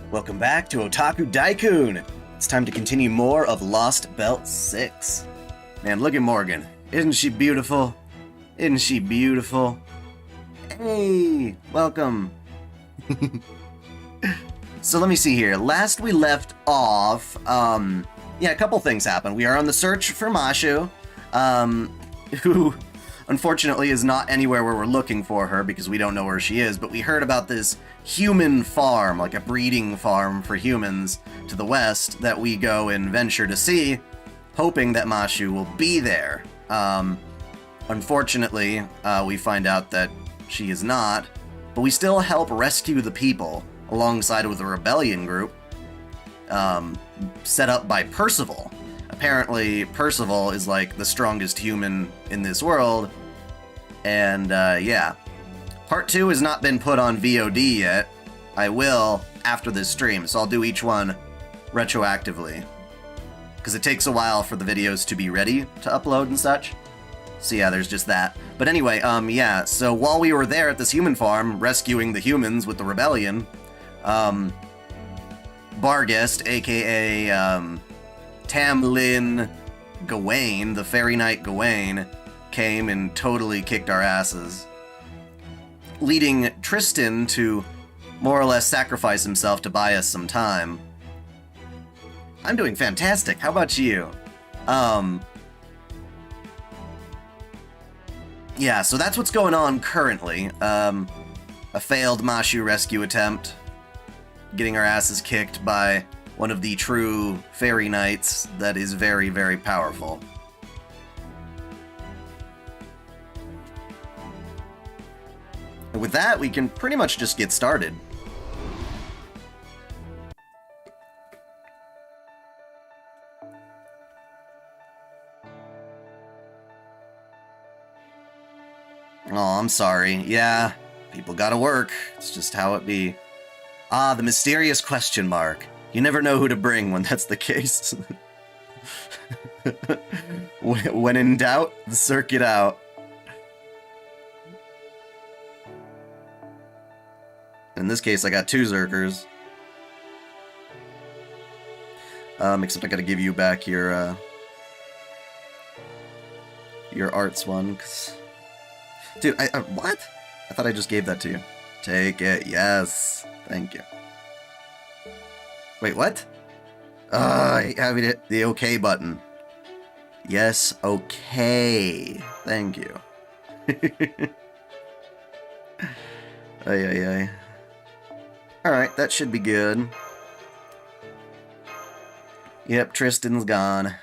Welcome back to OtakuDaiKun! It's time to continue more of Lostbelt 6. Man, look at Morgan. Isn't she beautiful? Isn't she beautiful? Hey! Welcome! So let me see here. Last we left off, a couple things happened. We are on the search for Mashu, who unfortunately is not anywhere where we're looking for her because we don't know where she is, but we heard about this human farm, like a breeding farm for humans to the west that we go and venture to see, hoping that Mashu will be there. Unfortunately, we find out that she is not, but we still help rescue the people alongside with a rebellion group set up by Percival. Apparently, Percival is like the strongest human in this world, and yeah. Part 2 has not been put on VOD yet. I will after this stream, so I'll do each one retroactively. Because it takes a while for the videos to be ready to upload and such. So yeah, there's just that. But anyway, yeah, so while we were there at this human farm, rescuing the humans with the rebellion, Barghest, aka Tamlin Gawain, the fairy knight Gawain, came and totally kicked our asses, leading Tristan to more or less sacrifice himself to buy us some time. I'm doing fantastic. How about you? Yeah, so that's what's going on currently. A failed Mashu rescue attempt, getting our asses kicked by one of the true fairy knights that is very, very powerful. And with that, we can pretty much just get started. Oh, I'm sorry. Yeah, people gotta work. It's just how it be. Ah, the mysterious question mark. You never know who to bring when that's the case. When in doubt, circuit out. In this case, I got 2 Zerkers. Except I gotta give you back your arts one, 'cause... Dude, what? I thought I just gave that to you. Take it, yes. Thank you. Wait, what? I have it, the OK button. Yes, okay. Thank you. Ay. Alright, that should be good. Yep, Tristan's gone.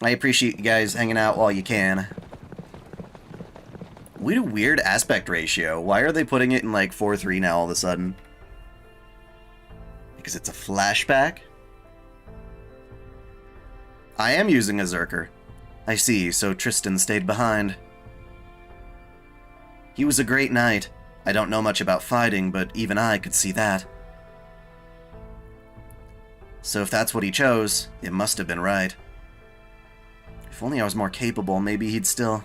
I appreciate you guys hanging out while you can. What a weird aspect ratio. Why are they putting it in like 4:3 now all of a sudden? Because it's a flashback? I am using a Zerker. I see, so Tristan stayed behind. He was a great knight. I don't know much about fighting, but even I could see that. So if that's what he chose, it must have been right. If only I was more capable, maybe he'd still...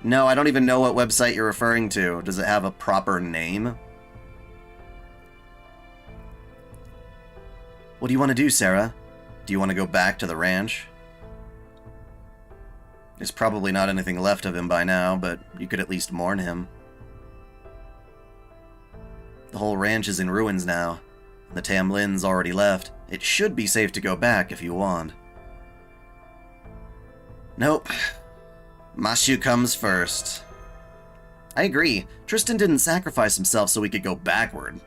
No, I don't even know what website you're referring to. Does it have a proper name? What do you want to do, Sarah? Do you want to go back to the ranch? There's probably not anything left of him by now, but you could at least mourn him. The whole ranch is in ruins now. The Tamlin's already left. It should be safe to go back if you want. Nope. Mashu comes first. I agree. Tristan didn't sacrifice himself so we could go backward.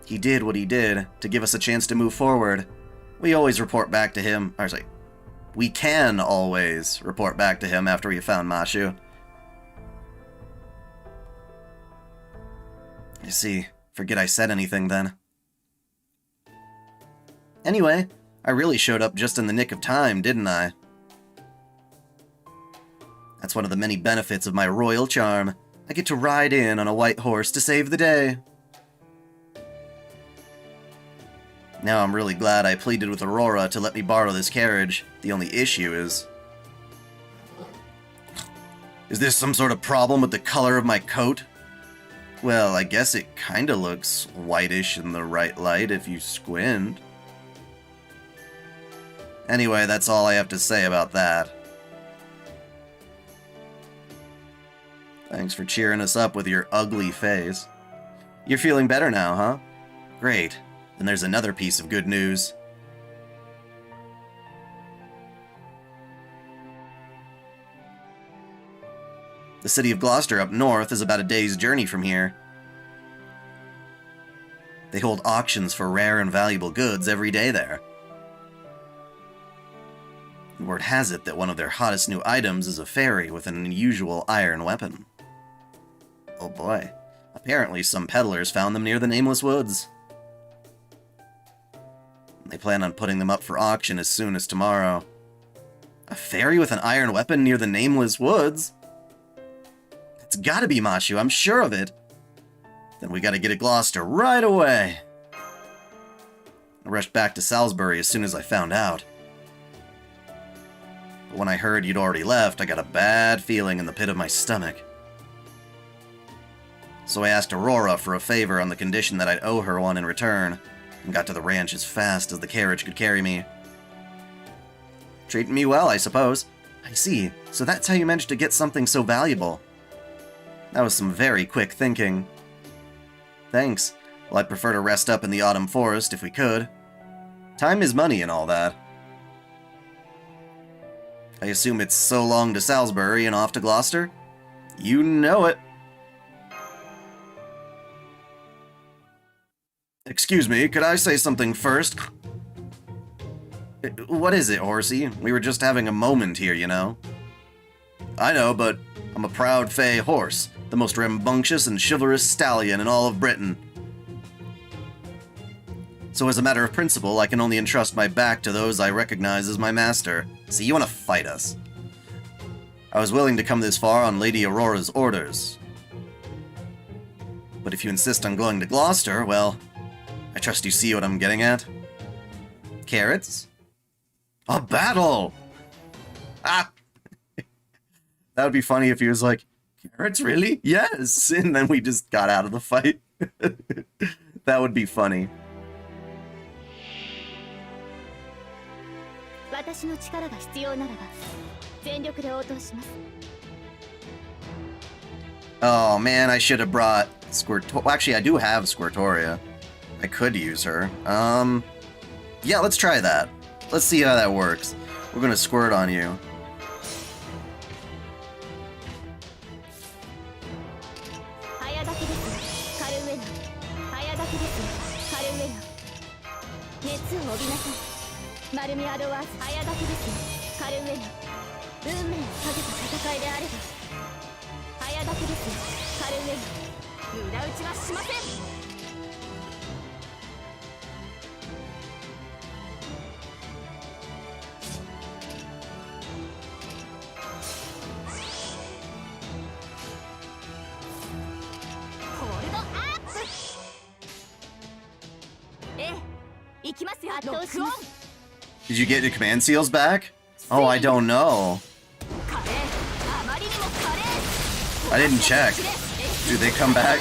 He did what he did to give us a chance to move forward. We always report back to him. Or sorry, we can always report back to him after we found Mashu. I see. Forget I said anything then. Anyway, I really showed up just in the nick of time, didn't I? That's one of the many benefits of my royal charm. I get to ride in on a white horse to save the day. Now I'm really glad I pleaded with Aurora to let me borrow this carriage. The only issue is... Is this some sort of problem with the color of my coat? Well, I guess it kinda looks whitish in the right light if you squint. Anyway, that's all I have to say about that. Thanks for cheering us up with your ugly face. You're feeling better now, huh? Great. Then there's another piece of good news. The city of Gloucester up north is about a day's journey from here. They hold auctions for rare and valuable goods every day there. Word has it that one of their hottest new items is a fairy with an unusual iron weapon. Oh boy. Apparently some peddlers found them near the Nameless Woods. They plan on putting them up for auction as soon as tomorrow. A fairy with an iron weapon near the Nameless Woods? It's gotta be Mashu, I'm sure of it. Then we gotta get to Gloucester right away. I rushed back to Salisbury as soon as I found out. But when I heard you'd already left, I got a bad feeling in the pit of my stomach. So I asked Aurora for a favor on the condition that I'd owe her one in return, and got to the ranch as fast as the carriage could carry me. Treating me well, I suppose. I see, so that's how you managed to get something so valuable. That was some very quick thinking. Thanks. Well, I'd prefer to rest up in the autumn forest if we could. Time is money and all that. I assume it's so long to Salisbury and off to Gloucester? You know it. Excuse me, could I say something first? What is it, horsey? We were just having a moment here, you know? I know, but I'm a proud fey horse, the most rambunctious and chivalrous stallion in all of Britain. So as a matter of principle, I can only entrust my back to those I recognize as my master. So you want to fight us? I was willing to come this far on Lady Aurora's orders. But if you insist on going to Gloucester, well, I trust you see what I'm getting at. Carrots? A battle! Ah! That would be funny if he was like, carrots, really? Yes! And then we just got out of the fight. That would be funny. Oh man, I should have brought well, actually, I do have Squirtoria. I could use her. Yeah, let's try that. Let's see how that works. We're gonna squirt on you. Did you get your command seals back? Oh, I don't know. I didn't check. Do they come back?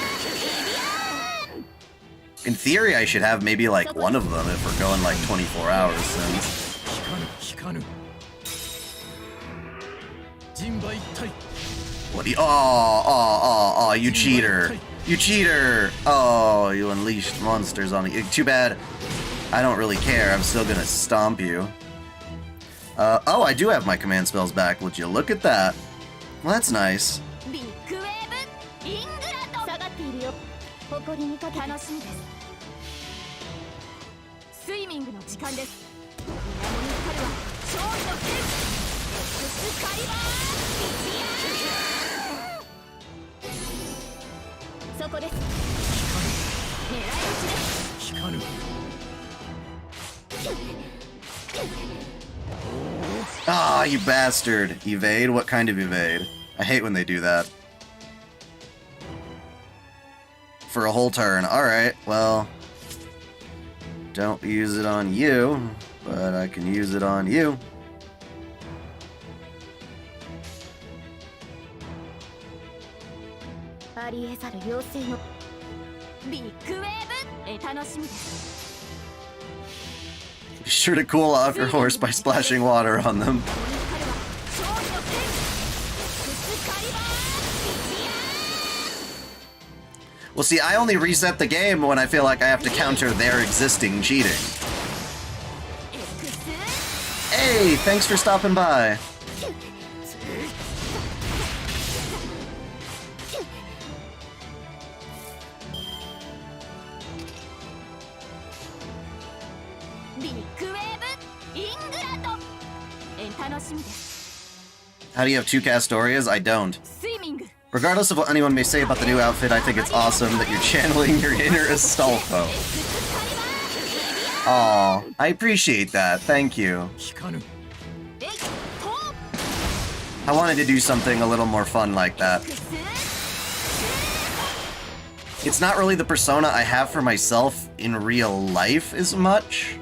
In theory, I should have maybe like one of them if we're going like 24 hours since. What do you... Oh, you cheater. You cheater! Oh, you unleashed monsters on me. Too bad. I don't really care. I'm still gonna stomp you. Oh, I do have my command spells back. Would you look at that? Well, that's nice. Ah, you bastard! Evade? What kind of evade? I hate when they do that. For a whole turn. Alright, well... Don't use it on you, but I can use it on you. Be sure to cool off your horse by splashing water on them. Well, see, I only reset the game when I feel like I have to counter their existing cheating. Hey, thanks for stopping by. How do you have two Castorias? I don't. Regardless of what anyone may say about the new outfit, I think it's awesome that you're channeling your inner Astolfo. Aw, I appreciate that. Thank you. I wanted to do something a little more fun like that. It's not really the persona I have for myself in real life as much.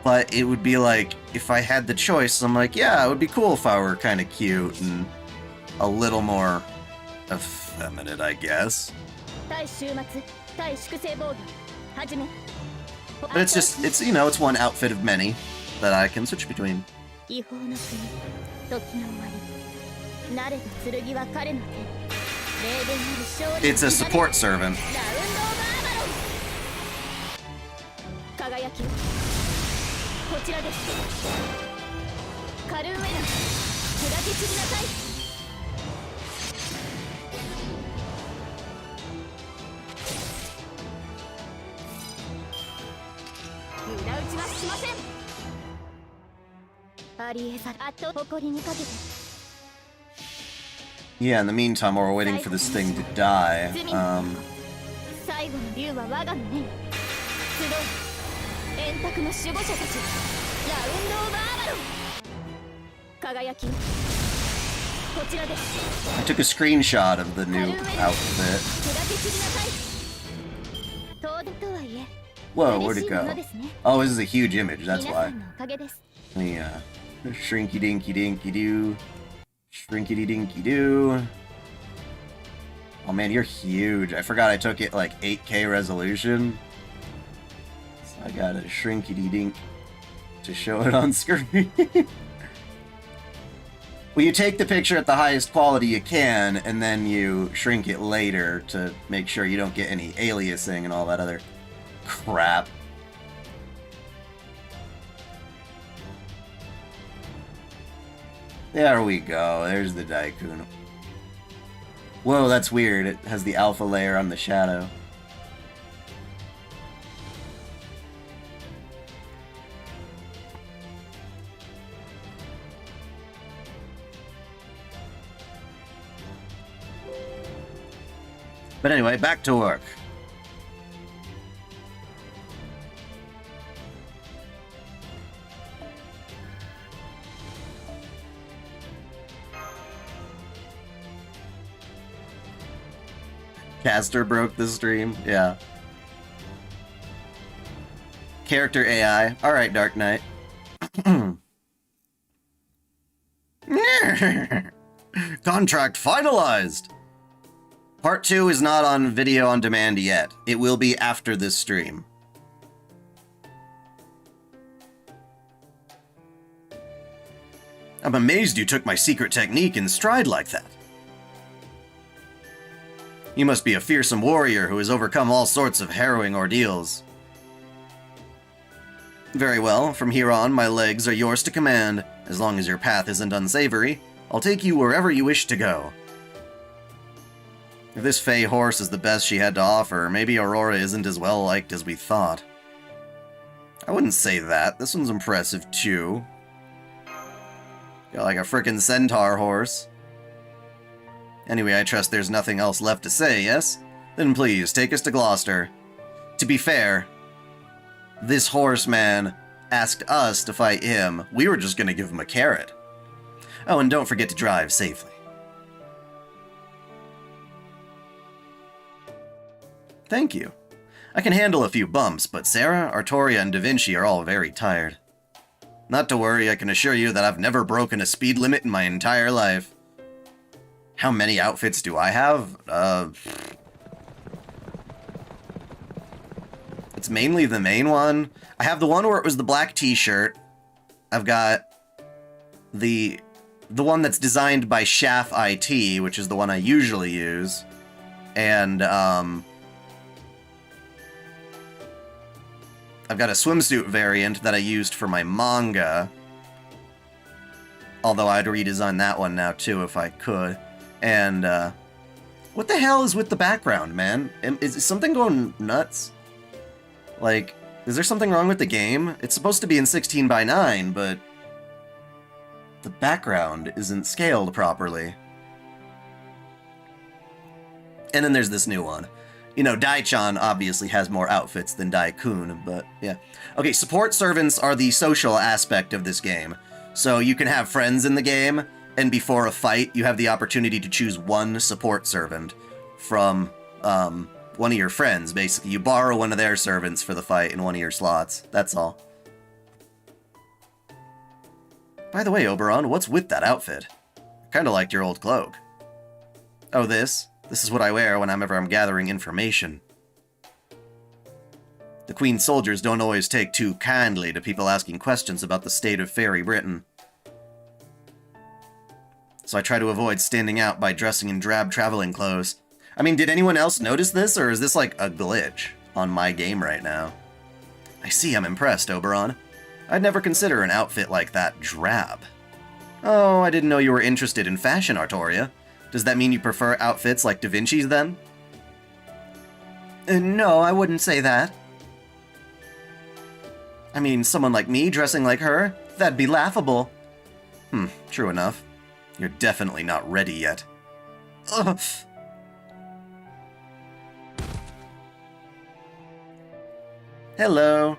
But it would be like, if I had the choice, I'm like, yeah, it would be cool if I were kind of cute and a little more effeminate, I guess. But it's just, it's, you know, it's one outfit of many that I can switch between. It's a support servant. Yeah, in the meantime, while we're waiting for this thing to die, I took a screenshot of the new outfit. Whoa, where'd it go? Oh, this is a huge image, that's why. Yeah. Shrinky dinky dinky doo. Shrinky dinky doo. Oh man, you're huge. I forgot I took it like 8K resolution. So I got a shrinky dink to show it on screen. Well, you take the picture at the highest quality you can, and then you shrink it later to make sure you don't get any aliasing and all that other crap. There we go. There's the dai-chan. Whoa, that's weird. It has the alpha layer on the shadow. But anyway, back to work. Caster broke the stream, yeah. Character AI. Alright, Dark Knight. Contract finalized! Part 2 is not on video on demand yet. It will be after this stream. I'm amazed you took my secret technique in stride like that. You must be a fearsome warrior who has overcome all sorts of harrowing ordeals. Very well, from here on, my legs are yours to command. As long as your path isn't unsavory, I'll take you wherever you wish to go. If this fey horse is the best she had to offer, maybe Aurora isn't as well liked as we thought. I wouldn't say that. This one's impressive, too. Got like a frickin' centaur horse. Anyway, I trust there's nothing else left to say, yes? Then please, take us to Gloucester. To be fair, this horseman asked us to fight him. We were just gonna give him a carrot. Oh, and don't forget to drive safely. Thank you. I can handle a few bumps, but Sarah, Artoria, and Da Vinci are all very tired. Not to worry, I can assure you that I've never broken a speed limit in my entire life. How many outfits do I have? It's mainly the main one. I have the one where it was the black t-shirt. I've got the one that's designed by Shaft IT, which is the one I usually use. And, I've got a swimsuit variant that I used for my manga. Although I'd redesign that one now, too, if I could. And, what the hell is with the background, man? Is something going nuts? Like, is there something wrong with the game? It's supposed to be in 16:9, but the background isn't scaled properly. And then there's this new one. You know, dai-chan obviously has more outfits than dai-kun, but yeah. Okay, support servants are the social aspect of this game. So you can have friends in the game, and before a fight, you have the opportunity to choose one support servant from, one of your friends, basically. You borrow one of their servants for the fight in one of your slots. That's all. By the way, Oberon, what's with that outfit? Kinda liked your old cloak. Oh, this? This is what I wear whenever I'm gathering information. The Queen's soldiers don't always take too kindly to people asking questions about the state of fairy Britain. So I try to avoid standing out by dressing in drab traveling clothes. I mean, did anyone else notice this, or is this like a glitch on my game right now? I see, I'm impressed, Oberon. I'd never consider an outfit like that drab. Oh, I didn't know you were interested in fashion, Artoria. Does that mean you prefer outfits like Da Vinci's, then? No, I wouldn't say that. I mean, someone like me dressing like her? That'd be laughable. True enough. You're definitely not ready yet. Ugh. Hello.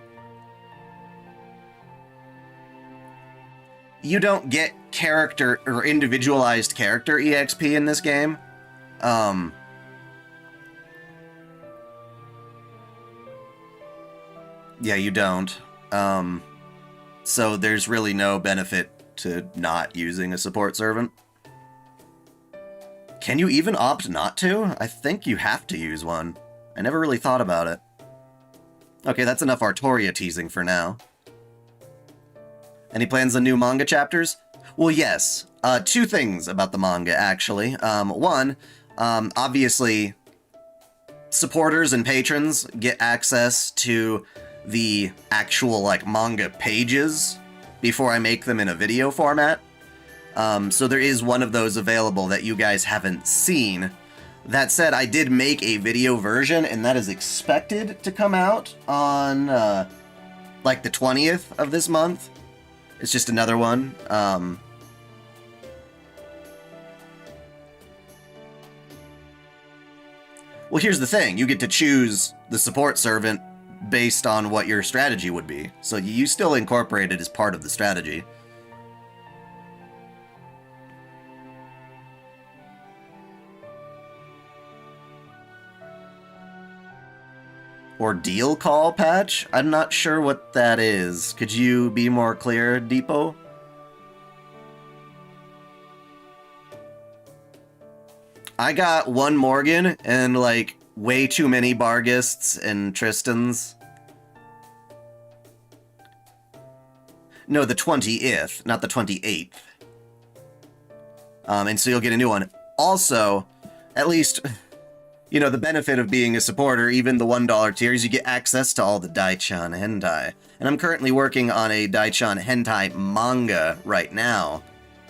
You don't get character or individualized character EXP in this game. Yeah, you don't. So there's really no benefit to not using a support servant. Can you even opt not to? I think you have to use one. I never really thought about it. Okay, that's enough Artoria teasing for now. Any plans on new manga chapters? Well, yes. Two things about the manga, actually. One, obviously, supporters and patrons get access to the actual, like, manga pages before I make them in a video format. So there is one of those available that you guys haven't seen. That said, I did make a video version, and that is expected to come out on, like, the 20th of this month. It's just another one. Well, here's the thing. You get to choose the support servant based on what your strategy would be. So you still incorporate it as part of the strategy. Ordeal call patch? I'm not sure what that is. Could you be more clear, Depot? I got one Morgan and, like, way too many Bargists and Tristans. No, the 20th, not the 28th. And so you'll get a new one. Also, at least... You know, the benefit of being a supporter, even the $1 tiers, you get access to all the dai-chan hentai. And I'm currently working on a dai-chan hentai manga right now.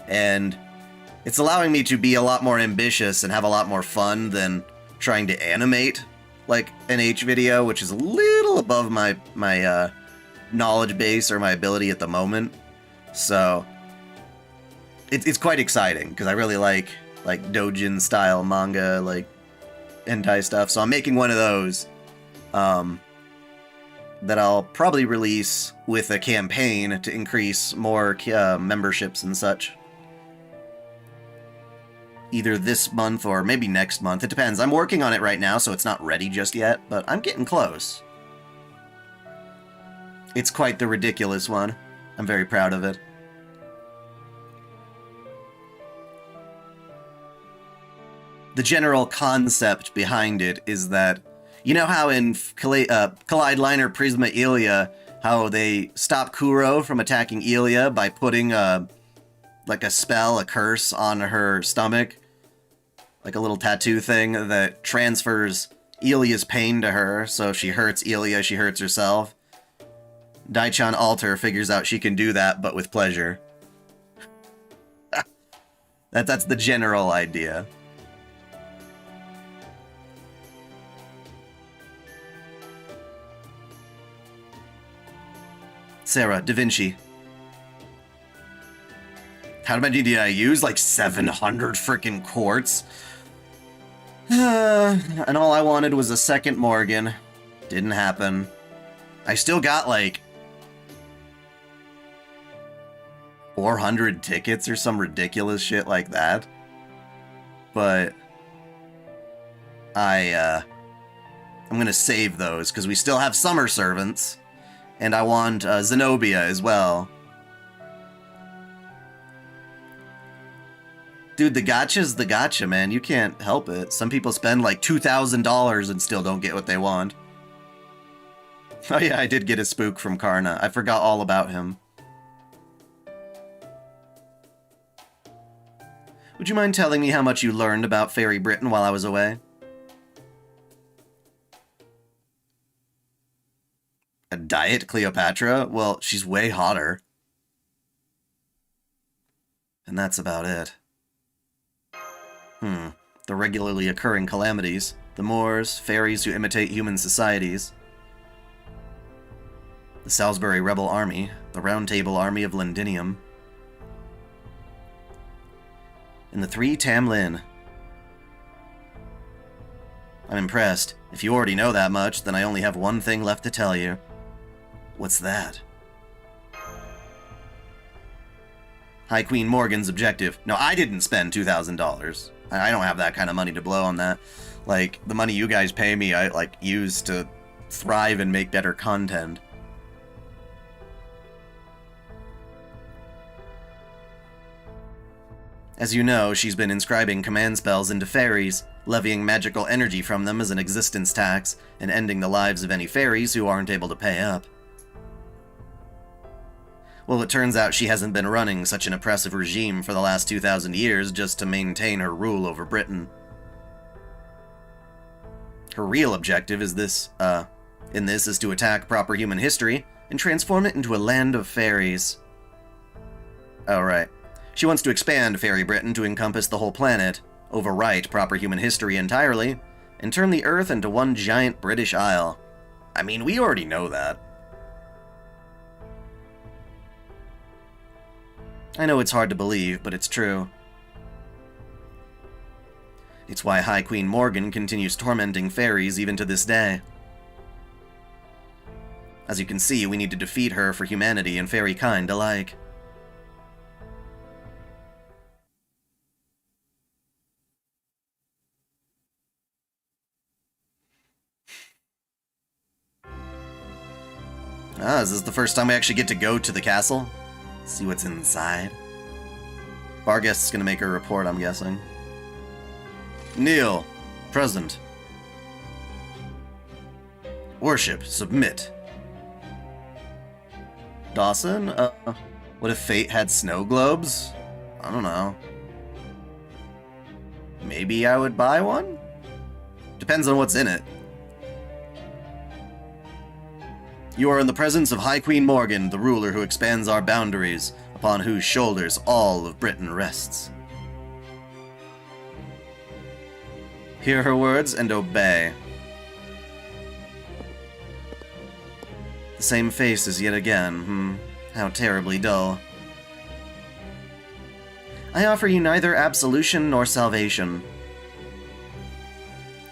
And it's allowing me to be a lot more ambitious and have a lot more fun than trying to animate, like, an H video, which is a little above my knowledge base or my ability at the moment. So, it's quite exciting, because I really like doujin-style manga, like, hentai stuff, so I'm making one of those that I'll probably release with a campaign to increase more memberships and such. either this month or maybe next month. It depends. I'm working on it right now, so it's not ready just yet, but I'm getting close. It's quite the ridiculous one. I'm very proud of it. The general concept behind it is that, you know how in Collide Liner Prisma Ilia, how they stop Kuro from attacking Ilia by putting like a spell, a curse on her stomach? Like a little tattoo thing that transfers Ilia's pain to her, so if she hurts Ilia, she hurts herself. Dai-chan Alter figures out she can do that, but with pleasure. That's the general idea. Sarah, Da Vinci. How many did I use? Like 700 freaking quartz? And all I wanted was a second Morgan. Didn't happen. I still got like 400 tickets or some ridiculous shit like that. But I'm gonna save those because we still have summer servants. And I want Zenobia as well. Dude, the gacha's the gacha, man. You can't help it. Some people spend like $2,000 and still don't get what they want. Oh yeah, I did get a spook from Karna. I forgot all about him. Would you mind telling me how much you learned about Fairy Britain while I was away? A diet Cleopatra? Well, she's way hotter. And that's about it. The regularly occurring calamities. The Moors, fairies who imitate human societies. The Salisbury Rebel Army. The Round Table Army of Londinium. And the 3 Tamlin. I'm impressed. If you already know that much, then I only have one thing left to tell you. What's that? High Queen Morgan's objective. No, I didn't spend $2,000. I don't have that kind of money to blow on that. Like, the money you guys pay me, I, like, use to thrive and make better content. As you know, she's been inscribing command spells into fairies, levying magical energy from them as an existence tax, and ending the lives of any fairies who aren't able to pay up. Well, it turns out she hasn't been running such an oppressive regime for the last 2,000 years just to maintain her rule over Britain. Her real objective is this to attack proper human history and transform it into a land of fairies. Oh, right. She wants to expand Fairy Britain to encompass the whole planet, overwrite proper human history entirely, and turn the Earth into one giant British Isle. I mean, we already know that. I know it's hard to believe, but it's true. It's why High Queen Morgan continues tormenting fairies even to this day. As you can see, we need to defeat her for humanity and fairy kind alike. Is this the first time we actually get to go to the castle? See what's inside. Barguest's gonna make her report, I'm guessing. Kneel. Present. Worship. Submit. Dawson? What if fate had snow globes? I don't know. Maybe I would buy one? Depends on what's in it. You are in the presence of High Queen Morgan, the ruler who expands our boundaries, upon whose shoulders all of Britain rests. Hear her words and obey. The same face as yet again, How terribly dull. I offer you neither absolution nor salvation.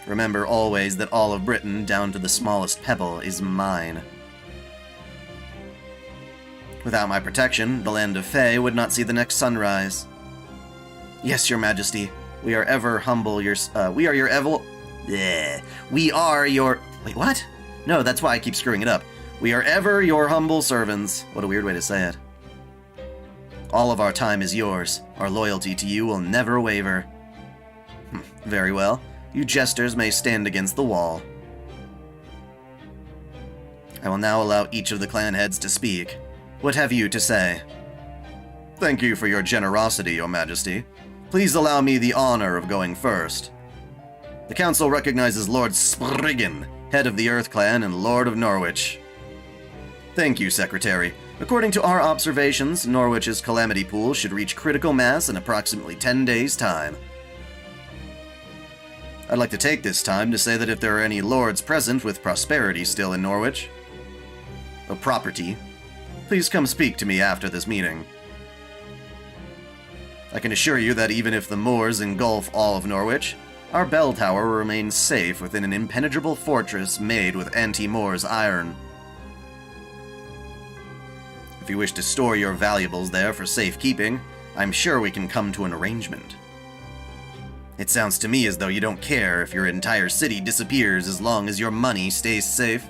Remember always that all of Britain, down to the smallest pebble, is mine. Without my protection, the land of Fae would not see the next sunrise. Yes, your majesty, We are ever humble your... we are your evil... Bleh. We are your... Wait, what? No, that's why I keep screwing it up. We are ever your humble servants. What a weird way to say it. All of our time is yours. Our loyalty to you will never waver. Very well. You jesters may stand against the wall. I will now allow each of the clan heads to speak. What have you to say? Thank you for your generosity, Your Majesty. Please allow me the honor of going first. The council recognizes Lord Spriggan, head of the Earth Clan and Lord of Norwich. Thank you, Secretary. According to our observations, Norwich's Calamity pool should reach critical mass in approximately 10 days' time. I'd like to take this time to say that if there are any lords present with prosperity still in Norwich, or property, please come speak to me after this meeting. I can assure you that even if the moors engulf all of Norwich, our bell tower remains safe within an impenetrable fortress made with anti-Moors iron. If you wish to store your valuables there for safekeeping, I'm sure we can come to an arrangement. It sounds to me as though you don't care if your entire city disappears as long as your money stays safe.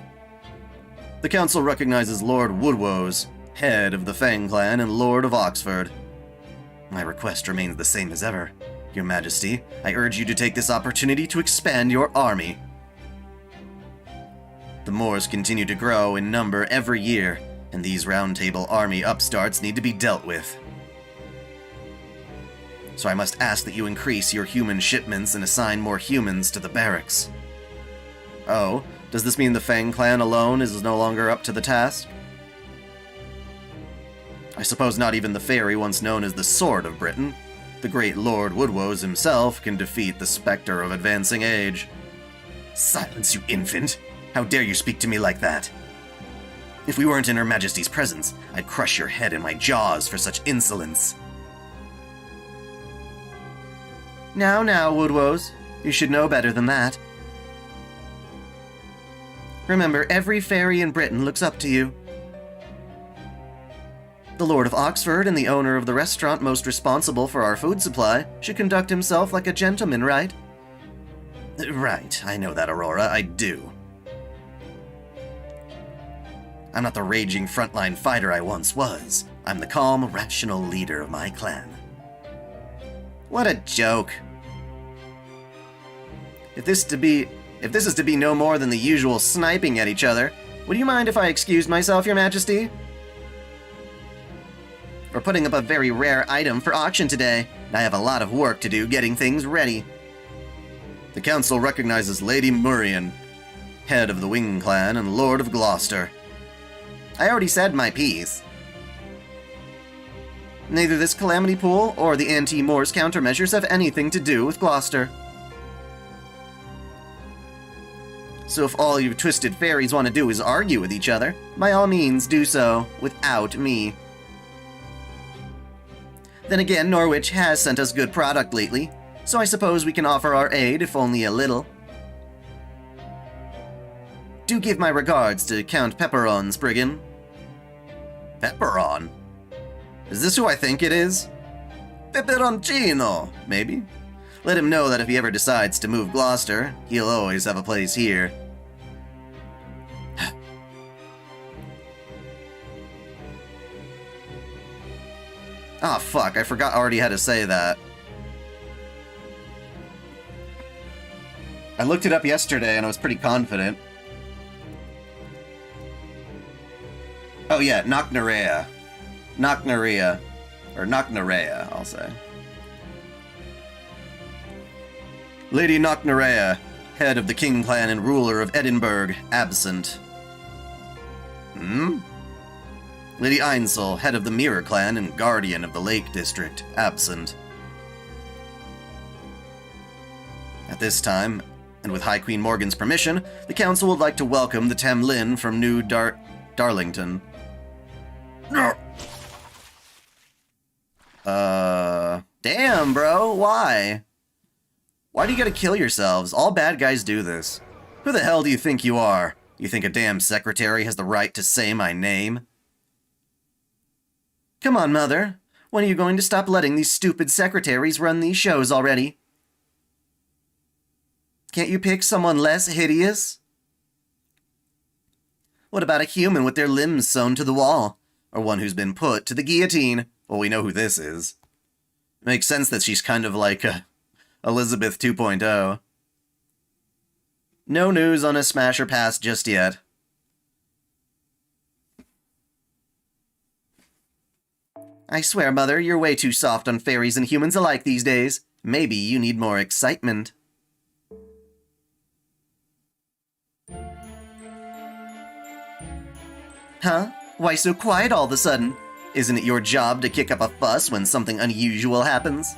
The council recognizes Lord Woodwoes, head of the Fang clan and Lord of Oxford. My request remains the same as ever. Your Majesty, I urge you to take this opportunity to expand your army. The Moors continue to grow in number every year, and these Round Table army upstarts need to be dealt with. So I must ask that you increase your human shipments and assign more humans to the barracks. Oh, does this mean the Fang clan alone is no longer up to the task? I suppose not even the fairy once known as the Sword of Britain, the great Lord Woodwoes himself, can defeat the specter of advancing age. Silence, you infant! How dare you speak to me like that? If we weren't in Her Majesty's presence, I'd crush your head in my jaws for such insolence. Now, Woodwoes. You should know better than that. Remember, every fairy in Britain looks up to you. The Lord of Oxford and the owner of the restaurant most responsible for our food supply should conduct himself like a gentleman, right? Right, I know that, Aurora, I do. I'm not the raging frontline fighter I once was. I'm the calm, rational leader of my clan. What a joke. If this is to be no more than the usual sniping at each other, would you mind if I excused myself, Your Majesty? We're putting up a very rare item for auction today, and I have a lot of work to do getting things ready. The council recognizes Lady Murian, head of the Wing clan and Lord of Gloucester. I already said my piece. Neither this Calamity pool or the anti-Moors countermeasures have anything to do with Gloucester. So if all you twisted fairies want to do is argue with each other, by all means do so without me. Then again, Norwich has sent us good product lately, so I suppose we can offer our aid, if only a little. Do give my regards to Count Pepperon, Spriggan. Pepperon? Is this who I think it is? Pepperoncino, maybe? Let him know that if he ever decides to move Gloucester, he'll always have a place here. Ah, fuck, I forgot already how to say that. I looked it up yesterday and I was pretty confident. Oh yeah, Knocknarea. Knocknarea. Or Knocknarea, I'll say. Lady Knocknarea, head of the King clan and ruler of Edinburgh, absent. Lady Einsel, head of the Mirror clan and guardian of the Lake District, absent. At this time, and with High Queen Morgan's permission, the council would like to welcome the Tamlin from New Darlington. Damn, bro, why? Why do you gotta kill yourselves? All bad guys do this. Who the hell do you think you are? You think a damn secretary has the right to say my name? Come on, Mother. When are you going to stop letting these stupid secretaries run these shows already? Can't you pick someone less hideous? What about a human with their limbs sewn to the wall? Or one who's been put to the guillotine? Well, we know who this is. It makes sense that she's kind of like Elizabeth 2.0. No news on a smasher pass just yet. I swear, Mother, you're way too soft on fairies and humans alike these days. Maybe you need more excitement. Huh? Why so quiet all of a sudden? Isn't it your job to kick up a fuss when something unusual happens?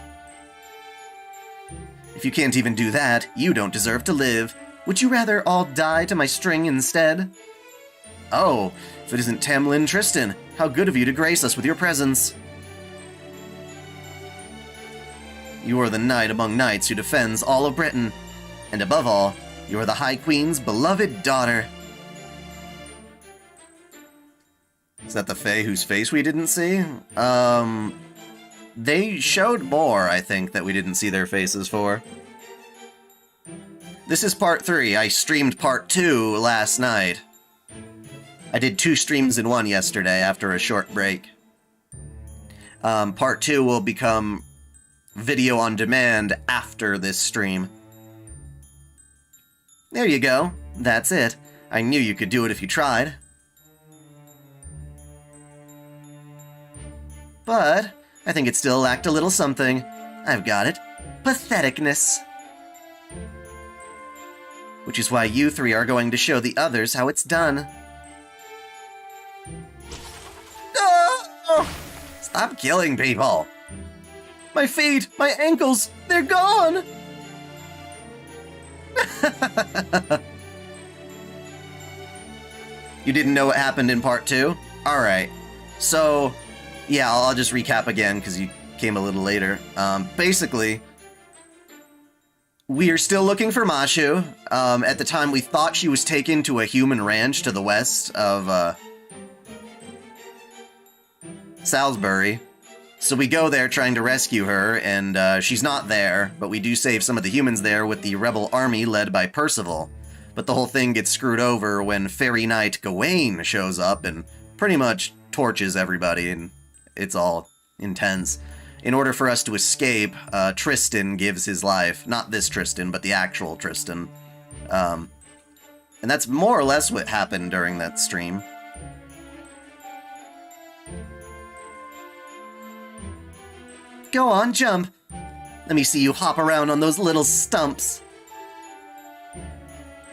If you can't even do that, you don't deserve to live. Would you rather all die to my string instead? Oh, if it isn't Tamlin Tristan, how good of you to grace us with your presence. You are the knight among knights who defends all of Britain. And above all, you are the High Queen's beloved daughter. Is that the Fae whose face we didn't see? They showed more, I think, that we didn't see their faces for. This is part 3. I streamed part 2 last night. I did 2 streams in one yesterday after a short break. Part 2 will become video on demand after this stream. There you go. That's it. I knew you could do it if you tried. But I think it still lacked a little something. I've got it. Patheticness. Which is why you 3 are going to show the others how it's done. Oh! Stop killing people! My feet! My ankles! They're gone! You didn't know what happened in part 2? Alright. So, yeah, I'll just recap again because you came a little later. Basically, we are still looking for Mashu. At the time, we thought she was taken to a human ranch to the west of Salisbury. So we go there trying to rescue her, and she's not there, but we do save some of the humans there with the rebel army led by Percival. But the whole thing gets screwed over when Fairy Knight Gawain shows up and pretty much torches everybody, and it's all intense. In order for us to escape, Tristan gives his life. Not this Tristan, but the actual Tristan. And that's more or less what happened during that stream. Go on, jump. Let me see you hop around on those little stumps.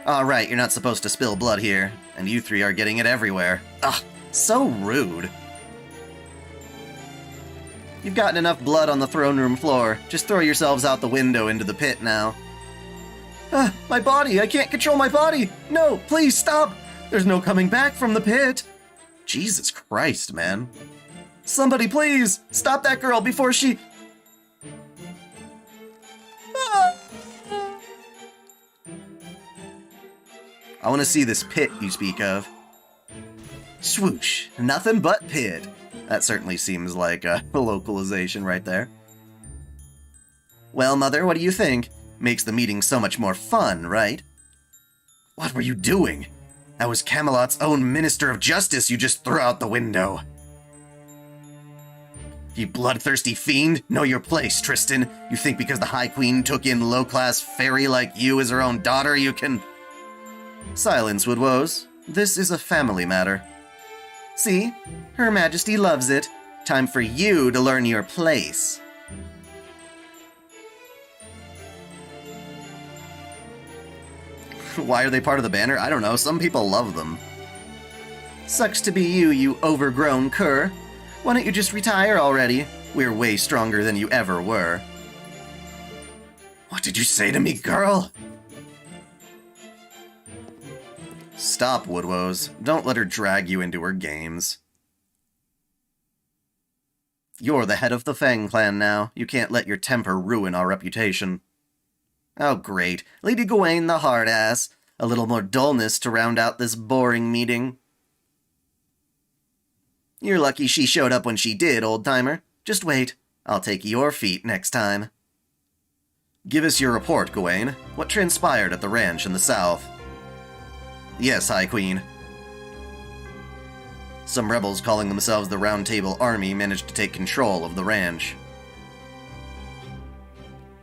Alright, you're not supposed to spill blood here, and you 3 are getting it everywhere. Ugh, so rude. You've gotten enough blood on the throne room floor. Just throw yourselves out the window into the pit now. My body! I can't control my body! No, please stop! There's no coming back from the pit! Jesus Christ, man. Somebody please! Stop that girl before she... I want to see this pit you speak of. Swoosh. Nothing but pit. That certainly seems like a localization right there. Well, Mother, what do you think? Makes the meeting so much more fun, right? What were you doing? That was Camelot's own Minister of Justice you just threw out the window. You bloodthirsty fiend, know your place, Tristan. You think because the High Queen took in low-class fairy like you as her own daughter, you can... Silence, Woodwoes. This is a family matter. See? Her Majesty loves it. Time for you to learn your place. Why are they part of the banner? I don't know. Some people love them. Sucks to be you, you overgrown cur. Why don't you just retire already? We're way stronger than you ever were. What did you say to me, girl? Stop, Woodwoes. Don't let her drag you into her games. You're the head of the Fang clan now. You can't let your temper ruin our reputation. Oh, great. Lady Gawain the hard-ass. A little more dullness to round out this boring meeting. You're lucky she showed up when she did, old-timer. Just wait. I'll take your feet next time. Give us your report, Gawain. What transpired at the ranch in the south? Yes, High Queen. Some rebels calling themselves the Round Table Army managed to take control of the ranch.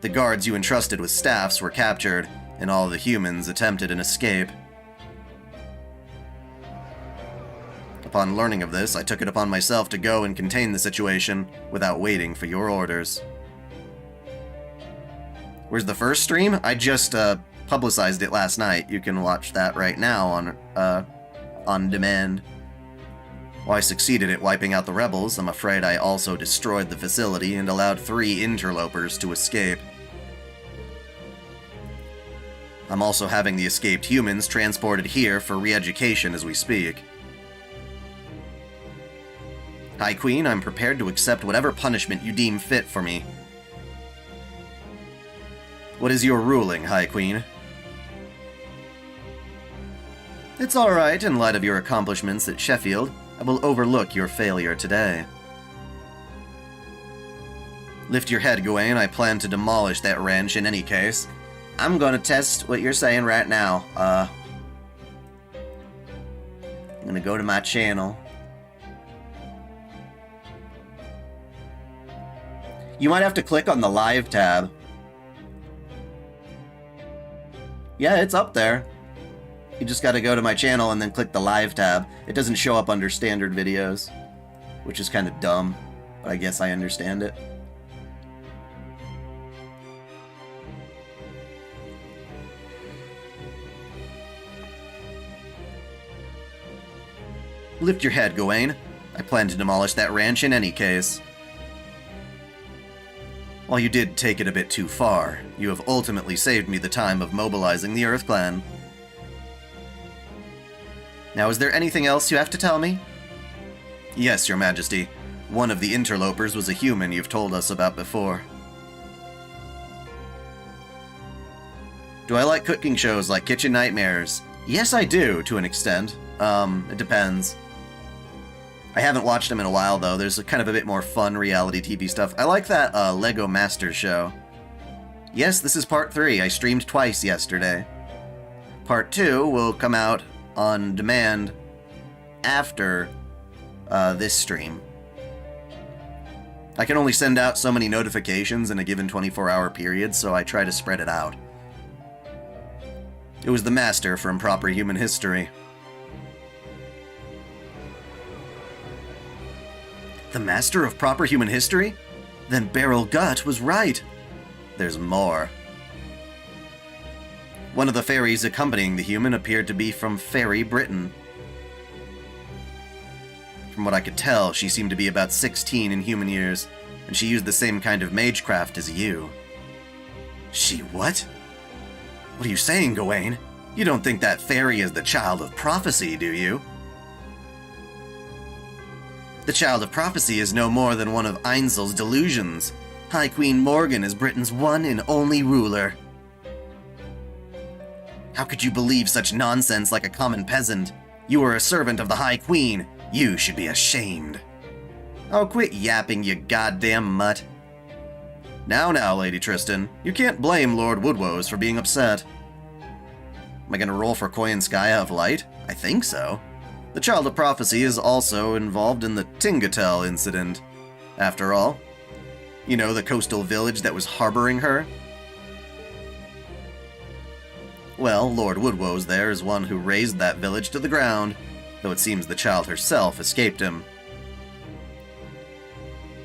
The guards you entrusted with staffs were captured, and all the humans attempted an escape. Upon learning of this, I took it upon myself to go and contain the situation without waiting for your orders. Where's the first stream? I just publicized it last night. You can watch that right now on demand. While I succeeded at wiping out the rebels, I'm afraid I also destroyed the facility and allowed 3 interlopers to escape. I'm also having the escaped humans transported here for re-education as we speak. High Queen, I'm prepared to accept whatever punishment you deem fit for me. What is your ruling, High Queen? It's alright, in light of your accomplishments at Sheffield. I will overlook your failure today. Lift your head, Gawain. I plan to demolish that ranch in any case. I'm gonna test what you're saying right now. I'm gonna go to my channel. You might have to click on the live tab. Yeah, it's up there. You just gotta go to my channel and then click the live tab. It doesn't show up under standard videos, which is kind of dumb, but I guess I understand it. Lift your head, Gawain. I plan to demolish that ranch in any case. While you did take it a bit too far, you have ultimately saved me the time of mobilizing the Earth Clan. Now, is there anything else you have to tell me? Yes, Your Majesty. One of the interlopers was a human you've told us about before. Do I like cooking shows like Kitchen Nightmares? Yes, I do, to an extent. It depends. I haven't watched them in a while, though. There's kind of a bit more fun reality TV stuff. I like that Lego Masters show. Yes, this is part 3. I streamed twice yesterday. Part 2 will come out on demand after this stream. I can only send out so many notifications in a given 24-hour period, so I try to spread it out. It was the Master from Proper Human History. The Master of Proper Human History? Then Beryl Gut was right. There's more. One of the fairies accompanying the human appeared to be from Fairy Britain. From what I could tell, she seemed to be about 16 in human years, and she used the same kind of magecraft as you. She what? What are you saying, Gawain? You don't think that fairy is the Child of Prophecy, do you? The Child of Prophecy is no more than one of Ainsl's delusions. High Queen Morgan is Britain's one and only ruler. How could you believe such nonsense like a common peasant? You are a servant of the High Queen. You should be ashamed. Oh, quit yapping, you goddamn mutt. Now, Lady Tristan, you can't blame Lord Woodwoes for being upset. Am I gonna roll for Koyanskaya of Light? I think so. The Child of Prophecy is also involved in the Tingatel incident. After all, you know, the coastal village that was harboring her? Well, Lord Woodwoes there is one who razed that village to the ground, though it seems the child herself escaped him.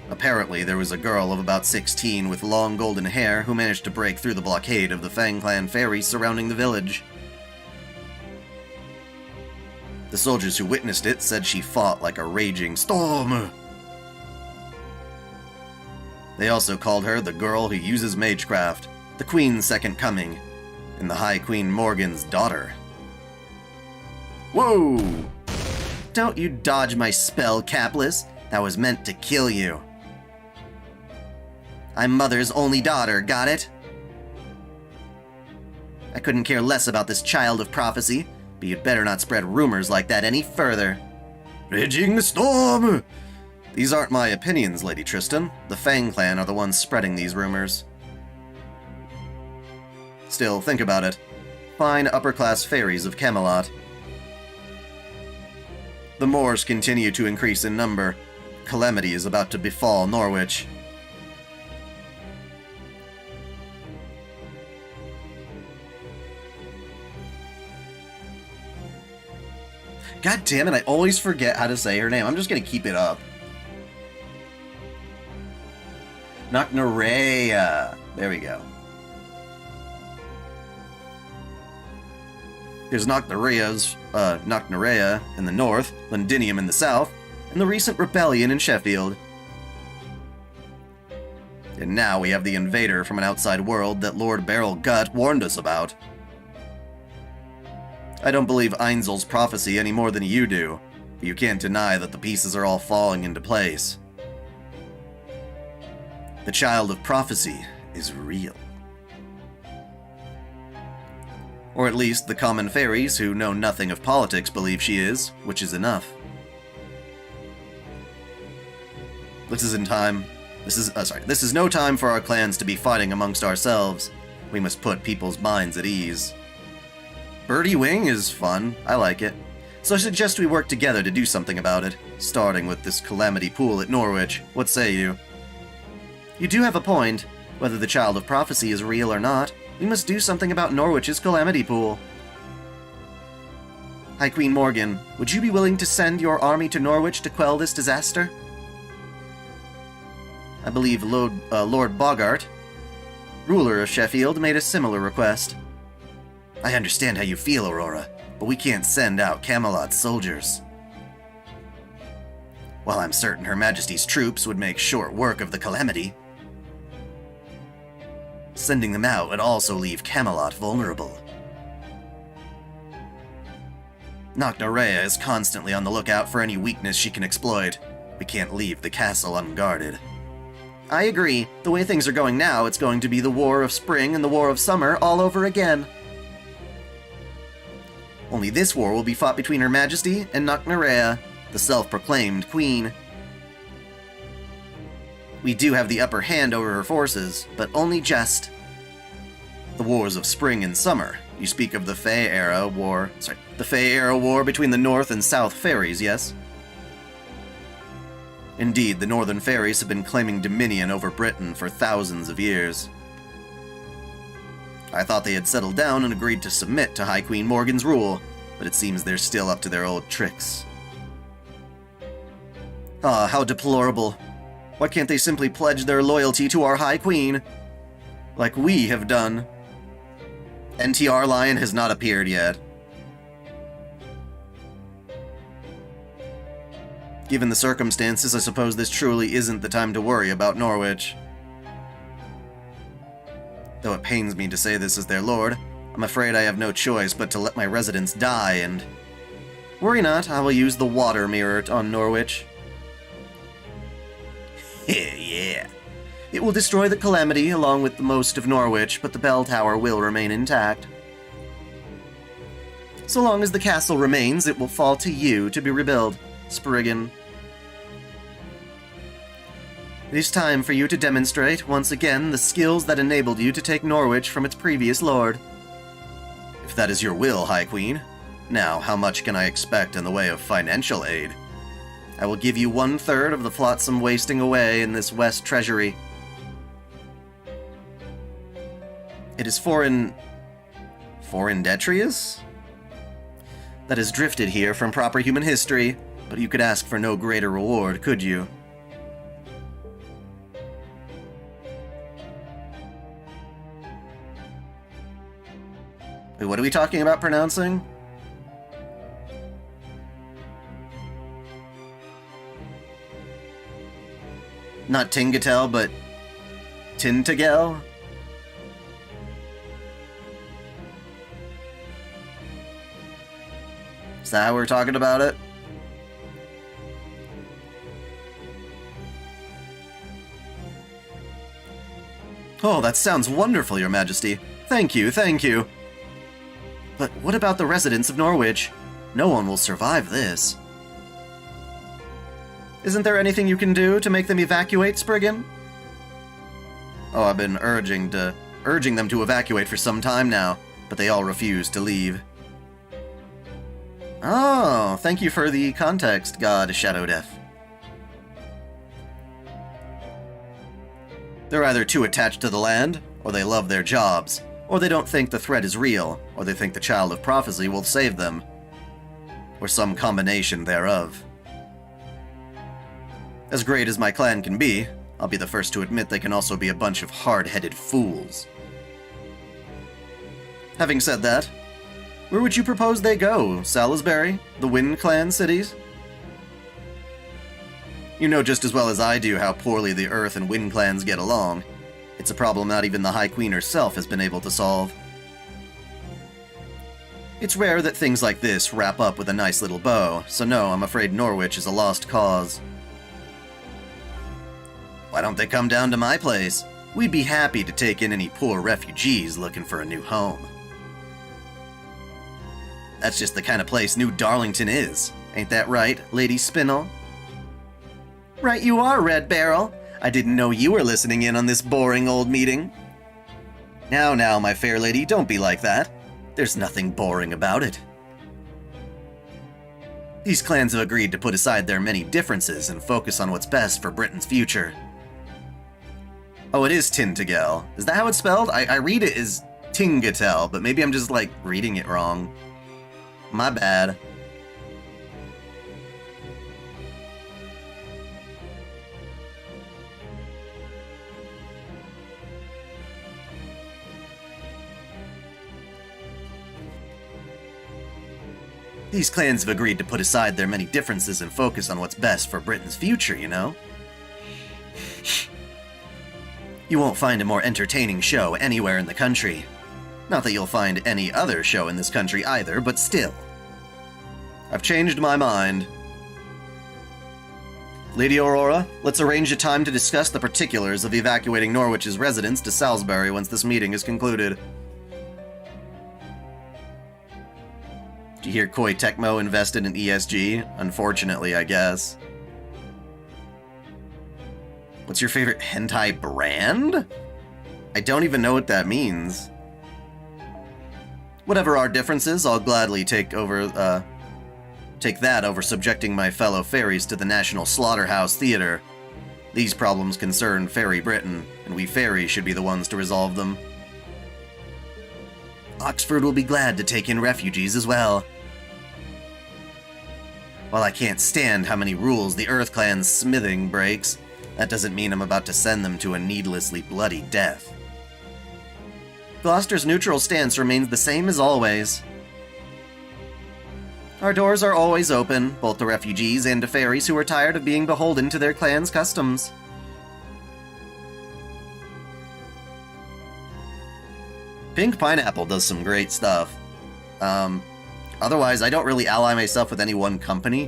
Apparently, there was a girl of about 16 with long golden hair who managed to break through the blockade of the Fang Clan fairies surrounding the village. The soldiers who witnessed it said she fought like a raging storm. They also called her the girl who uses magecraft, the Queen's second coming, and the High Queen Morgan's daughter. Whoa! Don't you dodge my spell, Capless. That was meant to kill you. I'm Mother's only daughter, got it? I couldn't care less about this Child of Prophecy, but you'd better not spread rumors like that any further. Raging storm! These aren't my opinions, Lady Tristan. The Fang Clan are the ones spreading these rumors. Still, think about it. Fine upper-class fairies of Camelot. The Moors continue to increase in number. Calamity is about to befall Norwich. God damn it, I always forget how to say her name. I'm just gonna keep it up. Knocknarea. There we go. There's Knocknarea in the north, Londinium in the south, and the recent rebellion in Sheffield. And now we have the invader from an outside world that Lord Beryl Gut warned us about. I don't believe Einzel's prophecy any more than you do, but you can't deny that the pieces are all falling into place. The child of prophecy is real. Or at least the common fairies who know nothing of politics believe she is, which is enough. This is no time for our clans to be fighting amongst ourselves. We must put people's minds at ease. Birdie Wing is fun. I like it. So I suggest we work together to do something about it, starting with this Calamity pool at Norwich. What say you? You do have a point. Whether the child of prophecy is real or not, we must do something about Norwich's Calamity pool. High Queen Morgan, would you be willing to send your army to Norwich to quell this disaster? I believe Lord Bogart, ruler of Sheffield, made a similar request. I understand how you feel, Aurora, but we can't send out Camelot's soldiers. While I'm certain Her Majesty's troops would make short work of the Calamity, sending them out would also leave Camelot vulnerable. Knocknarea is constantly on the lookout for any weakness she can exploit. We can't leave the castle unguarded. I agree. The way things are going now, it's going to be the War of Spring and the War of Summer all over again. Only this war will be fought between Her Majesty and Knocknarea, the self-proclaimed queen. We do have the upper hand over her forces, but only just. The wars of spring and summer. You speak of the Fey-era war... the Fey-era war between the North and South fairies, yes? Indeed, the Northern fairies have been claiming dominion over Britain for thousands of years. I thought they had settled down and agreed to submit to High Queen Morgan's rule, but it seems they're still up to their old tricks. Ah, how deplorable. Why can't they simply pledge their loyalty to our High Queen? Like we have done. NTR Lion has not appeared yet. Given the circumstances, I suppose this truly isn't the time to worry about Norwich. Though it pains me to say this as their lord, I'm afraid I have no choice but to let my residents die and... Worry not, I will use the water mirror on Norwich. Yeah. It will destroy the Calamity along with the most of Norwich, but the bell tower will remain intact. So long as the castle remains, it will fall to you to be rebuilt, Spriggan. It is time for you to demonstrate, once again, the skills that enabled you to take Norwich from its previous lord. If that is your will, High Queen. Now, how much can I expect in the way of financial aid? I will give you 1/3 of the flotsam wasting away in this West Treasury. It is foreign detritus? That has drifted here from proper human history, but you could ask for no greater reward, could you? Wait, what are we talking about pronouncing? Not Tingatel, but Tintagel? Is that how we're talking about it? Oh, that sounds wonderful, Your Majesty. Thank you, thank you. But what about the residents of Norwich? No one will survive this. Isn't there anything you can do to make them evacuate, Spriggan? Oh, I've been urging to urging them to evacuate for some time now, but they all refuse to leave. Oh, thank you for the context, God Shadow Death. They're either too attached to the land, or they love their jobs, or they don't think the threat is real, or they think the Child of Prophecy will save them, or some combination thereof. As great as my clan can be, I'll be the first to admit they can also be a bunch of hard-headed fools. Having said that, where would you propose they go? Salisbury? The Wind Clan cities? You know just as well as I do how poorly the Earth and Wind Clans get along. It's a problem not even the High Queen herself has been able to solve. It's rare that things like this wrap up with a nice little bow, so no, I'm afraid Norwich is a lost cause. Why don't they come down to my place? We'd be happy to take in any poor refugees looking for a new home. That's just the kind of place New Darlington is. Ain't that right, Lady Spinel? Right you are, Red Barrel. I didn't know you were listening in on this boring old meeting. Now, my fair lady, don't be like that. There's nothing boring about it. These clans have agreed to put aside their many differences and focus on what's best for Britain's future. Oh, it is Tintagel. Is that how it's spelled? I read it as Tingatel, but maybe I'm just, like, reading it wrong. My bad. These clans have agreed to put aside their many differences and focus on what's best for Britain's future, you know? You won't find a more entertaining show anywhere in the country. Not that you'll find any other show in this country either, but still. I've changed my mind. Lady Aurora, let's arrange a time to discuss the particulars of evacuating Norwich's residents to Salisbury once this meeting is concluded. Did you hear Koei Tecmo invested in ESG? Unfortunately, I guess. What's your favorite hentai brand? I don't even know what that means. Whatever our differences, I'll gladly take that over subjecting my fellow fairies to the National Slaughterhouse Theater. These problems concern Fairy Britain, and we fairies should be the ones to resolve them. Oxford will be glad to take in refugees as well. While I can't stand how many rules the Earth Clan's smithing breaks, that doesn't mean I'm about to send them to a needlessly bloody death. Gloucester's neutral stance remains the same as always. Our doors are always open, both to refugees and to fairies who are tired of being beholden to their clan's customs. Pink Pineapple does some great stuff. Otherwise, I don't really ally myself with any one company,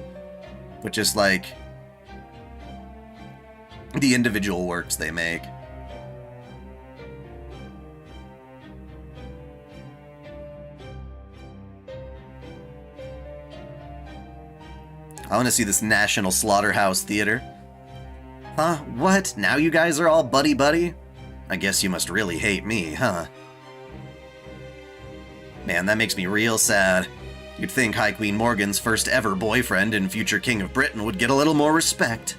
which is like the individual works they make. I want to see this National Slaughterhouse Theater. Huh? What? Now you guys are all buddy-buddy? I guess you must really hate me, huh? Man, that makes me real sad. You'd think High Queen Morgan's first ever boyfriend and future King of Britain would get a little more respect.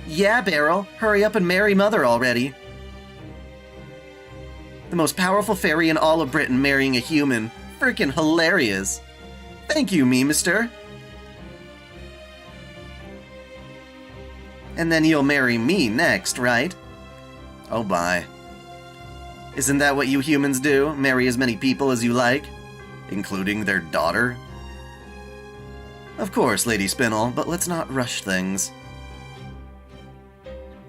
Yeah, Beryl, hurry up and marry Mother already. The most powerful fairy in all of Britain marrying a human. Freaking hilarious. Thank you, Memester. And then you'll marry me next, right? Oh, bye. Isn't that what you humans do? Marry as many people as you like? Including their daughter? Of course, Lady Spinel, but let's not rush things.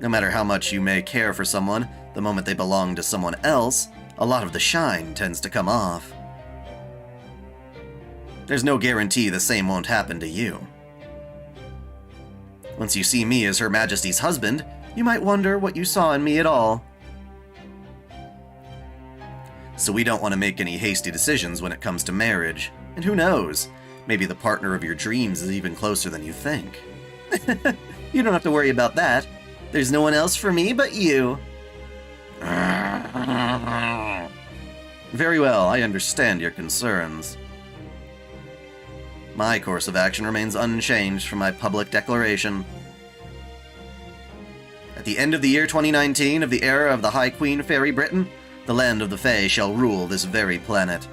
No matter how much you may care for someone, the moment they belong to someone else, a lot of the shine tends to come off. There's no guarantee the same won't happen to you. Once you see me as Her Majesty's husband, you might wonder what you saw in me at all. So we don't want to make any hasty decisions when it comes to marriage. And who knows, maybe the partner of your dreams is even closer than you think. You don't have to worry about that. There's no one else for me but you. Very well, I understand your concerns. My course of action remains unchanged from my public declaration. At the end of the year 2019 of the era of the High Queen Fairy Britain, the land of the Fae shall rule this very planet.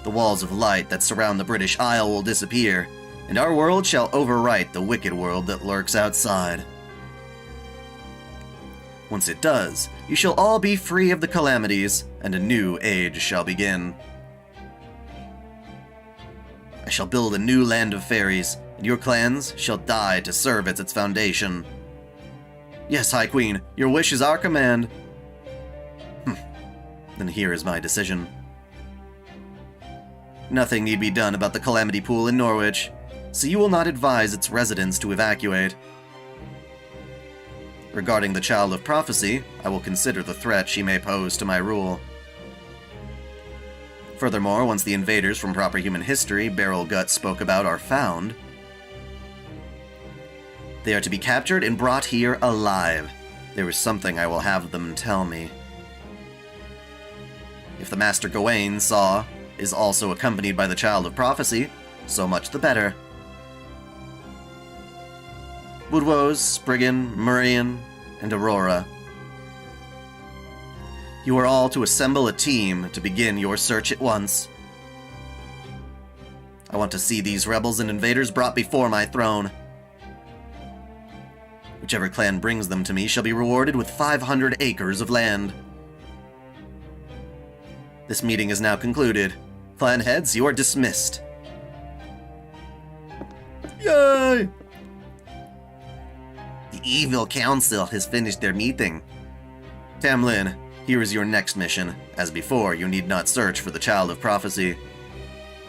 The walls of light that surround the British Isle will disappear, and our world shall overwrite the wicked world that lurks outside. Once it does, you shall all be free of the calamities, and a new age shall begin. I shall build a new land of fairies, and your clans shall die to serve as its foundation. Yes, High Queen, your wish is our command. Then here is my decision. Nothing need be done about the Calamity Pool in Norwich, so you will not advise its residents to evacuate. Regarding the Child of Prophecy, I will consider the threat she may pose to my rule. Furthermore, once the invaders from proper human history Beryl Gut spoke about are found, they are to be captured and brought here alive. There is something I will have them tell me. If the Master Gawain saw is also accompanied by the Child of Prophecy, so much the better. Woodwose, Spriggan, Murian, and Aurora. You are all to assemble a team to begin your search at once. I want to see these rebels and invaders brought before my throne. Whichever clan brings them to me shall be rewarded with 500 acres of land. This meeting is now concluded. Clan heads, you are dismissed. Yay! The evil council has finished their meeting. Tamlin, here is your next mission. As before, you need not search for the Child of Prophecy.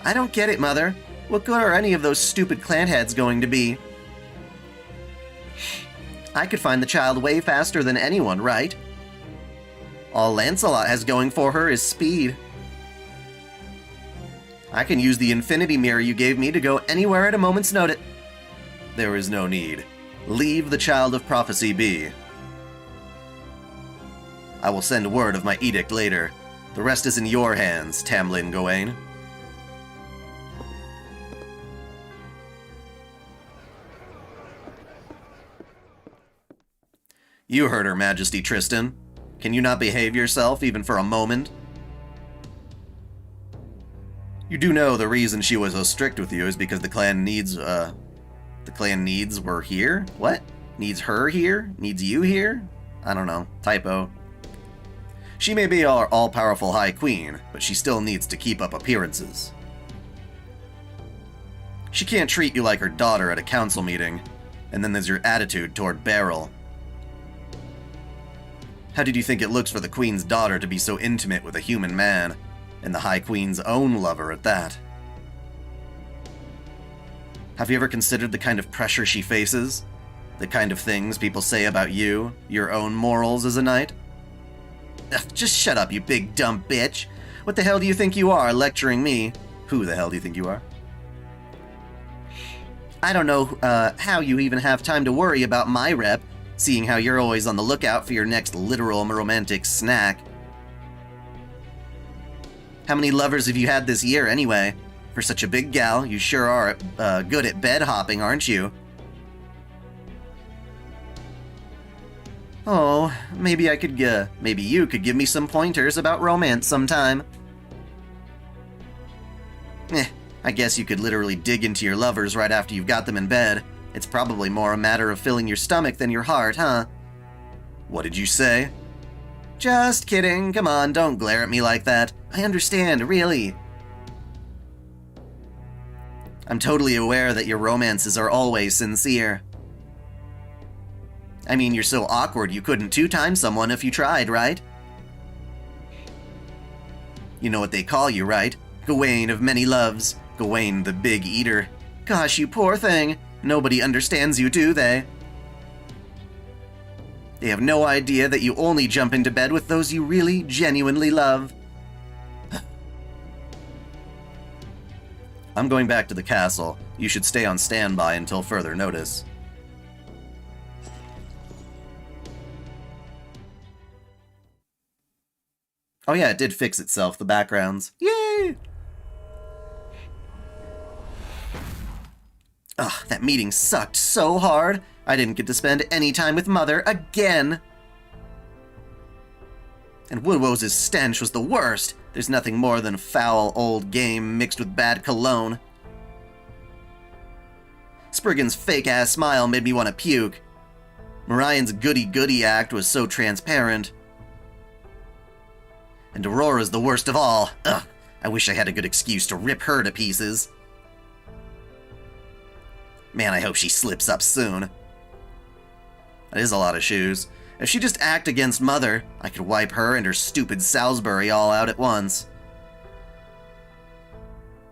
I don't get it, Mother. What good are any of those stupid clan heads going to be? I could find the child way faster than anyone, right? All Lancelot has going for her is speed. I can use the infinity mirror you gave me to go anywhere at a moment's notice. There is no need. Leave the Child of Prophecy be. I will send word of my edict later. The rest is in your hands, Tamlin Gawain. You heard Her Majesty, Tristan. Can you not behave yourself even for a moment? You do know the reason she was so strict with you is because the clan needs were here? What? Needs her here? Needs you here? I don't know. Typo. She may be our all-powerful High Queen, but she still needs to keep up appearances. She can't treat you like her daughter at a council meeting, and then there's your attitude toward Beryl. How did you think it looks for the Queen's daughter to be so intimate with a human man, and the High Queen's own lover at that? Have you ever considered the kind of pressure she faces? The kind of things people say about you, your own morals as a knight? Ugh, just shut up, you big dumb bitch! What the hell do you think you are, lecturing me? Who the hell do you think you are? I don't know how you even have time to worry about my rep, seeing how you're always on the lookout for your next literal romantic snack. How many lovers have you had this year, anyway? For such a big gal, you sure are good at bed hopping, aren't you? Oh, maybe you could give me some pointers about romance sometime. I guess you could literally dig into your lovers right after you've got them in bed. It's probably more a matter of filling your stomach than your heart, huh? What did you say? Just kidding. Come on, don't glare at me like that. I understand, really. I'm totally aware that your romances are always sincere. I mean, you're so awkward you couldn't two-time someone if you tried, right? You know what they call you, right? Gawain of many loves. Gawain the Big Eater. Gosh, you poor thing. Nobody understands you, do they? They have no idea that you only jump into bed with those you really, genuinely love. I'm going back to the castle. You should stay on standby until further notice. Oh yeah, it did fix itself, the backgrounds. Yay! Ugh, that meeting sucked so hard. I didn't get to spend any time with Mother again. And Woodwose's stench was the worst. There's nothing more than foul old game mixed with bad cologne. Spriggan's fake-ass smile made me want to puke. Marion's goody-goody act was so transparent. And Aurora's the worst of all. Ugh, I wish I had a good excuse to rip her to pieces. Man, I hope she slips up soon. That is a lot of shoes. If she just act against Mother, I could wipe her and her stupid Salisbury all out at once.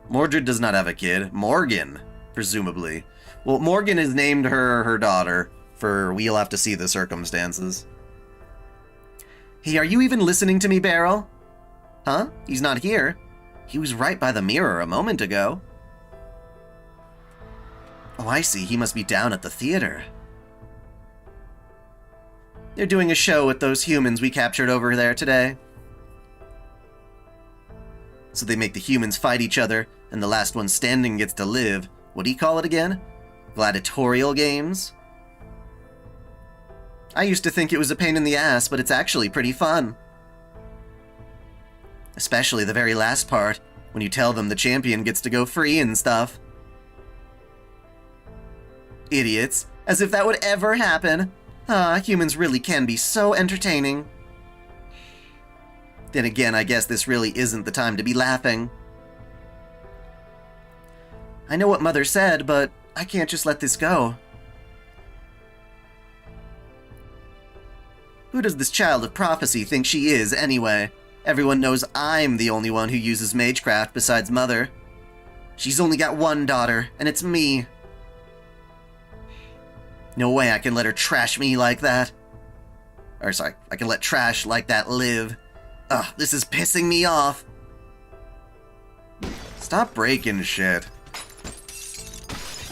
Mordred does not have a kid. Morgan, presumably. Well, Morgan has named her daughter, for we'll have to see the circumstances. Hey, are you even listening to me, Beryl? Huh? He's not here. He was right by the mirror a moment ago. Oh, I see. He must be down at the theater. They're doing a show with those humans we captured over there today. So they make the humans fight each other, and the last one standing gets to live. What do you call it again? Gladiatorial games? I used to think it was a pain in the ass, but it's actually pretty fun. Especially the very last part, when you tell them the champion gets to go free and stuff. Idiots. As if that would ever happen. Humans really can be so entertaining. Then again, I guess this really isn't the time to be laughing. I know what Mother said, but I can't just let this go. Who does this child of prophecy think she is, anyway? Everyone knows I'm the only one who uses Magecraft besides Mother. She's only got one daughter, and it's me. No way I can let her trash me like that. Or sorry, I can let trash like that live. Ugh, this is pissing me off. Stop breaking shit.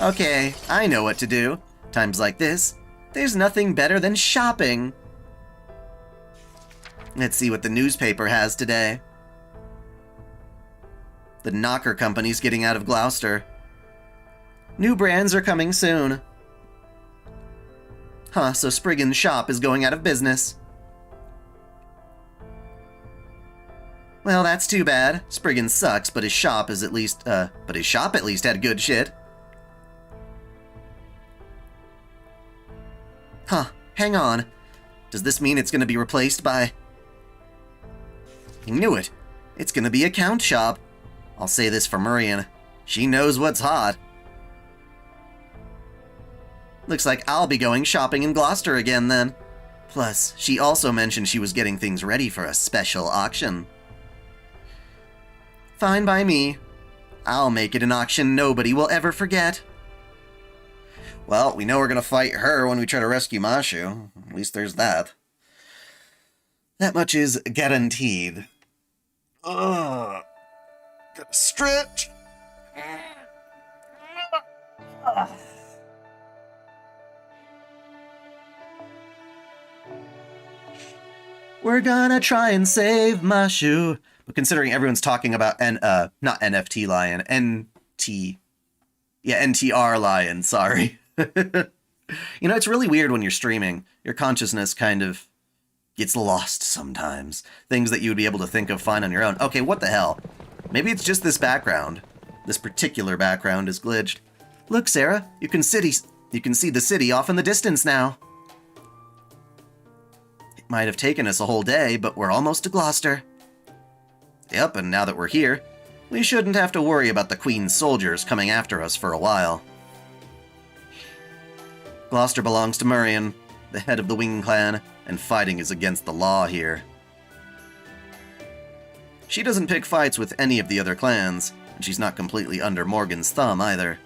Okay, I know what to do. Times like this, there's nothing better than shopping. Let's see what the newspaper has today. The Knocker Company's getting out of Gloucester. New brands are coming soon. Huh, so Spriggan's shop is going out of business. Well, that's too bad. Spriggan sucks, but his shop is at least, had good shit. Huh, hang on. Does this mean it's gonna be replaced by... I knew it. It's gonna be a count shop. I'll say this for Marian. She knows what's hot. Looks like I'll be going shopping in Gloucester again then. Plus, she also mentioned she was getting things ready for a special auction. Fine by me. I'll make it an auction nobody will ever forget. Well, we know we're gonna fight her when we try to rescue Mashu. At least there's that. That much is guaranteed. Ugh. Gotta stretch. We're gonna try and save Mashu. But considering everyone's talking about not NFT Lion, NTR Lion, sorry. You know, it's really weird when you're streaming. Your consciousness kind of gets lost sometimes. Things that you would be able to think of fine on your own. Okay, what the hell? Maybe it's just this background. This particular background is glitched. Look, Sarah, you can see the city off in the distance now. It might have taken us a whole day, but we're almost to Gloucester. Yep, and now that we're here, we shouldn't have to worry about the Queen's soldiers coming after us for a while. Gloucester belongs to Marian, the head of the Wing Clan, and fighting is against the law here. She doesn't pick fights with any of the other clans, and she's not completely under Morgan's thumb either.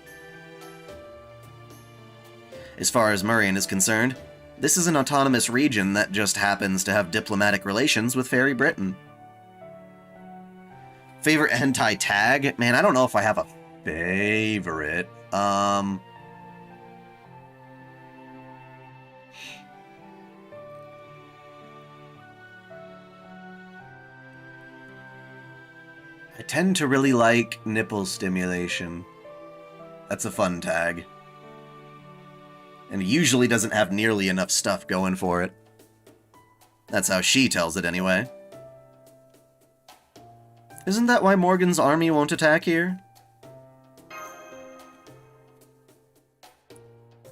As far as Marian is concerned, this is an autonomous region that just happens to have diplomatic relations with Fairy Britain. Favorite hentai tag? Man, I don't know if I have a favorite. tend to really like nipple stimulation. That's a fun tag. And it usually doesn't have nearly enough stuff going for it. That's how she tells it anyway. Isn't that why Morgan's army won't attack here?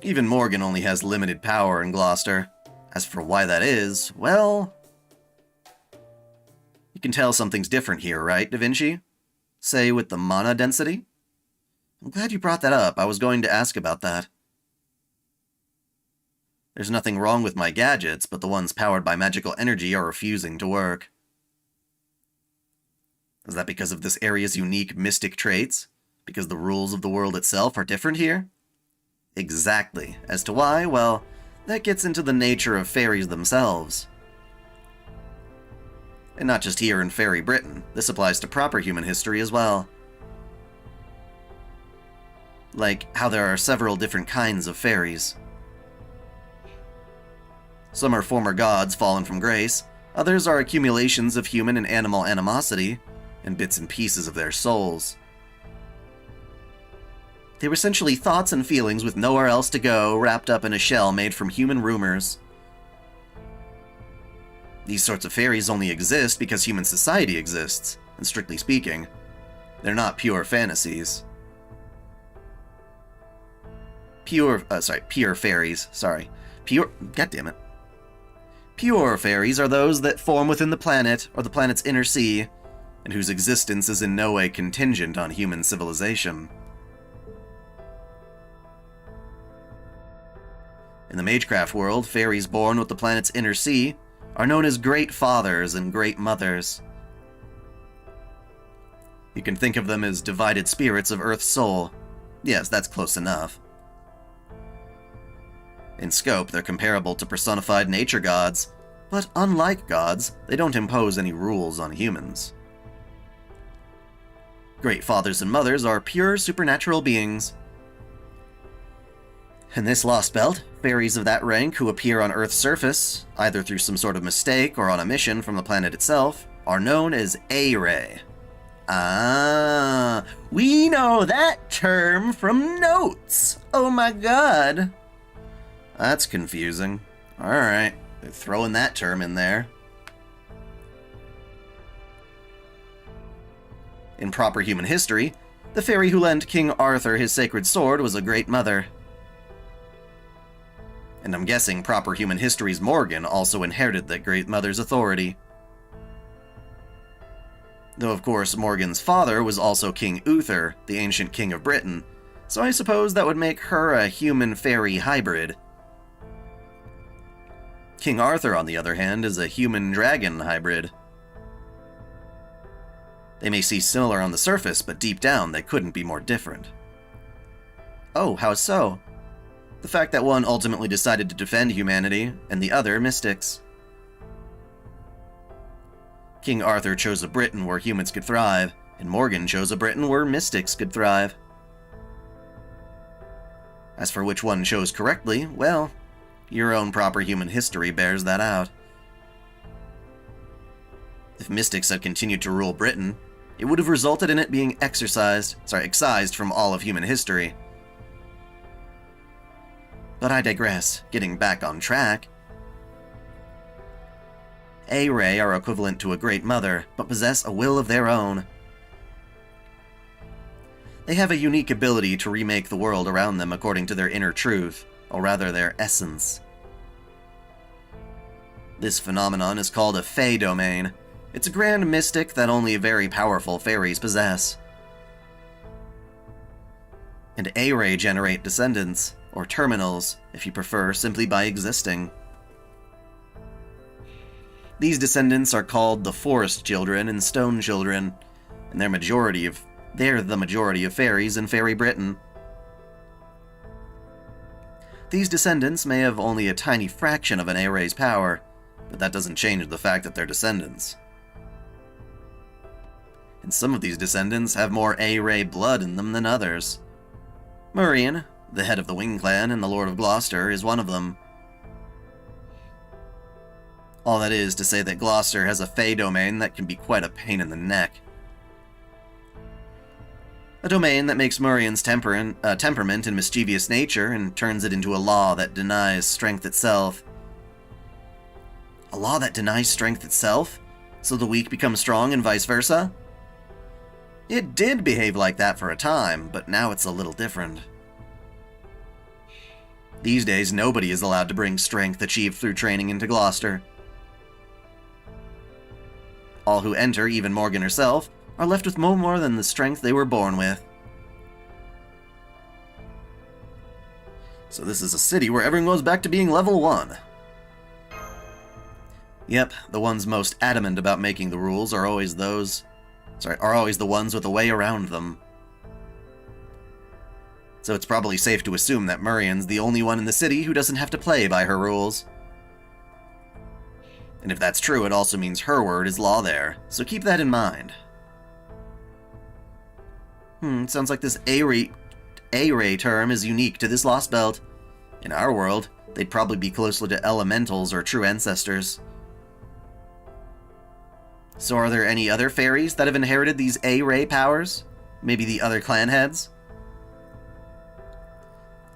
Even Morgan only has limited power in Gloucester. As for why that is, well... You can tell something's different here, right, Da Vinci? Say, with the mana density? I'm glad you brought that up. I was going to ask about that. There's nothing wrong with my gadgets, but the ones powered by magical energy are refusing to work. Is that because of this area's unique mystic traits? Because the rules of the world itself are different here? Exactly. As to why, well, that gets into the nature of fairies themselves. And not just here in Fairy Britain, this applies to proper human history as well. Like how there are several different kinds of fairies. Some are former gods fallen from grace, others are accumulations of human and animal animosity, and bits and pieces of their souls. They were essentially thoughts and feelings with nowhere else to go, wrapped up in a shell made from human rumors. These sorts of fairies only exist because human society exists, and strictly speaking, they're not pure fantasies. Pure fairies, goddammit. Pure fairies are those that form within the planet, or the planet's inner sea, and whose existence is in no way contingent on human civilization. In the Magecraft world, fairies born with the planet's inner sea are known as Great Fathers and Great Mothers. You can think of them as divided spirits of Earth's soul. Yes, that's close enough. In scope, they're comparable to personified nature gods, but unlike gods, they don't impose any rules on humans. Great Fathers and Mothers are pure supernatural beings. In this Lostbelt, fairies of that rank who appear on Earth's surface, either through some sort of mistake or on a mission from the planet itself, are known as A-Ray. Ah, we know that term from notes! Oh my god! That's confusing. Alright, they're throwing that term in there. In proper human history, the fairy who lent King Arthur his sacred sword was a Great Mother. And I'm guessing proper human history's Morgan also inherited that Great Mother's authority. Though of course Morgan's father was also King Uther, the ancient king of Britain, so I suppose that would make her a human-fairy hybrid. King Arthur, on the other hand, is a human-dragon hybrid. They may seem similar on the surface, but deep down they couldn't be more different. Oh, how so? The fact that one ultimately decided to defend humanity, and the other mystics. King Arthur chose a Britain where humans could thrive, and Morgan chose a Britain where mystics could thrive. As for which one chose correctly, well, your own proper human history bears that out. If mystics had continued to rule Britain, it would have resulted in it being excised from all of human history. But I digress, getting back on track. A-Ray are equivalent to a Great Mother, but possess a will of their own. They have a unique ability to remake the world around them according to their inner truth, or rather their essence. This phenomenon is called a Fey domain. It's a grand mystic that only very powerful fairies possess. And A-Ray generate descendants, or terminals, if you prefer, simply by existing. These descendants are called the Forest Children and Stone Children, and they're the majority of fairies in Fairy Britain. These descendants may have only a tiny fraction of an A-Ray's power, but that doesn't change the fact that they're descendants. And some of these descendants have more A-Ray blood in them than others. Murian, the head of the Wing Clan and the Lord of Gloucester, is one of them. All that is to say that Gloucester has a Fey domain that can be quite a pain in the neck. A domain that makes Murian's temperament and mischievous nature and turns it into a law that denies strength itself. A law that denies strength itself? So the weak become strong and vice versa? It did behave like that for a time, but now it's a little different. These days, nobody is allowed to bring strength achieved through training into Gloucester. All who enter, even Morgan herself, are left with no more than the strength they were born with. So this is a city where everyone goes back to being level 1. Yep, the ones most adamant about making the rules are always the ones with a way around them. So it's probably safe to assume that Murian's the only one in the city who doesn't have to play by her rules. And if that's true, it also means her word is law there, so keep that in mind. Sounds like this A-ray term is unique to this Lostbelt. In our world, they'd probably be closer to elementals or true ancestors. So are there any other fairies that have inherited these A-ray powers? Maybe the other clan heads?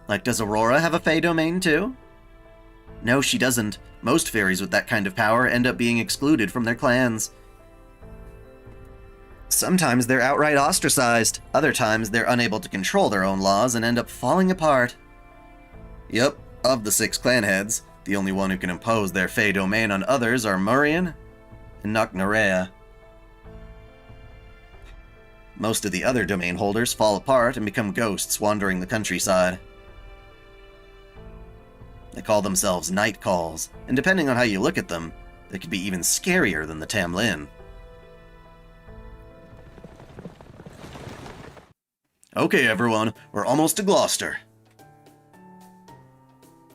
Like, does Aurora have a Fey domain too? No, she doesn't. Most fairies with that kind of power end up being excluded from their clans. Sometimes they're outright ostracized. Other times they're unable to control their own laws and end up falling apart. Yep, of the 6 clan heads, the only one who can impose their Fey domain on others are Murian and Nocnarea. Most of the other domain holders fall apart and become ghosts wandering the countryside. They call themselves Night Calls, and depending on how you look at them, they could be even scarier than the Tamlin. Okay, everyone, we're almost to Gloucester.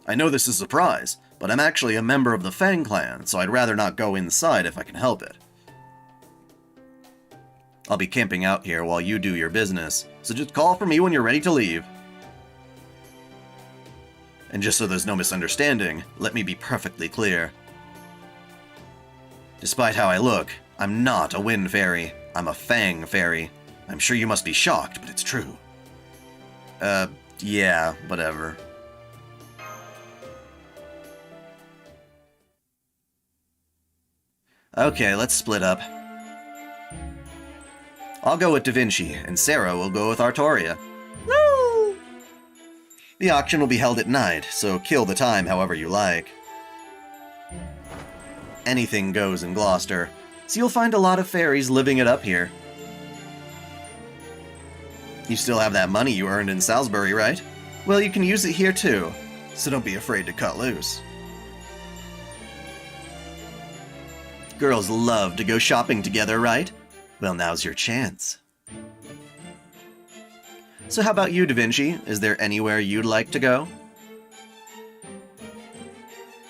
I know this is a surprise, but I'm actually a member of the Fang clan, so I'd rather not go inside if I can help it. I'll be camping out here while you do your business, so just call for me when you're ready to leave. And just so there's no misunderstanding, let me be perfectly clear. Despite how I look, I'm not a wind fairy. I'm a Fang fairy. I'm sure you must be shocked, but it's true. Yeah, whatever. Okay, let's split up. I'll go with Da Vinci, and Sarah will go with Artoria. Woo! The auction will be held at night, so kill the time however you like. Anything goes in Gloucester, so you'll find a lot of fairies living it up here. You still have that money you earned in Salisbury, right? Well, you can use it here too, so don't be afraid to cut loose. Girls love to go shopping together, right? Well, now's your chance. So how about you, Da Vinci? Is there anywhere you'd like to go?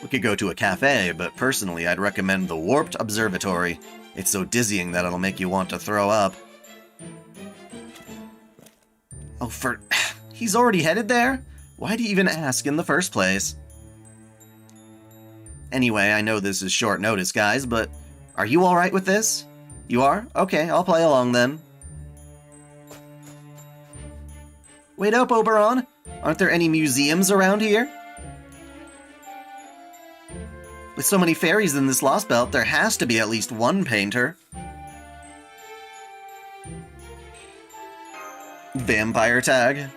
We could go to a cafe, but personally I'd recommend the Warped Observatory. It's so dizzying that it'll make you want to throw up. Oh, he's already headed there? Why'd he even ask in the first place? Anyway, I know this is short notice, guys, but are you alright with this? You are? Okay, I'll play along then. Wait up, Oberon! Aren't there any museums around here? With so many fairies in this Lostbelt, there has to be at least one painter. Vampire tag?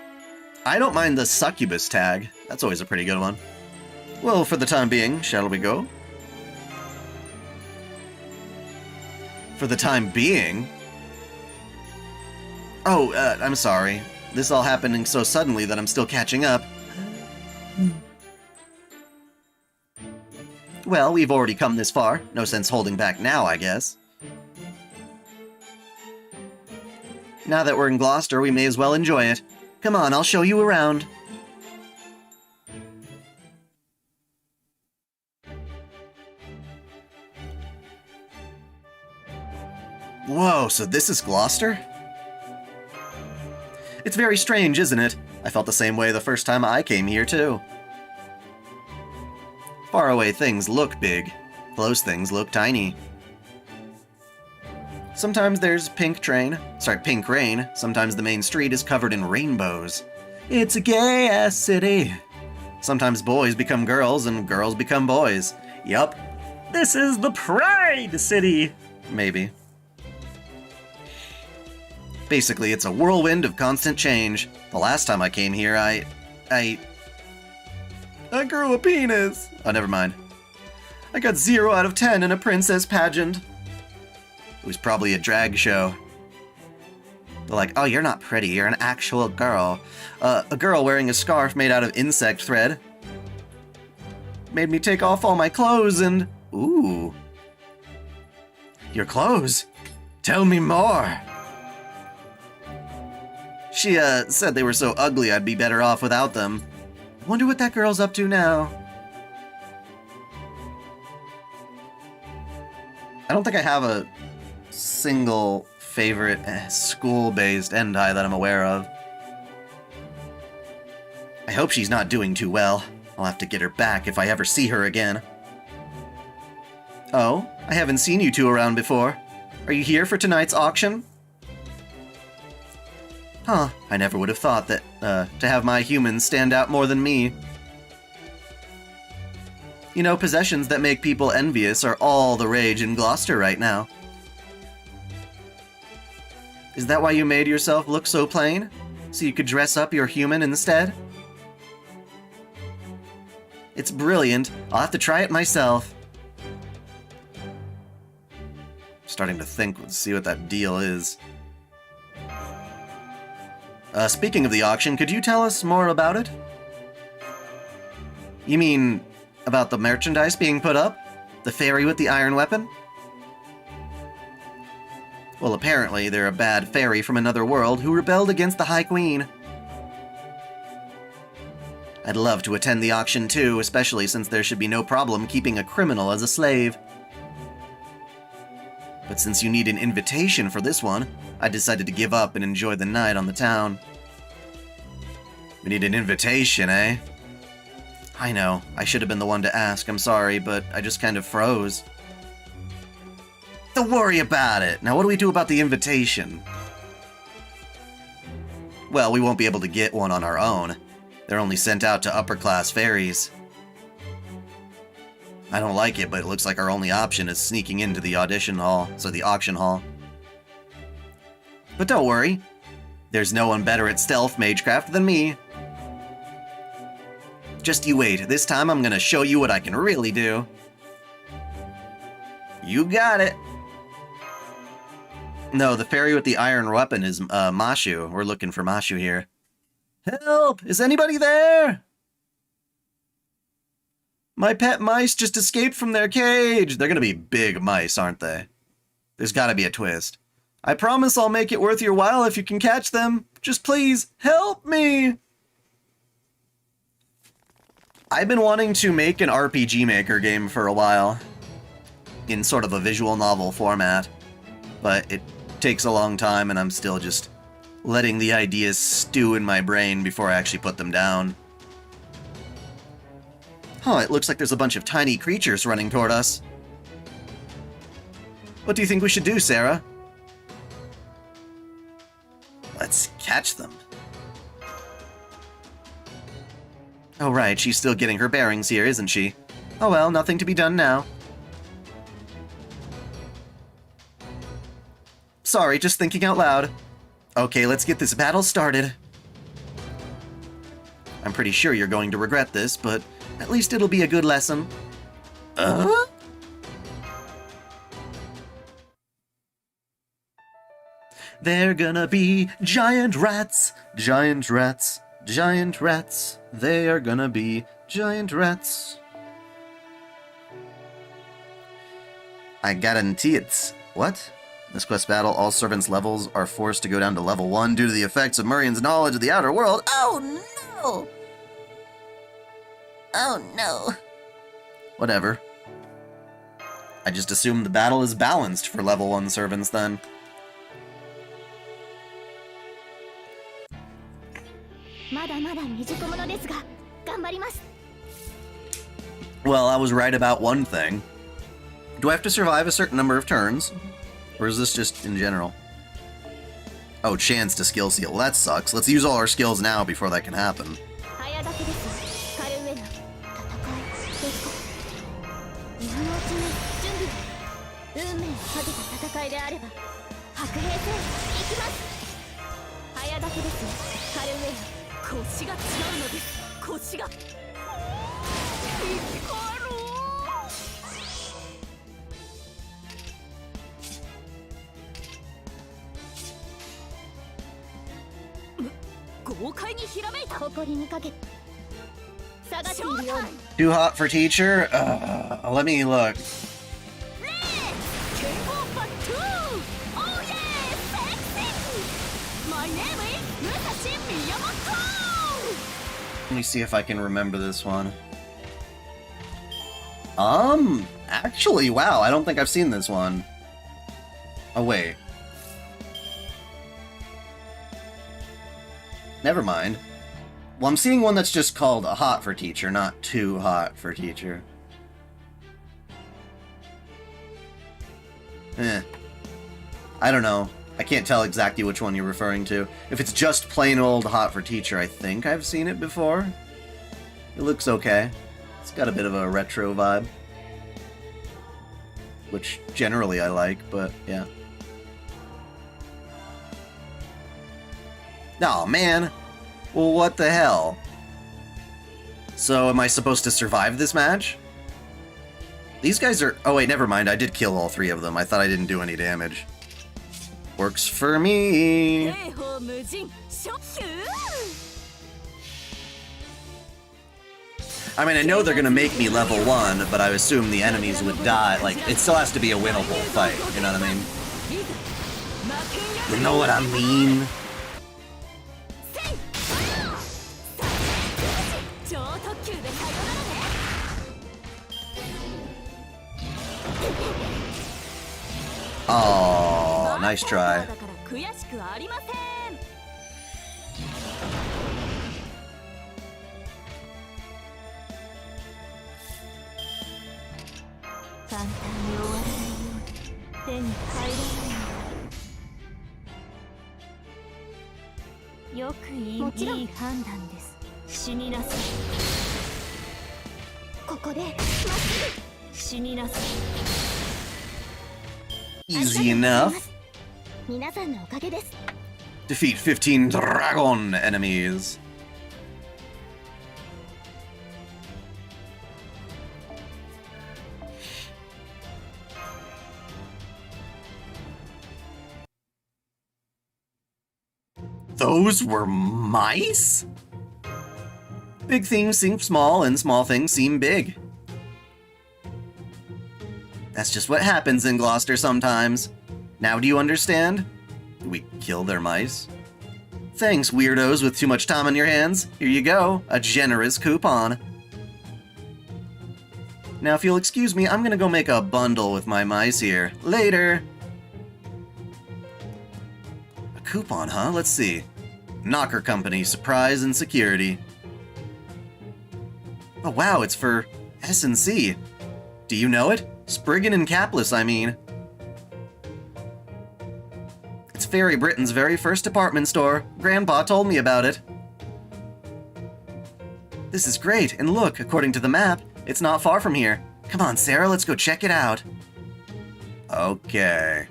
I don't mind the succubus tag. That's always a pretty good one. Well, for the time being, shall we go? For the time being? Oh, I'm sorry. This all happening so suddenly that I'm still catching up. Well, we've already come this far. No sense holding back now, I guess. Now that we're in Gloucester, we may as well enjoy it. Come on, I'll show you around. Whoa, so this is Gloucester? It's very strange, isn't it? I felt the same way the first time I came here, too. Faraway things look big. Close things look tiny. Sometimes there's pink rain. Sometimes the main street is covered in rainbows. It's a gay-ass city. Sometimes boys become girls and girls become boys. Yup. This is the Pride City. Maybe. Basically, it's a whirlwind of constant change. The last time I came here, I grew a penis. Oh, never mind. I got 0 out of 10 in a princess pageant. It was probably a drag show. They're like, oh, you're not pretty, you're an actual girl. A girl wearing a scarf made out of insect thread. Made me take off all my clothes and... Ooh. Your clothes? Tell me more. She, said they were so ugly I'd be better off without them. I wonder what that girl's up to now. I don't think I have a single favorite school-based hentai that I'm aware of. I hope she's not doing too well. I'll have to get her back if I ever see her again. Oh, I haven't seen you two around before. Are you here for tonight's auction? Huh, I never would have thought that, to have my humans stand out more than me. You know, possessions that make people envious are all the rage in Gloucester right now. Is that why you made yourself look so plain? So you could dress up your human instead? It's brilliant. I'll have to try it myself. Starting to think, let's see what that deal is. Speaking of the auction, could you tell us more about it? You mean about the merchandise being put up? The fairy with the iron weapon? Well, apparently they're a bad fairy from another world who rebelled against the High Queen. I'd love to attend the auction too, especially since there should be no problem keeping a criminal as a slave. But since you need an invitation for this one, I decided to give up and enjoy the night on the town. We need an invitation, eh? I know, I should have been the one to ask, I'm sorry, but I just kind of froze. Don't worry about it! Now what do we do about the invitation? Well, we won't be able to get one on our own. They're only sent out to upper-class fairies. I don't like it, but it looks like our only option is sneaking into the auction hall. But don't worry. There's no one better at stealth Magecraft than me. Just you wait. This time I'm gonna show you what I can really do. You got it. No, the fairy with the iron weapon is Mashu. We're looking for Mashu here. Help! Is anybody there? My pet mice just escaped from their cage. They're gonna be big mice, aren't they? There's gotta be a twist. I promise I'll make it worth your while if you can catch them. Just please, help me! I've been wanting to make an RPG Maker game for a while. In sort of a visual novel format. But it takes a long time and I'm still just letting the ideas stew in my brain before I actually put them down. Huh, it looks like there's a bunch of tiny creatures running toward us. What do you think we should do, Sarah? Let's catch them. Oh right, she's still getting her bearings here, isn't she? Oh well, nothing to be done now. Sorry, just thinking out loud. Okay, let's get this battle started. I'm pretty sure you're going to regret this, but at least it'll be a good lesson. They're gonna be giant rats, giant rats, giant rats. They are gonna be giant rats. I guarantee it. What? This quest battle, all servants' levels are forced to go down to level 1 due to the effects of Murian's knowledge of the outer world. Oh no! Oh no. Whatever. I just assume the battle is balanced for level 1 servants then. Well, I was right about one thing. Do I have to survive a certain number of turns? Or is this just in general? Oh, chance to skill seal. Well, that sucks. Let's use all our skills now before that can happen. Too hot for teacher? Let me look. Let me see if I can remember this one. Actually, wow, I don't think I've seen this one. Oh, wait. Never mind. Well, I'm seeing one that's just called a hot for teacher, not too hot for teacher. I don't know. I can't tell exactly which one you're referring to. If it's just plain old hot for teacher, I think I've seen it before. It looks okay. It's got a bit of a retro vibe. Which generally I like, but yeah. Aw, man. Well, what the hell? So, am I supposed to survive this match? These guys are... Oh, wait, never mind. I did kill all three of them. I thought I didn't do any damage. Works for me. I mean, I know they're gonna make me level 1, but I assume the enemies would die. Like, it still has to be a winnable fight, you know what I mean? You know what I mean? Oh, nice try. Easy enough. Defeat 15 dragon enemies. Those were mice? Big things seem small, and small things seem big. That's just what happens in Gloucester sometimes. Now do you understand? We kill their mice. Thanks, weirdos with too much time on your hands. Here you go, a generous coupon. Now if you'll excuse me, I'm gonna go make a bundle with my mice here. Later! A coupon, huh? Let's see. Knocker Company, surprise and security. Oh wow, it's for S&C. Do you know it? Spriggan and Capless, I mean. It's Fairy Britain's very first department store. Grandpa told me about it. This is great, and look, according to the map, it's not far from here. Come on, Sarah, let's go check it out. Okay.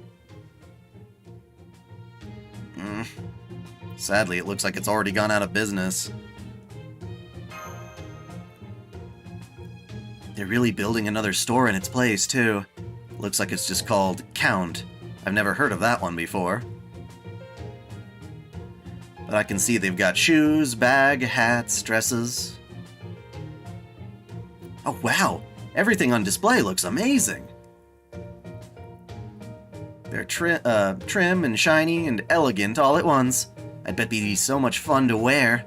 Sadly, it looks like it's already gone out of business. They're really building another store in its place, too. Looks like it's just called Count. I've never heard of that one before. But I can see they've got shoes, bag, hats, dresses. Oh, wow! Everything on display looks amazing! They're trim and shiny and elegant all at once. I bet they'd be so much fun to wear.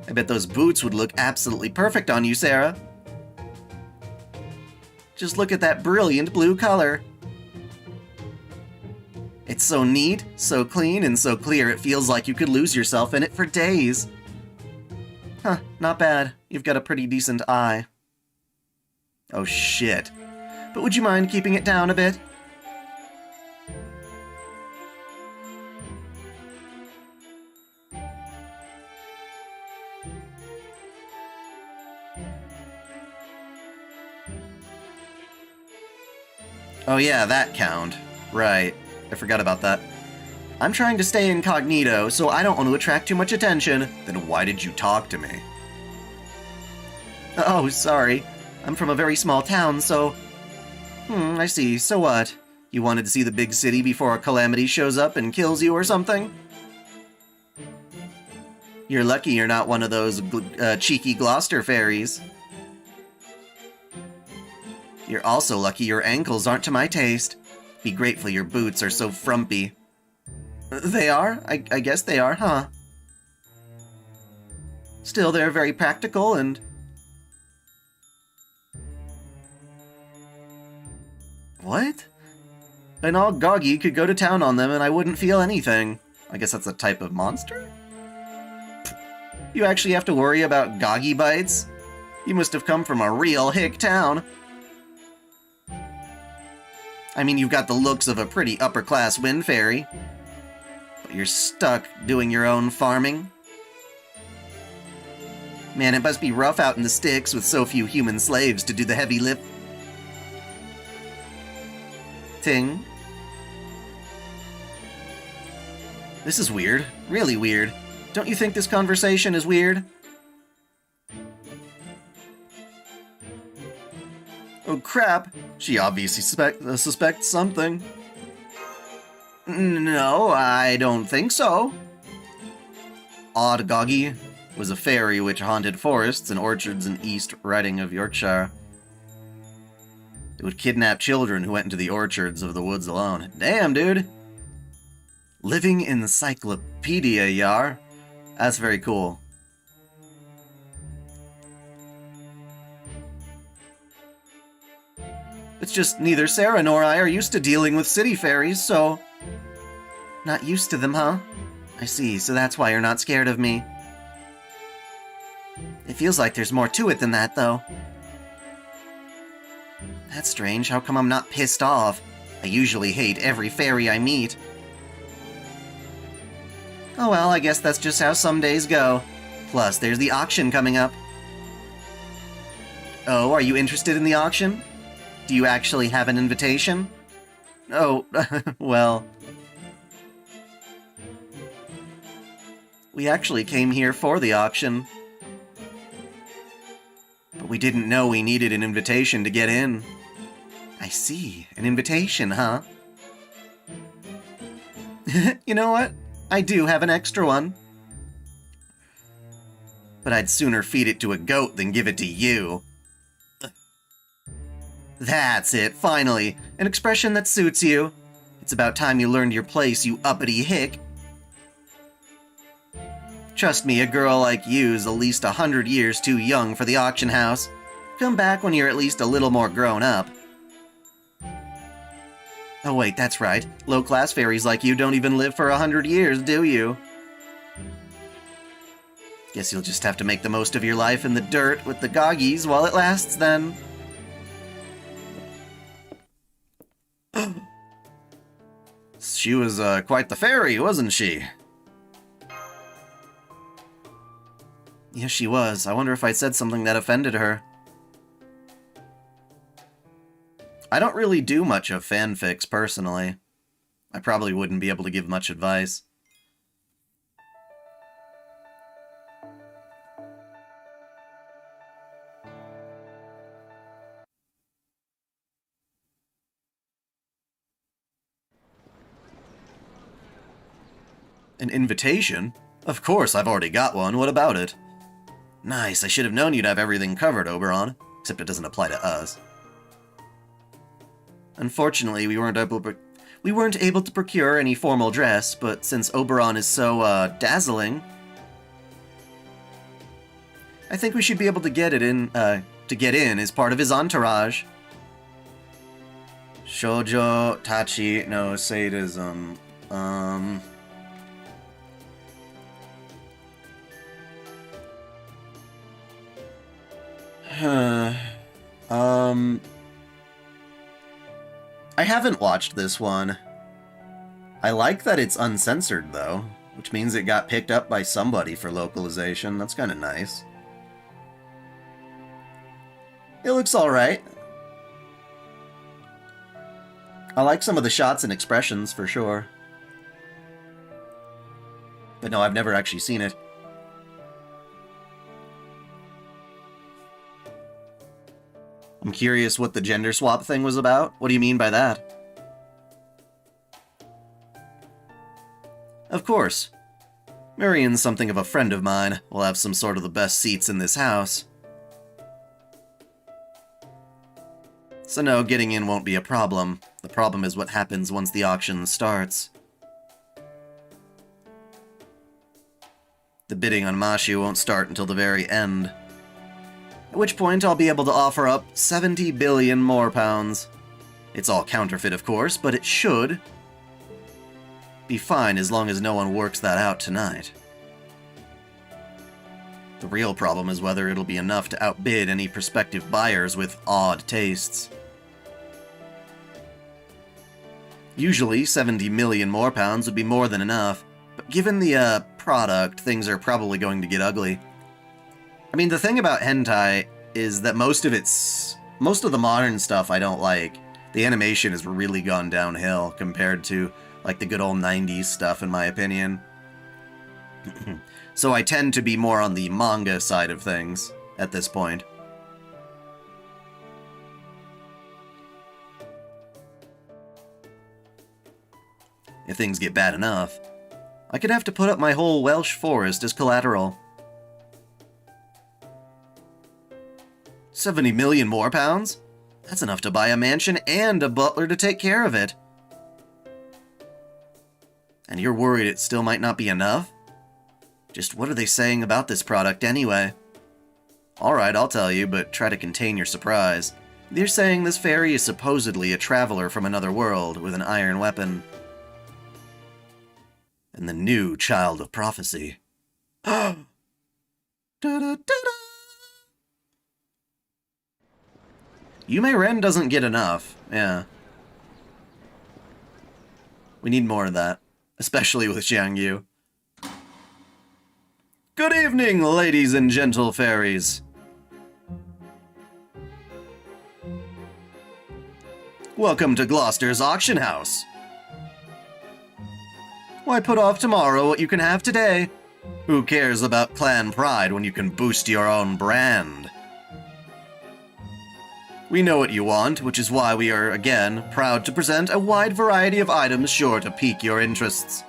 I bet those boots would look absolutely perfect on you, Sarah. Just look at that brilliant blue color. It's so neat, so clean, and so clear it feels like you could lose yourself in it for days. Huh, not bad. You've got a pretty decent eye. Oh shit. but would you mind keeping it down a bit? Oh yeah, that count. Right. I forgot about that. I'm trying to stay incognito, so I don't want to attract too much attention. Then why did you talk to me? Oh, sorry. I'm from a very small town, so... I see. So what? You wanted to see the big city before a Calamity shows up and kills you or something? You're lucky you're not one of those cheeky Gloucester fairies. You're also lucky your ankles aren't to my taste. Be grateful your boots are so frumpy. They are? I guess they are, huh? Still, they're very practical and... What? An all Goggy could go to town on them and I wouldn't feel anything. I guess that's a type of monster? You actually have to worry about Goggy bites? You must have come from a real hick town. I mean, you've got the looks of a pretty upper-class wind fairy. But you're stuck doing your own farming. Man, it must be rough out in the sticks with so few human slaves to do the heavy lift. Ting. This is weird. Really weird. Don't you think this conversation is weird? Oh crap, she obviously suspects something. No, I don't think so. Odd Goggy was a fairy which haunted forests and orchards in East Riding of Yorkshire. It would kidnap children who went into the orchards of the woods alone. Damn, dude! Living encyclopedia, yar. That's very cool. It's just neither Sarah nor I are used to dealing with city fairies, so... Not used to them, huh? I see, so that's why you're not scared of me. It feels like there's more to it than that, though. That's strange. How come I'm not pissed off? I usually hate every fairy I meet. Oh well, I guess that's just how some days go. Plus, there's the auction coming up. Oh, are you interested in the auction? Do you actually have an invitation? Oh, well... We actually came here for the auction. But we didn't know we needed an invitation to get in. I see. An invitation, huh? You know what? I do have an extra one. But I'd sooner feed it to a goat than give it to you. That's it, finally. An expression that suits you. It's about time you learned your place, you uppity hick. Trust me, a girl like you's at least 100 years too young for the auction house. Come back when you're at least a little more grown up. Oh wait, that's right. Low-class fairies like you don't even live for 100 years, do you? Guess you'll just have to make the most of your life in the dirt with the Goggies while it lasts, then. She was quite the fairy, wasn't she? Yes, she was. I wonder if I said something that offended her. I don't really do much of fanfics, personally. I probably wouldn't be able to give much advice. An invitation? Of course, I've already got one. What about it? Nice, I should have known you'd have everything covered, Oberon. Except it doesn't apply to us. Unfortunately, we weren't able to procure any formal dress, but since Oberon is so, dazzling... I think we should be able to get in as part of his entourage. Shoujo Tachi no sadism. I haven't watched this one. I like that it's uncensored, though, which means it got picked up by somebody for localization. That's kind of nice. It looks alright. I like some of the shots and expressions, for sure. But no, I've never actually seen it. I'm curious what the gender swap thing was about. What do you mean by that? Of course. Marion's something of a friend of mine. We'll have some sort of the best seats in this house. So no, getting in won't be a problem. The problem is what happens once the auction starts. The bidding on Mashu won't start until the very end. At which point I'll be able to offer up 70 billion more pounds. It's all counterfeit, of course, but it should be fine as long as no one works that out tonight. The real problem is whether it'll be enough to outbid any prospective buyers with odd tastes. Usually, 70 million more pounds would be more than enough, but given the product, things are probably going to get ugly. I mean, the thing about hentai is that most of the modern stuff I don't like. The animation has really gone downhill compared to, like, the good old 90s stuff, in my opinion. So I tend to be more on the manga side of things at this point. If things get bad enough, I could have to put up my whole Welsh forest as collateral. 70 million more pounds? That's enough to buy a mansion and a butler to take care of it. And you're worried it still might not be enough? Just what are they saying about this product anyway? Alright, I'll tell you, but try to contain your surprise. They're saying this fairy is supposedly a traveler from another world with an iron weapon. And the new child of prophecy. Yume Ren doesn't get enough, yeah. We need more of that, especially with Xiang Yu. Good evening, ladies and gentle fairies. Welcome to Gloucester's auction house. Why put off tomorrow what you can have today? Who cares about clan pride when you can boost your own brand? We know what you want, which is why we are, again, proud to present a wide variety of items sure to pique your interests.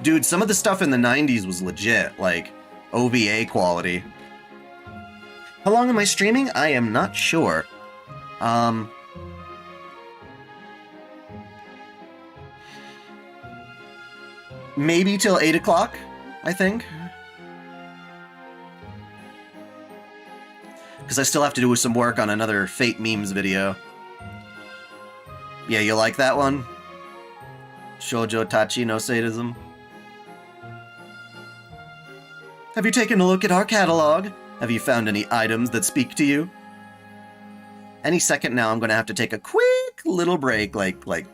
Dude, some of the stuff in the 90s was legit, like OVA quality. How long am I streaming? I am not sure. Maybe till 8 o'clock, I think. Because I still have to do some work on another Fate Memes video. Yeah, you like that one? Shoujo Tachi no Sadism? Have you taken a look at our catalog? Have you found any items that speak to you? Any second now, I'm going to have to take a quick little break, like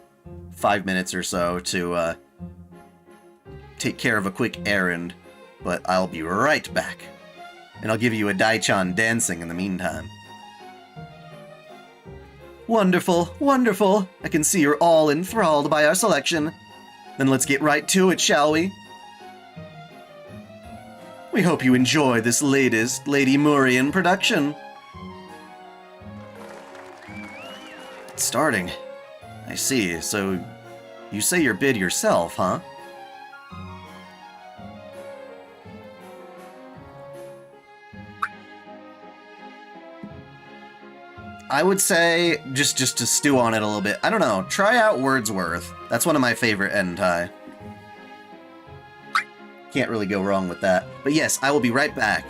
5 minutes or so, to take care of a quick errand. But I'll be right back. And I'll give you a dai-chan dancing in the meantime. Wonderful, wonderful. I can see you're all enthralled by our selection. Then let's get right to it, shall we? We hope you enjoy this latest Lady Murian production. It's starting. I see, so you say your bid yourself, huh? I would say, just to stew on it a little bit, I don't know, try out Wordsworth. That's one of my favorite hentai. Can't really go wrong with that. But yes, I will be right back.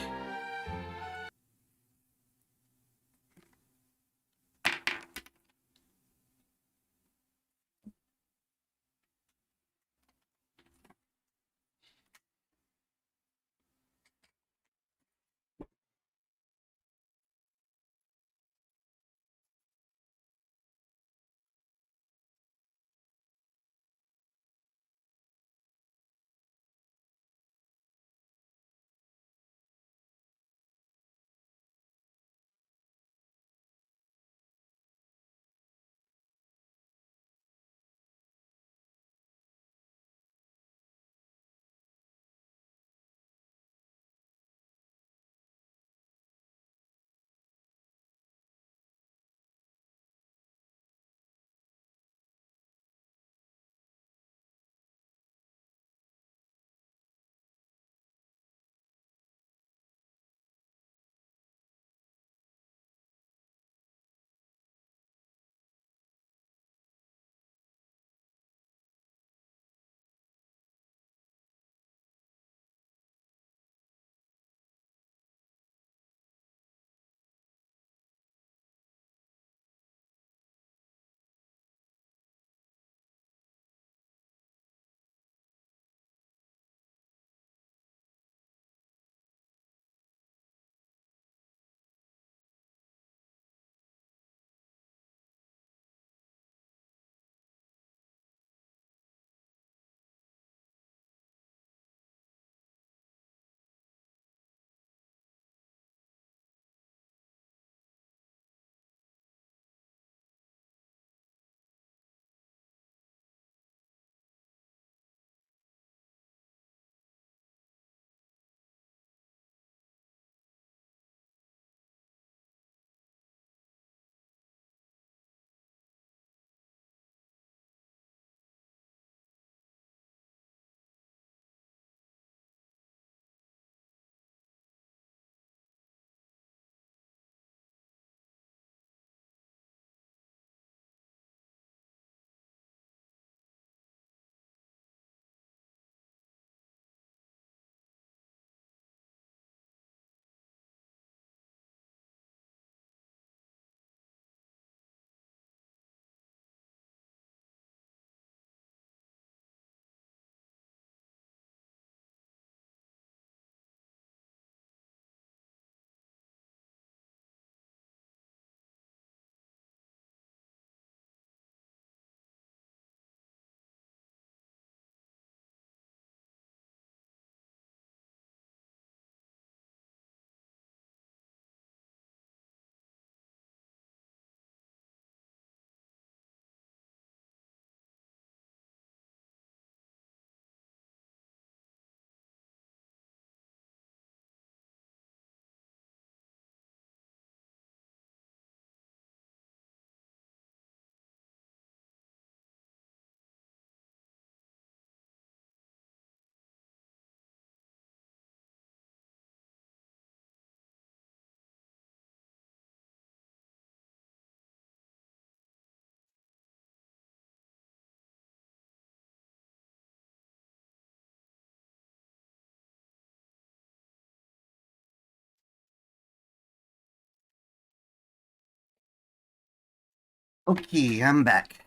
Okay, I'm back.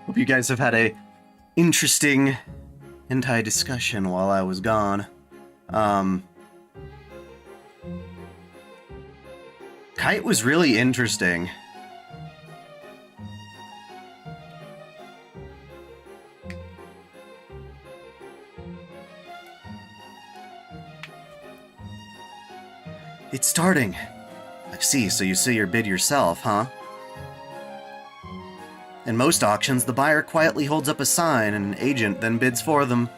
Hope you guys have had a interesting discussion while I was gone. Kite was really interesting. It's starting. I see, so you say your bid yourself, huh? In most auctions, the buyer quietly holds up a sign and an agent then bids for them.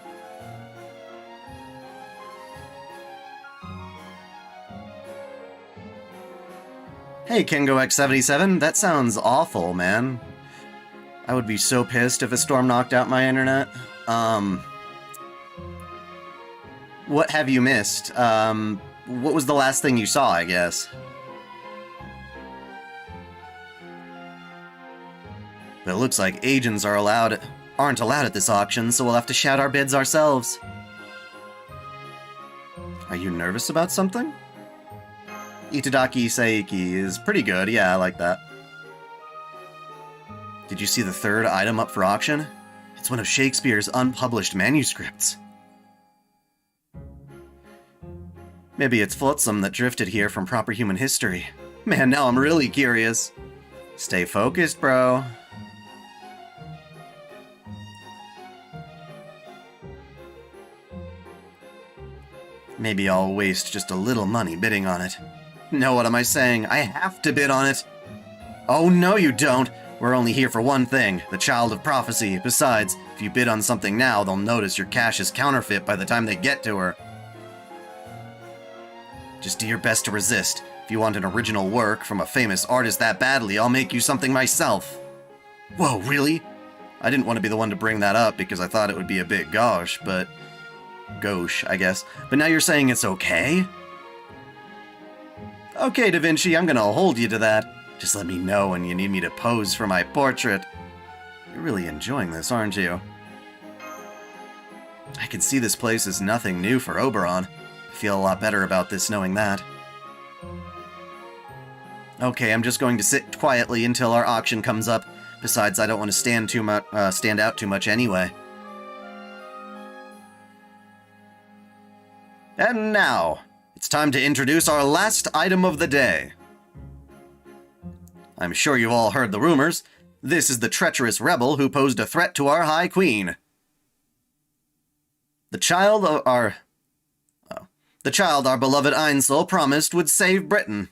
Hey, Kingo X77, that sounds awful, man. I would be so pissed if a storm knocked out my internet. What have you missed? What was the last thing you saw, I guess? But it looks like agents aren't allowed at this auction, so we'll have to shout our bids ourselves. Are you nervous about something? Itadaki Saiki is pretty good, yeah, I like that. Did you see the third item up for auction? It's one of Shakespeare's unpublished manuscripts. Maybe it's Flotsam that drifted here from proper human history. Man, now I'm really curious. Stay focused, bro. Maybe I'll waste just a little money bidding on it. No, what am I saying? I have to bid on it. Oh, no you don't. We're only here for one thing, the Child of Prophecy. Besides, if you bid on something now, they'll notice your cash is counterfeit by the time they get to her. Just do your best to resist. If you want an original work from a famous artist that badly, I'll make you something myself. Whoa, really? I didn't want to be the one to bring that up because I thought it would be a bit gauche, but... gauche, I guess. But now you're saying it's okay? Okay, Da Vinci, I'm gonna hold you to that. Just let me know when you need me to pose for my portrait. You're really enjoying this, aren't you? I can see this place is nothing new for Oberon. I feel a lot better about this knowing that. Okay, I'm just going to sit quietly until our auction comes up. Besides, I don't want to stand out too much anyway. And now, it's time to introduce our last item of the day. I'm sure you've all heard the rumors. This is the treacherous rebel who posed a threat to our High Queen. The child our beloved Ainsel promised would save Britain.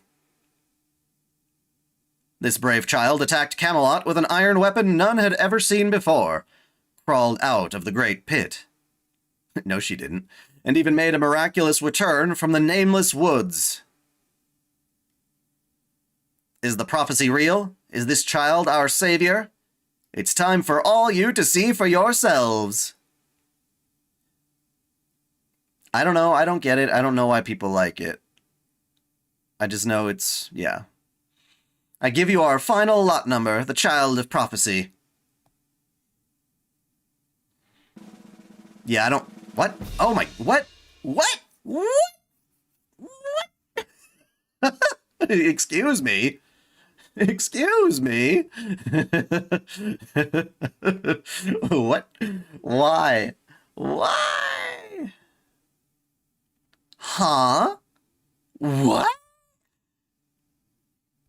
This brave child attacked Camelot with an iron weapon none had ever seen before, crawled out of the great pit. No, she didn't. And even made a miraculous return from the nameless woods. Is the prophecy real? Is this child our savior? It's time for all you to see for yourselves. I don't know, I don't get it, I don't know why people like it. I just know it's, yeah. I give you our final lot number, the Child of Prophecy. Yeah, I don't... What? Oh my... What? What? What? What? Excuse me? Excuse me? What? Why? Why? Huh? What?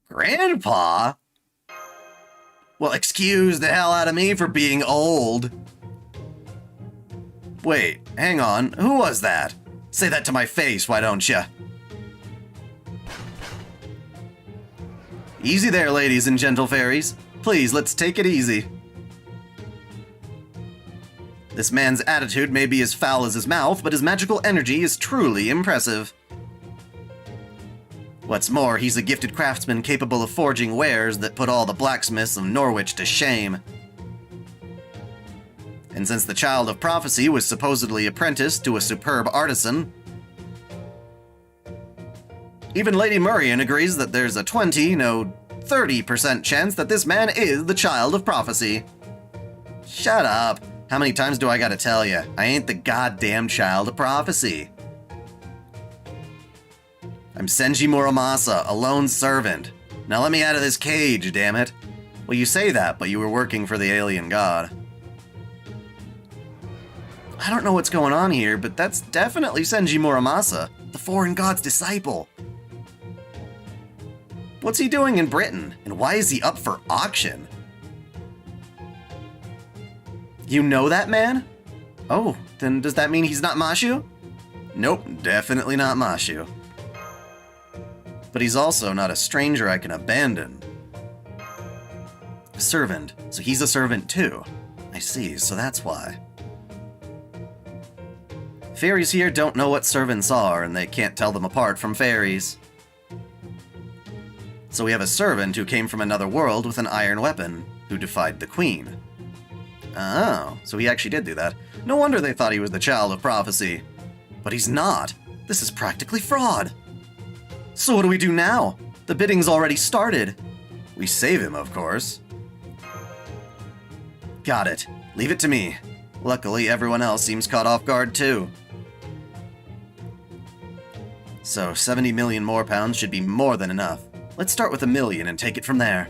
Grandpa? Well, excuse the hell out of me for being old. Wait, hang on. Who was that? Say that to my face, why don't ya? Easy there, ladies and gentle fairies. Please, let's take it easy. This man's attitude may be as foul as his mouth, but his magical energy is truly impressive. What's more, he's a gifted craftsman capable of forging wares that put all the blacksmiths of Norwich to shame. And since the Child of Prophecy was supposedly apprenticed to a superb artisan, Even Lady Murian agrees that there's a 20, no, 30% chance that this man is the child of prophecy. Shut up. How many times do I gotta tell you? I ain't the goddamn child of prophecy. I'm Senji Muramasa, a lone servant. Now let me out of this cage, damn it. Well, you say that, but you were working for the alien god. I don't know what's going on here, but that's definitely Senji Muramasa, the foreign god's disciple. What's he doing in Britain, and why is he up for auction? You know that man? Oh, then does that mean he's not Mashu? Nope, definitely not Mashu. But he's also not a stranger I can abandon. A servant, so he's a servant too. I see, so that's why. Fairies here don't know what servants are, and they can't tell them apart from fairies. So we have a servant who came from another world with an iron weapon, who defied the queen. Oh, so he actually did do that. No wonder they thought he was the child of prophecy. But he's not. This is practically fraud. So what do we do now? The bidding's already started. We save him, of course. Got it. Leave it to me. Luckily, everyone else seems caught off guard, too. So, 70 million more pounds should be more than enough. Let's start with 1 million and take it from there.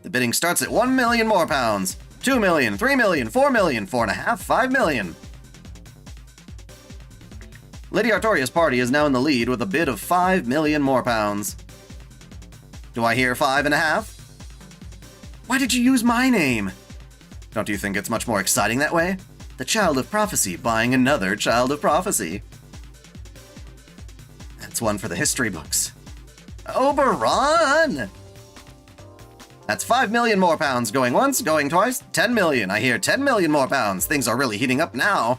The bidding starts at 1 million more pounds. 2 million, 3 million, 4 million, 4.5, 5 million. Lady Artoria's party is now in the lead with a bid of 5 million more pounds. Do I hear 5.5? Why did you use my name? Don't you think it's much more exciting that way? The child of prophecy buying another child of prophecy. That's one for the history books. Oberon! That's 5 million more pounds going once, going twice, 10 million. I hear 10 million more pounds. Things are really heating up now.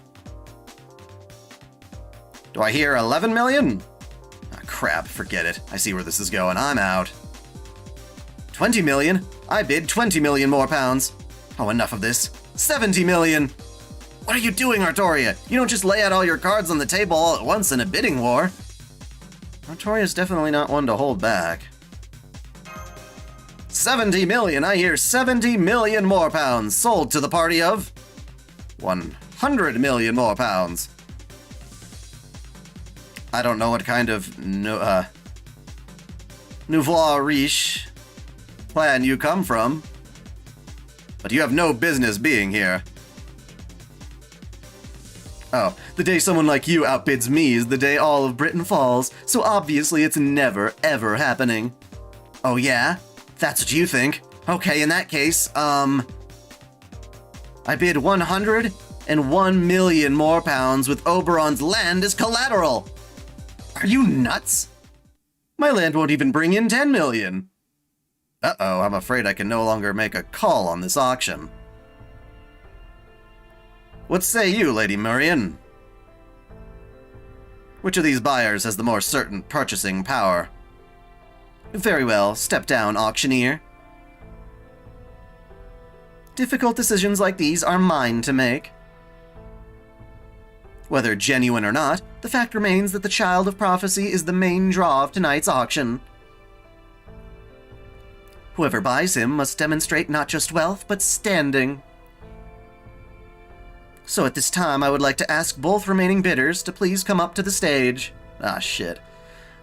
Do I hear 11 million? Ah, crap, forget it. I see where this is going. I'm out. 20 million? I bid 20 million more pounds. Oh, enough of this. 70 million! What are you doing, Artoria? You don't just lay out all your cards on the table all at once in a bidding war. Artoria's definitely not one to hold back. 70 million! I hear 70 million more pounds sold to the party of 100 million more pounds. I don't know what kind of nouveau riche plan you come from, but you have no business being here. Oh, the day someone like you outbids me is the day all of Britain falls, so obviously it's never, ever happening. Oh yeah? That's what you think? Okay, in that case, I bid 101 million more pounds with Oberon's land as collateral! Are you nuts? My land won't even bring in 10 million. Uh-oh, I'm afraid I can no longer make a call on this auction. What say you, Lady Murian? Which of these buyers has the more certain purchasing power? Very well, step down, auctioneer. Difficult decisions like these are mine to make. Whether genuine or not, the fact remains that the Child of Prophecy is the main draw of tonight's auction. Whoever buys him must demonstrate not just wealth, but standing. So at this time, I would like to ask both remaining bidders to please come up to the stage. Ah, shit.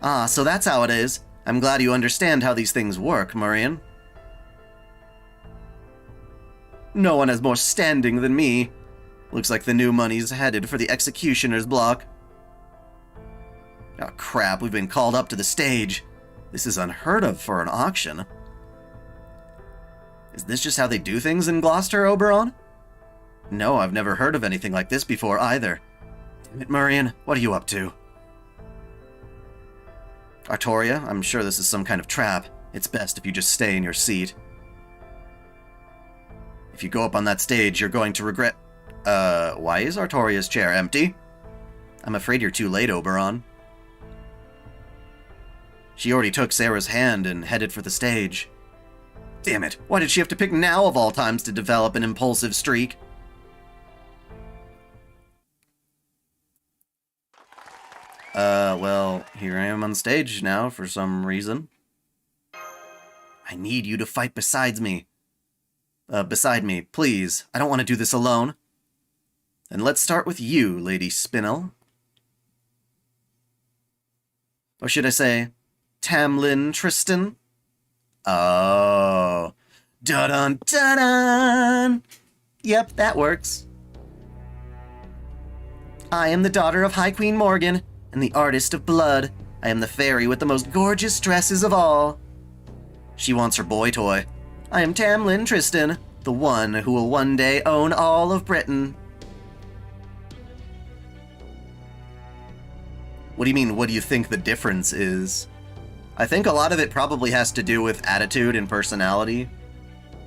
Ah, so that's how it is. I'm glad you understand how these things work, Murian. No one has more standing than me. Looks like the new money's headed for the executioner's block. Oh crap, we've been called up to the stage. This is unheard of for an auction. Is this just how they do things in Gloucester, Oberon? No, I've never heard of anything like this before either. Damn it, Murian, what are you up to? Artoria, I'm sure this is some kind of trap. It's best if you just stay in your seat. If you go up on that stage, you're going to regret... why is Artoria's chair empty? I'm afraid you're too late, Oberon. She already took Sarah's hand and headed for the stage. Damn it, why did she have to pick now of all times to develop an impulsive streak? Well, here I am on stage now for some reason. I need you to fight beside me, please. I don't want to do this alone. And let's start with you, Lady Spinel. Or should I say, Tamlin Tristan? Oh. Dun dun dun! Yep, that works. I am the daughter of High Queen Morgan, and the artist of blood. I am the fairy with the most gorgeous dresses of all. She wants her boy toy. I am Tamlin Tristan, the one who will one day own all of Britain. What do you mean, what do you think the difference is? I think a lot of it probably has to do with attitude and personality,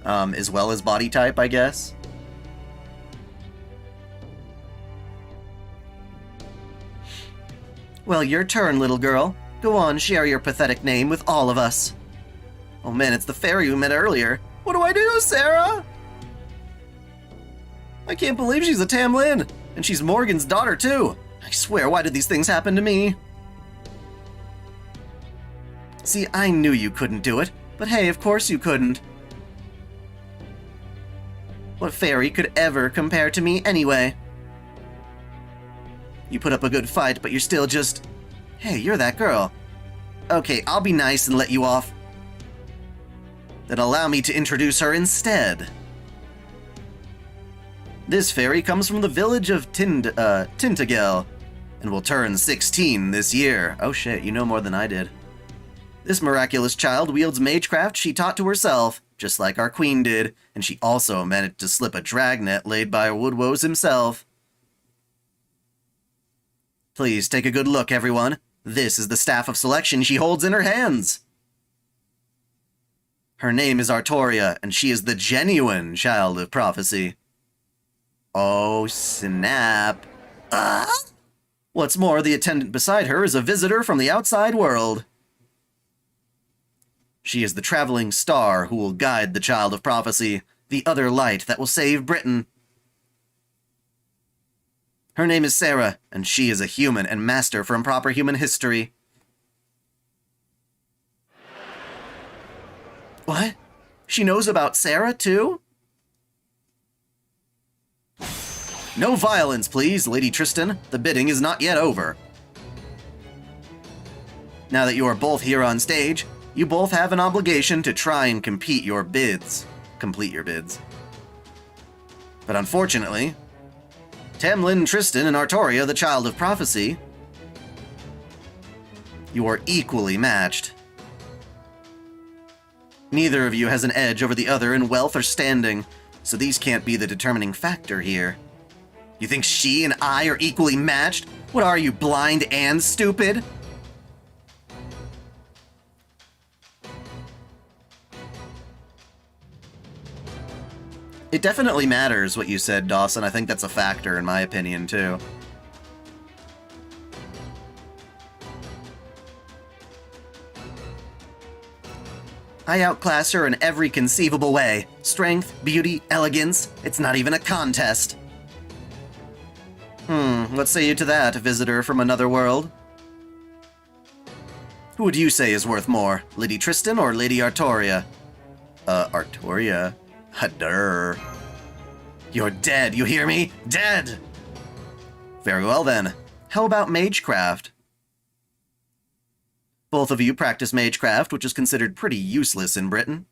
as well as body type, I guess. Well, your turn, little girl. Go on, share your pathetic name with all of us. Oh man, it's the fairy we met earlier. What do I do, Sarah? I can't believe she's a Tamlin, and she's Morgan's daughter too. I swear, why did these things happen to me? See, I knew you couldn't do it, but hey, of course you couldn't. What fairy could ever compare to me anyway? You put up a good fight, but you're still just... Hey, you're that girl. Okay, I'll be nice and let you off. Then allow me to introduce her instead. This fairy comes from the village of Tintagel, and will turn 16 this year. Oh shit, you know more than I did. This miraculous child wields magecraft she taught to herself, just like our queen did, and she also managed to slip a dragnet laid by Woodwoes himself. Please take a good look, everyone. This is the staff of selection she holds in her hands. Her name is Artoria, and she is the genuine child of prophecy. Oh, snap. What's more, the attendant beside her is a visitor from the outside world. She is the traveling star who will guide the child of prophecy, the other light that will save Britain. Her name is Sarah, and she is a human and master from proper human history. What? She knows about Sarah, too? No violence, please, Lady Tristan. The bidding is not yet over. Now that you are both here on stage, you both have an obligation to try and complete your bids. But unfortunately, Tamlin Tristan and Artoria, the child of prophecy, you are equally matched. Neither of you has an edge over the other in wealth or standing, so these can't be the determining factor here. You think she and I are equally matched? What are you, blind and stupid? It definitely matters what you said, Dawson. I think that's a factor in my opinion, too. I outclass her in every conceivable way. Strength, beauty, elegance. It's not even a contest. What say you to that, visitor from another world? Who would you say is worth more, Lady Tristan or Lady Artoria? Artoria? Hadurr. You're dead, you hear me? Dead! Very well then. How about Magecraft? Both of you practice Magecraft, which is considered pretty useless in Britain.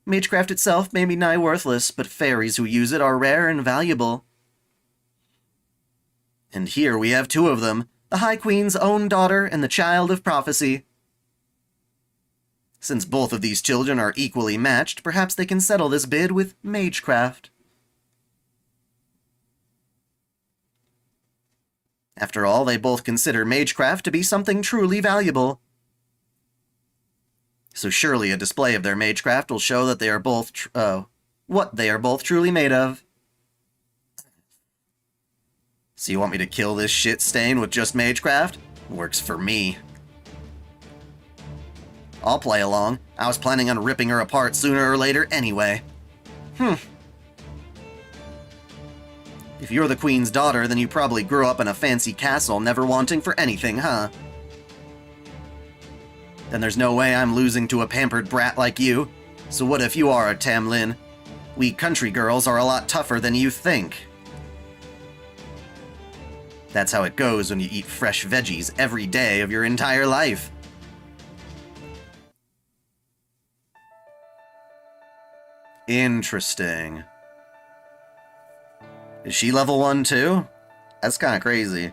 Magecraft itself may be nigh worthless, but fairies who use it are rare and valuable. And here we have two of them, the High Queen's own daughter and the child of prophecy. Since both of these children are equally matched, perhaps they can settle this bid with Magecraft. After all, they both consider Magecraft to be something truly valuable. So surely a display of their Magecraft will show that they are both what they are both truly made of. So you want me to kill this shit stain with just Magecraft? Works for me. I'll play along. I was planning on ripping her apart sooner or later anyway. If If you're the queen's daughter, then you probably grew up in a fancy castle, never wanting for anything, huh? Then there's no way I'm losing to a pampered brat like you. So what if you are a Tamlin? We country girls are a lot tougher than you think. That's how it goes when you eat fresh veggies every day of your entire life. Interesting. Is she level 1 too? That's kind of crazy.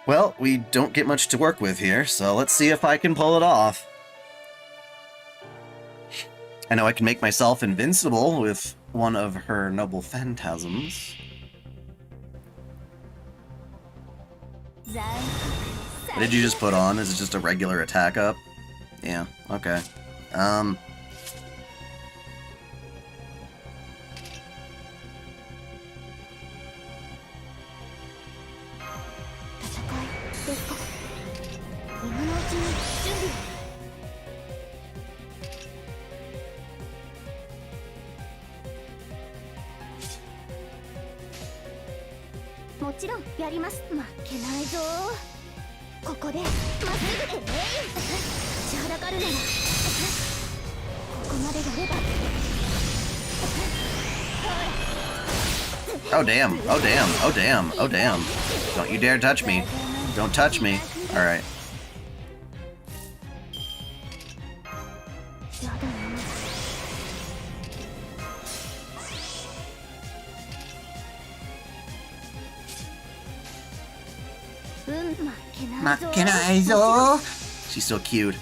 Well, we don't get much to work with here, so let's see if I can pull it off. I know I can make myself invincible with one of her noble phantasms. What did you just put on? Is it just a regular attack up? Yeah, okay. Oh damn, oh damn, oh damn, oh damn. Don't you dare touch me. Don't touch me. Alright. She's so cute.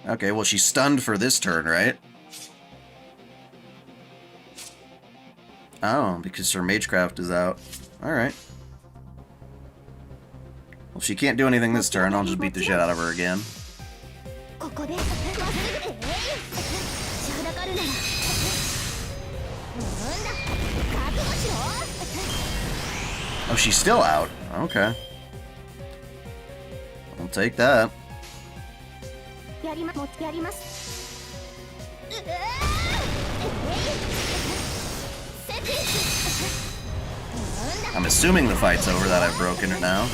Okay, well, she's stunned for this turn, right? Oh, because her Magecraft is out. Alright. Well, she can't do anything this turn. I'll just beat the shit out of her again. Oh, she's still out. Okay. I'll take that. I'm assuming the fight's over that I've broken it now.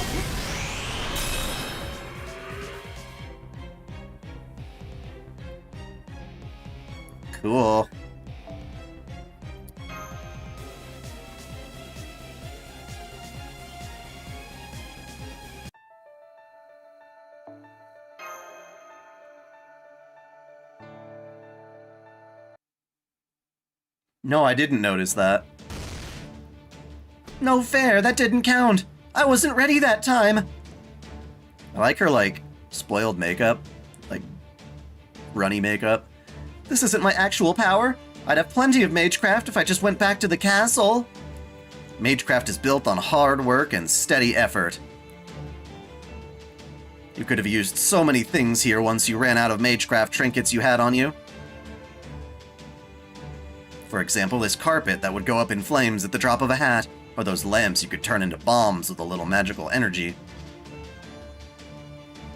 Cool. No, I didn't notice that. No fair, that didn't count. I wasn't ready that time. I like her, like, spoiled makeup. Like, runny makeup. This isn't my actual power. I'd have plenty of Magecraft if I just went back to the castle. Magecraft is built on hard work and steady effort. You could have used so many things here once you ran out of Magecraft trinkets you had on you. For example, this carpet that would go up in flames at the drop of a hat, or those lamps you could turn into bombs with a little magical energy.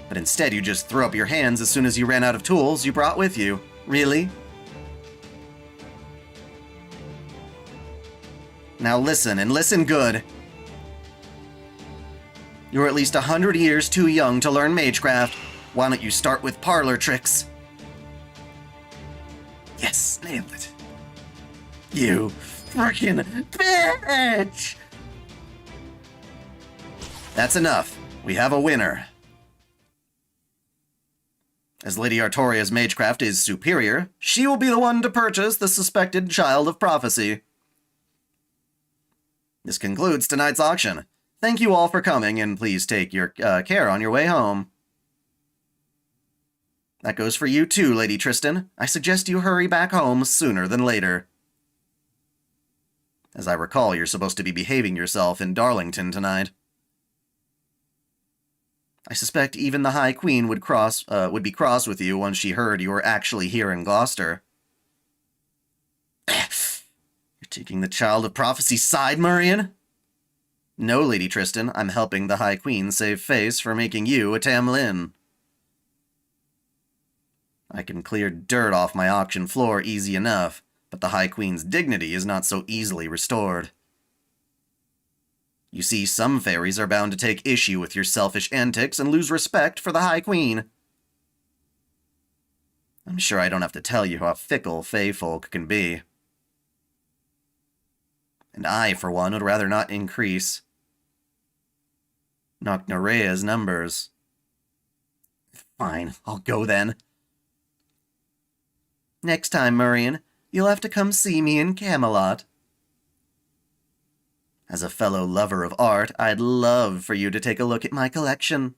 But instead you just threw up your hands as soon as you ran out of tools you brought with you. Really? Now listen, and listen good. You're at least 100 years too young to learn Magecraft. Why don't you start with parlor tricks? Yes, nailed it. You freaking bitch! That's enough. We have a winner. As Lady Artoria's Magecraft is superior, she will be the one to purchase the suspected Child of Prophecy. This concludes tonight's auction. Thank you all for coming, and please take your care on your way home. That goes for you too, Lady Tristan. I suggest you hurry back home sooner than later. As I recall, you're supposed to be behaving yourself in Darlington tonight. I suspect even the High Queen would be cross with you once she heard you were actually here in Gloucester. You're taking the Child of Prophecy's side, Murian? No, Lady Tristan, I'm helping the High Queen save face for making you a Tamlin. I can clear dirt off my auction floor easy enough, but the High Queen's dignity is not so easily restored. You see, some fairies are bound to take issue with your selfish antics and lose respect for the High Queen. I'm sure I don't have to tell you how fickle fae folk can be. And I, for one, would rather not increase Nocnarea's numbers. Fine, I'll go then. Next time, Murian, you'll have to come see me in Camelot. As a fellow lover of art, I'd love for you to take a look at my collection.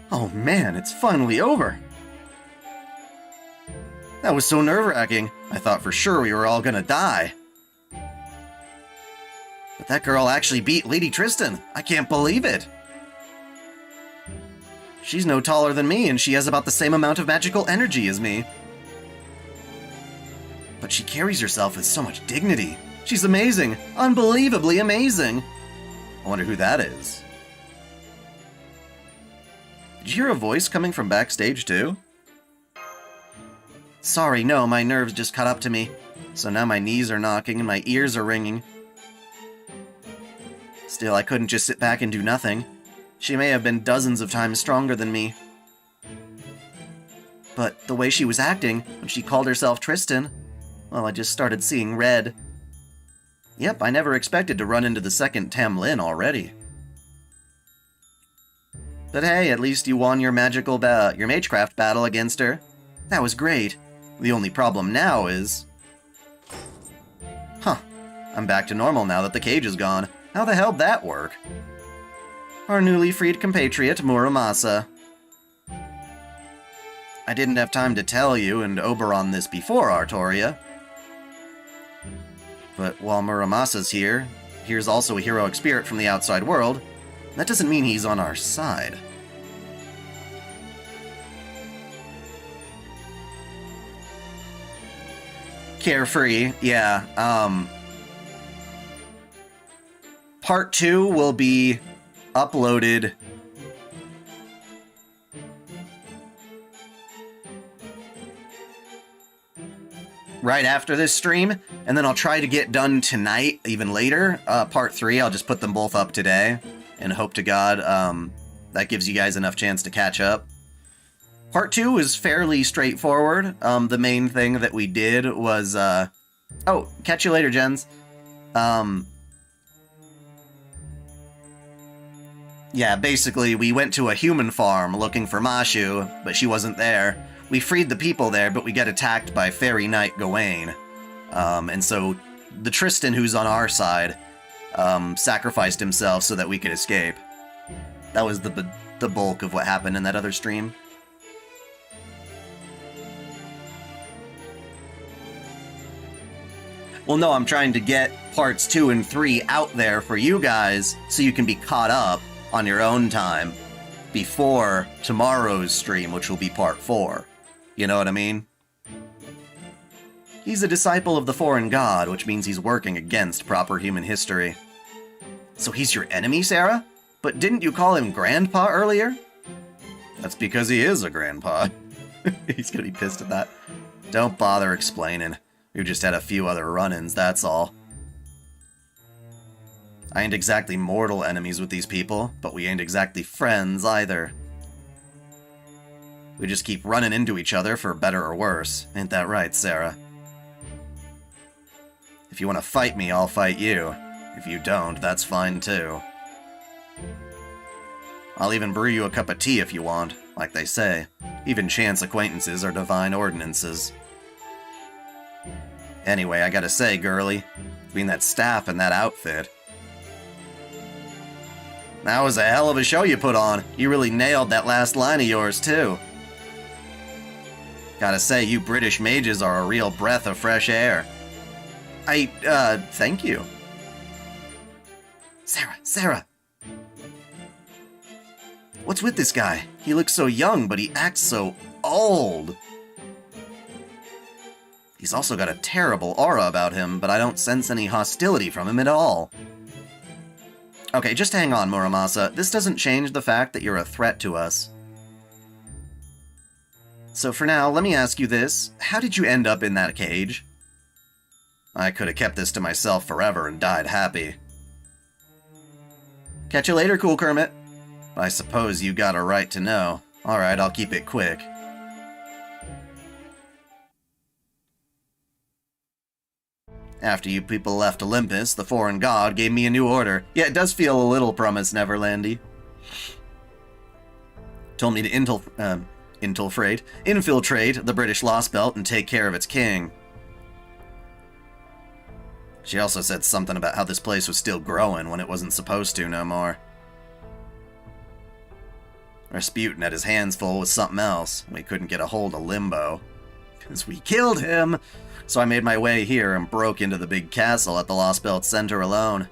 Oh man, it's finally over! That was so nerve-wracking. I thought for sure we were all gonna die. But that girl actually beat Lady Tristan. I can't believe it. She's no taller than me, and she has about the same amount of magical energy as me. But she carries herself with so much dignity. She's amazing. Unbelievably amazing. I wonder who that is. Did you hear a voice coming from backstage, too? Sorry, no, my nerves just caught up to me. So now my knees are knocking and my ears are ringing. Still, I couldn't just sit back and do nothing. She may have been dozens of times stronger than me. But the way she was acting, when she called herself Tristan, well, I just started seeing red. Yep, I never expected to run into the second Tamlin already. But hey, at least you won your Magecraft battle against her. That was great. The only problem now is... Huh. I'm back to normal now that the cage is gone. How the hell'd that work? Our newly freed compatriot, Muramasa. I didn't have time to tell you and Oberon this before, Artoria. But while Muramasa's here, here's also a heroic spirit from the outside world. That doesn't mean he's on our side. Carefree, yeah, Part 2 will be uploaded right after this stream, and then I'll try to get done tonight, even later. Part 3, I'll just put them both up today, and hope to God that gives you guys enough chance to catch up. Part 2 is fairly straightforward. The main thing that we did was, oh, catch you later, Jens. Yeah, basically, we went to a human farm looking for Mashu, but she wasn't there. We freed the people there, but we got attacked by Fairy Knight Gawain. And so, the Tristan who's on our side, sacrificed himself so that we could escape. That was the bulk of what happened in that other stream. Well, no, I'm trying to get parts 2 and 3 out there for you guys so you can be caught up on your own time before tomorrow's stream, which will be part 4. You know what I mean? He's a disciple of the foreign god, which means he's working against proper human history. So he's your enemy, Sarah? But didn't you call him Grandpa earlier? That's because he is a grandpa. He's gonna be pissed at that. Don't bother explaining. We've just had a few other run-ins, that's all. I ain't exactly mortal enemies with these people, but we ain't exactly friends either. We just keep running into each other for better or worse. Ain't that right, Sarah? If you want to fight me, I'll fight you. If you don't, that's fine too. I'll even brew you a cup of tea if you want. Like they say, even chance acquaintances are divine ordinances. Anyway, I gotta say, girly, between that staff and that outfit, that was a hell of a show you put on. You really nailed that last line of yours, too. Gotta say, you British mages are a real breath of fresh air. Thank you. Sarah. What's with this guy? He looks so young, but he acts so old. He's also got a terrible aura about him, but I don't sense any hostility from him at all. Okay, just hang on, Muramasa. This doesn't change the fact that you're a threat to us. So for now, let me ask you this. How did you end up in that cage? I could have kept this to myself forever and died happy. Catch you later, Cool Kermit. I suppose you got a right to know. Alright, I'll keep it quick. After you people left Olympus, the foreign god gave me a new order. Yeah, it does feel a little Promised Neverlandy. Told me to infiltrate the British Lostbelt and take care of its king. She also said something about how this place was still growing when it wasn't supposed to no more. Rasputin had his hands full with something else. We couldn't get a hold of Limbo. Because we killed him! So I made my way here and broke into the big castle at the Lostbelt Center alone.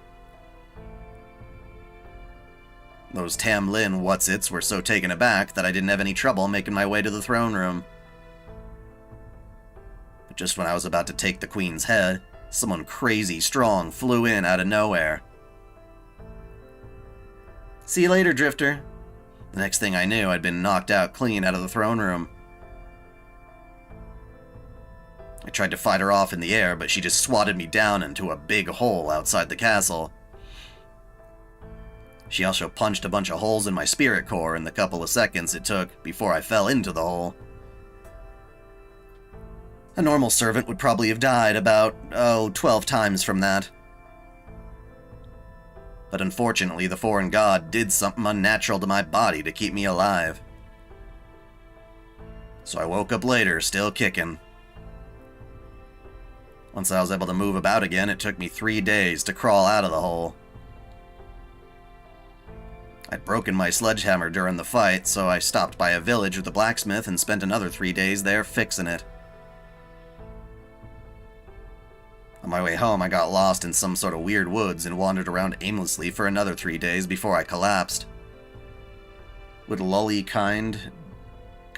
Those Tamlin whatsits were so taken aback that I didn't have any trouble making my way to the throne room. But just when I was about to take the queen's head, someone crazy strong flew in out of nowhere. See you later, Drifter. The next thing I knew, I'd been knocked out clean out of the throne room. I tried to fight her off in the air, but she just swatted me down into a big hole outside the castle. She also punched a bunch of holes in my spirit core in the couple of seconds it took before I fell into the hole. A normal servant would probably have died about, 12 times from that. But unfortunately, the foreign god did something unnatural to my body to keep me alive. So I woke up later, still kicking. Once I was able to move about again, it took me 3 days to crawl out of the hole. I'd broken my sledgehammer during the fight, so I stopped by a village with a blacksmith and spent another 3 days there fixing it. On my way home, I got lost in some sort of weird woods and wandered around aimlessly for another 3 days before I collapsed. Would lolly kind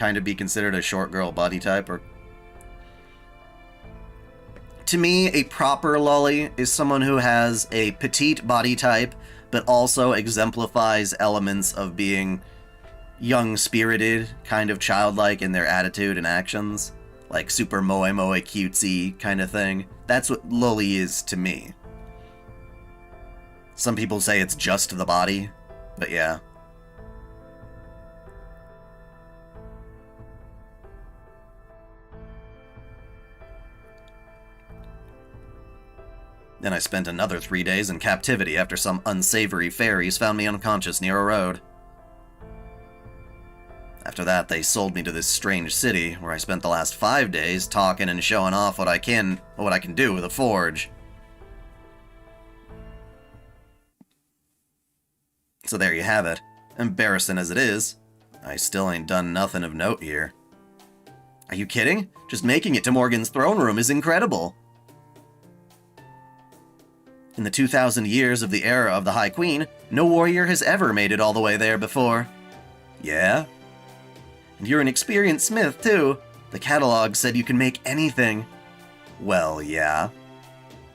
of be considered a short girl body type, or... To me, a proper lolly is someone who has a petite body type, but also exemplifies elements of being young-spirited, kind of childlike in their attitude and actions. Like super moe cutesy kind of thing. That's what lolly is to me. Some people say it's just the body, but yeah. Then I spent another 3 days in captivity after some unsavory fairies found me unconscious near a road. After that, they sold me to this strange city, where I spent the last 5 days talking and showing off what I can do with a forge. So there you have it. Embarrassing as it is, I still ain't done nothing of note here. Are you kidding? Just making it to Morgan's throne room is incredible. In the 2,000 years of the era of the High Queen, no warrior has ever made it all the way there before. Yeah? And you're an experienced smith, too. The catalog said you can make anything. Well, yeah.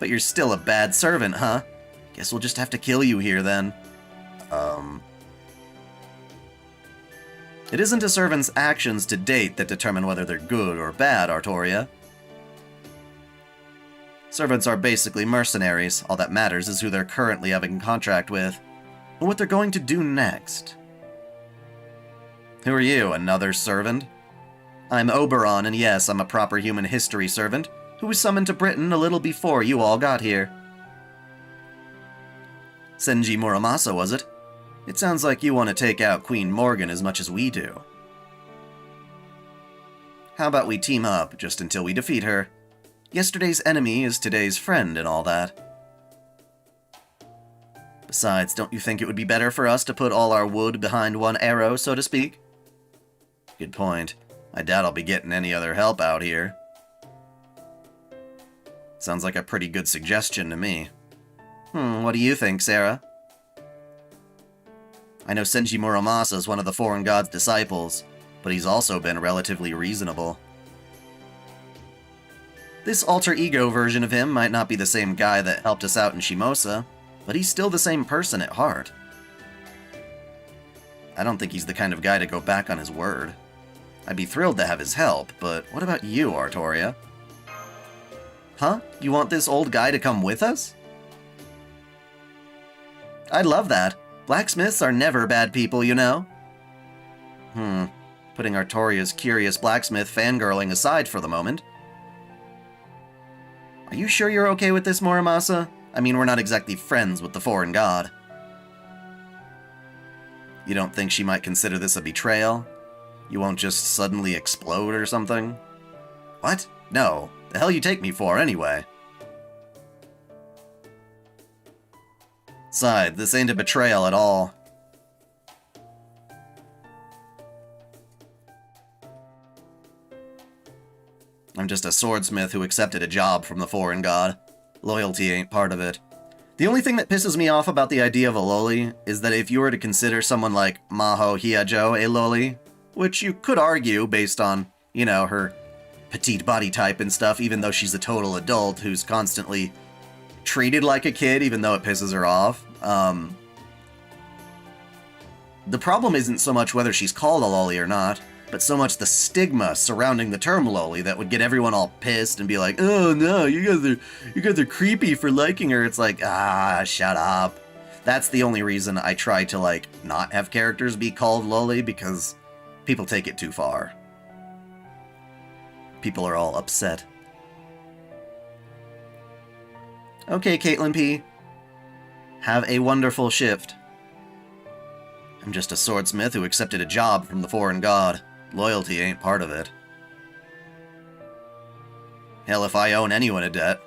But you're still a bad servant, huh? Guess we'll just have to kill you here, then. It isn't a servant's actions to date that determine whether they're good or bad, Artoria. Servants are basically mercenaries. All that matters is who they're currently having contract with, and what they're going to do next. Who are you, another servant? I'm Oberon, and yes, I'm a proper human history servant, who was summoned to Britain a little before you all got here. Senji Muramasa, was it? It sounds like you want to take out Queen Morgan as much as we do. How about we team up, just until we defeat her? Yesterday's enemy is today's friend and all that. Besides, don't you think it would be better for us to put all our wood behind one arrow, so to speak? Good point. I doubt I'll be getting any other help out here. Sounds like a pretty good suggestion to me. What do you think, Sarah? I know Senji Muramasa is one of the foreign god's disciples, but he's also been relatively reasonable. This alter ego version of him might not be the same guy that helped us out in Shimosa, but he's still the same person at heart. I don't think he's the kind of guy to go back on his word. I'd be thrilled to have his help, but what about you, Artoria? Huh? You want this old guy to come with us? I'd love that. Blacksmiths are never bad people, you know? Putting Artoria's curious blacksmith fangirling aside for the moment. Are you sure you're okay with this, Muramasa? I mean, we're not exactly friends with the foreign god. You don't think she might consider this a betrayal? You won't just suddenly explode or something? What? No. The hell you take me for, anyway? Besides, this ain't a betrayal at all. I'm just a swordsmith who accepted a job from the foreign god. Loyalty ain't part of it. The only thing that pisses me off about the idea of a loli is that if you were to consider someone like Maho Hiajo a loli, which you could argue based on, you know, her petite body type and stuff, even though she's a total adult who's constantly treated like a kid, even though it pisses her off. The problem isn't so much whether she's called a loli or not, but so much the stigma surrounding the term loli that would get everyone all pissed and be like, oh no, you guys are creepy for liking her. It's like, shut up. That's the only reason I try to, like, not have characters be called loli, because people take it too far. People are all upset. Okay, Caitlin P. Have a wonderful shift. I'm just a swordsmith who accepted a job from the foreign god. Loyalty ain't part of it. Hell, if I owe anyone a debt,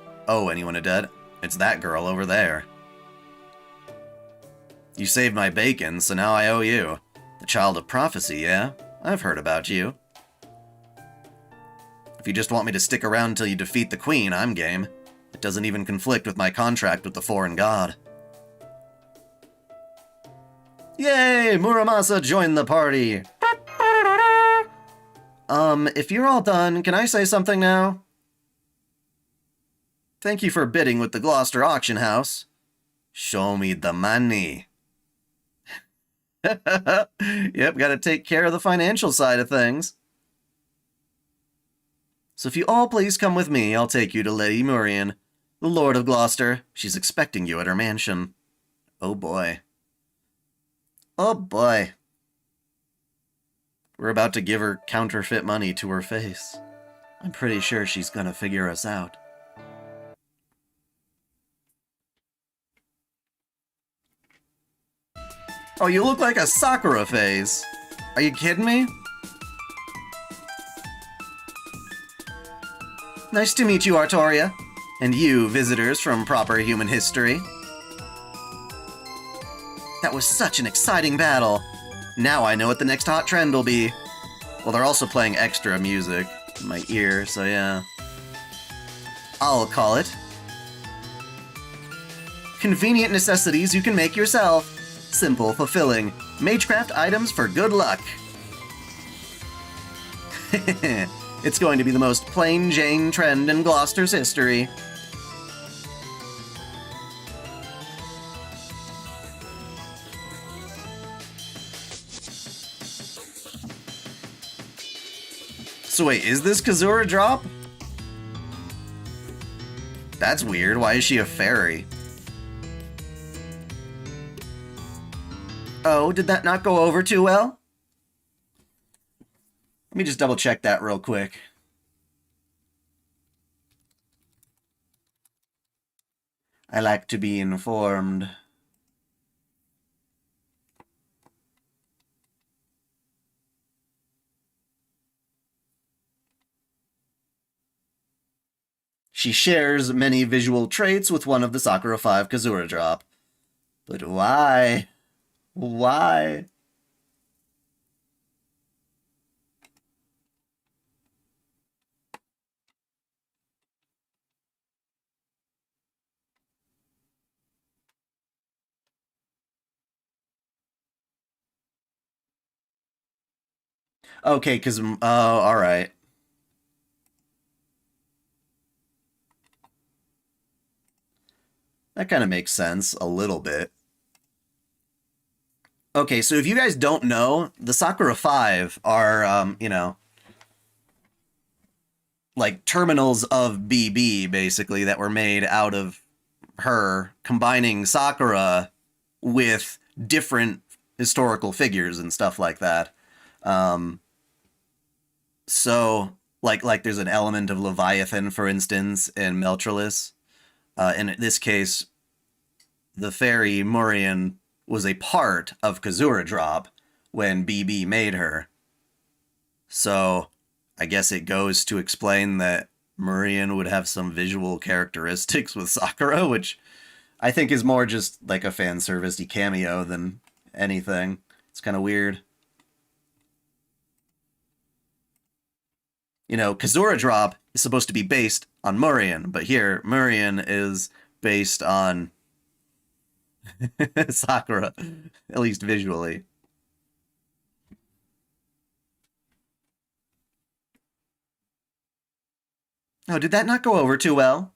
it's that girl over there. You saved my bacon, so now I owe you. The child of prophecy, yeah? I've heard about you. If you just want me to stick around until you defeat the queen, I'm game. It doesn't even conflict with my contract with the foreign god. Yay! Muramasa joined the party! If you're all done, can I say something now? Thank you for bidding with the Gloucester auction house. Show me the money. Yep, gotta take care of the financial side of things. So if you all please come with me, I'll take you to Lady Murian, the Lord of Gloucester. She's expecting you at her mansion. Oh boy. Oh boy. We're about to give her counterfeit money to her face. I'm pretty sure she's gonna figure us out. Oh, you look like a Sakura face. Are you kidding me? Nice to meet you, Artoria. And you, visitors from proper human history. That was such an exciting battle. Now I know what the next hot trend will be. Well, they're also playing extra music in my ear, so yeah. I'll call it. Convenient necessities you can make yourself. Simple, fulfilling. Magecraft items for good luck. It's going to be the most plain Jane trend in Gloucester's history. So wait, is this Kazura drop? That's weird. Why is she a fairy? Oh, did that not go over too well? Let me just double check that real quick. I like to be informed. She shares many visual traits with one of the Sakura 5 Kazura drop. But why? Why? Okay, because... Oh, alright. That kind of makes sense, a little bit. Okay, so if you guys don't know, the Sakura 5 are, you know, like terminals of BB, basically, that were made out of her, combining Sakura with different historical figures and stuff like that. So, like there's an element of Leviathan, for instance, in Meltralis. And in this case, the fairy Murian was a part of Kazura Drop when BB made her. So, I guess it goes to explain that Murian would have some visual characteristics with Sakura, which I think is more just like a fan service-y cameo than anything. It's kind of weird. You know, Kazura Drop is supposed to be based on Murian, but here, Murian is based on Sakura, at least visually. Oh, did that not go over too well?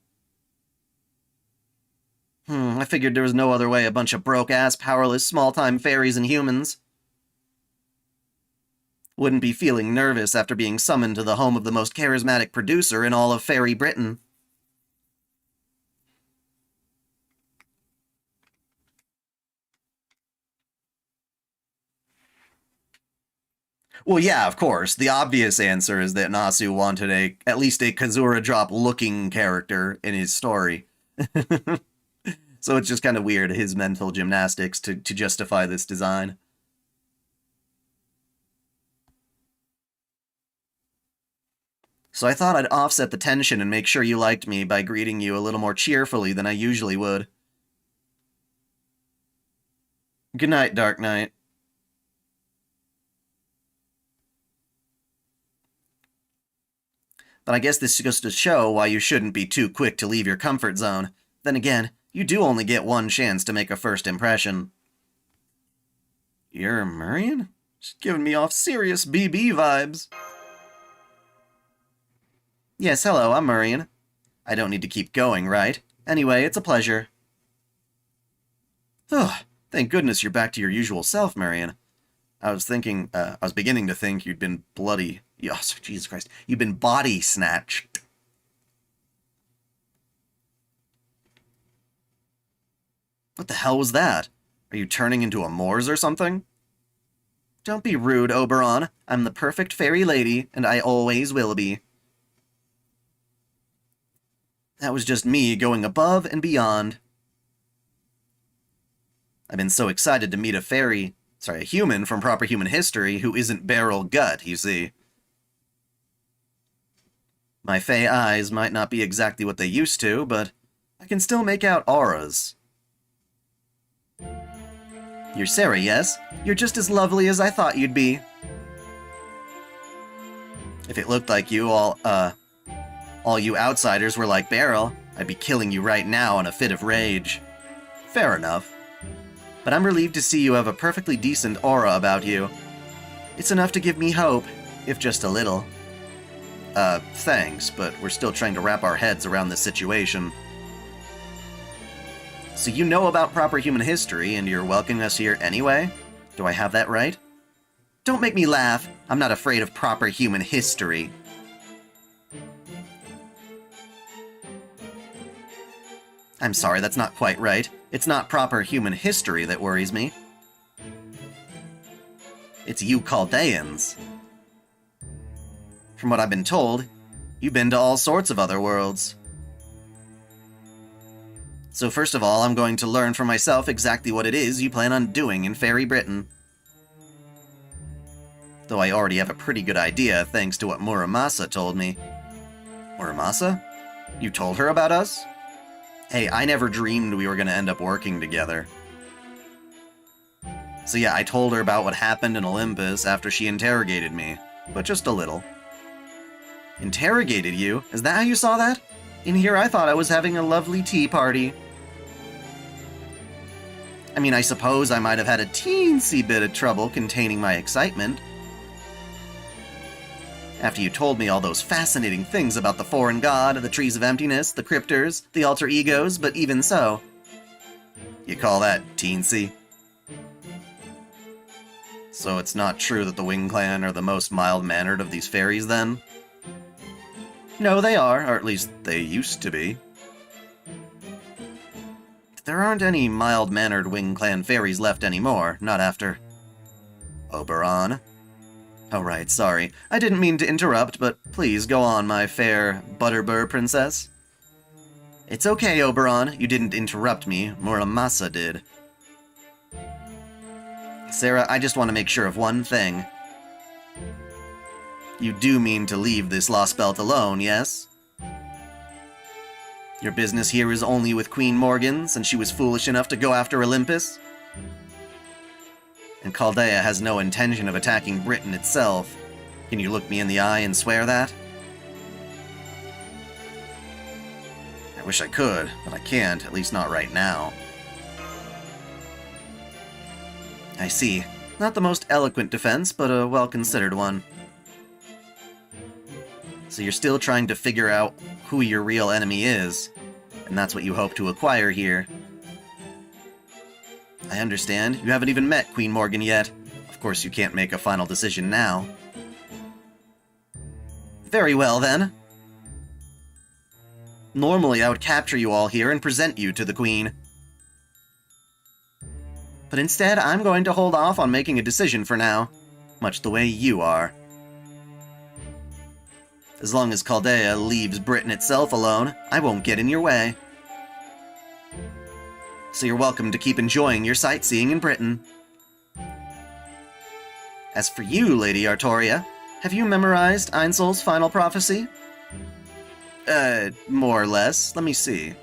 I figured there was no other way a bunch of broke-ass, powerless, small-time fairies and humans wouldn't be feeling nervous after being summoned to the home of the most charismatic producer in all of Fairy Britain. Well, yeah, of course. The obvious answer is that Nasu wanted at least a Kazura Drop-looking character in his story. So it's just kind of weird, his mental gymnastics to justify this design. So I thought I'd offset the tension and make sure you liked me by greeting you a little more cheerfully than I usually would. Good night, Dark Knight. But I guess this goes to show why you shouldn't be too quick to leave your comfort zone. Then again, you do only get one chance to make a first impression. You're Murian? She's giving me off serious BB vibes. Yes, hello, I'm Murian. I don't need to keep going, right? Anyway, it's a pleasure. Ugh, thank goodness you're back to your usual self, Murian. I was beginning to think you'd been bloody... Yes, Jesus Christ. You've been body snatched. What the hell was that? Are you turning into a Moors or something? Don't be rude, Oberon. I'm the perfect fairy lady, and I always will be. That was just me going above and beyond. I've been so excited to meet a human from proper human history who isn't barrel gut, you see. My fey eyes might not be exactly what they used to, but I can still make out auras. You're Sarah, yes? You're just as lovely as I thought you'd be. If it looked like you all you outsiders were like Beryl, I'd be killing you right now in a fit of rage. Fair enough. But I'm relieved to see you have a perfectly decent aura about you. It's enough to give me hope, if just a little. Thanks, but we're still trying to wrap our heads around this situation. So you know about proper human history, and you're welcoming us here anyway? Do I have that right? Don't make me laugh. I'm not afraid of proper human history. I'm sorry, that's not quite right. It's not proper human history that worries me. It's you Chaldeans. From what I've been told, you've been to all sorts of other worlds. So first of all, I'm going to learn for myself exactly what it is you plan on doing in Fairy Britain. Though I already have a pretty good idea thanks to what Muramasa told me. Muramasa? You told her about us? Hey, I never dreamed we were going to end up working together. So yeah, I told her about what happened in Olympus after she interrogated me, but just a little. Interrogated you? Is that how you saw that? In here I thought I was having a lovely tea party. I mean, I suppose I might have had a teensy bit of trouble containing my excitement. After you told me all those fascinating things about the foreign god, the trees of emptiness, the cryptors, the alter egos, but even so. You call that teensy? So it's not true that the Wing Clan are the most mild-mannered of these fairies, then? No, they are, or at least they used to be. There aren't any mild-mannered Wing Clan fairies left anymore, not after Oberon. Oh right, sorry. I didn't mean to interrupt, but please go on, my fair Butterbur princess. It's okay, Oberon. You didn't interrupt me. Muramasa did. Sarah, I just want to make sure of one thing. You do mean to leave this Lostbelt alone, yes? Your business here is only with Queen Morgan, since she was foolish enough to go after Olympus? And Chaldea has no intention of attacking Britain itself. Can you look me in the eye and swear that? I wish I could, but I can't, at least not right now. I see. Not the most eloquent defense, but a well-considered one. So you're still trying to figure out who your real enemy is, and that's what you hope to acquire here. I understand. You haven't even met Queen Morgan yet. Of course you can't make a final decision now. Very well, then. Normally I would capture you all here and present you to the Queen. But instead, I'm going to hold off on making a decision for now, much the way you are. As long as Chaldea leaves Britain itself alone, I won't get in your way. So you're welcome to keep enjoying your sightseeing in Britain. As for you, Lady Artoria, have you memorized Einzel's final prophecy? More or less. Let me see.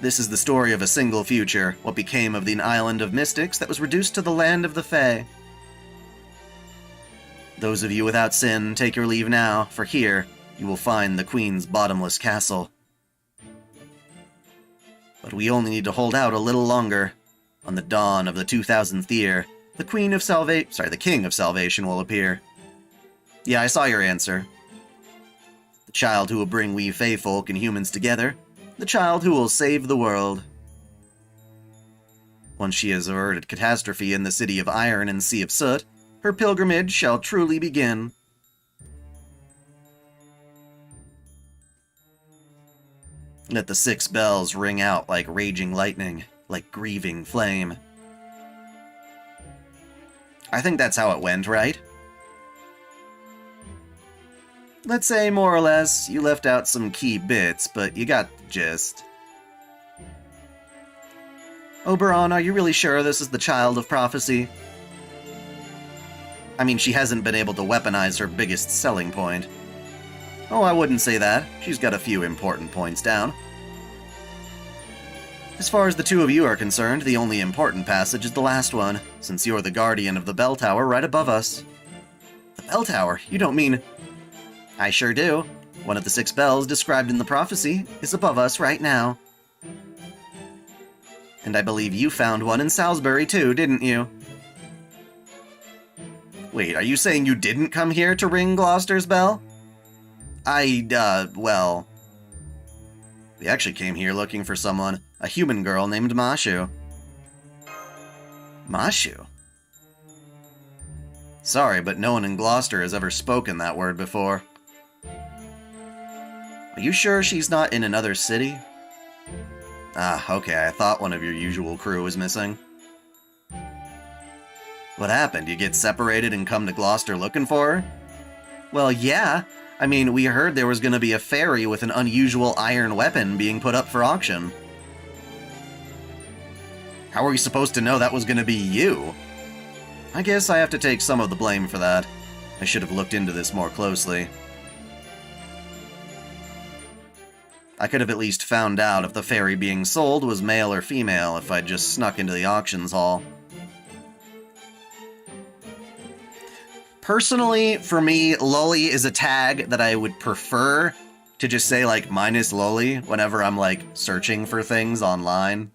This is the story of a single future, what became of the island of mystics that was reduced to the land of the Fae. Those of you without sin, take your leave now, for here you will find the Queen's bottomless castle. But we only need to hold out a little longer. On the dawn of the 2000th year, the King of Salvation will appear. Yeah, I saw your answer. The child who will bring we Fae folk and humans together. The child who will save the world. Once she has averted catastrophe in the city of iron and sea of soot, her pilgrimage shall truly begin. Let the 6 bells ring out like raging lightning, like grieving flame. I think that's how it went, right? Let's say, more or less, you left out some key bits, but you got the gist. Oberon, are you really sure this is the child of prophecy? I mean, she hasn't been able to weaponize her biggest selling point. Oh, I wouldn't say that. She's got a few important points down. As far as the two of you are concerned, the only important passage is the last one, since you're the guardian of the bell tower right above us. The bell tower? You don't mean... I sure do. One of the 6 bells described in the prophecy is above us right now. And I believe you found one in Salisbury too, didn't you? Wait, are you saying you didn't come here to ring Gloucester's bell? Well... We actually came here looking for someone, a human girl named Mashu. Mashu? Sorry, but no one in Gloucester has ever spoken that word before. Are you sure she's not in another city? Ah, okay, I thought one of your usual crew was missing. What happened? You get separated and come to Gloucester looking for her? Well, yeah. I mean, we heard there was going to be a fairy with an unusual iron weapon being put up for auction. How are we supposed to know that was going to be you? I guess I have to take some of the blame for that. I should have looked into this more closely. I could have at least found out if the fairy being sold was male or female if I'd just snuck into the auctions hall. Personally, for me, loli is a tag that I would prefer to just say, like, minus loli whenever I'm, like, searching for things online.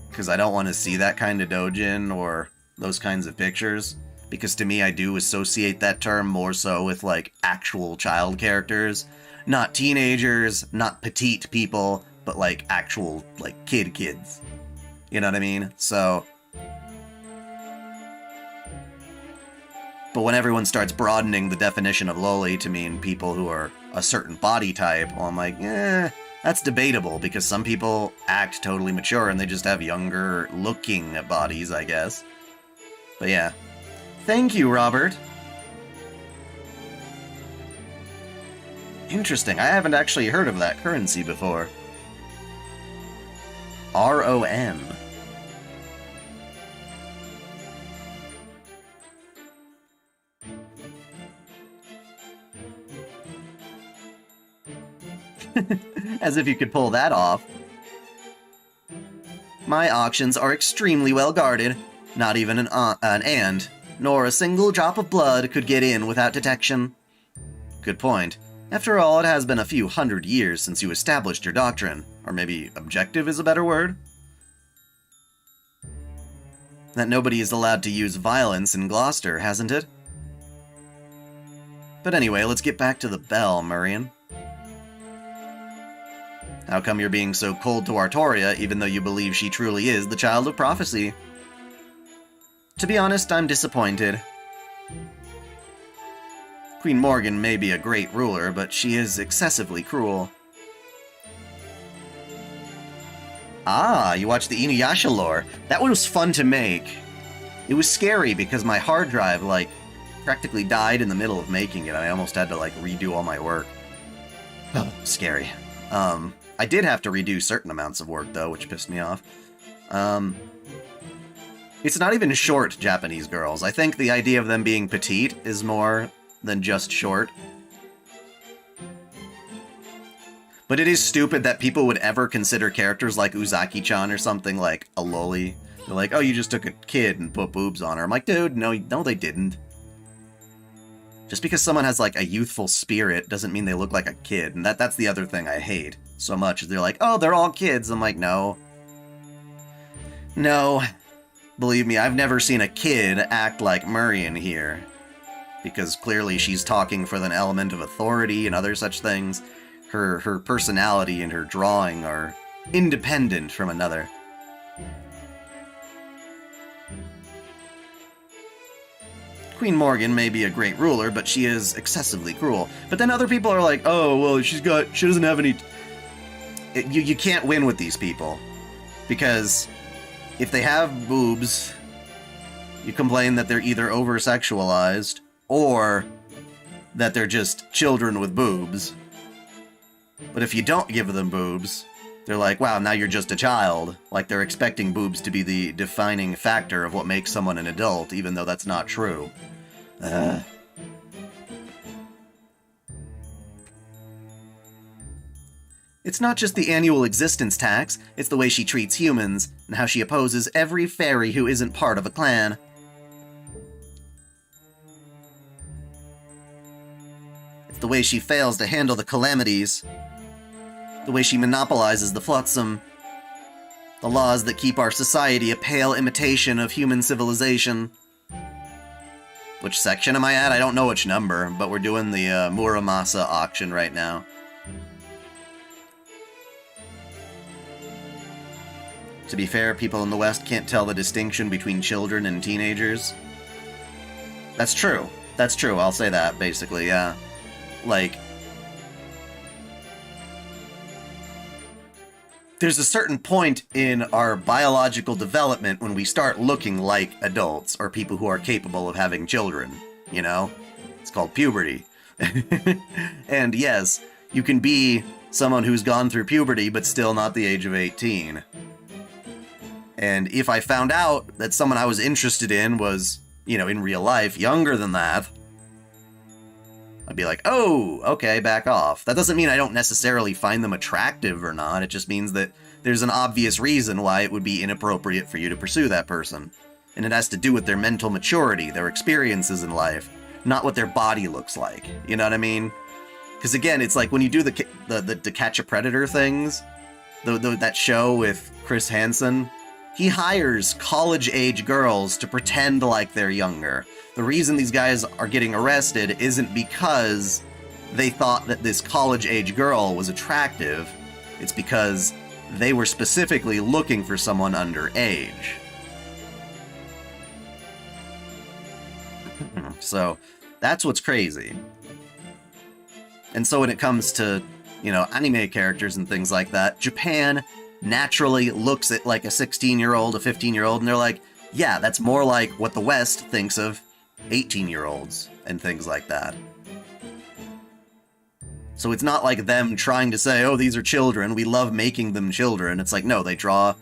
Because I don't want to see that kind of dojin or those kinds of pictures. Because to me, I do associate that term more so with, like, actual child characters. Not teenagers, not petite people, but, like, actual, like, kids. You know what I mean? So... But when everyone starts broadening the definition of loli to mean people who are a certain body type, well, I'm like, that's debatable, because some people act totally mature and they just have younger looking bodies, I guess. But yeah. Thank you, Robert. Interesting, I haven't actually heard of that currency before. RON. As if you could pull that off. My auctions are extremely well guarded. Not even an ant, nor a single drop of blood could get in without detection. Good point. After all, it has been a few hundred years since you established your doctrine. Or maybe objective is a better word? That nobody is allowed to use violence in Gloucester, hasn't it? But anyway, let's get back to the bell, Murian. How come you're being so cold to Artoria, even though you believe she truly is the child of prophecy? To be honest, I'm disappointed. Queen Morgan may be a great ruler, but she is excessively cruel. Ah, you watched the Inuyasha lore. That one was fun to make. It was scary because my hard drive, like, practically died in the middle of making it. I almost had to, like, redo all my work. Oh, scary. I did have to redo certain amounts of work, though, which pissed me off. It's not even short Japanese girls. I think the idea of them being petite is more than just short. But it is stupid that people would ever consider characters like Uzaki-chan or something like a loli. They're like, oh, you just took a kid and put boobs on her. I'm like, dude, no, they didn't. Just because someone has, like, a youthful spirit doesn't mean they look like a kid. And that's the other thing I hate so much. They're like, oh, they're all kids. I'm like, no. No. Believe me, I've never seen a kid act like Murian here. Because clearly she's talking for an element of authority and other such things. Her personality and her drawing are independent from another. Queen Morgan may be a great ruler, but she is excessively cruel. But then other people are like, oh, well, she doesn't have any... You can't win with these people. Because if they have boobs, you complain that they're either over-sexualized, or that they're just children with boobs. But if you don't give them boobs, they're like, wow, now you're just a child. Like they're expecting boobs to be the defining factor of what makes someone an adult, even though that's not true. It's not just the annual existence tax, it's the way she treats humans, and how she opposes every fairy who isn't part of a clan. It's the way she fails to handle the calamities. The way she monopolizes the flotsam. The laws that keep our society a pale imitation of human civilization. Which section am I at? I don't know which number, but we're doing the Muramasa auction right now. To be fair, people in the West can't tell the distinction between children and teenagers. That's true. That's true, I'll say that, basically, yeah. Like, there's a certain point in our biological development when we start looking like adults, or people who are capable of having children, you know? It's called puberty. And yes, you can be someone who's gone through puberty, but still not the age of 18. And if I found out that someone I was interested in was, you know, in real life, younger than that, I'd be like, oh, okay, back off. That doesn't mean I don't necessarily find them attractive or not. It just means that there's an obvious reason why it would be inappropriate for you to pursue that person. And it has to do with their mental maturity, their experiences in life, not what their body looks like. You know what I mean? Because again, it's like when you do the To Catch a Predator things, that show with Chris Hansen, he hires college-age girls to pretend like they're younger. The reason these guys are getting arrested isn't because they thought that this college-age girl was attractive. It's because they were specifically looking for someone underage. So, that's what's crazy. And so when it comes to, you know, anime characters and things like that, Japan naturally looks at like a 16-year-old, a 15-year-old, and they're like, yeah, that's more like what the West thinks of 18-year-olds and things like that. So it's not like them trying to say, oh, these are children, we love making them children. It's like, no, they draw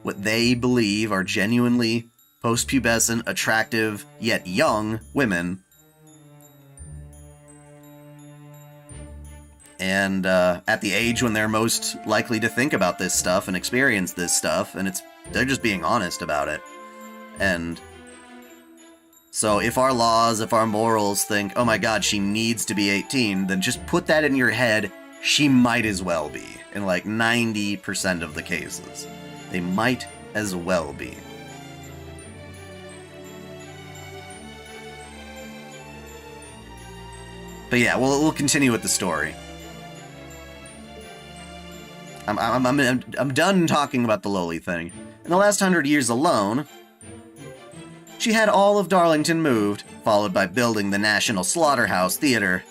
what they believe are genuinely post-pubescent, attractive, yet young women. And at the age when they're most likely to think about this stuff and experience this stuff, and they're just being honest about it. And so if our laws, if our morals think, oh my god, she needs to be 18, then just put that in your head, she might as well be, in like 90% of the cases. They might as well be. But yeah, we'll continue with the story. I'm done talking about the lowly thing. In the last 100 years alone, she had all of Darlington moved, followed by building the National Slaughterhouse Theater.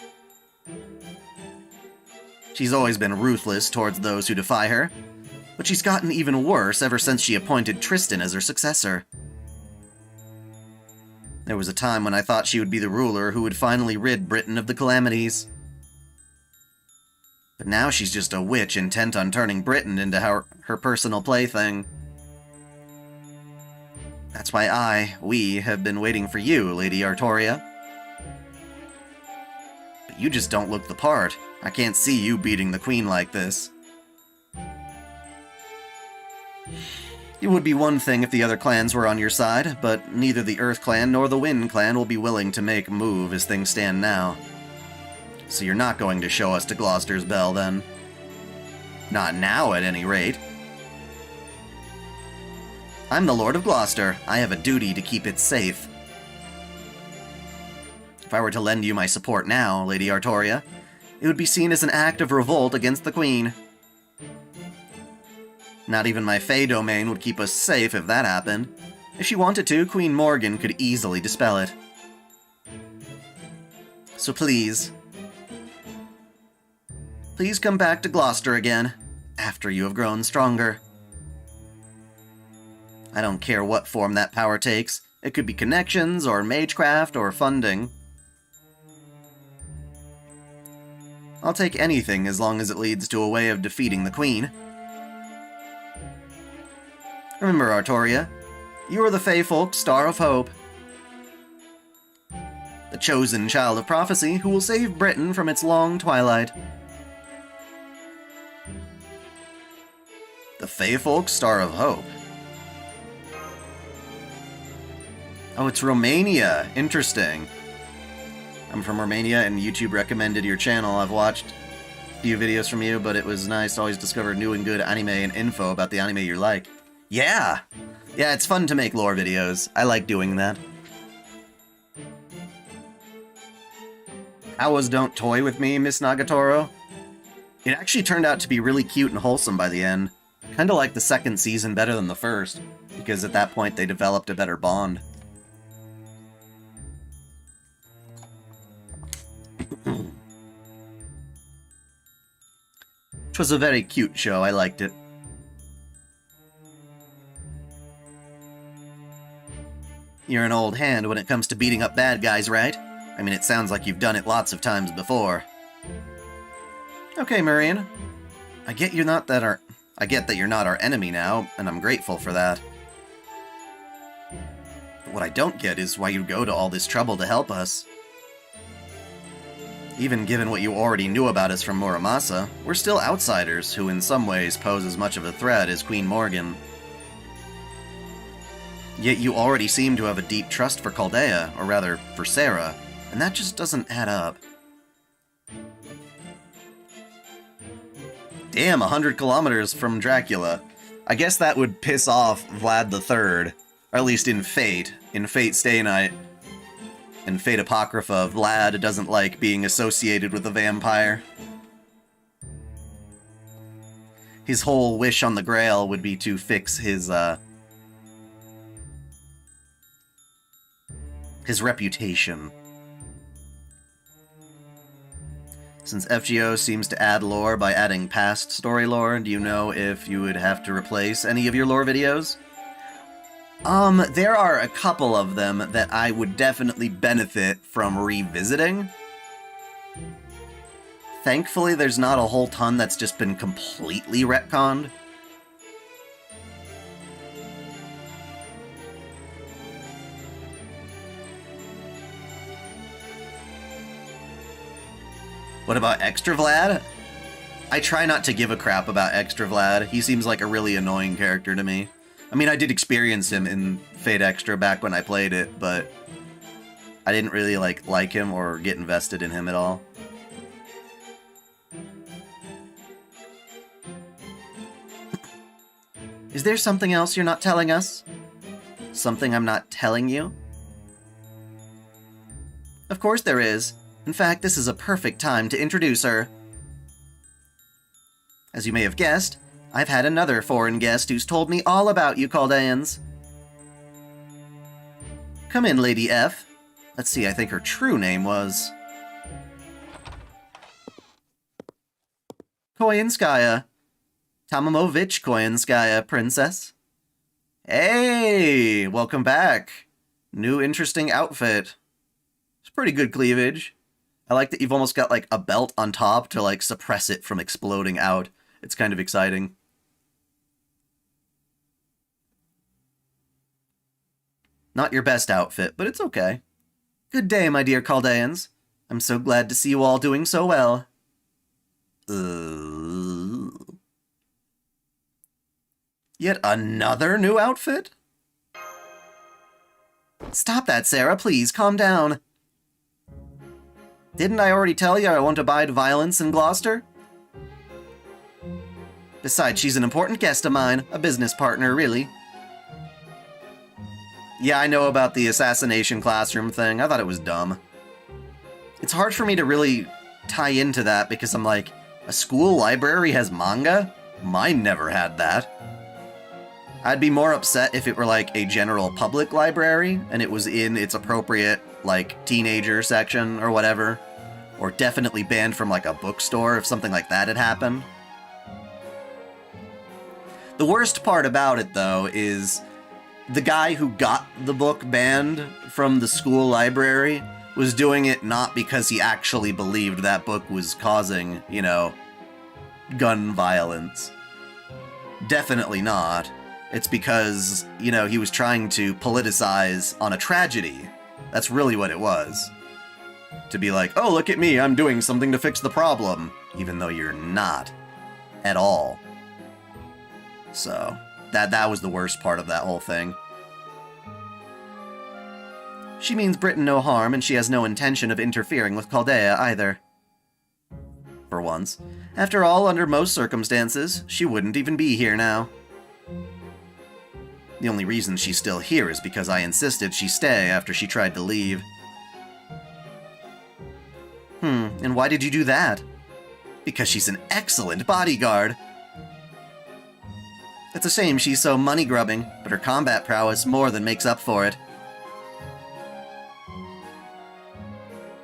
She's always been ruthless towards those who defy her, but she's gotten even worse ever since she appointed Tristan as her successor. There was a time when I thought she would be the ruler who would finally rid Britain of the calamities. But now she's just a witch intent on turning Britain into her personal plaything. That's why we have been waiting for you, Lady Artoria. But you just don't look the part. I can't see you beating the Queen like this. It would be one thing if the other clans were on your side, but neither the Earth Clan nor the Wind Clan will be willing to make a move as things stand now. So you're not going to show us to Gloucester's Bell, then? Not now, at any rate. I'm the Lord of Gloucester. I have a duty to keep it safe. If I were to lend you my support now, Lady Artoria, it would be seen as an act of revolt against the Queen. Not even my Fey domain would keep us safe if that happened. If she wanted to, Queen Morgan could easily dispel it. So please come back to Gloucester again, after you have grown stronger. I don't care what form that power takes. It could be connections, or Magecraft, or funding. I'll take anything as long as it leads to a way of defeating the Queen. Remember, Artoria, you are the Fey Folk's Star of Hope. The chosen child of prophecy who will save Britain from its long twilight. The Fey Folk's Star of Hope. Oh, it's Romania. Interesting. I'm from Romania, and YouTube recommended your channel. I've watched a few videos from you, but it was nice to always discover new and good anime and info about the anime you like. Yeah! Yeah, it's fun to make lore videos. I like doing that. How was Don't Toy With Me, Miss Nagatoro? It actually turned out to be really cute and wholesome by the end. Kinda like the second season better than the first, because at that point they developed a better bond. Which was a very cute show, I liked it. You're an old hand when it comes to beating up bad guys, right? I mean, it sounds like you've done it lots of times before. Okay, Marine. I get that you're not our enemy now, and I'm grateful for that. But what I don't get is why you go to all this trouble to help us. Even given what you already knew about us from Muramasa, we're still outsiders who in some ways pose as much of a threat as Queen Morgan. Yet you already seem to have a deep trust for Chaldea, or rather, for Sarah, and that just doesn't add up. Damn, 100 kilometers from Dracula. I guess that would piss off Vlad III, or at least in Fate. In Fate Stay Night. In Fate Apocrypha, Vlad doesn't like being associated with a vampire. His whole wish on the Grail would be to fix his reputation. Since FGO seems to add lore by adding past story lore, do you know if you would have to replace any of your lore videos? There are a couple of them that I would definitely benefit from revisiting. Thankfully, there's not a whole ton that's just been completely retconned. What about Extra Vlad? I try not to give a crap about Extra Vlad. He seems like a really annoying character to me. I mean, I did experience him in Fate Extra back when I played it, but I didn't really like him or get invested in him at all. Is there something else you're not telling us? Something I'm not telling you? Of course there is. In fact, this is a perfect time to introduce her. As you may have guessed, I've had another foreign guest who's told me all about you Chaldeans. Come in, Lady F. Let's see, I think her true name was... Koyanskaya. Tamamovich Koyanskaya, princess. Hey, welcome back. New interesting outfit. It's pretty good cleavage. I like that you've almost got, like, a belt on top to, like, suppress it from exploding out. It's kind of exciting. Not your best outfit, but it's okay. Good day, my dear Chaldeans. I'm so glad to see you all doing so well. Yet another new outfit? Stop that, Sarah, please, calm down. Didn't I already tell you I won't abide violence in Gloucester? Besides, she's an important guest of mine, a business partner, really. Yeah, I know about the assassination classroom thing. I thought it was dumb. It's hard for me to really tie into that because I'm like, a school library has manga? Mine never had that. I'd be more upset if it were like a general public library and it was in its appropriate, like, teenager section or whatever. Or definitely banned from, like, a bookstore if something like that had happened. The worst part about it, though, is the guy who got the book banned from the school library was doing it not because he actually believed that book was causing, you know, gun violence. Definitely not. It's because, you know, he was trying to politicize on a tragedy. That's really what it was. To be like, oh, look at me, I'm doing something to fix the problem. Even though you're not. At all. So, that was the worst part of that whole thing. She means Britain no harm, and she has no intention of interfering with Chaldea either. For once. After all, under most circumstances, she wouldn't even be here now. The only reason she's still here is because I insisted she stay after she tried to leave. And why did you do that? Because she's an excellent bodyguard. It's a shame she's so money-grubbing, but her combat prowess more than makes up for it.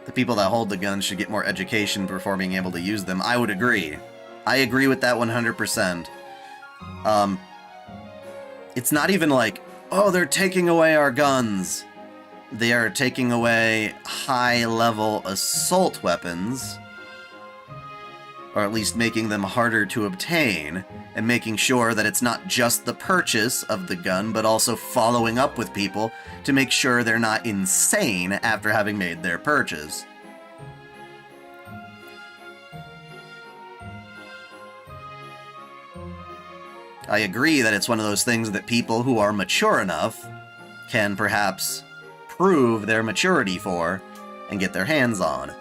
The people that hold the guns should get more education before being able to use them. I would agree. I agree with that 100%. It's not even like, oh, they're taking away our guns. They are taking away high-level assault weapons, or at least making them harder to obtain, and making sure that it's not just the purchase of the gun, but also following up with people to make sure they're not insane after having made their purchase. I agree that it's one of those things that people who are mature enough can perhaps prove their maturity for and get their hands on.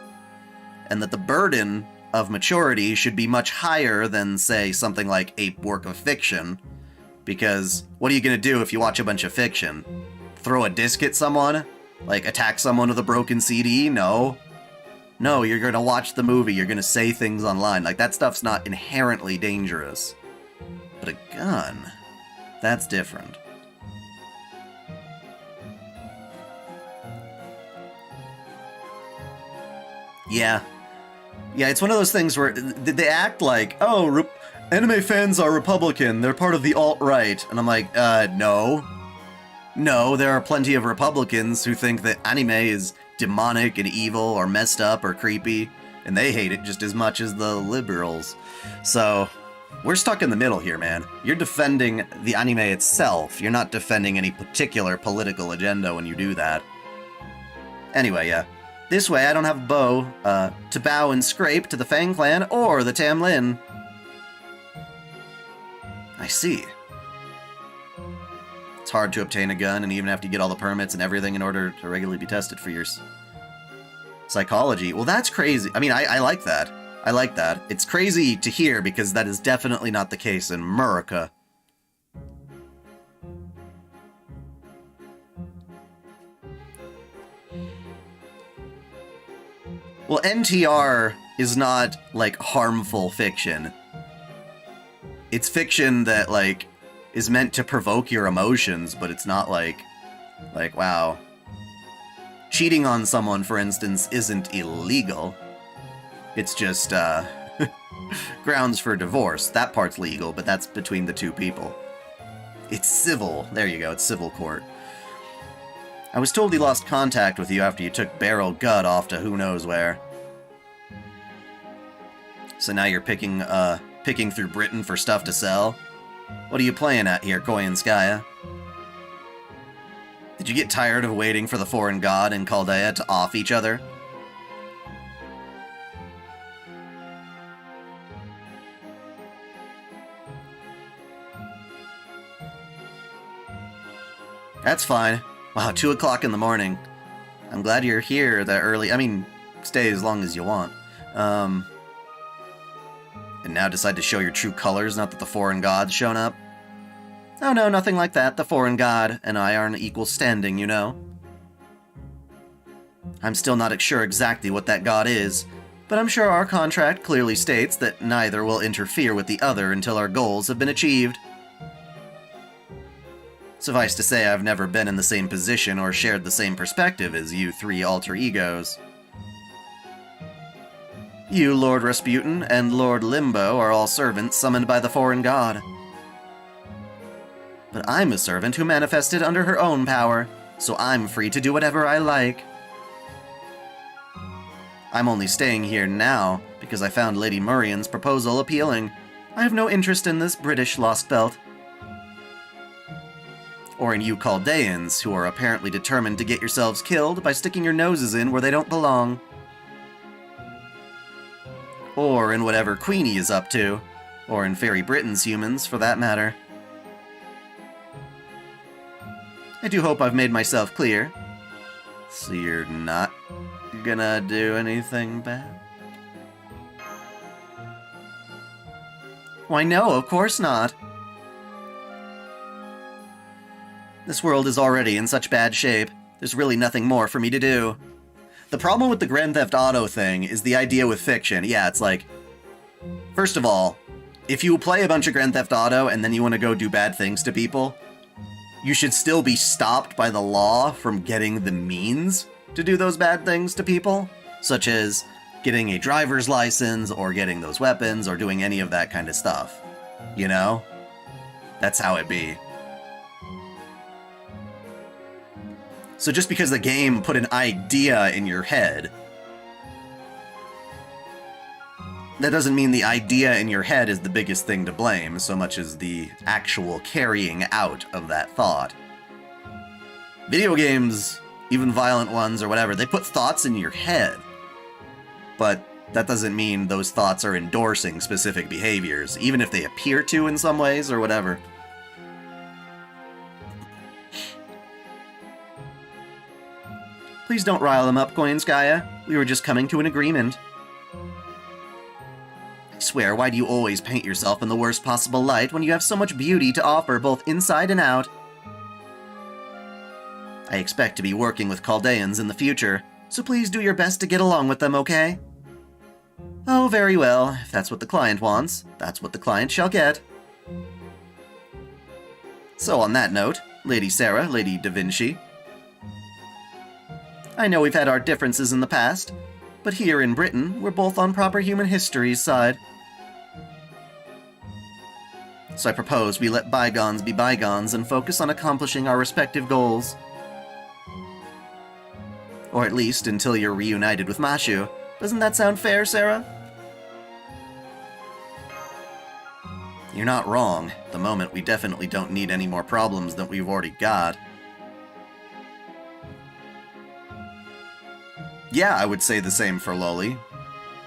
And that the burden of maturity should be much higher than, say, something like a work of fiction. Because what are you going to do if you watch a bunch of fiction? Throw a disc at someone? Like, attack someone with a broken CD? No. No, you're going to watch the movie, you're going to say things online. Like, that stuff's not inherently dangerous. But a gun, that's different. Yeah. Yeah, it's one of those things where they act like, oh, anime fans are Republican, they're part of the alt-right. And I'm like, no. No, there are plenty of Republicans who think that anime is demonic and evil or messed up or creepy, and they hate it just as much as the liberals. So, we're stuck in the middle here, man. You're defending the anime itself. You're not defending any particular political agenda when you do that. Anyway, yeah. This way I don't have a bow to bow and scrape to the Fang Clan or the Tamlin. I see. It's hard to obtain a gun and even have to get all the permits and everything in order to regularly be tested for your psychology. Well, that's crazy. I mean, I like that. I like that. It's crazy to hear because that is definitely not the case in America. Well, NTR is not, like, harmful fiction. It's fiction that, like, is meant to provoke your emotions, but it's not like, wow. Cheating on someone, for instance, isn't illegal. It's just, grounds for divorce. That part's legal, but that's between the two people. It's civil. There you go, it's civil court. I was told he lost contact with you after you took Beryl Gut off to who knows where. So now you're picking through Britain for stuff to sell? What are you playing at here, Koyanskaya? Did you get tired of waiting for the foreign god and Chaldea to off each other? That's fine. Wow, 2 o'clock in the morning. I'm glad you're here that early. I mean, stay as long as you want. And now decide to show your true colors, not that the foreign god's shown up? Oh no, nothing like that. The foreign god and I are in equal standing, you know. I'm still not sure exactly what that god is, but I'm sure our contract clearly states that neither will interfere with the other until our goals have been achieved. Suffice to say, I've never been in the same position or shared the same perspective as you three alter egos. You, Lord Rasputin, and Lord Limbo are all servants summoned by the foreign god. But I'm a servant who manifested under her own power, so I'm free to do whatever I like. I'm only staying here now because I found Lady Murian's proposal appealing. I have no interest in this British Lostbelt. Or in you Chaldeans, who are apparently determined to get yourselves killed by sticking your noses in where they don't belong. Or in whatever Queenie is up to, or in Fairy Britain's humans, for that matter. I do hope I've made myself clear. So you're not gonna do anything bad? Why no, of course not. This world is already in such bad shape, there's really nothing more for me to do. The problem with the Grand Theft Auto thing is the idea with fiction. Yeah, it's like, first of all, if you play a bunch of Grand Theft Auto and then you want to go do bad things to people, you should still be stopped by the law from getting the means to do those bad things to people, such as getting a driver's license or getting those weapons or doing any of that kind of stuff. You know? That's how it be. So just because the game put an idea in your head, that doesn't mean the idea in your head is the biggest thing to blame, so much as the actual carrying out of that thought. Video games, even violent ones or whatever, they put thoughts in your head. But that doesn't mean those thoughts are endorsing specific behaviors, even if they appear to in some ways or whatever. Please don't rile them up, Koyanskaya. We were just coming to an agreement. I swear, why do you always paint yourself in the worst possible light when you have so much beauty to offer both inside and out? I expect to be working with Chaldeans in the future, so please do your best to get along with them, okay? Oh, very well. If that's what the client wants, that's what the client shall get. So on that note, Lady Sarah, Lady Da Vinci, I know we've had our differences in the past, but here in Britain, we're both on proper human history's side. So I propose we let bygones be bygones and focus on accomplishing our respective goals. Or at least until you're reunited with Mashu. Doesn't that sound fair, Sarah? You're not wrong. At the moment, we definitely don't need any more problems than we've already got. Yeah, I would say the same for Loli.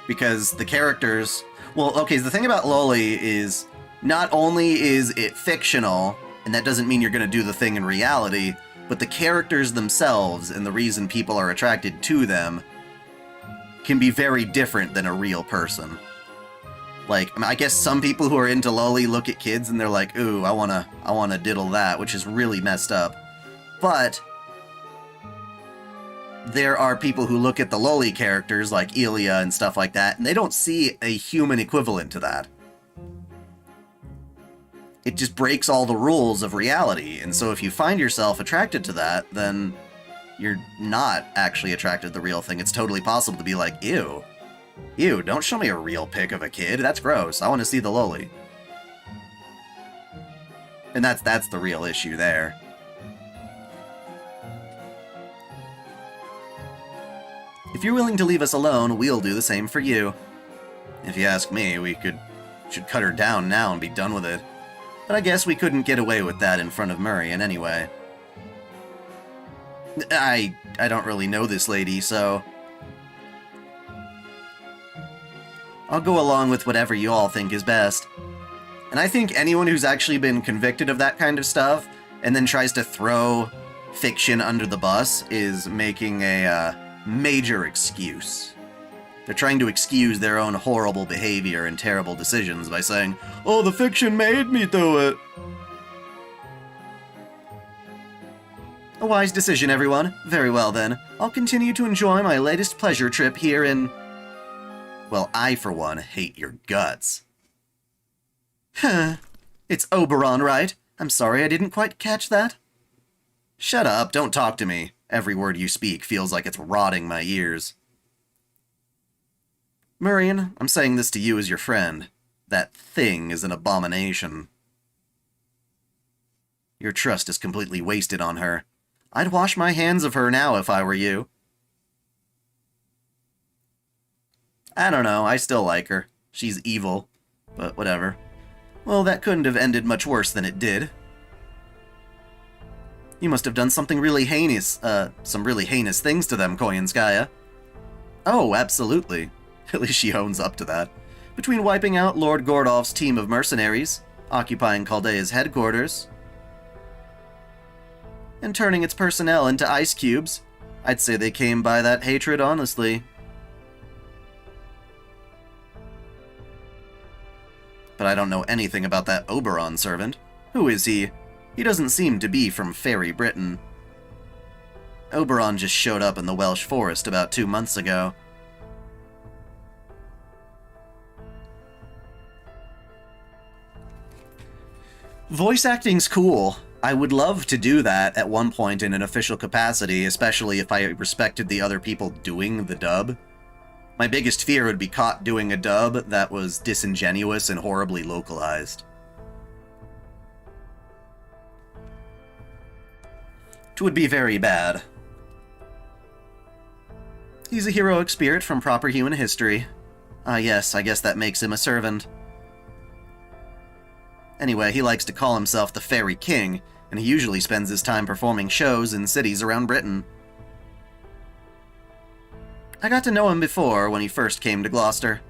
Because the characters... Well, okay, the thing about Loli is, not only is it fictional, and that doesn't mean you're going to do the thing in reality, but the characters themselves and the reason people are attracted to them can be very different than a real person. Like, I guess some people who are into Loli look at kids and they're like, ooh, I wanna diddle that, which is really messed up. But there are people who look at the Loli characters, like Ilya and stuff like that, and they don't see a human equivalent to that. It just breaks all the rules of reality, and so if you find yourself attracted to that, then you're not actually attracted to the real thing. It's totally possible to be like, ew. Ew, don't show me a real pic of a kid. That's gross. I want to see the Loli. And that's the real issue there. If you're willing to leave us alone, we'll do the same for you. If you ask me, we should cut her down now and be done with it. But I guess we couldn't get away with that in front of Murian anyway. I don't really know this lady, so I'll go along with whatever you all think is best. And I think anyone who's actually been convicted of that kind of stuff and then tries to throw fiction under the bus is making a major excuse. They're trying to excuse their own horrible behavior and terrible decisions by saying, "Oh, the fiction made me do it." A wise decision, everyone. Very well, then. I'll continue to enjoy my latest pleasure trip here in... Well, I, for one, hate your guts. Huh. It's Oberon, right? I'm sorry I didn't quite catch that. Shut up, don't talk to me. Every word you speak feels like it's rotting my ears. Murian, I'm saying this to you as your friend. That thing is an abomination. Your trust is completely wasted on her. I'd wash my hands of her now if I were you. I don't know, I still like her. She's evil, but whatever. Well, that couldn't have ended much worse than it did. You must have done something really heinous, some really heinous things to them, Koyanskaya. Oh, absolutely. At least she owns up to that. Between wiping out Lord Gordolf's team of mercenaries, occupying Chaldea's headquarters, and turning its personnel into ice cubes, I'd say they came by that hatred honestly. But I don't know anything about that Oberon servant. Who is he? He doesn't seem to be from Fairy Britain. Oberon just showed up in the Welsh forest about 2 months ago. Voice acting's cool. I would love to do that at one point in an official capacity, especially if I respected the other people doing the dub. My biggest fear would be caught doing a dub that was disingenuous and horribly localized. It would be very bad. He's a heroic spirit from proper human history. Ah yes, I guess that makes him a servant. Anyway, he likes to call himself the Fairy King, and he usually spends his time performing shows in cities around Britain. I got to know him before when he first came to Gloucester.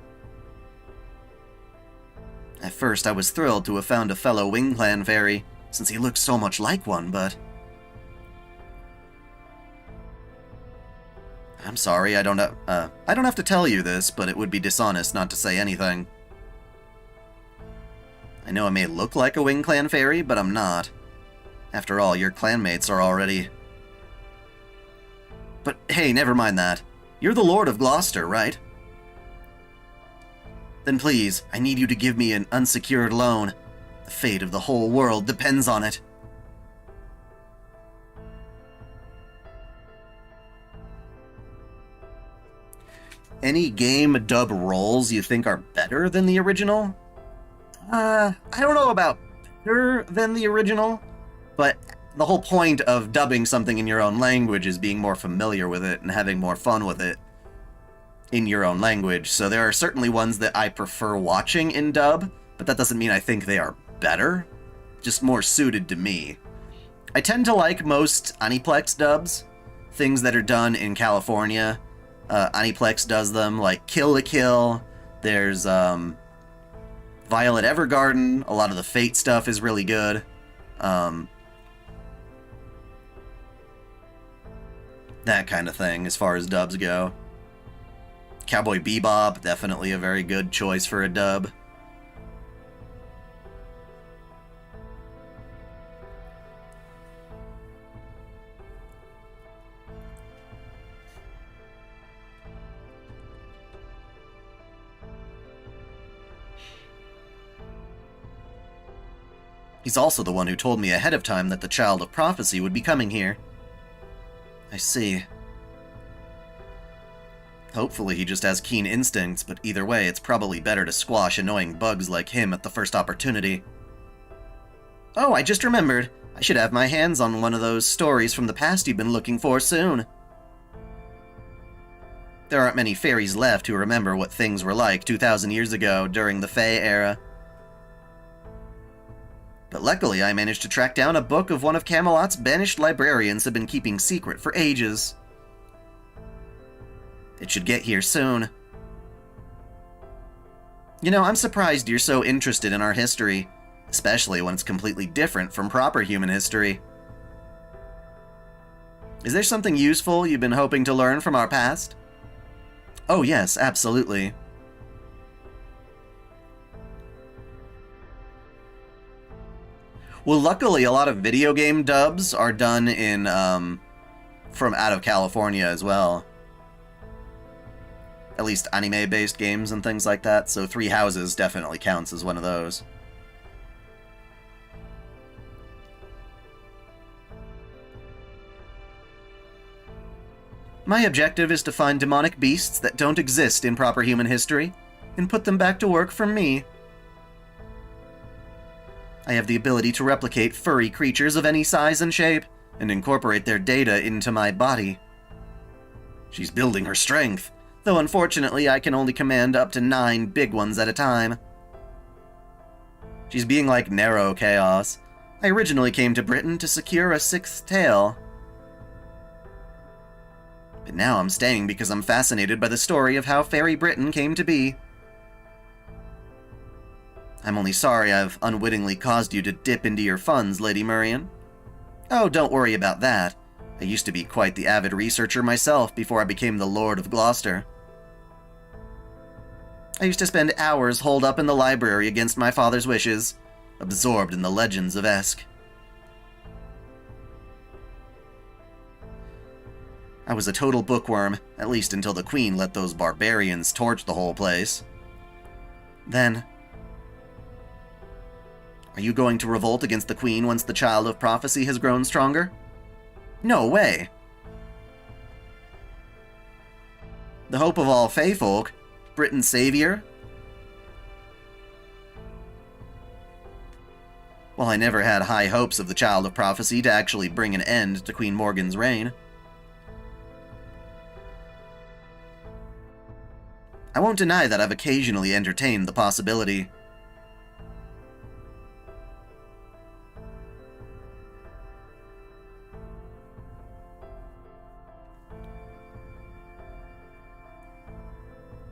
At first, I was thrilled to have found a fellow Wing Clan fairy, since he looked so much like one, but... I'm sorry, I don't have to tell you this, but it would be dishonest not to say anything. I know I may look like a Wing Clan fairy, but I'm not. After all, your clanmates are already... But hey, never mind that. You're the Lord of Gloucester, right? Then please, I need you to give me an unsecured loan. The fate of the whole world depends on it. Any game dub roles you think are better than the original? I don't know about better than the original, but the whole point of dubbing something in your own language is being more familiar with it and having more fun with it in your own language. So there are certainly ones that I prefer watching in dub, but that doesn't mean I think they are better, just more suited to me. I tend to like most Aniplex dubs, things that are done in California. Aniplex does them, like Kill la Kill. There's Violet Evergarden. A lot of the Fate stuff is really good. That kind of thing, as far as dubs go. Cowboy Bebop, definitely a very good choice for a dub. He's also the one who told me ahead of time that the Child of Prophecy would be coming here. I see. Hopefully he just has keen instincts, but either way, it's probably better to squash annoying bugs like him at the first opportunity. Oh, I just remembered. I should have my hands on one of those stories from the past you've been looking for soon. There aren't many fairies left who remember what things were like 2,000 years ago during the Fae era. But luckily, I managed to track down a book of one of Camelot's banished librarians had been keeping secret for ages. It should get here soon. You know, I'm surprised you're so interested in our history, especially when it's completely different from proper human history. Is there something useful you've been hoping to learn from our past? Oh yes, absolutely. Well, luckily, a lot of video game dubs are done in, from out of California as well. At least anime-based games and things like that, so Three Houses definitely counts as one of those. My objective is to find demonic beasts that don't exist in proper human history, and put them back to work for me. I have the ability to replicate furry creatures of any size and shape, and incorporate their data into my body. She's building her strength, though unfortunately I can only command up to 9 big ones at a time. She's being like narrow chaos. I originally came to Britain to secure a 6th tail. But now I'm staying because I'm fascinated by the story of how Fairy Britain came to be. I'm only sorry I've unwittingly caused you to dip into your funds, Lady Murian. Oh, don't worry about that. I used to be quite the avid researcher myself before I became the Lord of Gloucester. I used to spend hours holed up in the library against my father's wishes, absorbed in the legends of Esk. I was a total bookworm, at least until the Queen let those barbarians torch the whole place. Then... Are you going to revolt against the Queen once the Child of Prophecy has grown stronger? No way! The hope of all Fae folk, Britain's savior? Well, I never had high hopes of the Child of Prophecy to actually bring an end to Queen Morgan's reign. I won't deny that I've occasionally entertained the possibility.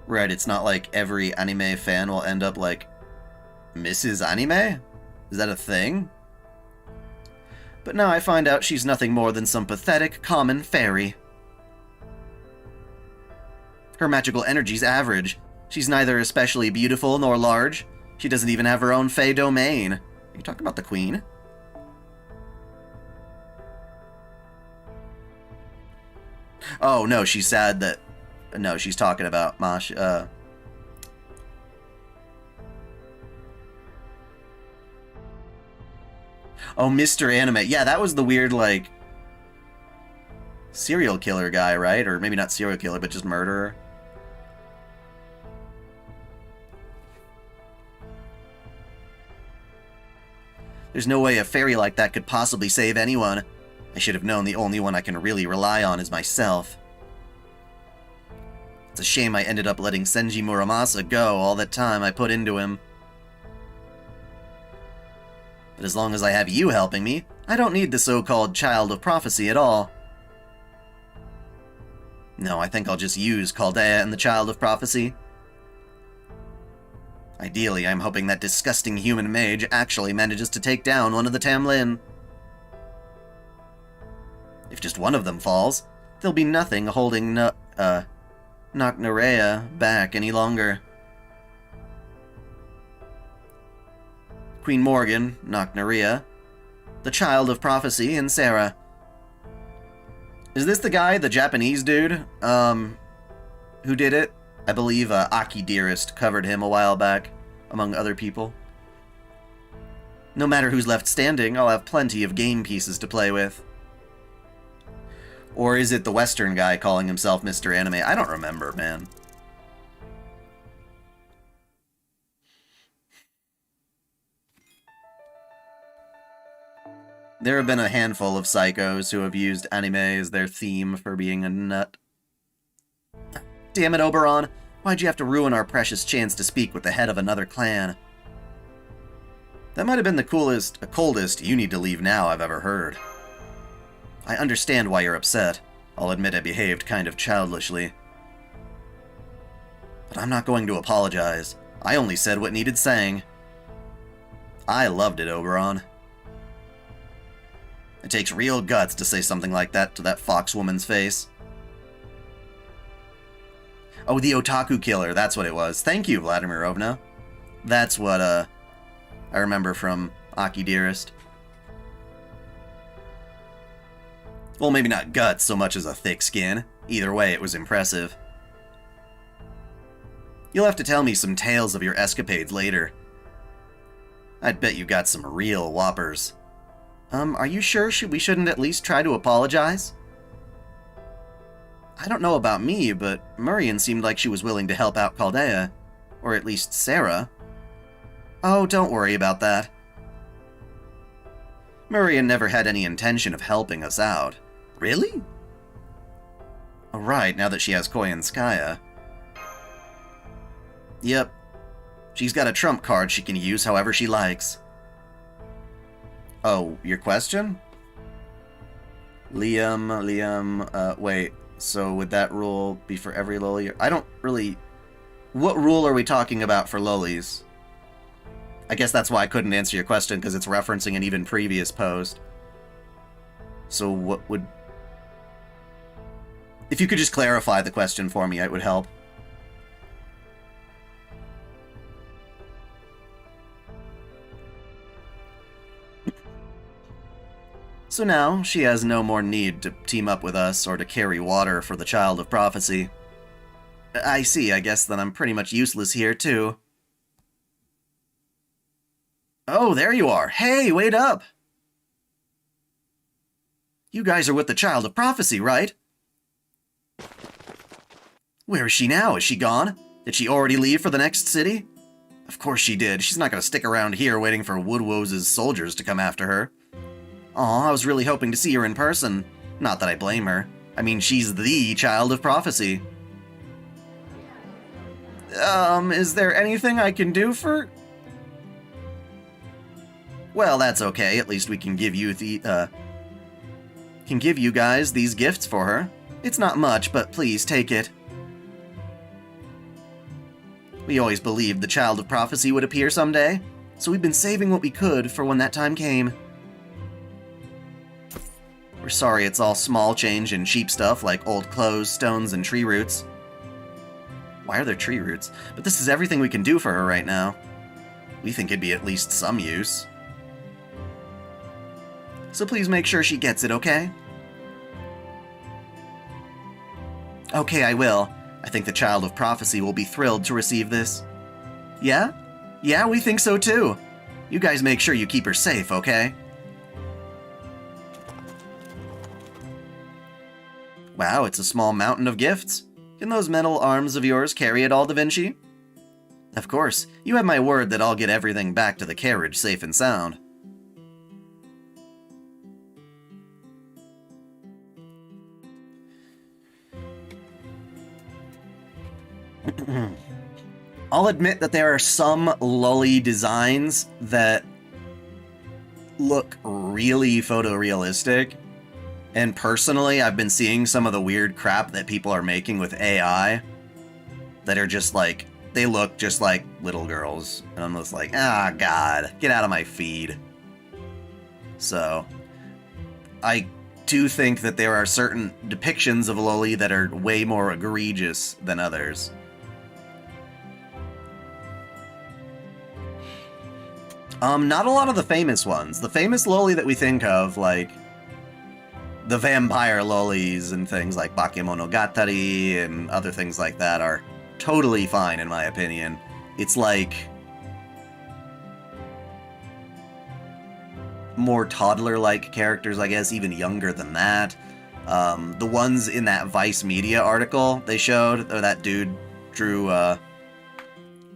Right, it's not like every anime fan will end up like Mrs. Anime? Is that a thing? But now I find out she's nothing more than some pathetic, common fairy. Her magical energy's average. She's neither especially beautiful nor large. She doesn't even have her own fey domain. Are you talking about the queen? Oh, no, she's sad that... No, she's talking about Mashu, Oh, Mr. Anime. Yeah, that was the weird, like... serial killer guy, right? Or maybe not serial killer, but just murderer. There's no way a fairy like that could possibly save anyone. I should have known the only one I can really rely on is myself. It's a shame I ended up letting Senji Muramasa go all that time I put into him. But as long as I have you helping me, I don't need the so-called Child of Prophecy at all. No, I think I'll just use Chaldea and the Child of Prophecy. Ideally, I'm hoping that disgusting human mage actually manages to take down one of the Tamlin. If just one of them falls, there'll be nothing holding Nocnerea back any longer. Queen Morgan, Nocnerea, the Child of Prophecy, and Sarah. Is this the guy, the Japanese dude, who did it? I believe Aki Dearest covered him a while back, among other people. No matter who's left standing, I'll have plenty of game pieces to play with. Or is it the Western guy calling himself Mr. Anime? I don't remember, man. There have been a handful of psychos who have used anime as their theme for being a nut. Damn it, Oberon! Why'd you have to ruin our precious chance to speak with the head of another clan? That might have been the coldest you need to leave now I've ever heard. I understand why you're upset. I'll admit I behaved kind of childishly. But I'm not going to apologize. I only said what needed saying. I loved it, Oberon. It takes real guts to say something like that to that fox woman's face. Oh, the otaku killer, that's what it was. Thank you, Vladimirovna. That's what, I remember from Aki Dearest. Well, maybe not guts so much as a thick skin. Either way, it was impressive. You'll have to tell me some tales of your escapades later. I'd bet you got some real whoppers. Are you sure we shouldn't at least try to apologize? I don't know about me, but Murian seemed like she was willing to help out Chaldea. Or at least Sarah. Oh, don't worry about that. Murian never had any intention of helping us out. Really? Oh, right, now that she has Koyanskaya. Yep. She's got a trump card she can use however she likes. Oh, your question? Liam, wait. So would that rule be for every loli? I don't really... What rule are we talking about for lolis? I guess that's why I couldn't answer your question, because it's referencing an even previous post. So what would... If you could just clarify the question for me, it would help. So now, she has no more need to team up with us or to carry water for the Child of Prophecy. I see, I guess then I'm pretty much useless here, too. Oh, there you are. Hey, wait up! You guys are with the Child of Prophecy, right? Where is she now? Is she gone? Did she already leave for the next city? Of course she did. She's not going to stick around here waiting for Woodwose's soldiers to come after her. Aw, I was really hoping to see her in person. Not that I blame her. I mean, she's the Child of Prophecy. Is there anything I can do for... Well, that's okay. At least we can give you you guys these gifts for her. It's not much, but please take it. We always believed the Child of Prophecy would appear someday, so we've been saving what we could for when that time came. We're sorry it's all small change and cheap stuff like old clothes, stones, and tree roots. Why are there tree roots? But this is everything we can do for her right now. We think it'd be at least some use. So please make sure she gets it, okay? Okay, I will. I think the Child of Prophecy will be thrilled to receive this. Yeah? Yeah, we think so too. You guys make sure you keep her safe, okay? Wow, it's a small mountain of gifts. Can those metal arms of yours carry it all, Da Vinci? Of course, you have my word that I'll get everything back to the carriage safe and sound. I'll admit that there are some lolly designs that look really photorealistic. And personally, I've been seeing some of the weird crap that people are making with AI that are just like, they look just like little girls. And I'm just like, ah, God, get out of my feed. So, I do think that there are certain depictions of loli that are way more egregious than others. Not a lot of the famous ones. The famous loli that we think of, like the vampire lolis and things like Bakemonogatari and other things like that, are totally fine in my opinion. It's like more toddler-like characters, I guess, even younger than that. The ones in that Vice Media article they showed, or that dude drew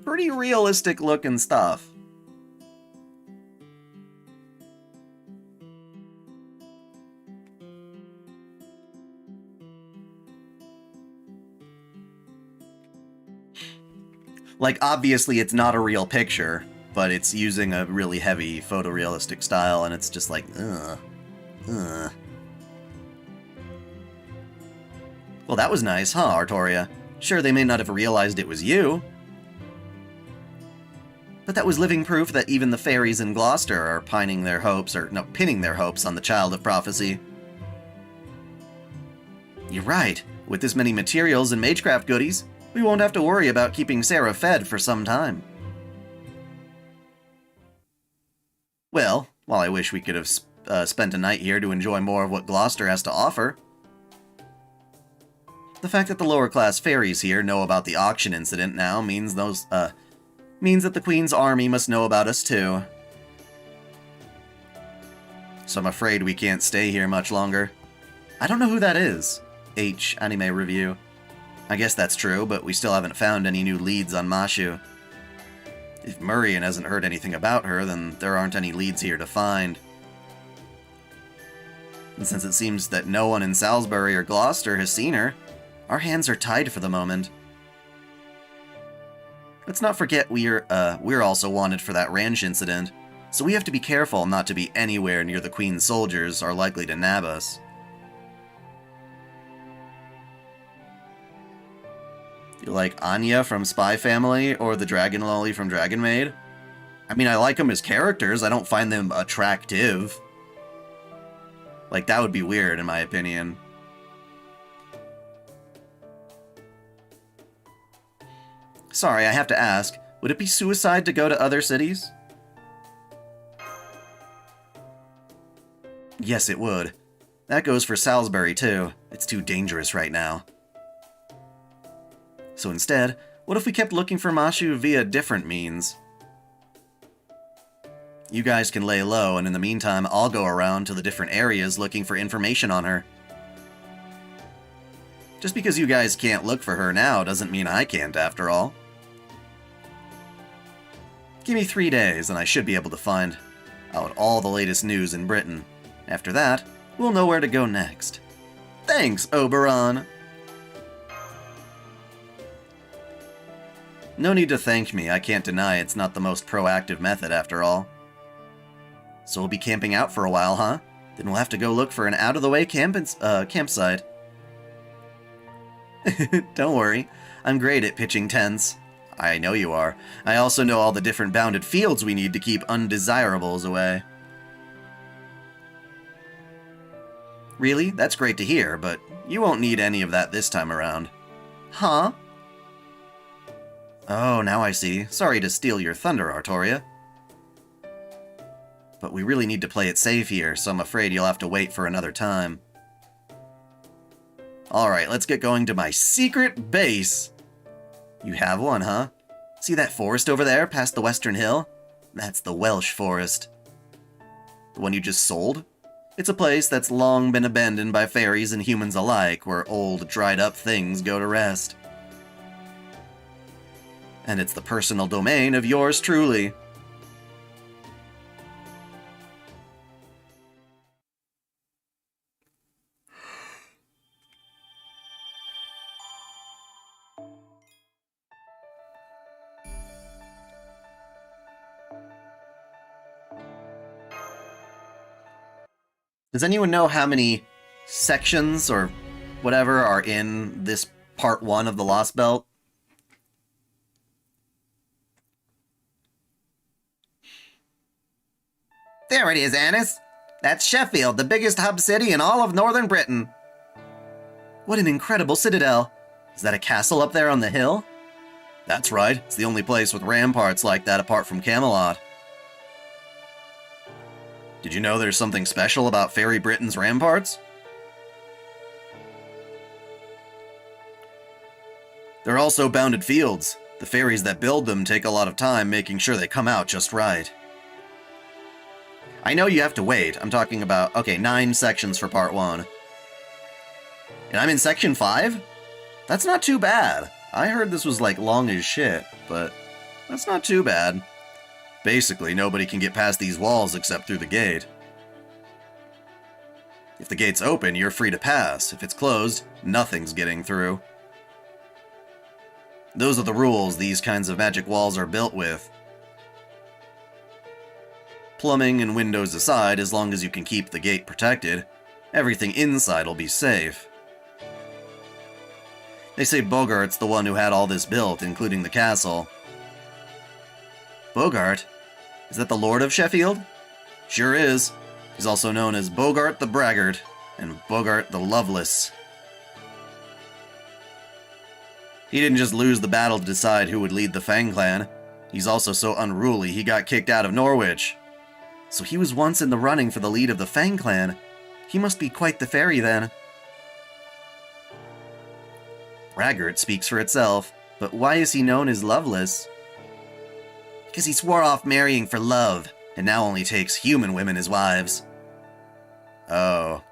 pretty realistic looking stuff. Like, obviously it's not a real picture, but it's using a really heavy photorealistic style, and it's just like, ugh. Well, that was nice, huh, Artoria? Sure, they may not have realized it was you. But that was living proof that even the fairies in Gloucester are pinning their hopes on the Child of Prophecy. You're right. With this many materials and Magecraft goodies, we won't have to worry about keeping Sarah fed for some time. Well, while I wish we could have spent a night here to enjoy more of what Gloucester has to offer, the fact that the lower-class fairies here know about the auction incident now means that the Queen's army must know about us too. So I'm afraid we can't stay here much longer. I don't know who that is. H. Anime Review. I guess that's true, but we still haven't found any new leads on Mashu. If Murian hasn't heard anything about her, then there aren't any leads here to find. And since it seems that no one in Salisbury or Gloucester has seen her, our hands are tied for the moment. Let's not forget we're also wanted for that ranch incident, so we have to be careful not to be anywhere near the Queen's soldiers are likely to nab us. You like Anya from Spy Family or the Dragon Loli from Dragon Maid? I mean, I like them as characters, I don't find them attractive. Like, that would be weird, in my opinion. Sorry, I have to ask, would it be suicide to go to other cities? Yes, it would. That goes for Salisbury, too. It's too dangerous right now. So instead, what if we kept looking for Mashu via different means? You guys can lay low, and in the meantime, I'll go around to the different areas looking for information on her. Just because you guys can't look for her now doesn't mean I can't, after all. Give me 3 days, and I should be able to find out all the latest news in Britain. After that, we'll know where to go next. Thanks, Oberon! No need to thank me, I can't deny it's not the most proactive method after all. So we'll be camping out for a while, huh? Then we'll have to go look for an out-of-the-way campsite. Don't worry, I'm great at pitching tents. I know you are. I also know all the different bounded fields we need to keep undesirables away. Really? That's great to hear, but you won't need any of that this time around. Huh? Oh, now I see. Sorry to steal your thunder, Artoria. But we really need to play it safe here, so I'm afraid you'll have to wait for another time. Alright, let's get going to my secret base. You have one, huh? See that forest over there, past the Western Hill? That's the Welsh Forest. The one you just sold? It's a place that's long been abandoned by fairies and humans alike, where old, dried-up things go to rest. And it's the personal domain of yours truly. Does anyone know how many sections or whatever are in this part 1 of the Lostbelt? There it is, Annis. That's Sheffield, the biggest hub city in all of northern Britain. What an incredible citadel. Is that a castle up there on the hill? That's right. It's the only place with ramparts like that apart from Camelot. Did you know there's something special about Fairy Britain's ramparts? They're also bounded fields. The fairies that build them take a lot of time making sure they come out just right. I know you have to wait. I'm talking about, okay, 9 sections for part 1. And I'm in section 5? That's not too bad. I heard this was like long as shit, but that's not too bad. Basically, nobody can get past these walls except through the gate. If the gate's open, you're free to pass. If it's closed, nothing's getting through. Those are the rules these kinds of magic walls are built with. Plumbing and windows aside, as long as you can keep the gate protected, everything inside will be safe. They say Bogart's the one who had all this built, including the castle. Bogart? Is that the Lord of Sheffield? Sure is. He's also known as Bogart the Braggart and Bogart the Loveless. He didn't just lose the battle to decide who would lead the Fang clan. He's also so unruly he got kicked out of Norwich. So he was once in the running for the lead of the Fang clan. He must be quite the fairy then. Braggart speaks for itself, but why is he known as Loveless? Because he swore off marrying for love, and now only takes human women as wives. Oh.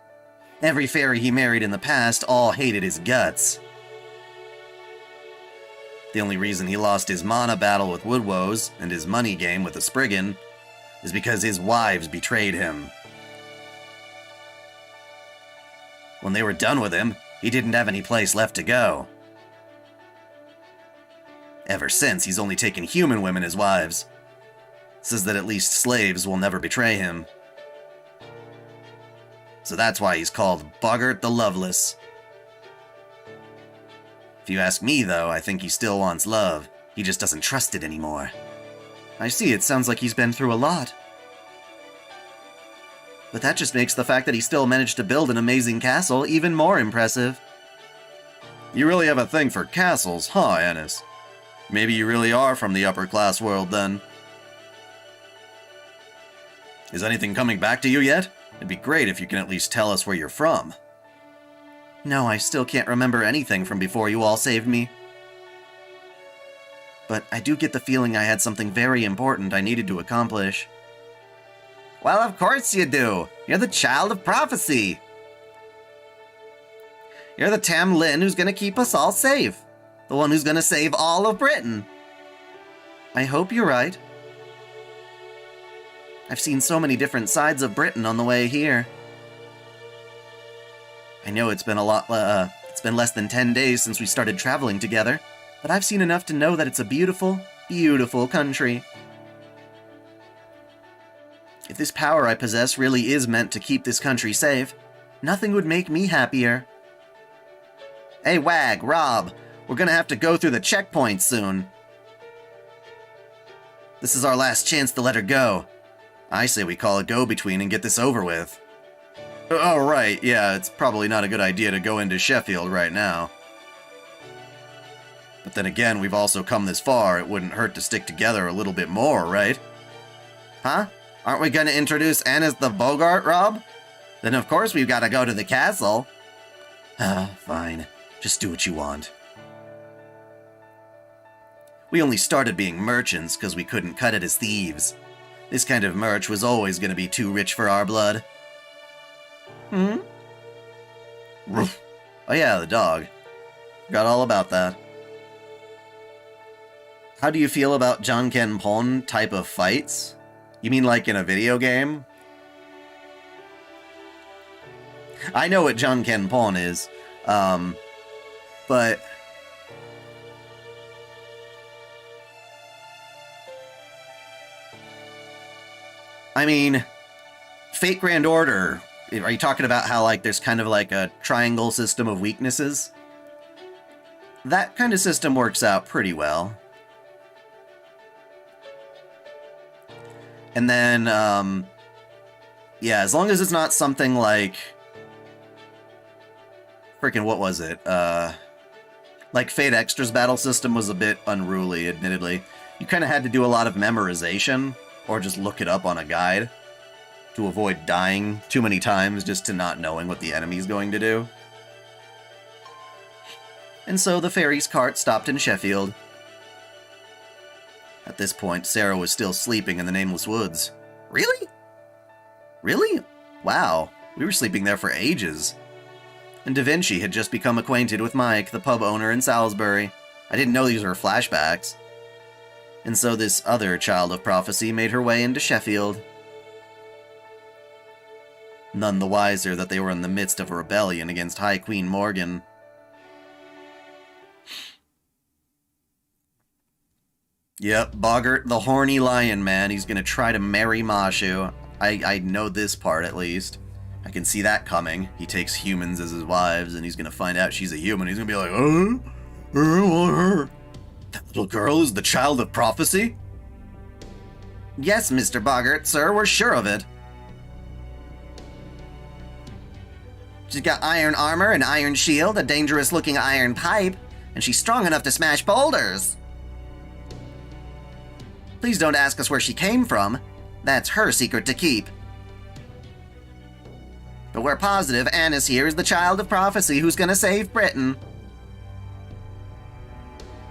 Every fairy he married in the past all hated his guts. The only reason he lost his mana battle with Woodwoes and his money game with the Spriggan is because his wives betrayed him. When they were done with him, he didn't have any place left to go. Ever since, he's only taken human women as wives. Says that at least slaves will never betray him. So that's why he's called Bogart the Loveless. If you ask me, though, I think he still wants love. He just doesn't trust it anymore. I see, it sounds like he's been through a lot. But that just makes the fact that he still managed to build an amazing castle even more impressive. You really have a thing for castles, huh, Annis? Maybe you really are from the upper-class world, then. Is anything coming back to you yet? It'd be great if you can at least tell us where you're from. No, I still can't remember anything from before you all saved me. But I do get the feeling I had something very important I needed to accomplish. Well, of course you do. You're the child of prophecy. You're the Tamlin who's gonna keep us all safe. The one who's gonna save all of Britain. I hope you're right. I've seen so many different sides of Britain on the way here. I know it's been it's been less than 10 days since we started traveling together, but I've seen enough to know that it's a beautiful, beautiful country. If this power I possess really is meant to keep this country safe, nothing would make me happier. Hey, Wag, Rob, we're gonna have to go through the checkpoint soon. This is our last chance to let her go. I say we call a go-between and get this over with. Oh, right, yeah, it's probably not a good idea to go into Sheffield right now. But then again, we've also come this far, it wouldn't hurt to stick together a little bit more, right? Huh? Aren't we gonna introduce Anne as the Bogart, Rob? Then of course we've gotta go to the castle. Fine. Just do what you want. We only started being merchants because we couldn't cut it as thieves. This kind of merch was always gonna be too rich for our blood. Oh yeah, the dog. Forgot all about that. How do you feel about Jankenpon type of fights? You mean like in a video game? I know what Jankenpon is, but... I mean, Fate Grand Order, are you talking about how, like, there's kind of like a triangle system of weaknesses? That kind of system works out pretty well. And then, yeah, as long as it's not something like... Freaking, what was it? Like, Fate Extra's battle system was a bit unruly, admittedly. You kind of had to do a lot of memorization, or just look it up on a guide, to avoid dying too many times just to not knowing what the enemy's going to do. And so the ferry's cart stopped in Sheffield. At this point, Sarah was still sleeping in the nameless woods. Really? Really? Wow, we were sleeping there for ages. And Da Vinci had just become acquainted with Mike, the pub owner in Salisbury. I didn't know these were flashbacks. And so this other child of prophecy made her way into Sheffield. None the wiser that they were in the midst of a rebellion against High Queen Morgan. Yep, Bogart, the horny lion man, he's gonna try to marry Mashu. I know this part, at least. I can see that coming. He takes humans as his wives, and he's gonna find out she's a human. He's gonna be like, I want her. That little girl is the child of prophecy? Yes, Mr. Bogart, sir, we're sure of it. She's got iron armor, an iron shield, a dangerous-looking iron pipe, and she's strong enough to smash boulders. Please don't ask us where she came from. That's her secret to keep. But we're positive Annis here is the child of prophecy who's gonna save Britain.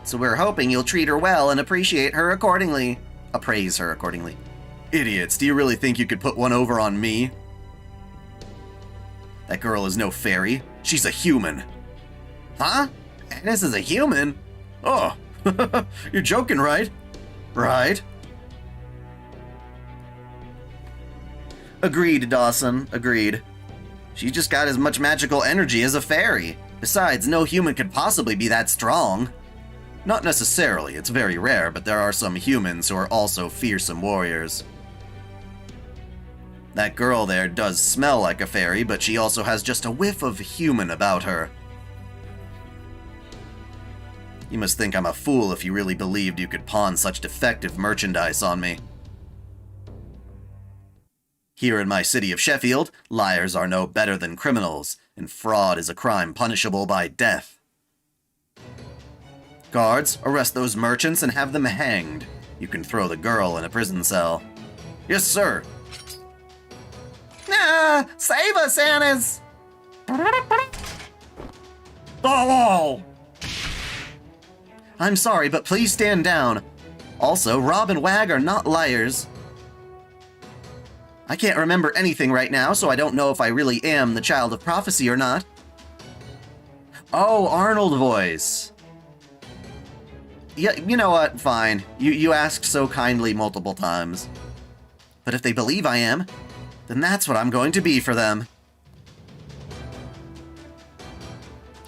So we're hoping you'll treat her well and appreciate her accordingly. Appraise her accordingly. Idiots, do you really think you could put one over on me? That girl is no fairy. She's a human. Huh? Annis is a human? Oh, you're joking, right? Right. Agreed, Dawson. Agreed. She's just got as much magical energy as a fairy. Besides, no human could possibly be that strong. Not necessarily, it's very rare, but there are some humans who are also fearsome warriors. That girl there does smell like a fairy, but she also has just a whiff of human about her. You must think I'm a fool if you really believed you could pawn such defective merchandise on me. Here in my city of Sheffield, liars are no better than criminals, and fraud is a crime punishable by death. Guards, arrest those merchants and have them hanged. You can throw the girl in a prison cell. Yes, sir. Save us, Annis! Oh! I'm sorry, but please stand down. Also, Rob and Wag are not liars. I can't remember anything right now, so I don't know if I really am the child of prophecy or not. Oh, Arnold voice. Yeah, you know what? Fine. You asked so kindly multiple times. But if they believe I am, then that's what I'm going to be for them.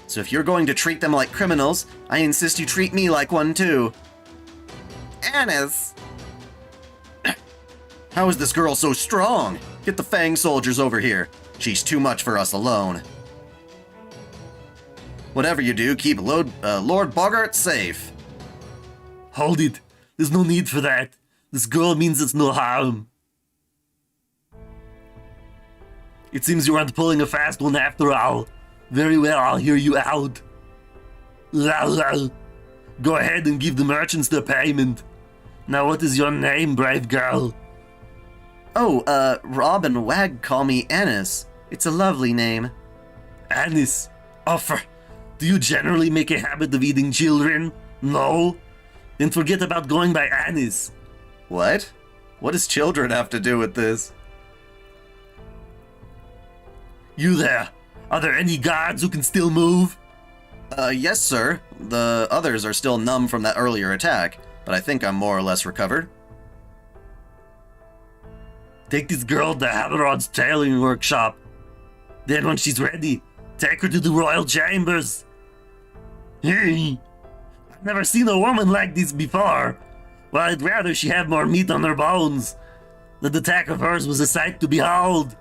So if you're going to treat them like criminals, I insist you treat me like one too. Annis! How is this girl so strong? Get the Fang soldiers over here. She's too much for us alone. Whatever you do, keep Lord Bogart safe. Hold it. There's no need for that. This girl means it's no harm. It seems you aren't pulling a fast one after all. Very well, I'll hear you out. Go ahead and give the merchants their payment. Now what is your name, brave girl? Oh, Rob and Wag call me Annis. It's a lovely name. Annis. Offer. Do you generally make a habit of eating children? No? Then forget about going by Annis. What? What does children have to do with this? You there. Are there any guards who can still move? Yes, sir. The others are still numb from that earlier attack, but I think I'm more or less recovered. Take this girl to Haverod's tailoring workshop. Then when she's ready, take her to the royal chambers. Hey, I've never seen a woman like this before. Well, I'd rather she had more meat on her bones. That attack of hers was a sight to behold.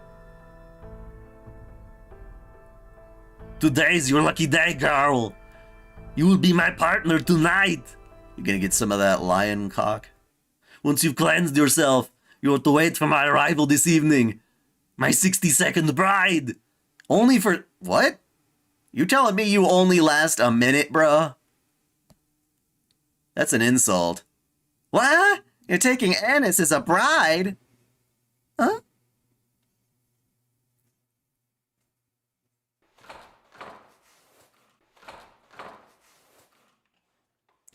Today's your lucky day, girl. You will be my partner tonight. You gonna get some of that lion cock? Once you've cleansed yourself, you have to wait for my arrival this evening. My 60-second bride. Only for... what? You telling me you only last a minute, bruh? That's an insult. What? You're taking Annis as a bride? Huh?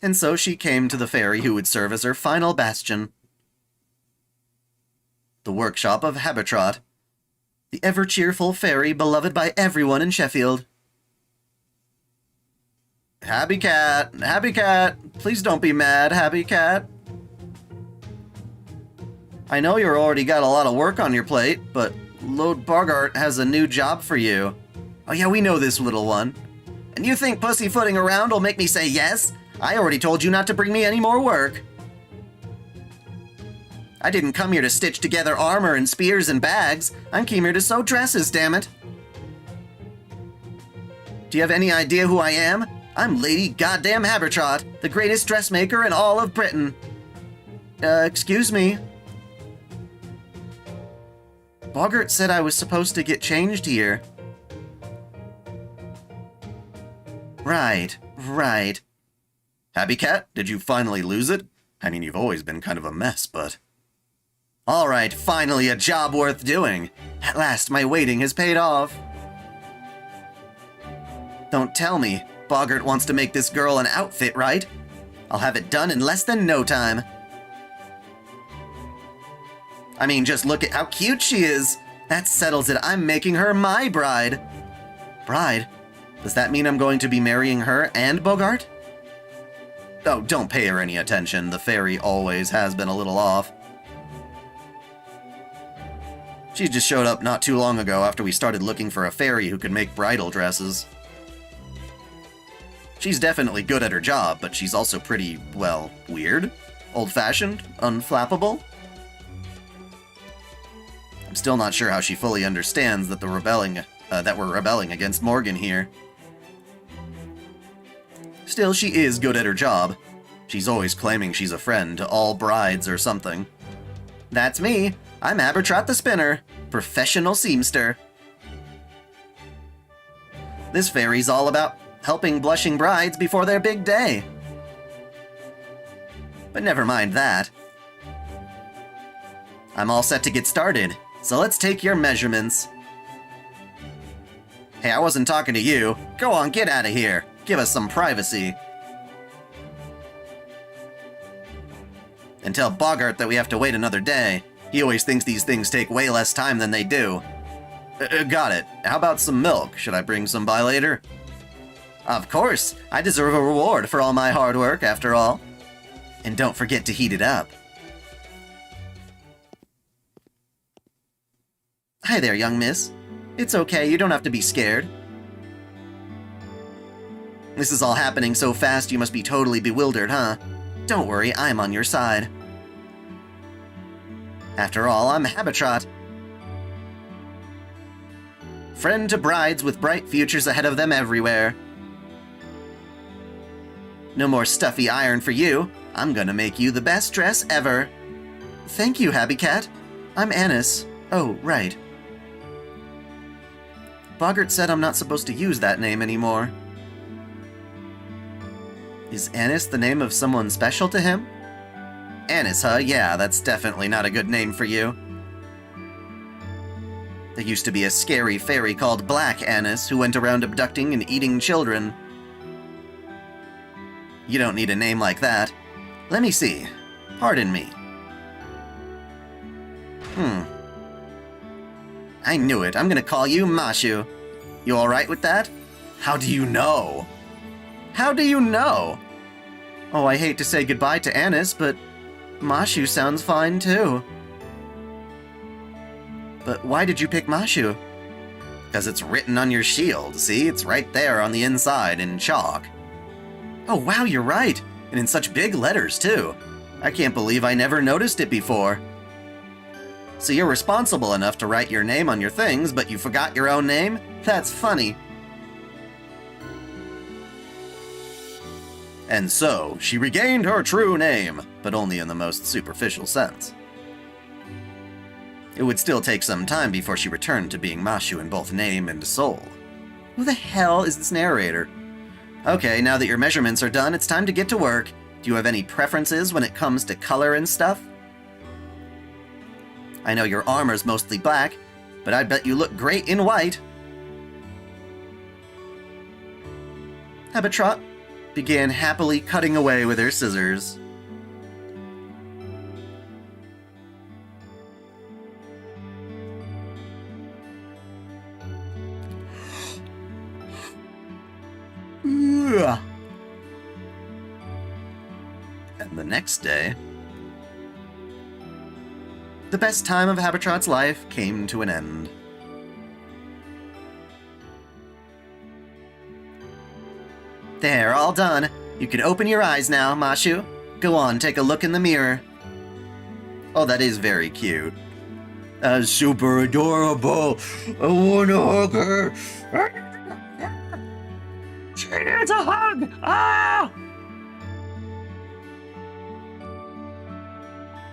And so she came to the fairy who would serve as her final bastion. The workshop of Habitrot, the ever-cheerful fairy beloved by everyone in Sheffield. Happy Cat, please don't be mad, Happy Cat. I know you're already got a lot of work on your plate, but Lord Bogart has a new job for you. Oh yeah, we know this, little one. And you think pussyfooting around will make me say yes? I already told you not to bring me any more work. I didn't come here to stitch together armor and spears and bags. I came here to sew dresses, damn it. Do you have any idea who I am? I'm Lady Goddamn Habertrot, the greatest dressmaker in all of Britain. Excuse me. Bogart said I was supposed to get changed here. Right. Happy Cat, did you finally lose it? I mean, you've always been kind of a mess, but... Alright, finally a job worth doing. At last, my waiting has paid off. Don't tell me. Bogart wants to make this girl an outfit, right? I'll have it done in less than no time. I mean, just look at how cute she is. That settles it. I'm making her my bride. Bride? Does that mean I'm going to be marrying her and Bogart? Oh, don't pay her any attention. The fairy always has been a little off. She just showed up not too long ago after we started looking for a fairy who could make bridal dresses. She's definitely good at her job, but she's also pretty, well, weird, old-fashioned, unflappable. I'm still not sure how she fully understands that we're rebelling against Morgan here. Still, she is good at her job. She's always claiming she's a friend to all brides or something. That's me. I'm Abertrot the Spinner, professional seamster. This fairy's all about helping blushing brides before their big day. But never mind that. I'm all set to get started, so let's take your measurements. Hey, I wasn't talking to you. Go on, get out of here. Give us some privacy. And tell Bogart that we have to wait another day. He always thinks these things take way less time than they do. Got it. How about some milk? Should I bring some by later? Of course. I deserve a reward for all my hard work, after all. And don't forget to heat it up. Hi there, young miss. It's okay, you don't have to be scared. This is all happening so fast you must be totally bewildered, huh? Don't worry, I'm on your side. After all, I'm Habitrot. Friend to brides with bright futures ahead of them everywhere. No more stuffy iron for you. I'm gonna make you the best dress ever. Thank you, Happy Cat. I'm Annis. Oh, right. Bogart said I'm not supposed to use that name anymore. Is Annis the name of someone special to him? Annis, huh? Yeah, that's definitely not a good name for you. There used to be a scary fairy called Black Annis who went around abducting and eating children. You don't need a name like that. Let me see. Pardon me. I knew it. I'm gonna call you Mashu. You alright with that? How do you know? How do you know? Oh, I hate to say goodbye to Annis, but Mashu sounds fine too. But why did you pick Mashu? Because it's written on your shield, see? It's right there on the inside in chalk. Oh wow, you're right! And in such big letters too. I can't believe I never noticed it before. So you're responsible enough to write your name on your things, but you forgot your own name? That's funny. And so, she regained her true name, but only in the most superficial sense. It would still take some time before she returned to being Mashu in both name and soul. Who the hell is this narrator? Okay, now that your measurements are done, it's time to get to work. Do you have any preferences when it comes to color and stuff? I know your armor's mostly black, but I bet you look great in white. Habitrot began happily cutting away with her scissors. And the next day, the best time of Habitrot's life came to an end. There, all done. You can open your eyes now, Mashu. Go on, take a look in the mirror. Oh, that is very cute. That's super adorable. I wanna hug her. She needs a hug! Ah!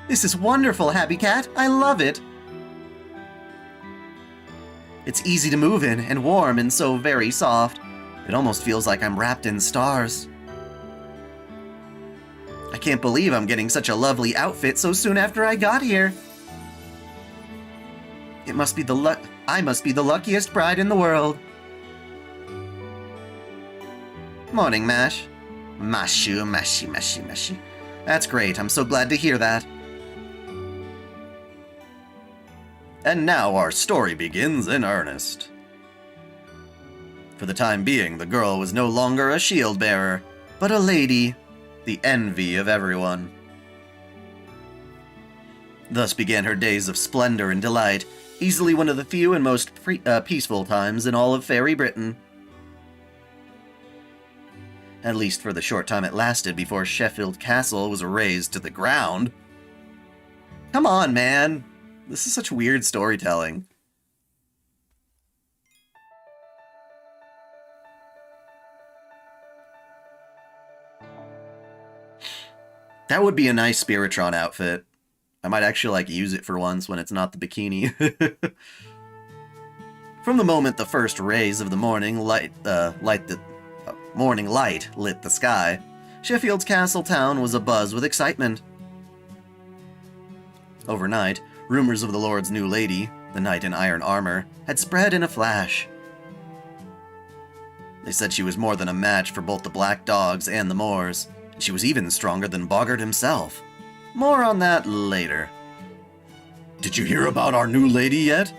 This is wonderful, Happy Cat. I love it. It's easy to move in and warm and so very soft. It almost feels like I'm wrapped in stars. I can't believe I'm getting such a lovely outfit so soon after I got here. It must be I must be the luckiest bride in the world. Morning, Mash. Mashu, Mashi. That's great. I'm so glad to hear that. And now our story begins in earnest. For the time being, the girl was no longer a shield bearer, but a lady, the envy of everyone. Thus began her days of splendor and delight, easily one of the few and most peaceful times in all of fairy Britain. At least for the short time it lasted before Sheffield Castle was razed to the ground. Come on, man! This is such weird storytelling. That would be a nice Spiritron outfit. I might actually use it for once when it's not the bikini. From the moment the first rays of the morning light lit the sky, Sheffield's castle town was abuzz with excitement. Overnight, rumors of the Lord's new lady, the knight in iron armor, had spread in a flash. They said she was more than a match for both the black dogs and the Moors. She was even stronger than Bogart himself. More on that later. Did you hear about our new lady yet?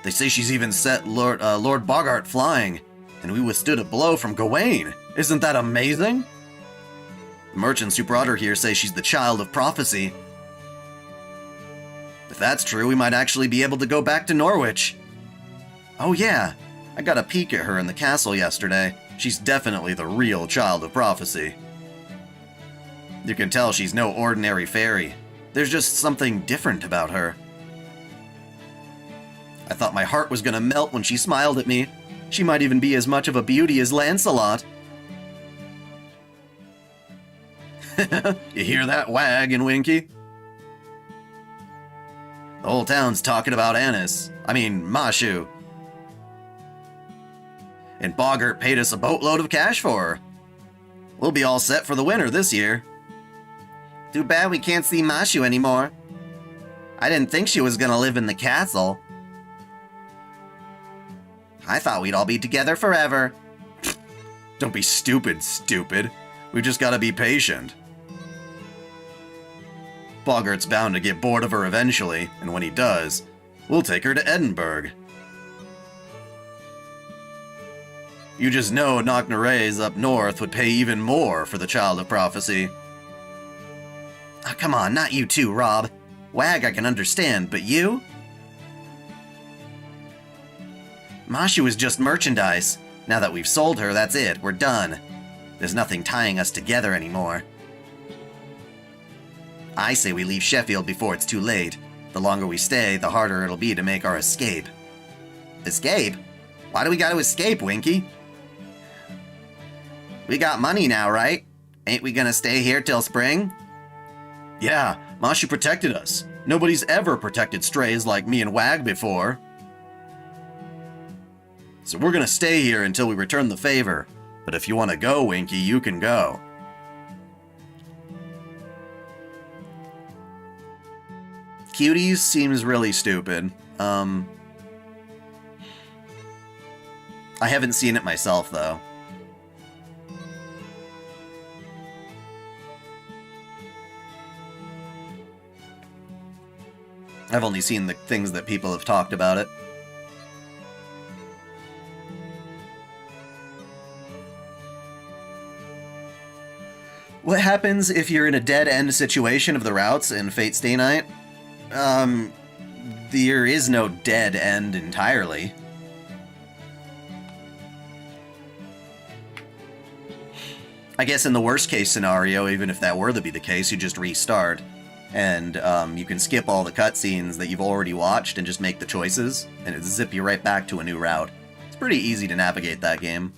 They say she's even set Lord Bogart flying, and we withstood a blow from Gawain. Isn't that amazing? The merchants who brought her here say she's the child of prophecy. If that's true, we might actually be able to go back to Norwich. Oh yeah, I got a peek at her in the castle yesterday. She's definitely the real child of prophecy. You can tell she's no ordinary fairy. There's just something different about her. I thought my heart was gonna melt when she smiled at me. She might even be as much of a beauty as Lancelot. You hear that, Wag and Winky? The whole town's talking about Mashu. And Bogart paid us a boatload of cash for her. We'll be all set for the winter this year. Too bad we can't see Mashu anymore. I didn't think she was gonna live in the castle. I thought we'd all be together forever. Don't be stupid, stupid. We just gotta be patient. Bogart's bound to get bored of her eventually, and when he does, we'll take her to Edinburgh. You just know Knocknareys up north would pay even more for the Child of Prophecy. Oh, come on, not you too, Rob. Wag I can understand, but you? Mashu is just merchandise. Now that we've sold her, that's it, we're done. There's nothing tying us together anymore. I say we leave Sheffield before it's too late. The longer we stay, the harder it'll be to make our escape. Escape? Why do we gotta escape, Winky? We got money now, right? Ain't we gonna stay here till spring? Yeah, Mashu protected us. Nobody's ever protected strays like me and Wag before. So we're gonna stay here until we return the favor. But if you want to go, Winky, you can go. Cuties seems really stupid. I haven't seen it myself, though. I've only seen the things that people have talked about it. What happens if you're in a dead-end situation of the routes in Fate Stay Night? There is no dead end entirely. I guess in the worst-case scenario, even if that were to be the case, you just restart. And you can skip all the cutscenes that you've already watched and just make the choices, and it'll zip you right back to a new route. It's pretty easy to navigate that game.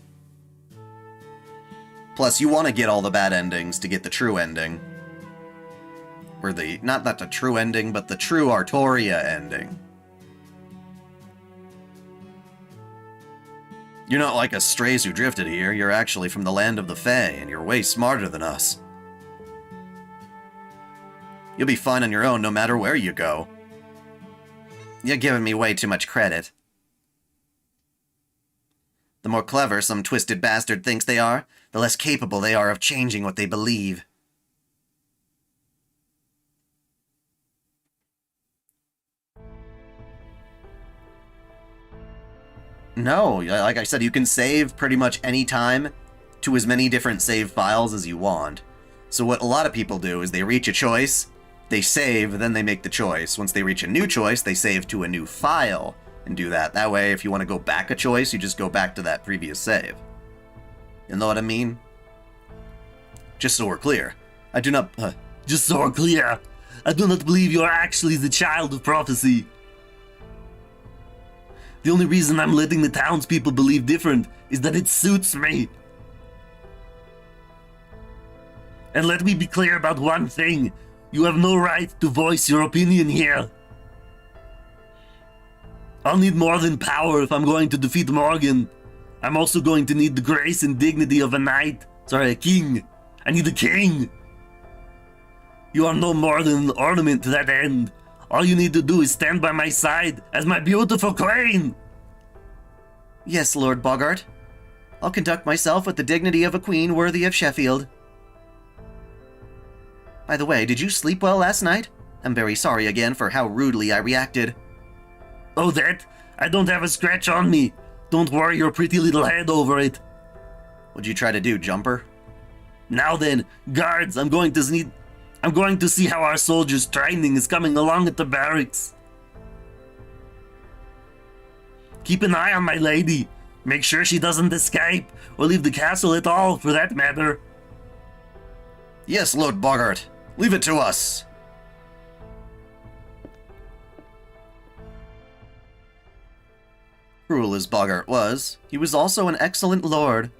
Plus, you want to get all the bad endings to get the true ending. Or the, not the true ending, but the true Artoria ending. You're not like us strays who drifted here, you're actually from the land of the Fae, and you're way smarter than us. You'll be fine on your own no matter where you go. You're giving me way too much credit. The more clever some twisted bastard thinks they are, the less capable they are of changing what they believe. No, like I said, you can save pretty much any time to as many different save files as you want. So what a lot of people do is they reach a choice, they save, then they make the choice. Once they reach a new choice, they save to a new file and do that. That way, if you want to go back a choice, you just go back to that previous save. You know what I mean? Just so we're clear, I do not... Just so we're clear, I do not believe you are actually the Child of Prophecy. The only reason I'm letting the townspeople believe different is that it suits me. And let me be clear about one thing. You have no right to voice your opinion here. I'll need more than power if I'm going to defeat Morgan. I'm also going to need the grace and dignity of a knight. Sorry, a king. I need a king. You are no more than an ornament to that end. All you need to do is stand by my side as my beautiful queen. Yes, Lord Bogart. I'll conduct myself with the dignity of a queen worthy of Sheffield. By the way, did you sleep well last night? I'm very sorry again for how rudely I reacted. Oh, that? I don't have a scratch on me. Don't worry your pretty little head over it. What'd you try to do, Jumper? Now then, guards, I'm going to see how our soldiers' training is coming along at the barracks. Keep an eye on my lady. Make sure she doesn't escape, or leave the castle at all, for that matter. Yes, Lord Bogart. Leave it to us. Cruel as Bogart was, he was also an excellent lord.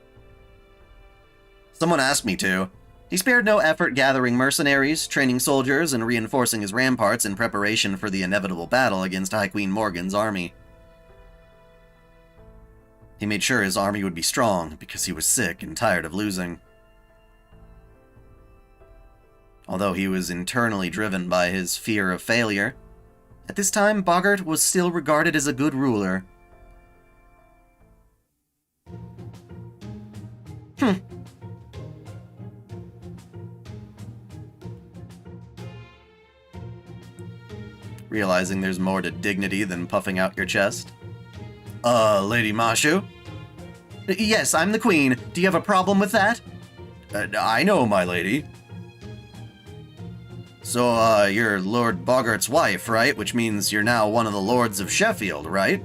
Someone asked me to. He spared no effort gathering mercenaries, training soldiers, and reinforcing his ramparts in preparation for the inevitable battle against High Queen Morgan's army. He made sure his army would be strong because he was sick and tired of losing. Although he was internally driven by his fear of failure, at this time Bogart was still regarded as a good ruler. Realizing there's more to dignity than puffing out your chest. Lady Mashu? Yes, I'm the queen. Do you have a problem with that? I know, my lady. So, you're Lord Bogart's wife, right? Which means you're now one of the lords of Sheffield, right?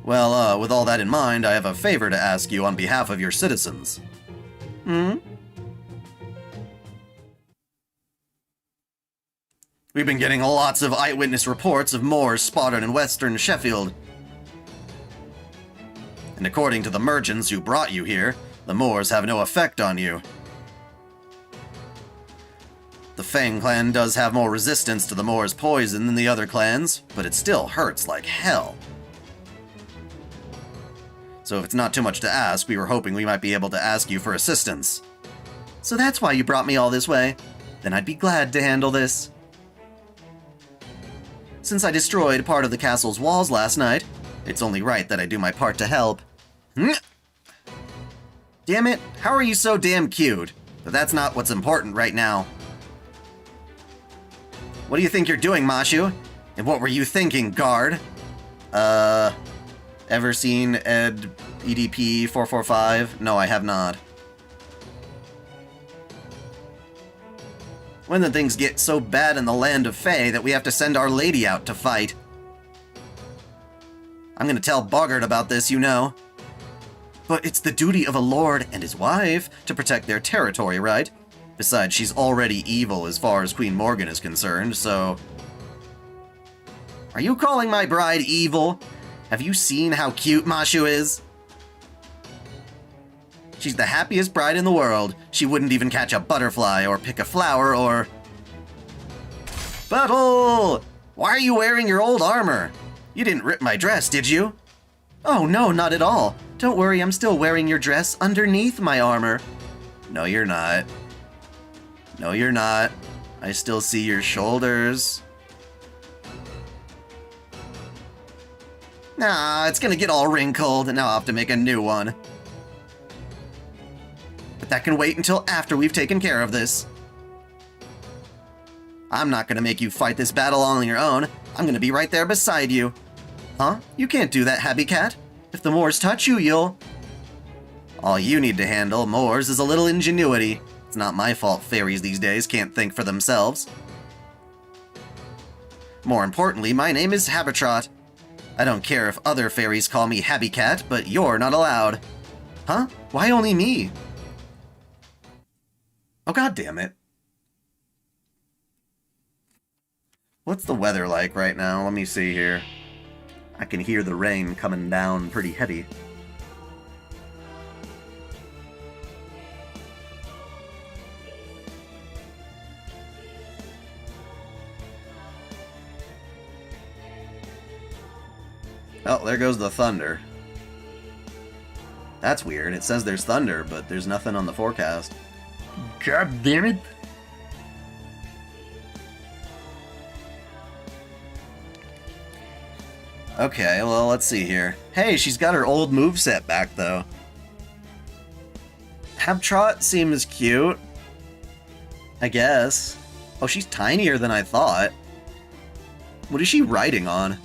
Well, with all that in mind, I have a favor to ask you on behalf of your citizens. We've been getting lots of eyewitness reports of Moors spotted in western Sheffield. And according to the merchants who brought you here, the Moors have no effect on you. The Fang clan does have more resistance to the Moors' poison than the other clans, but it still hurts like hell. So if it's not too much to ask, we were hoping we might be able to ask you for assistance. So that's why you brought me all this way? Then I'd be glad to handle this. Since I destroyed part of the castle's walls last night, it's only right that I do my part to help. Damn it, how are you so damn cute? But that's not what's important right now. What do you think you're doing, Mashu? And what were you thinking, guard? Ever seen EDP 445? No, I have not. When the things get so bad in the land of Fae that we have to send Our Lady out to fight. I'm gonna tell Bogart about this, you know. But it's the duty of a lord and his wife to protect their territory, right? Besides, she's already evil as far as Queen Morgan is concerned, so... Are you calling my bride evil? Have you seen how cute Mashu is? She's the happiest bride in the world. She wouldn't even catch a butterfly or pick a flower or... Battle! Why are you wearing your old armor? You didn't rip my dress, did you? Oh no, not at all. Don't worry, I'm still wearing your dress underneath my armor. No, you're not. No, you're not. I still see your shoulders. Nah, it's gonna get all wrinkled, and now I'll have to make a new one. But that can wait until after we've taken care of this. I'm not gonna make you fight this battle all on your own. I'm gonna be right there beside you. Huh? You can't do that, Happy Cat. If the Moors touch you, you'll... All you need to handle, Moors, is a little ingenuity. It's not my fault fairies these days can't think for themselves. More importantly, my name is Habitrot. I don't care if other fairies call me Happy Cat, but you're not allowed. Huh? Why only me? Oh, god damn it. What's the weather like right now? Let me see here. I can hear the rain coming down pretty heavy. Oh, there goes the thunder. That's weird. It says there's thunder, but there's nothing on the forecast. God damn it. Okay, well, let's see here. Hey, she's got her old moveset back, though. Habtrot seems cute. I guess. Oh, she's tinier than I thought. What is she riding on?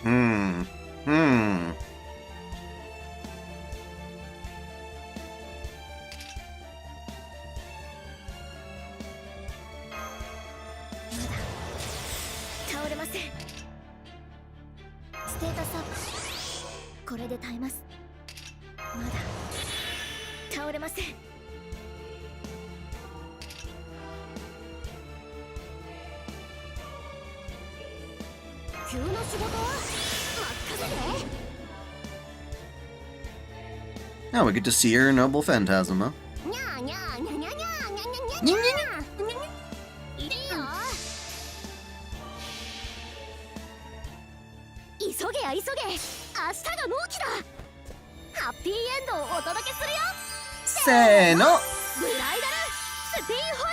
Hmm. 倒れません。ステータスアップ。これで耐えます。まだ倒れません。急な仕事は任せて。Now we get to see her noble phantasm, huh? にゃーにゃーにゃにゃにゃーにゃにゃにゃにゃいいよ急げや急げ明日が納期だハッピーエンドをお届けするよせーのブライダルスティーホイ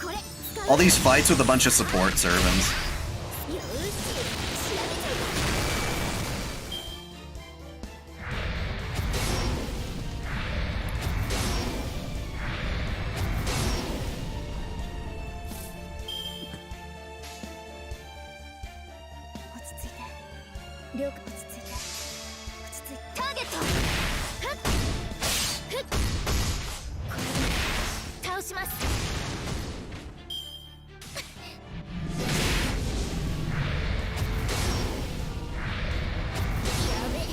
ールこれ使う All these fights with a bunch of support servants. よーし仕上げちゃう落ち着いて了解落ち着いてターゲットふっふっこれで倒します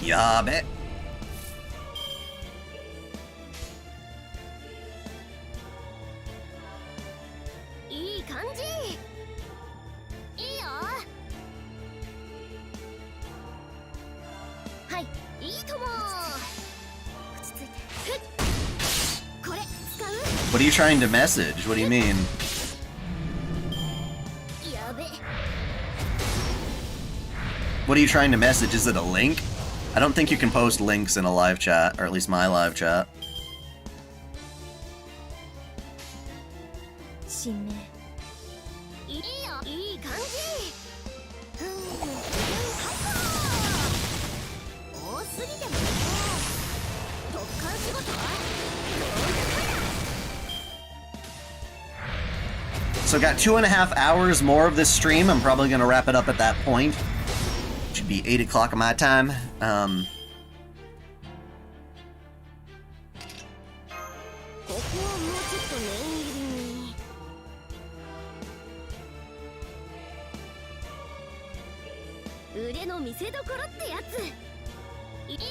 やべ。いい感じいいよはいいいとも落ち着いてふっこれ使う What are you trying to message? What do you mean? やべ What are you trying to message? Is it a link? I don't think you can post links in a live chat, or at least my live chat. 新名いいよいい感じふん多すぎても特艦仕事So got 2.5 hours more of this stream. I'm probably gonna wrap it up at that point. Should be 8 o'clock of my time. ここはもうちょっと念入りに腕の見せ所ってやついいよ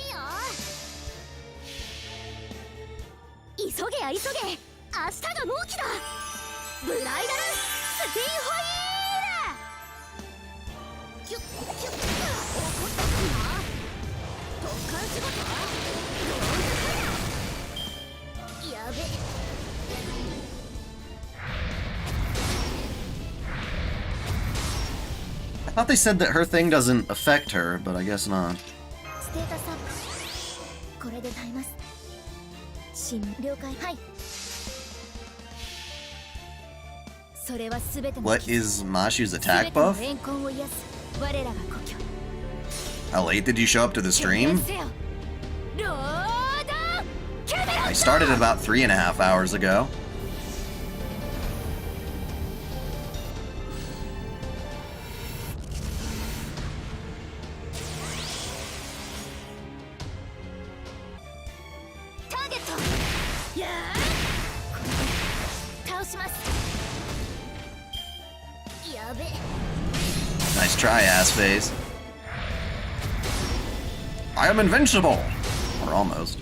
急げや急げ明日が納期だブライダルスティーホイールキュッキュッ怒ったかな特艦仕事やべ I thought they said that her thing doesn't affect her, but I guess not. ステータスアップこれで耐えます新了解はいそれは全ての What is Mashu's 全 attack ての buff? 怨恨を癒す我らが故郷 How late did you show up to the stream? せよロードキャメロン I started about 3.5 hours ago. Nice try, ass face. I am invincible! Or almost.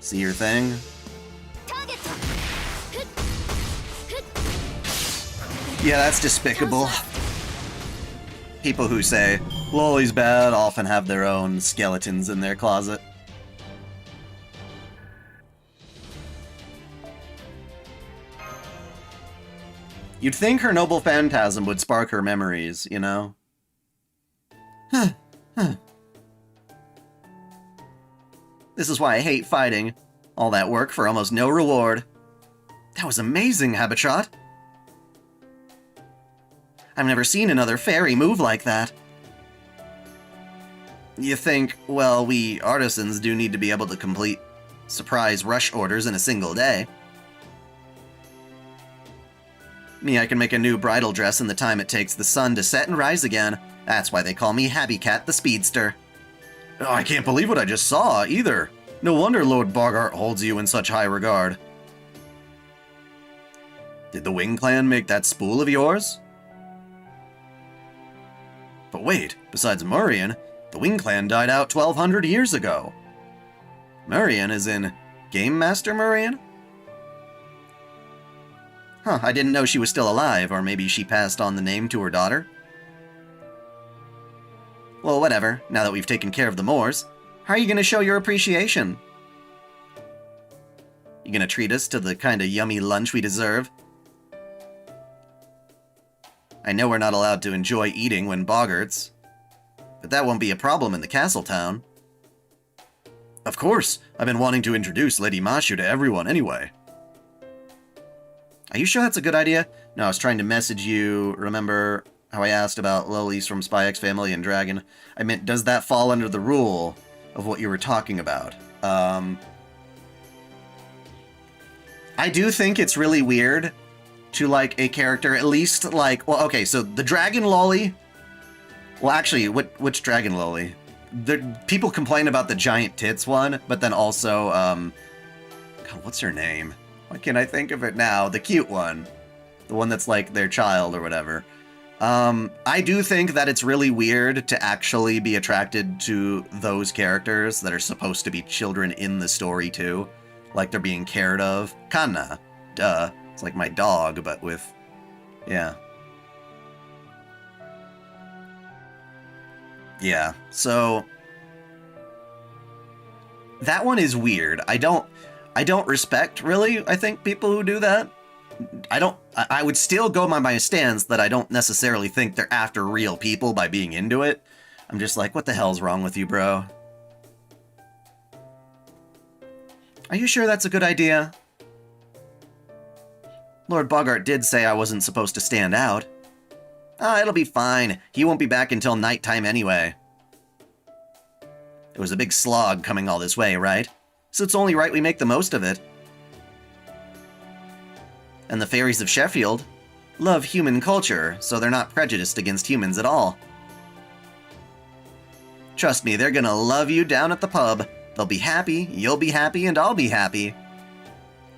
See your thing? Yeah, that's despicable. People who say, Loli's bad often have their own skeletons in their closet. You'd think her noble phantasm would spark her memories, you know? This is why I hate fighting. All that work for almost no reward. That was amazing, Habitrot. I've never seen another fairy move like that. You think, well, we artisans do need to be able to complete surprise rush orders in a single day. Me, I can make a new bridal dress in the time it takes the sun to set and rise again. That's why they call me Habicat the Speedster. Oh, I can't believe what I just saw, either. No wonder Lord Bogart holds you in such high regard. Did the Wing Clan make that spool of yours? But wait, besides Murian, the Wing Clan died out 1,200 years ago. Murian is in Game Master Murian? Huh, I didn't know she was still alive, or maybe she passed on the name to her daughter? Well, whatever, now that we've taken care of the Moors. How are you gonna show your appreciation? You gonna treat us to the kind of yummy lunch we deserve? I know we're not allowed to enjoy eating when Bogarts, but that won't be a problem in the castle town. Of course! I've been wanting to introduce Lady Mashu to everyone anyway. Are you sure that's a good idea? No, I was trying to message you. Remember how I asked about lilies from Spy X Family and Dragon? I meant, does that fall under the rule of what you were talking about? I do think it's really weird to, like, a character, at least, like, well, okay, so the Dragon Loli, well, actually, which Dragon Loli? The people complain about the giant tits one, but then also, God, what's her name? Why can't I think of it now? The cute one. The one that's, like, their child or whatever. I do think that it's really weird to actually be attracted to those characters that are supposed to be children in the story, too. Like they're being cared of. Kanna. Duh. It's like my dog, but with... yeah. Yeah, so... that one is weird. I don't respect, really, I think, people who do that. I would still go by my stance that I don't necessarily think they're after real people by being into it. I'm just like, what the hell's wrong with you, bro? Are you sure that's a good idea? Lord Bogart did say I wasn't supposed to stand out. Ah, it'll be fine. He won't be back until nighttime anyway. It was a big slog coming all this way, right? So it's only right we make the most of it. And the fairies of Sheffield love human culture, so they're not prejudiced against humans at all. Trust me, they're gonna love you down at the pub. They'll be happy, you'll be happy, and I'll be happy.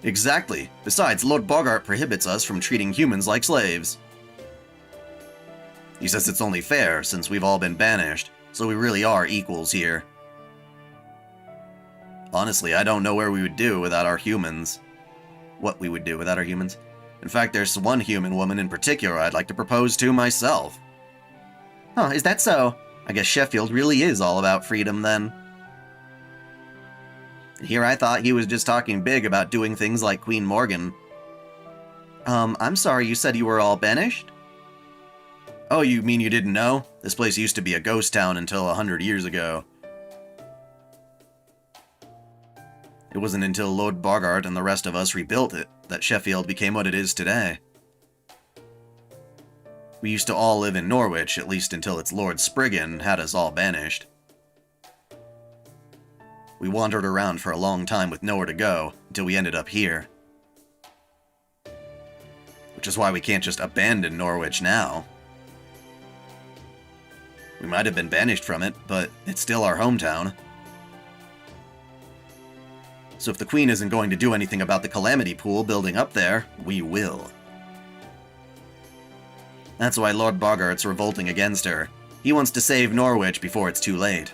Exactly. Besides, Lord Bogart prohibits us from treating humans like slaves. He says it's only fair, since we've all been banished, so we really are equals here. Honestly, I don't know where we would do without our humans. What we would do without our humans. In fact, there's one human woman in particular I'd like to propose to myself. Huh, is that so? I guess Sheffield really is all about freedom, then. Here I thought he was just talking big about doing things like Queen Morgan. I'm sorry, you said you were all banished? Oh, you mean you didn't know? This place used to be a ghost town until 100 years ago. It wasn't until Lord Bogart and the rest of us rebuilt it that Sheffield became what it is today. We used to all live in Norwich, at least until its Lord Spriggan had us all banished. We wandered around for a long time with nowhere to go, until we ended up here. Which is why we can't just abandon Norwich now. We might have been banished from it, but it's still our hometown. So if the Queen isn't going to do anything about the Calamity pool building up there, we will. That's why Lord Bogart's revolting against her. He wants to save Norwich before it's too late.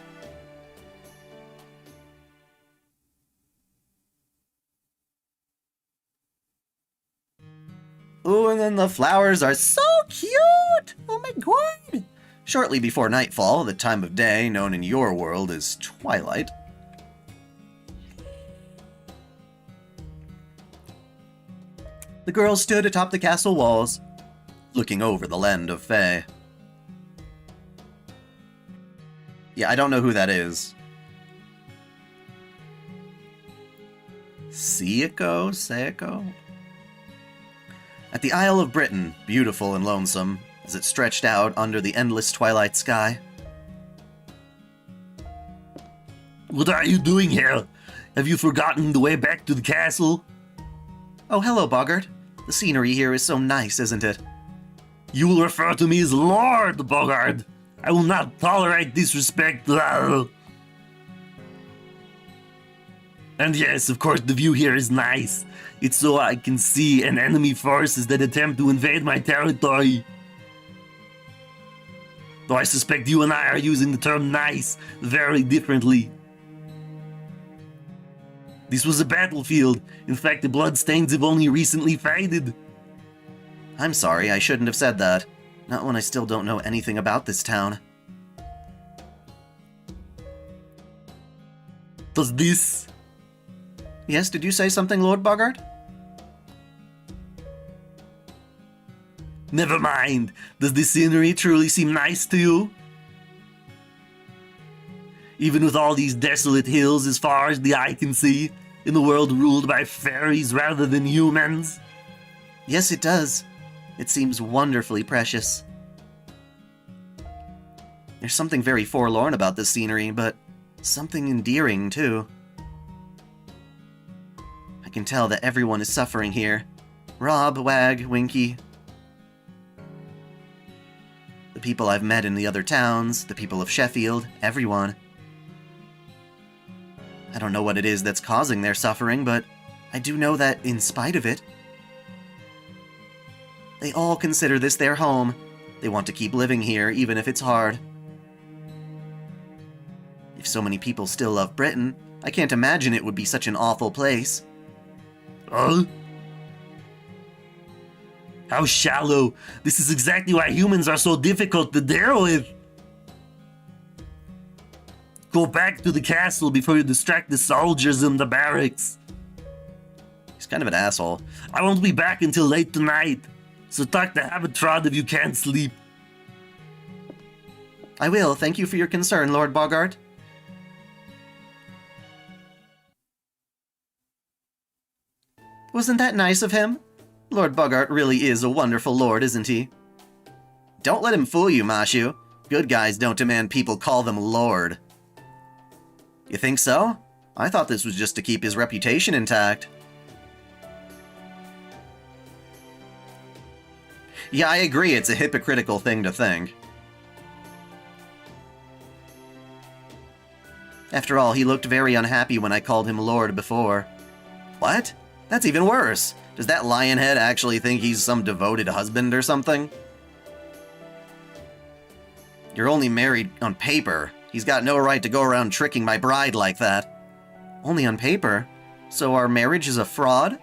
Ooh, and then the flowers are so cute! Oh my god! Shortly before nightfall, the time of day known in your world as twilight. The girls stood atop the castle walls, looking over the land of Fae. Yeah, I don't know who that is. Seiko? At the Isle of Britain, beautiful and lonesome, as it stretched out under the endless twilight sky. What are you doing here? Have you forgotten the way back to the castle? Oh, hello, Bogart. The scenery here is so nice, isn't it? You will refer to me as Lord Bogart. I will not tolerate disrespect. And yes, of course, the view here is nice. It's so I can see an enemy forces that attempt to invade my territory. Though I suspect you and I are using the term nice very differently. This was a battlefield. In fact, the bloodstains have only recently faded. I'm sorry, I shouldn't have said that. Not when I still don't know anything about this town. Does this... Yes, did you say something, Lord Bogart? Never mind. Does this scenery truly seem nice to you? Even with all these desolate hills as far as the eye can see, in the world ruled by fairies rather than humans? Yes, it does. It seems wonderfully precious. There's something very forlorn about this scenery, but something endearing, too. I can tell that everyone is suffering here. Rob, Wag, Winky. The people I've met in the other towns, the people of Sheffield, everyone. I don't know what it is that's causing their suffering, but I do know that in spite of it, they all consider this their home. They want to keep living here, even if it's hard. If so many people still love Britain, I can't imagine it would be such an awful place. Huh? How shallow. This is exactly why humans are so difficult to deal with. Go back to the castle before you distract the soldiers in the barracks. He's kind of an asshole. I won't be back until late tonight, so talk to Habitrod if you can't sleep. I will, thank you for your concern, Lord Bogart. Wasn't that nice of him? Lord Bogart really is a wonderful lord, isn't he? Don't let him fool you, Mashu. Good guys don't demand people call them lord. You think so? I thought this was just to keep his reputation intact. Yeah, I agree, it's a hypocritical thing to think. After all, he looked very unhappy when I called him Lord before. What? That's even worse. Does that lionhead actually think he's some devoted husband or something? You're only married on paper. He's got no right to go around tricking my bride like that. Only on paper? So our marriage is a fraud?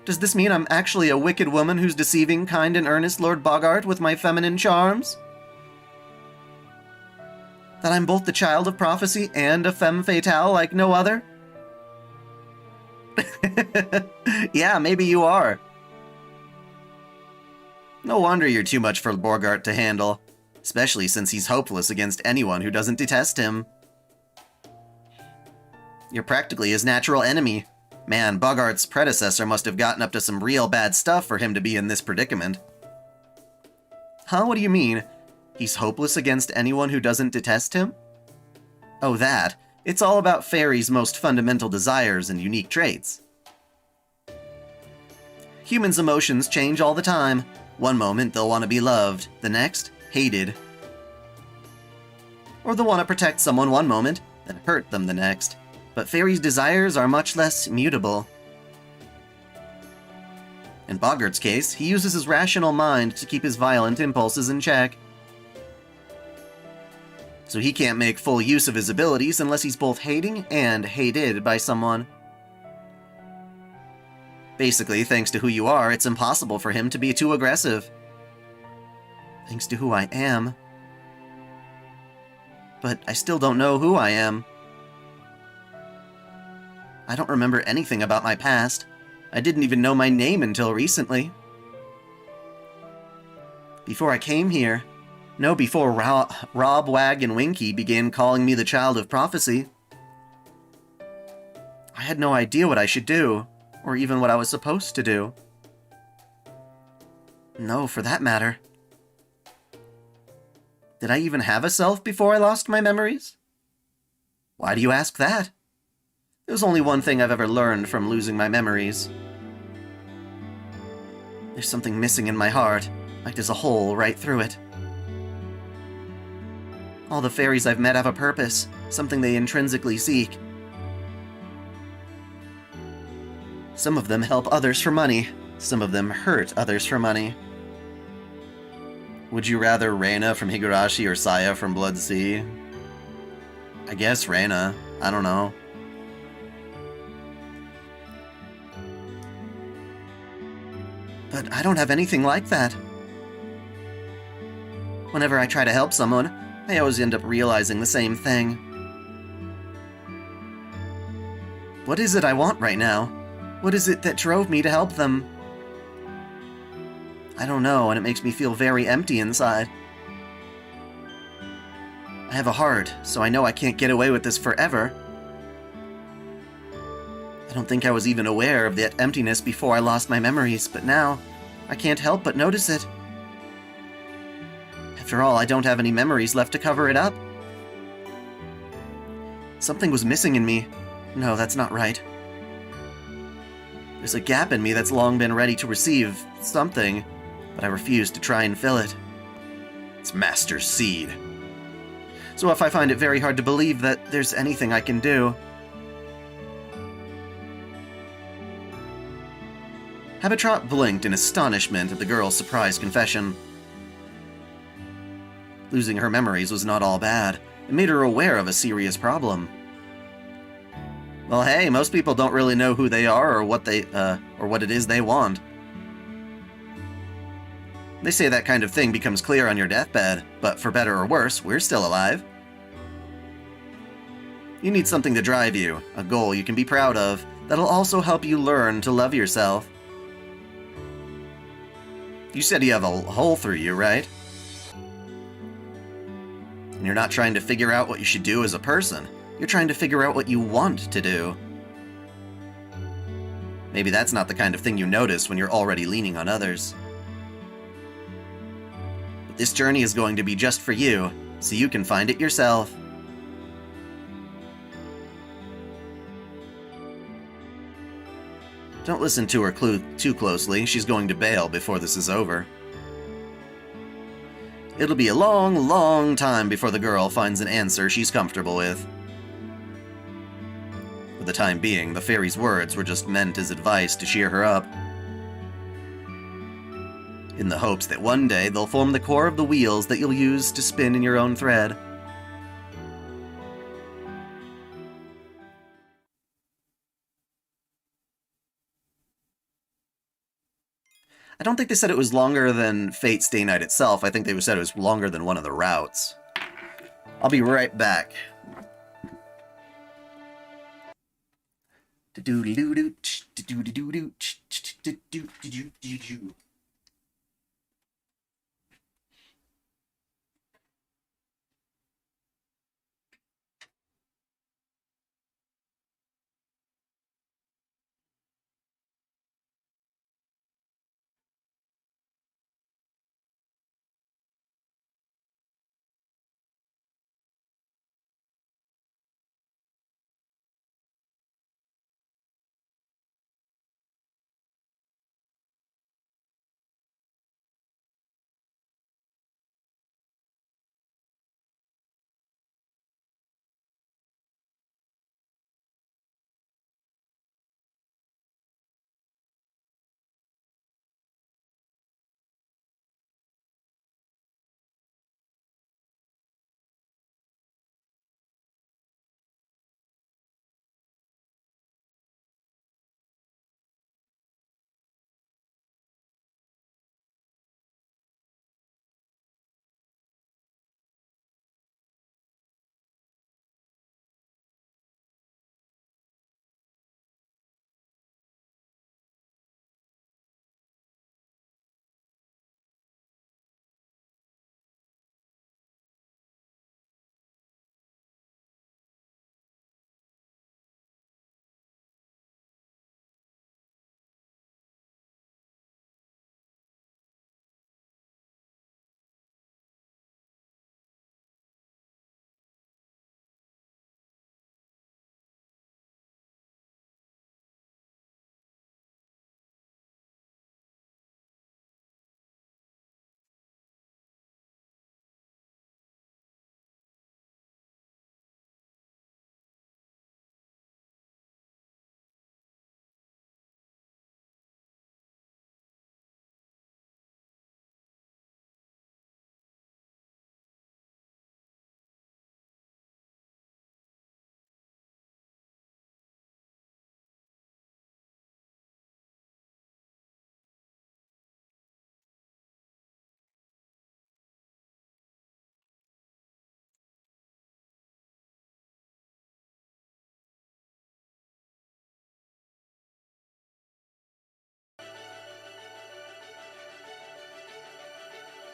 Does this mean I'm actually a wicked woman who's deceiving kind and earnest Lord Bogart with my feminine charms? That I'm both the child of prophecy and a femme fatale like no other? Yeah, maybe you are. No wonder you're too much for Bogart to handle, especially since he's hopeless against anyone who doesn't detest him. You're practically his natural enemy. Man, Bogart's predecessor must have gotten up to some real bad stuff for him to be in this predicament. Huh? What do you mean? He's hopeless against anyone who doesn't detest him? Oh, that. It's all about fairies' most fundamental desires and unique traits. Humans' emotions change all the time. One moment they'll want to be loved, the next, hated. Or they'll want to protect someone one moment, then hurt them the next. But fairies' desires are much less mutable. In Bogart's case, he uses his rational mind to keep his violent impulses in check. So he can't make full use of his abilities unless he's both hating and hated by someone. Basically, thanks to who you are, it's impossible for him to be too aggressive. Thanks to who I am. But I still don't know who I am. I don't remember anything about my past. I didn't even know my name until recently. Before I came here, no, before Rob, Wag, and Winky began calling me the child of prophecy, I had no idea what I should do, or even what I was supposed to do. No, for that matter. Did I even have a self before I lost my memories? Why do you ask that? There's only one thing I've ever learned from losing my memories. There's something missing in my heart, like there's a hole right through it. All the fairies I've met have a purpose, something they intrinsically seek. Some of them help others for money, some of them hurt others for money. Would you rather Reina from Higurashi or Saya from Blood Sea? I guess Reina. I don't know. But I don't have anything like that. Whenever I try to help someone, I always end up realizing the same thing. What is it I want right now? What is it that drove me to help them? I don't know, and it makes me feel very empty inside. I have a heart, so I know I can't get away with this forever. I don't think I was even aware of that emptiness before I lost my memories, but now, I can't help but notice it. After all, I don't have any memories left to cover it up. Something was missing in me. No, that's not right. There's a gap in me that's long been ready to receive something, but I refuse to try and fill it. It's Master Seed. So if I find it very hard to believe that there's anything I can do. Habitrot blinked in astonishment at the girl's surprised confession. Losing her memories was not all bad. It made her aware of a serious problem. Well, hey, most people don't really know who they are or what it is they want. They say that kind of thing becomes clear on your deathbed, but for better or worse, we're still alive. You need something to drive you, a goal you can be proud of, that'll also help you learn to love yourself. You said you have a hole through you, right? And you're not trying to figure out what you should do as a person. You're trying to figure out what you want to do. Maybe that's not the kind of thing you notice when you're already leaning on others. But this journey is going to be just for you, so you can find it yourself. Don't listen to her too closely. She's going to bail before this is over. It'll be a long, long time before the girl finds an answer she's comfortable with. For the time being, the fairy's words were just meant as advice to cheer her up. In the hopes that one day they'll form the core of the wheels that you'll use to spin in your own thread. I don't think they said it was longer than Fate Stay Night itself. I think they said it was longer than one of the routes. I'll be right back.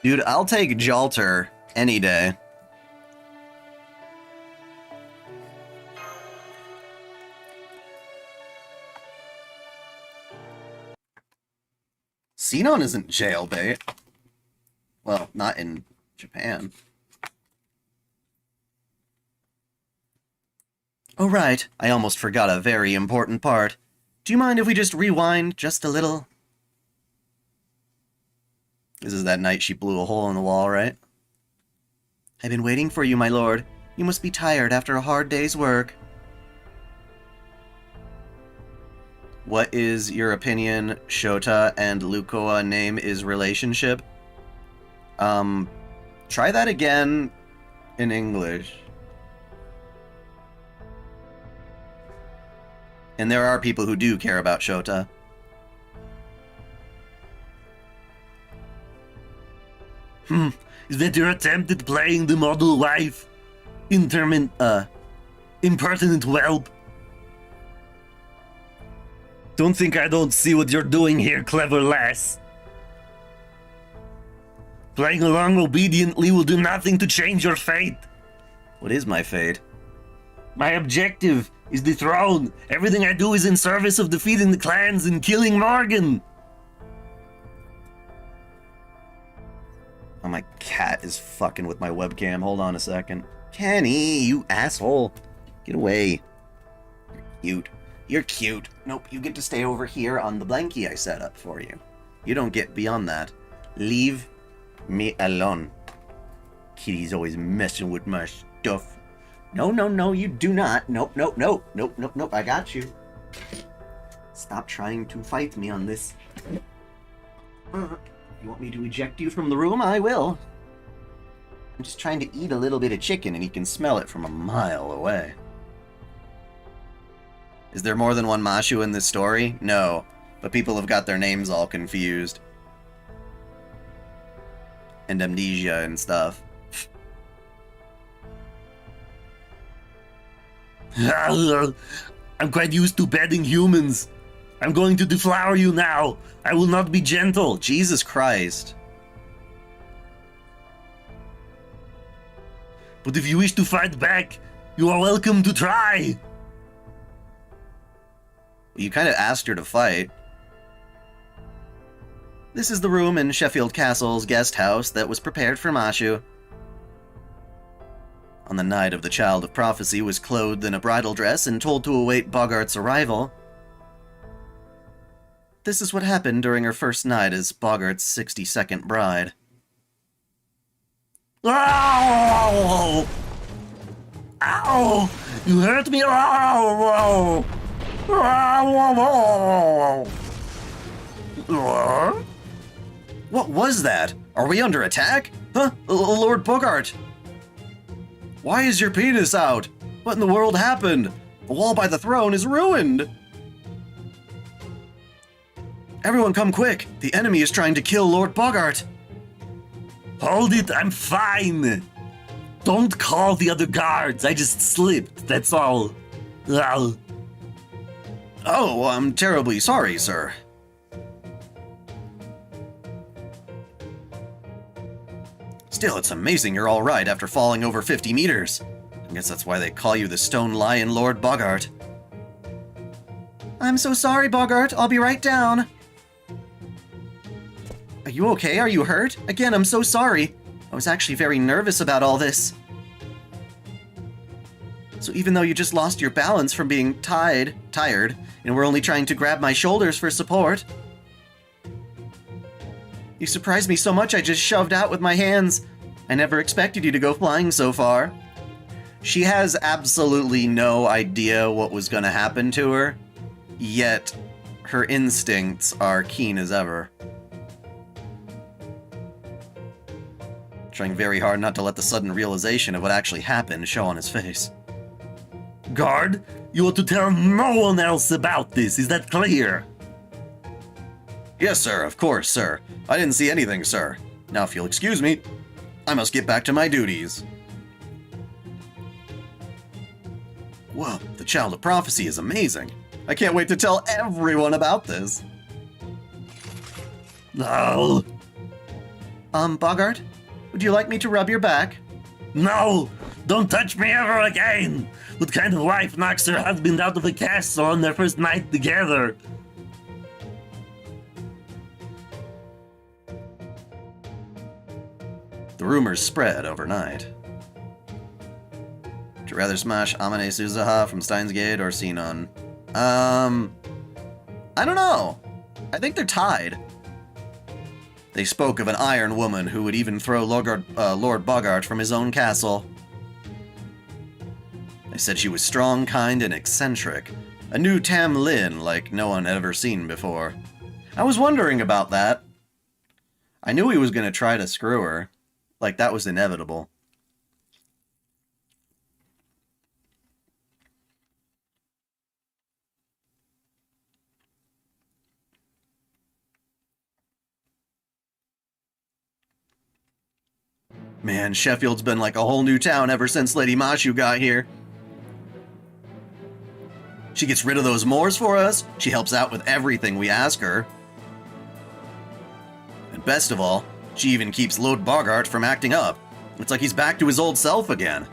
Dude, I'll take Jalter any day. Xenon isn't jailbait. Well, not in Japan. Oh right, I almost forgot a very important part. Do you mind if we just rewind just a little? This is that night she blew a hole in the wall, right? I've been waiting for you, my lord. You must be tired after a hard day's work. What is your opinion, Shota and Lukoa name is relationship? Try that again in English. And there are people who do care about Shota. Is that your attempt at playing the model wife? Impertinent whelp. Don't think I don't see what you're doing here, clever lass. Playing along obediently will do nothing to change your fate. What is my fate? My objective is the throne. Everything I do is in service of defeating the clans and killing Morgan. Oh, my cat is fucking with my webcam. Hold on a second. Kenny, you asshole. Get away. You're cute. You're cute. Nope, you get to stay over here on the blankie I set up for you. You don't get beyond that. Leave me alone. Kitty's always messing with my stuff. No, you do not. Nope, I got you. Stop trying to fight me on this. You want me to eject you from the room? I will. I'm just trying to eat a little bit of chicken and he can smell it from a mile away. Is there more than one Mashu in this story? No, but people have got their names all confused. And amnesia and stuff. I'm quite used to petting humans. I'm going to deflower you now. I will not be gentle. Jesus Christ. But if you wish to fight back, you are welcome to try. You kind of asked her to fight. This is the room in Sheffield Castle's guest house that was prepared for Mashu. On the night of the Child of Prophecy was clothed in a bridal dress and told to await Bogart's arrival. This is what happened during her first night as Bogart's 62nd bride. Ow! Ow! You hurt me! Ow! What was that? Are we under attack? Huh? Lord Bogart! Why is your penis out? What in the world happened? The wall by the throne is ruined! Everyone come quick! The enemy is trying to kill Lord Bogart! Hold it, I'm fine! Don't call the other guards, I just slipped, that's all. Ow. Oh, I'm terribly sorry, sir. Still, it's amazing you're all right after falling over 50 meters. I guess that's why they call you the Stone Lion Lord Bogart. I'm so sorry, Bogart. I'll be right down. Are you okay? Are you hurt? Again, I'm so sorry. I was actually very nervous about all this. So even though you just lost your balance from being tired, and were only trying to grab my shoulders for support, you surprised me so much I just shoved out with my hands. I never expected you to go flying so far. She has absolutely no idea what was going to happen to her, yet her instincts are keen as ever. Trying very hard not to let the sudden realization of what actually happened show on his face. Guard, you ought to tell no one else about this, is that clear? Yes, sir, of course, sir. I didn't see anything, sir. Now, if you'll excuse me, I must get back to my duties. Whoa, the Child of Prophecy is amazing. I can't wait to tell everyone about this. No. Bogart? Would you like me to rub your back? No! Don't touch me ever again! What kind of wife knocks her husband out of the castle on their first night together? The rumors spread overnight. Would you rather smash Amane Suzuha from Steins Gate or Sinon? I don't know. I think they're tied. They spoke of an iron woman who would even throw Lord Bogart from his own castle. They said she was strong, kind, and eccentric. A new Tamlin like no one had ever seen before. I was wondering about that. I knew he was going to try to screw her. Like, that was inevitable. Man, Sheffield's been like a whole new town ever since Lady Mashu got here. She gets rid of those moors for us. She helps out with everything we ask her. And best of all, she even keeps Lord Bogart from acting up. It's like he's back to his old self again.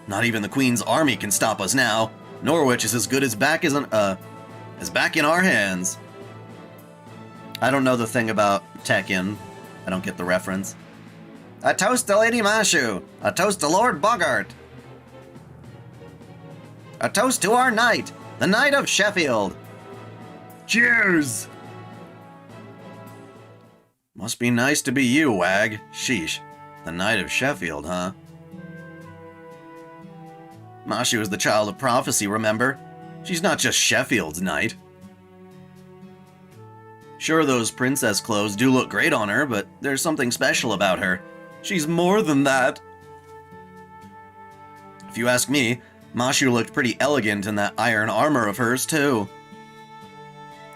Not even the Queen's army can stop us now. Norwich is as good as back in our hands. I don't know the thing about Tekken. I don't get the reference. A toast to Lady Mashu! A toast to Lord Bogart! A toast to our knight! The Knight of Sheffield! Cheers! Must be nice to be you, Wag. Sheesh. The Knight of Sheffield, huh? Mashu is the child of prophecy, remember? She's not just Sheffield's knight. Sure, those princess clothes do look great on her, but there's something special about her. She's more than that. If you ask me, Mashu looked pretty elegant in that iron armor of hers, too.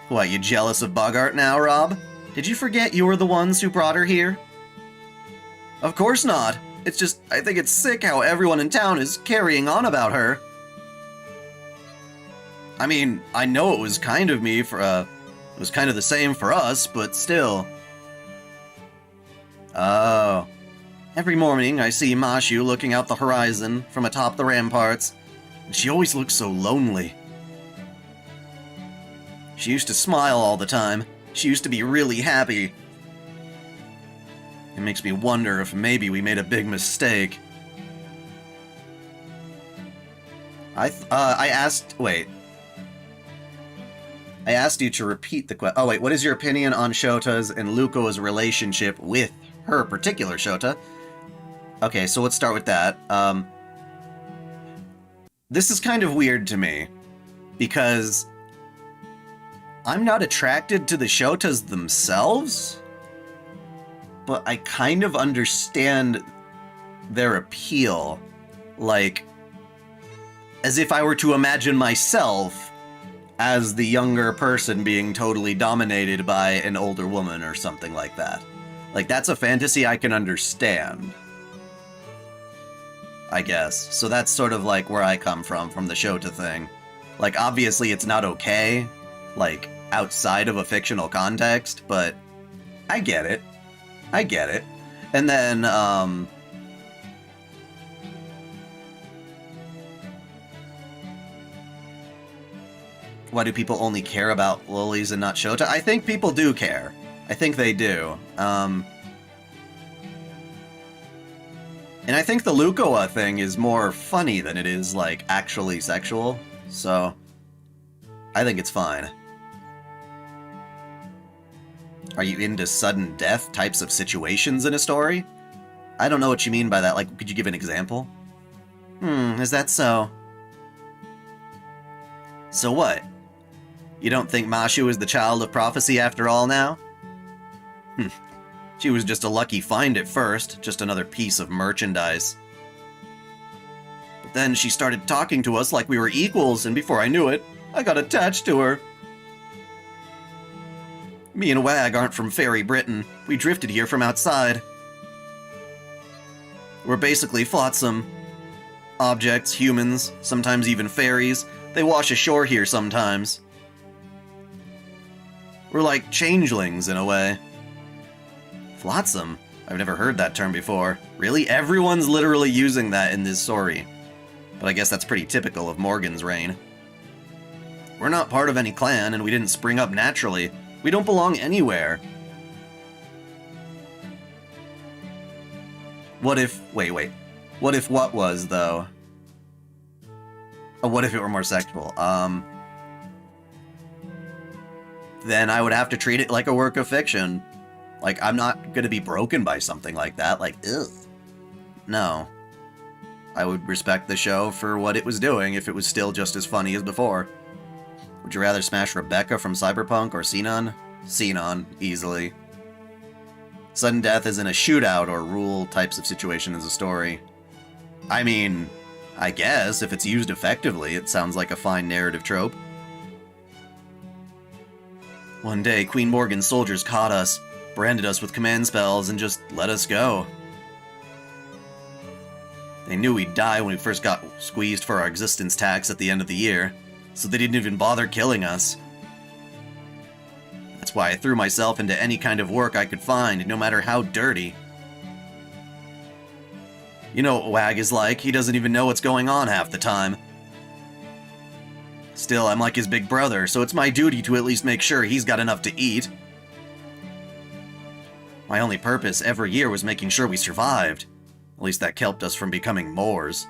What, you jealous of Bogart now, Rob? Did you forget you were the ones who brought her here? Of course not. It's just, I think it's sick how everyone in town is carrying on about her. I mean, I know it was kind of me for, it was kind of the same for us, but still. Oh. Every morning I see Mashu looking out the horizon from atop the ramparts, and she always looks so lonely. She used to smile all the time. She used to be really happy. It makes me wonder if maybe we made a big mistake. I asked you to repeat the question. Oh wait, what is your opinion on Shota's and Luko's relationship with her particular Shota? Okay, so let's start with that. This is kind of weird to me, because I'm not attracted to the Shotas themselves, but I kind of understand their appeal. Like, as if I were to imagine myself as the younger person being totally dominated by an older woman or something like that. Like, that's a fantasy I can understand, I guess. So that's sort of like where I come from the Shota thing. Like, obviously it's not okay, like, outside of a fictional context, but I get it. I get it. And then, why do people only care about lilies and not Shota? I think people do care. I think they do. And I think the Lukoa thing is more funny than it is, like, actually sexual. So, I think it's fine. Are you into sudden death types of situations in a story? I don't know what you mean by that. Like, could you give an example? Is that so? So what? You don't think Mashu is the child of prophecy after all now? She was just a lucky find at first, just another piece of merchandise. But then she started talking to us like we were equals, and before I knew it, I got attached to her. Me and Wag aren't from Fairy Britain. We drifted here from outside. We're basically flotsam. Objects, humans, sometimes even fairies. They wash ashore here sometimes. We're like changelings in a way. Flotsam? I've never heard that term before. Really? Everyone's literally using that in this story. But I guess that's pretty typical of Morgan's reign. We're not part of any clan, and we didn't spring up naturally. We don't belong anywhere. What if... Wait. What if what was, though? Oh, what if it were more sexual? Then I would have to treat it like a work of fiction. Like, I'm not gonna be broken by something like that. Like, ugh. No. I would respect the show for what it was doing if it was still just as funny as before. Would you rather smash Rebecca from Cyberpunk or Xenon? Xenon, easily. Sudden death isn't a shootout or rule types of situation as a story. I mean, I guess, if it's used effectively, it sounds like a fine narrative trope. One day, Queen Morgan's soldiers caught us, branded us with command spells, and just let us go. They knew we'd die when we first got squeezed for our existence tax at the end of the year, so they didn't even bother killing us. That's why I threw myself into any kind of work I could find, no matter how dirty. You know what Wag is like, he doesn't even know what's going on half the time. Still, I'm like his big brother, so it's my duty to at least make sure he's got enough to eat. My only purpose every year was making sure we survived. At least that kept us from becoming Moors.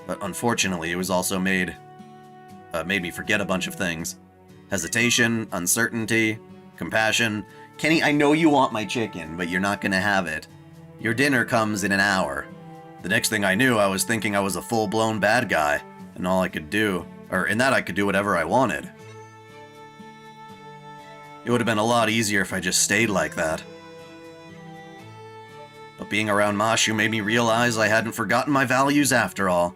But unfortunately, it was also made me forget a bunch of things. Hesitation, uncertainty, compassion. Kenny, I know you want my chicken, but you're not gonna have it. Your dinner comes in an hour. The next thing I knew, I was thinking I was a full-blown bad guy, and all I could do, in that I could do whatever I wanted. It would have been a lot easier if I just stayed like that. But being around Mashu made me realize I hadn't forgotten my values after all.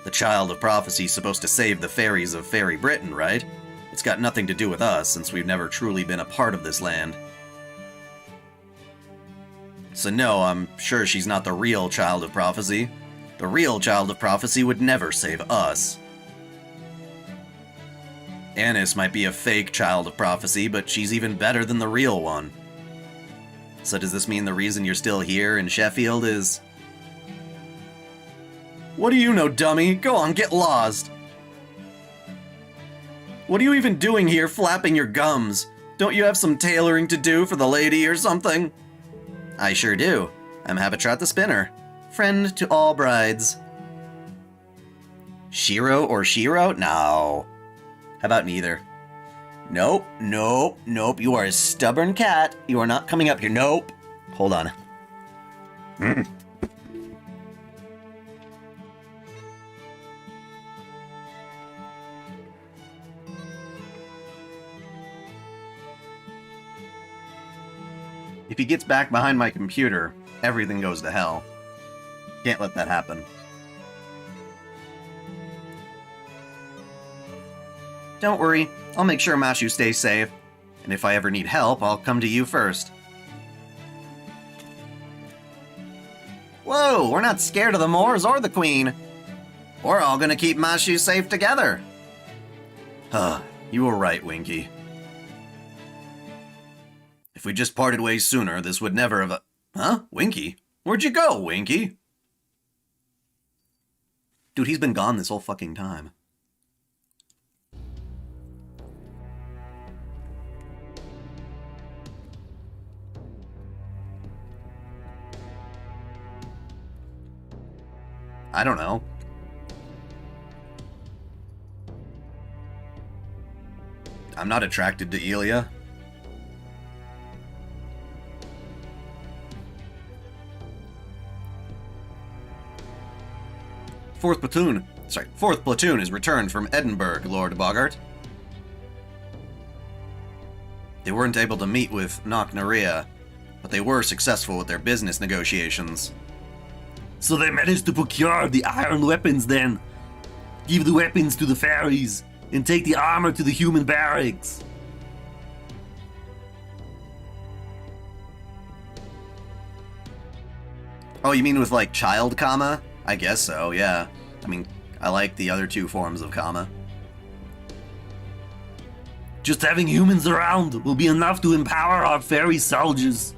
The Child of Prophecy's supposed to save the fairies of Fairy Britain, right? It's got nothing to do with us, since we've never truly been a part of this land. So no, I'm sure she's not the real Child of Prophecy. The real Child of Prophecy would never save us. Annis might be a fake Child of Prophecy, but she's even better than the real one. So does this mean the reason you're still here in Sheffield is... What do you know, dummy? Go on, get lost! What are you even doing here flapping your gums? Don't you have some tailoring to do for the lady or something? I sure do. I'm Habitat the Spinner. Friend to all brides. Shiro or Shiro? No. How about neither? Nope. You are a stubborn cat. You are not coming up here. Nope. Hold on. If he gets back behind my computer, everything goes to hell. Can't let that happen. Don't worry, I'll make sure Mashu stays safe. And if I ever need help, I'll come to you first. Whoa, we're not scared of the Moors or the Queen. We're all gonna keep Mashu safe together. You were right, Winky. If we just parted ways sooner, this would never have... Huh? Winky? Where'd you go, Winky? Dude, he's been gone this whole fucking time. I don't know. I'm not attracted to Elia. Fourth platoon is returned from Edinburgh, Lord Bogart. They weren't able to meet with Knocknaria, but they were successful with their business negotiations. So they managed to procure the iron weapons then. Give the weapons to the fairies, and take the armor to the human barracks. Oh, you mean with, like, child comma? I guess so, yeah. I mean, I like the other two forms of comma. Just having humans around will be enough to empower our fairy soldiers.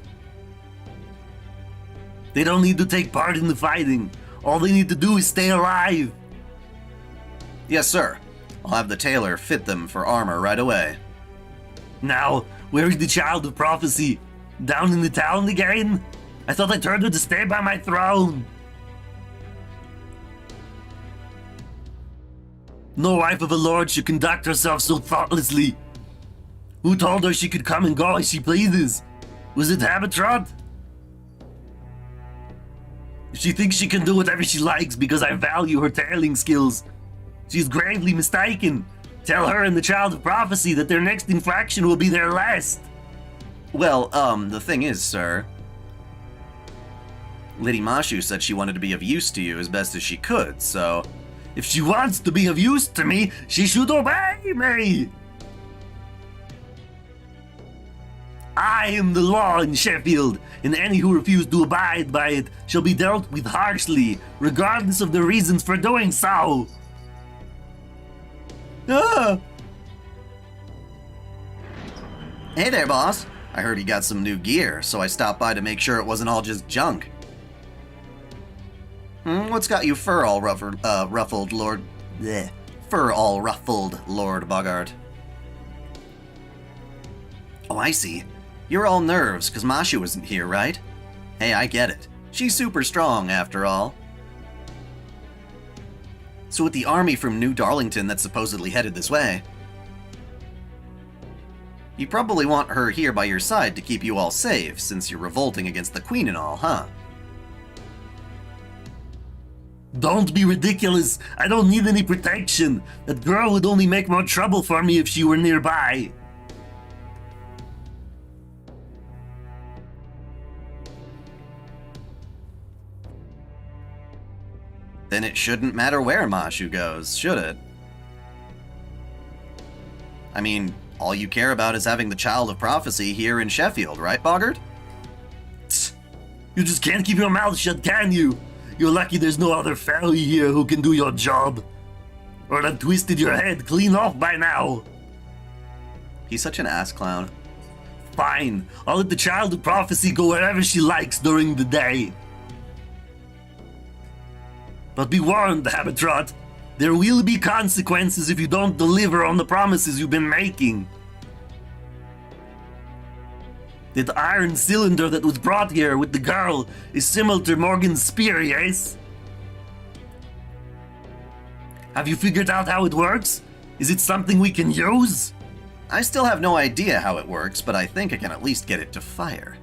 They don't need to take part in the fighting. All they need to do is stay alive. Yes, sir. I'll have the tailor fit them for armor right away. Now, where is the Child of Prophecy? Down in the town again? I thought I told her to stay by my throne. No wife of a lord should conduct herself so thoughtlessly. Who told her she could come and go as she pleases? Was it Habitrot? If she thinks she can do whatever she likes because I value her tailing skills, she's gravely mistaken. Tell her and the Child of Prophecy that their next infraction will be their last. Well, the thing is, sir, Lady Mashu said she wanted to be of use to you as best as she could, so... If she wants to be of use to me, she should obey me! I am the law in Sheffield, and any who refuse to abide by it shall be dealt with harshly, regardless of the reasons for doing so. Ah! Hey there, boss. I heard you got some new gear, so I stopped by to make sure it wasn't all just junk. What's got you fur all ruffled, Lord... Bleh. Fur all ruffled, Lord Bogart? Oh, I see. You're all nerves, 'cause Mashu isn't here, right? Hey, I get it. She's super strong, after all. So with the army from New Darlington that's supposedly headed this way, you probably want her here by your side to keep you all safe, since you're revolting against the Queen and all, huh? Don't be ridiculous. I don't need any protection. That girl would only make more trouble for me if she were nearby. Then it shouldn't matter where Mashu goes, should it? I mean, all you care about is having the Child of Prophecy here in Sheffield, right, Bogart? Tsk. You just can't keep your mouth shut, can you? You're lucky there's no other fairy here who can do your job. Or I've twisted your head clean off by now. He's such an ass clown. Fine, I'll let the Child of Prophecy go wherever she likes during the day. But be warned, Habitrot. There will be consequences if you don't deliver on the promises you've been making. That iron cylinder that was brought here with the girl is similar to Morgan's spear, yes? Have you figured out how it works? Is it something we can use? I still have no idea how it works, but I think I can at least get it to fire.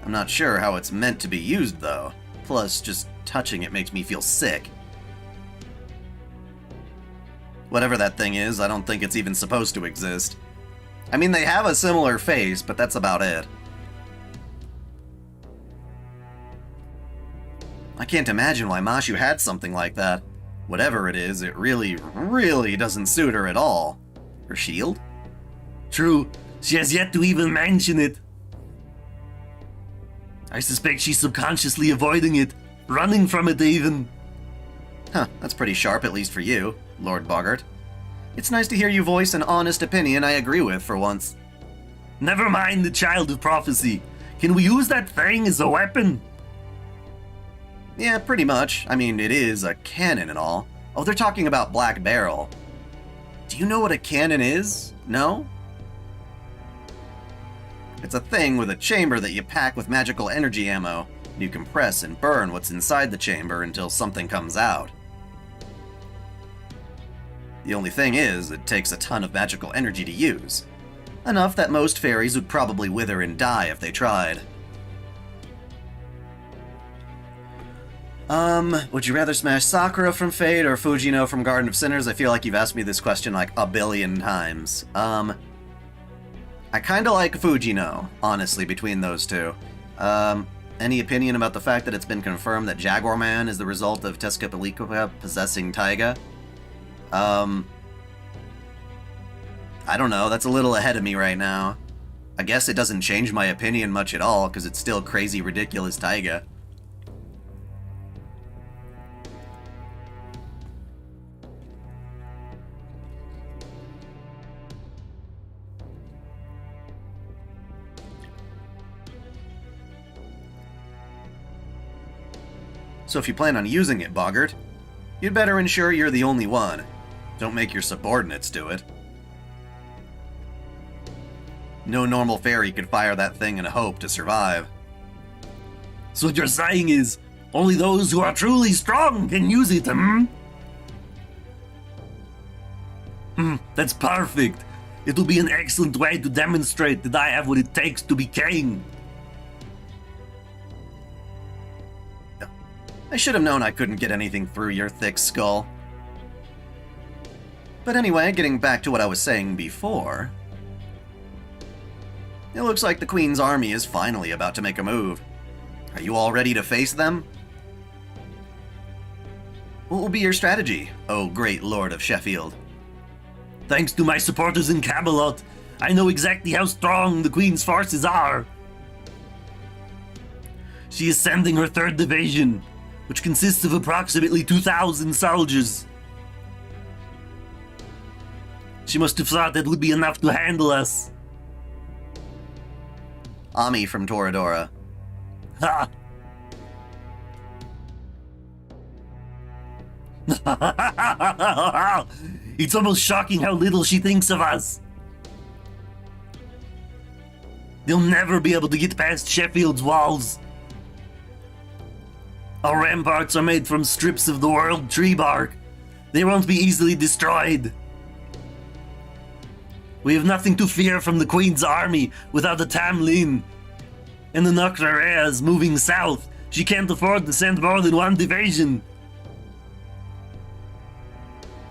I'm not sure how it's meant to be used, though. Plus, just touching it makes me feel sick. Whatever that thing is, I don't think it's even supposed to exist. I mean, they have a similar face, but that's about it. I can't imagine why Mashu had something like that. Whatever it is, it really, really doesn't suit her at all. Her shield? True, she has yet to even mention it. I suspect she's subconsciously avoiding it, running from it even. Huh, that's pretty sharp, at least for you, Lord Bogart. It's nice to hear you voice an honest opinion I agree with for once. Never mind the Child of Prophecy. Can we use that thing as a weapon? Yeah, pretty much. I mean, it is a cannon and all. Oh, they're talking about Black Barrel. Do you know what a cannon is? No? It's a thing with a chamber that you pack with magical energy ammo. You compress and burn what's inside the chamber until something comes out. The only thing is, it takes a ton of magical energy to use. Enough that most fairies would probably wither and die if they tried. Would you rather smash Sakura from Fate or Fujino from Garden of Sinners? I feel like you've asked me this question like a billion times. I kinda like Fujino, honestly, between those two. Any opinion about the fact that it's been confirmed that Jaguar Man is the result of Tezcatlipoca possessing Taiga? I don't know, that's a little ahead of me right now. I guess it doesn't change my opinion much at all, because it's still crazy ridiculous Taiga. So if you plan on using it, Bogart, you'd better ensure you're the only one. Don't make your subordinates do it. No normal fairy could fire that thing and hope to survive. So what you're saying is, only those who are truly strong can use it, hmm? That's perfect. It will be an excellent way to demonstrate that I have what it takes to be king. I should have known I couldn't get anything through your thick skull. But anyway, getting back to what I was saying before... It looks like the Queen's army is finally about to make a move. Are you all ready to face them? What will be your strategy, oh great Lord of Sheffield? Thanks to my supporters in Camelot, I know exactly how strong the Queen's forces are. She is sending her 3rd Division, which consists of approximately 2,000 soldiers. She must have thought that would be enough to handle us. Ami from Toradora. Ha! It's almost shocking how little she thinks of us. They'll never be able to get past Sheffield's walls. Our ramparts are made from strips of the world tree bark. They won't be easily destroyed. We have nothing to fear from the Queen's army without the Tamlin. And the Nocturne is moving south. She can't afford to send more than 1 division.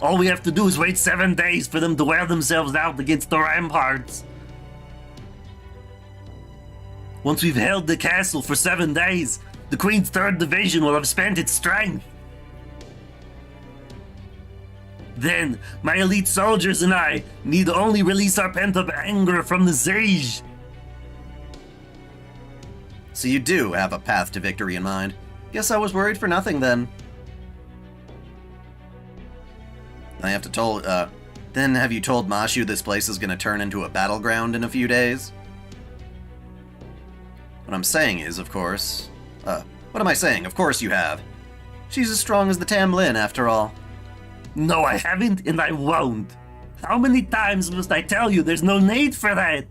All we have to do is wait 7 days for them to wear themselves out against the ramparts. Once we've held the castle for 7 days, the Queen's 3rd Division will have spent its strength. Then, my elite soldiers and I need only release our pent-up anger from the siege. So you do have a path to victory in mind. Guess I was worried for nothing then. Then have you told Mashu this place is gonna turn into a battleground in a few days? What I'm saying is, of course... what am I saying? Of course you have. She's as strong as the Tamlin, after all. No, I haven't, and I won't. How many times must I tell you there's no need for that?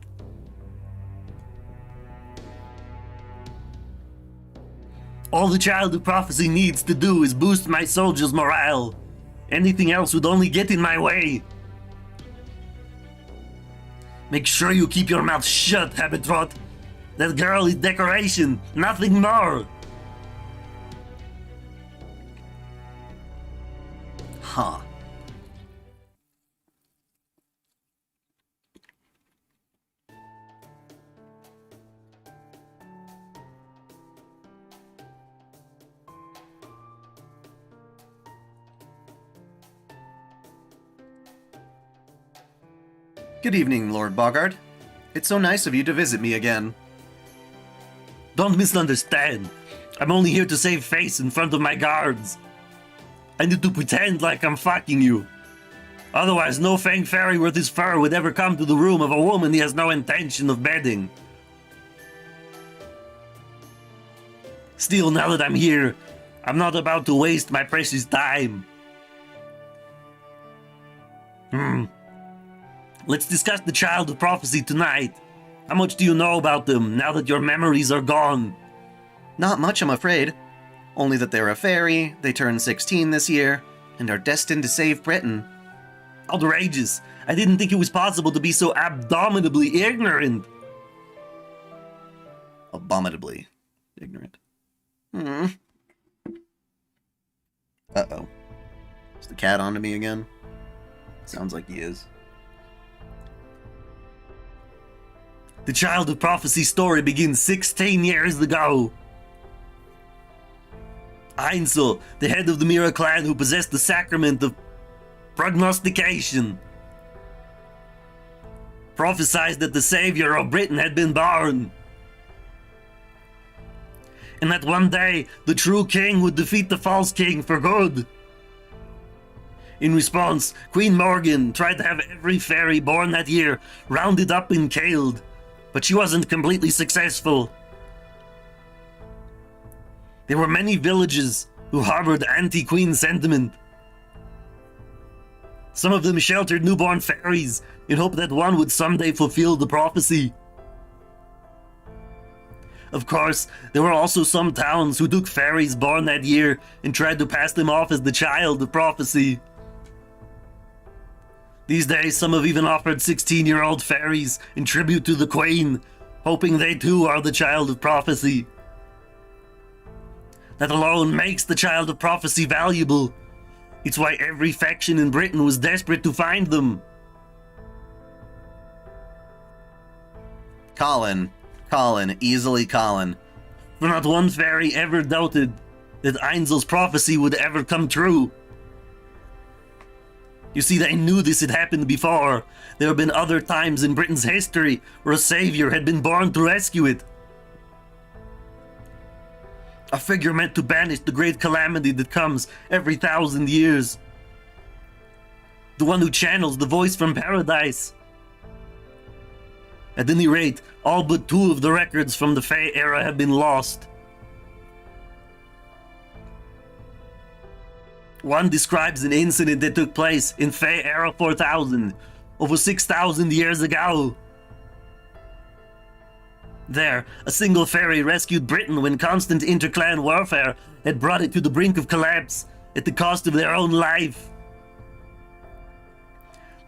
All the Child of Prophecy needs to do is boost my soldiers' morale. Anything else would only get in my way. Make sure you keep your mouth shut, Habitrot. That girl is decoration, nothing more. Huh. Good evening, Lord Bogart. It's so nice of you to visit me again. Don't misunderstand. I'm only here to save face in front of my guards. I need to pretend like I'm fucking you. Otherwise, no Fang Fairy worth his fur would ever come to the room of a woman he has no intention of bedding. Still, now that I'm here, I'm not about to waste my precious time. Let's discuss the Child of Prophecy tonight. How much do you know about them, now that your memories are gone? Not much, I'm afraid. Only that they're a fairy, they turned 16 this year, and are destined to save Britain. Outrageous. I didn't think it was possible to be so abominably ignorant. Abominably ignorant. Uh-oh. Is the cat on to me again? Sounds like he is. The Child of Prophecy story begins 16 years ago. Ainsel, the head of the Mira clan who possessed the sacrament of prognostication, prophesied that the savior of Britain had been born. And that one day, the true king would defeat the false king for good. In response, Queen Morgan tried to have every fairy born that year rounded up and killed, but she wasn't completely successful. There were many villages who harbored anti-queen sentiment. Some of them sheltered newborn fairies in hope that one would someday fulfill the prophecy. Of course, there were also some towns who took fairies born that year and tried to pass them off as the child of prophecy. These days, some have even offered 16-year-old fairies in tribute to the queen, hoping they too are the child of prophecy. That alone makes the child of prophecy valuable. It's why every faction in Britain was desperate to find them. Colin, easily Colin. For not one fairy ever doubted that Ainzel's prophecy would ever come true. You see, they knew this had happened before. There have been other times in Britain's history where a savior had been born to rescue it. A figure meant to banish the great calamity that comes every 1,000 years. The one who channels the voice from paradise. At any rate, all but 2 of the records from the Fae era have been lost. One describes an incident that took place in Fae era 4000, over 6,000 years ago. There, a single fairy rescued Britain when constant interclan warfare had brought it to the brink of collapse at the cost of their own life.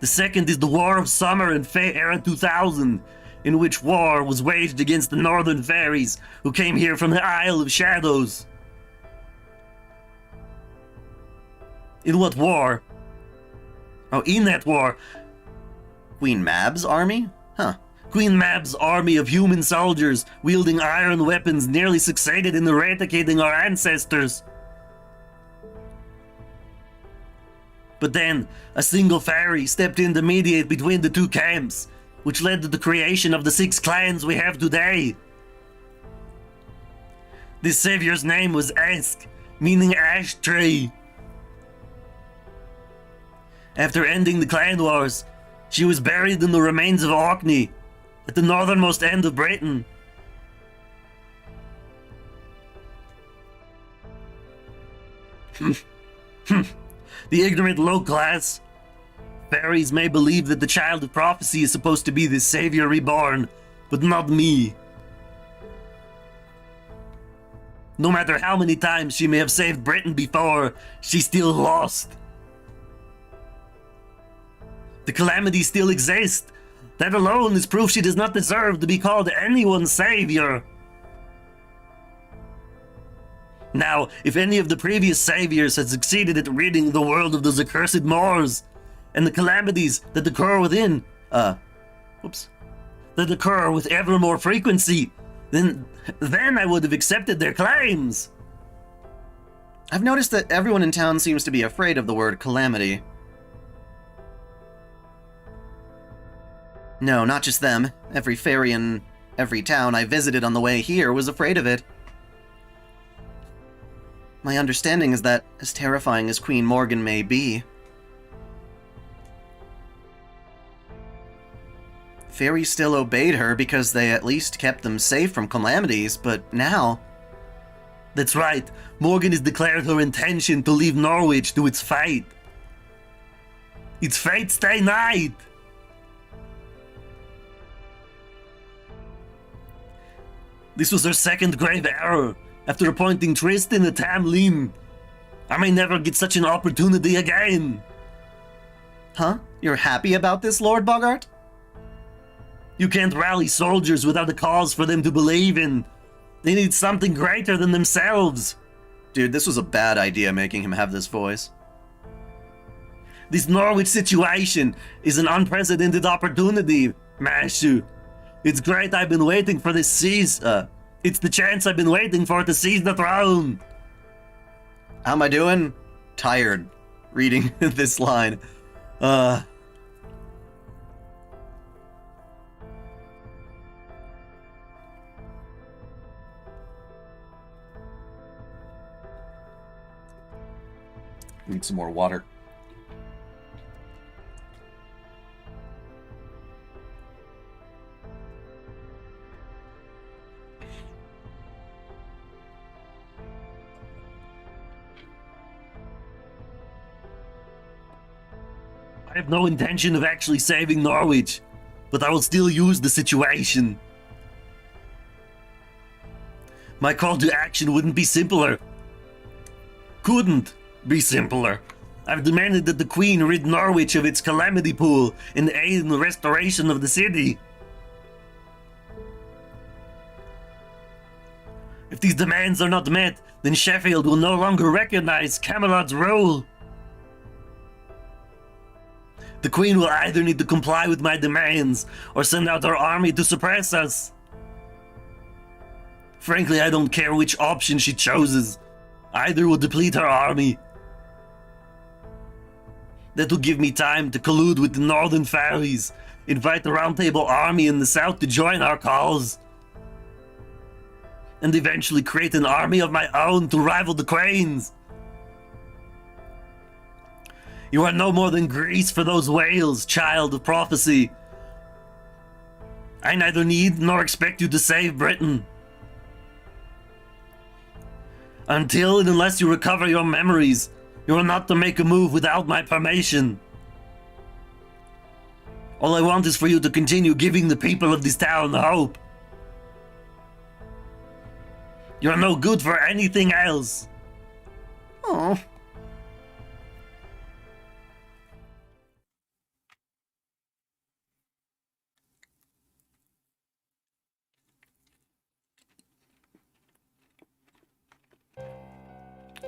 The second is the War of Summer in Fae era 2000, in which war was waged against the northern fairies who came here from the Isle of Shadows. In what war? Oh, in that war, Queen Mab's army? Huh. Queen Mab's army of human soldiers wielding iron weapons nearly succeeded in eradicating our ancestors. But then, a single fairy stepped in to mediate between the 2 camps, which led to the creation of the 6 clans we have today. This savior's name was Esk, meaning ash tree. After ending the clan wars, she was buried in the remains of Orkney, at the northernmost end of Britain. The ignorant low class. Fairies may believe that the child of prophecy is supposed to be the savior reborn, but not me. No matter how many times she may have saved Britain before, she still lost. The Calamity still exists. That alone is proof she does not deserve to be called anyone's savior. Now, if any of the previous saviors had succeeded at ridding the world of those accursed Moors, and the calamities that occur within, that occur with ever more frequency, then I would have accepted their claims. I've noticed that everyone in town seems to be afraid of the word calamity. No, not just them. Every fairy in every town I visited on the way here was afraid of it. My understanding is that, as terrifying as Queen Morgan may be, fairies still obeyed her because they at least kept them safe from calamities, but now... That's right. Morgan has declared her intention to leave Norwich to its fate. Its fate's day night! This was her second grave error, after appointing Tristan to Tamlin. I may never get such an opportunity again. Huh? You're happy about this, Lord Bogart? You can't rally soldiers without a cause for them to believe in. They need something greater than themselves. Dude, this was a bad idea making him have this voice. This Norwich situation is an unprecedented opportunity, Mashu. It's great I've been waiting for this it's the chance I've been waiting for to seize the throne. How am I doing? Tired reading this line. Need some more water. I have no intention of actually saving Norwich, but I will still use the situation. My call to action wouldn't be simpler. Couldn't be simpler. I've demanded that the Queen rid Norwich of its Calamity pool and aid in the restoration of the city. If these demands are not met, then Sheffield will no longer recognize Camelot's role. The Queen will either need to comply with my demands or send out her army to suppress us. Frankly, I don't care which option she chooses. Either will deplete her army. That will give me time to collude with the northern fairies, invite the Round Table army in the south to join our cause, and eventually create an army of my own to rival the Queen's. You are no more than grease for those whales, child of prophecy. I neither need nor expect you to save Britain. Until and unless you recover your memories, you are not to make a move without my permission. All I want is for you to continue giving the people of this town hope. You're no good for anything else. Oh.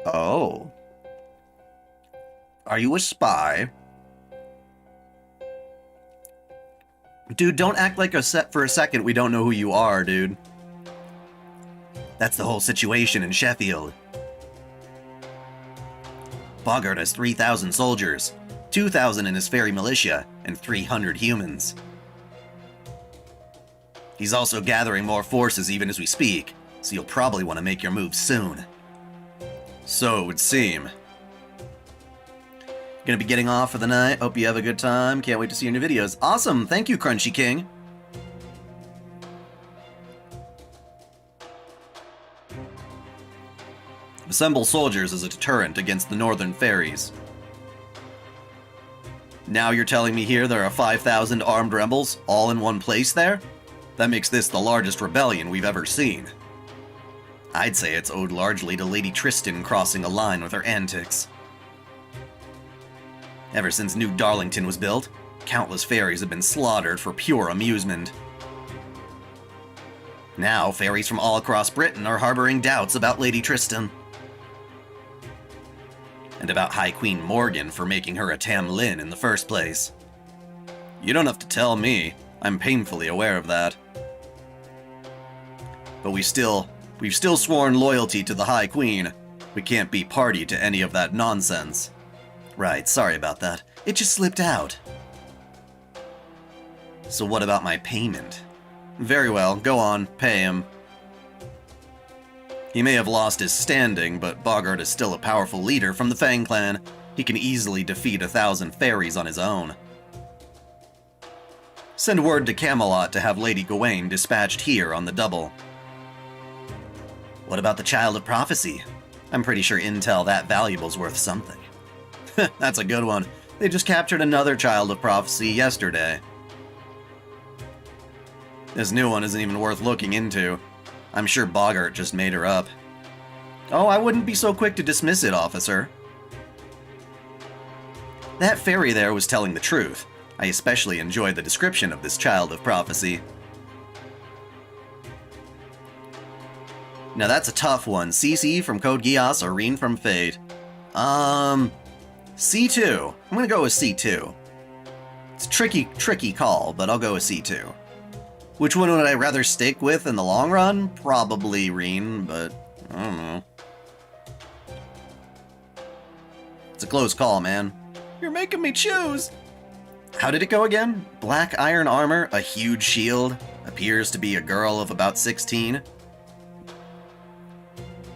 Oh. Are you a spy? Dude, don't act like for a second we don't know who you are, dude. That's the whole situation in Sheffield. Bogart has 3,000 soldiers, 2,000 in his fairy militia, and 300 humans. He's also gathering more forces even as we speak, so you'll probably want to make your move soon. So it would seem. Gonna be getting off for the night. Hope you have a good time. Can't wait to see your new videos. Awesome! Thank you, Crunchy King. Assemble soldiers as a deterrent against the northern fairies. Now you're telling me here there are 5,000 armed rebels all in one place there? That makes this the largest rebellion we've ever seen. I'd say it's owed largely to Lady Tristan crossing a line with her antics. Ever since New Darlington was built, countless fairies have been slaughtered for pure amusement. Now, fairies from all across Britain are harboring doubts about Lady Tristan. And about High Queen Morgan for making her a Tamlin in the first place. You don't have to tell me, I'm painfully aware of that. But we've still sworn loyalty to the High Queen. We can't be party to any of that nonsense. Right, sorry about that. It just slipped out. So what about my payment? Very well, go on, pay him. He may have lost his standing, but Bogart is still a powerful leader from the Fang clan. He can easily defeat 1,000 fairies on his own. Send word to Camelot to have Lady Gawain dispatched here on the double. What about the Child of Prophecy? I'm pretty sure intel that valuable's worth something. That's a good one. They just captured another Child of Prophecy yesterday. This new one isn't even worth looking into. I'm sure Bogart just made her up. Oh, I wouldn't be so quick to dismiss it, officer. That fairy there was telling the truth. I especially enjoyed the description of this Child of Prophecy. Now that's a tough one. CC from Code Geass or Reen from Fate. C2. I'm gonna go with C2. It's a tricky call, but I'll go with C2. Which one would I rather stick with in the long run? Probably Reen, but I don't know. It's a close call, man. You're making me choose! How did it go again? Black iron armor, a huge shield, appears to be a girl of about 16,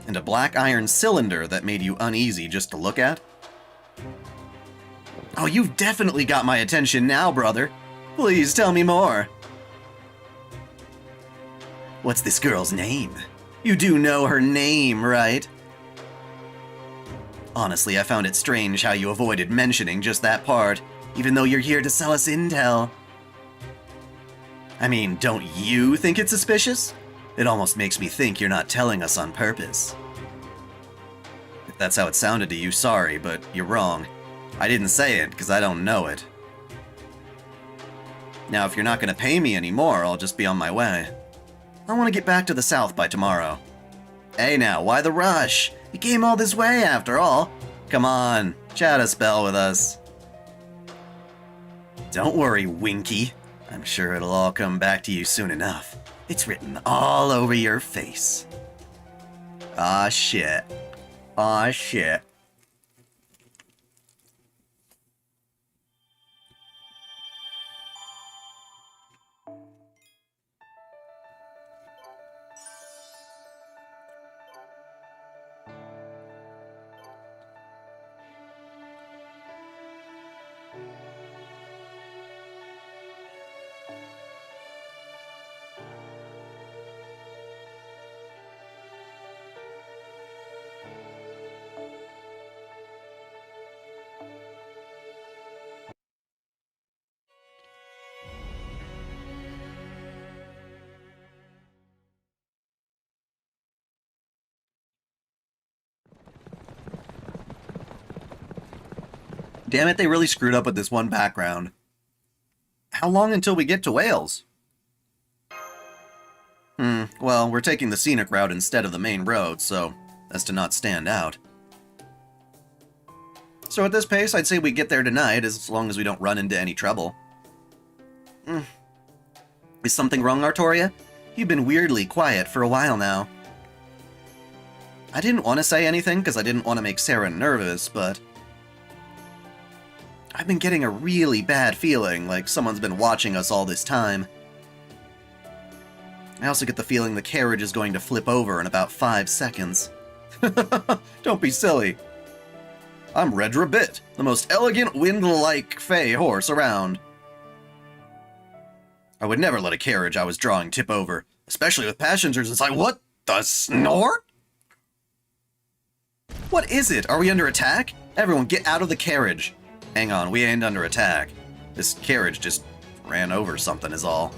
and a black iron cylinder that made you uneasy just to look at? Oh, you've definitely got my attention now, brother. Please tell me more. What's this girl's name? You do know her name, right? Honestly, I found it strange how you avoided mentioning just that part. even though you're here to sell us intel. I mean, don't you think it's suspicious? It almost makes me think you're not telling us on purpose. If that's how it sounded to you, sorry, but you're wrong. I didn't say it because I don't know it. Now, if you're not going to pay me anymore, I'll just be on my way. I want to get back to the south by tomorrow. Hey now, why the rush? You came all this way after all. Come on, chat a spell with us. Don't worry, Winky. I'm sure it'll all come back to you soon enough. It's written all over your face. Aw, shit. Aw, shit. Damn it, they really screwed up with this one background. How long until we get to Wales? Well, we're taking the scenic route instead of the main road, so as to not stand out. So at this pace, I'd say we get there tonight, as long as we don't run into any trouble. Is something wrong, Artoria? You've been weirdly quiet for a while now. I didn't want to say anything because I didn't want to make Sarah nervous, but I've been getting a really bad feeling, like someone's been watching us all this time. I also get the feeling the carriage is going to flip over in about 5 seconds. Don't be silly. I'm Redra Bit, the most elegant wind-like fey horse around. I would never let a carriage I was drawing tip over, especially with passengers inside. What the snort? What is it? Are we under attack? Everyone get out of the carriage. Hang on, we ain't under attack. This carriage just ran over something is all.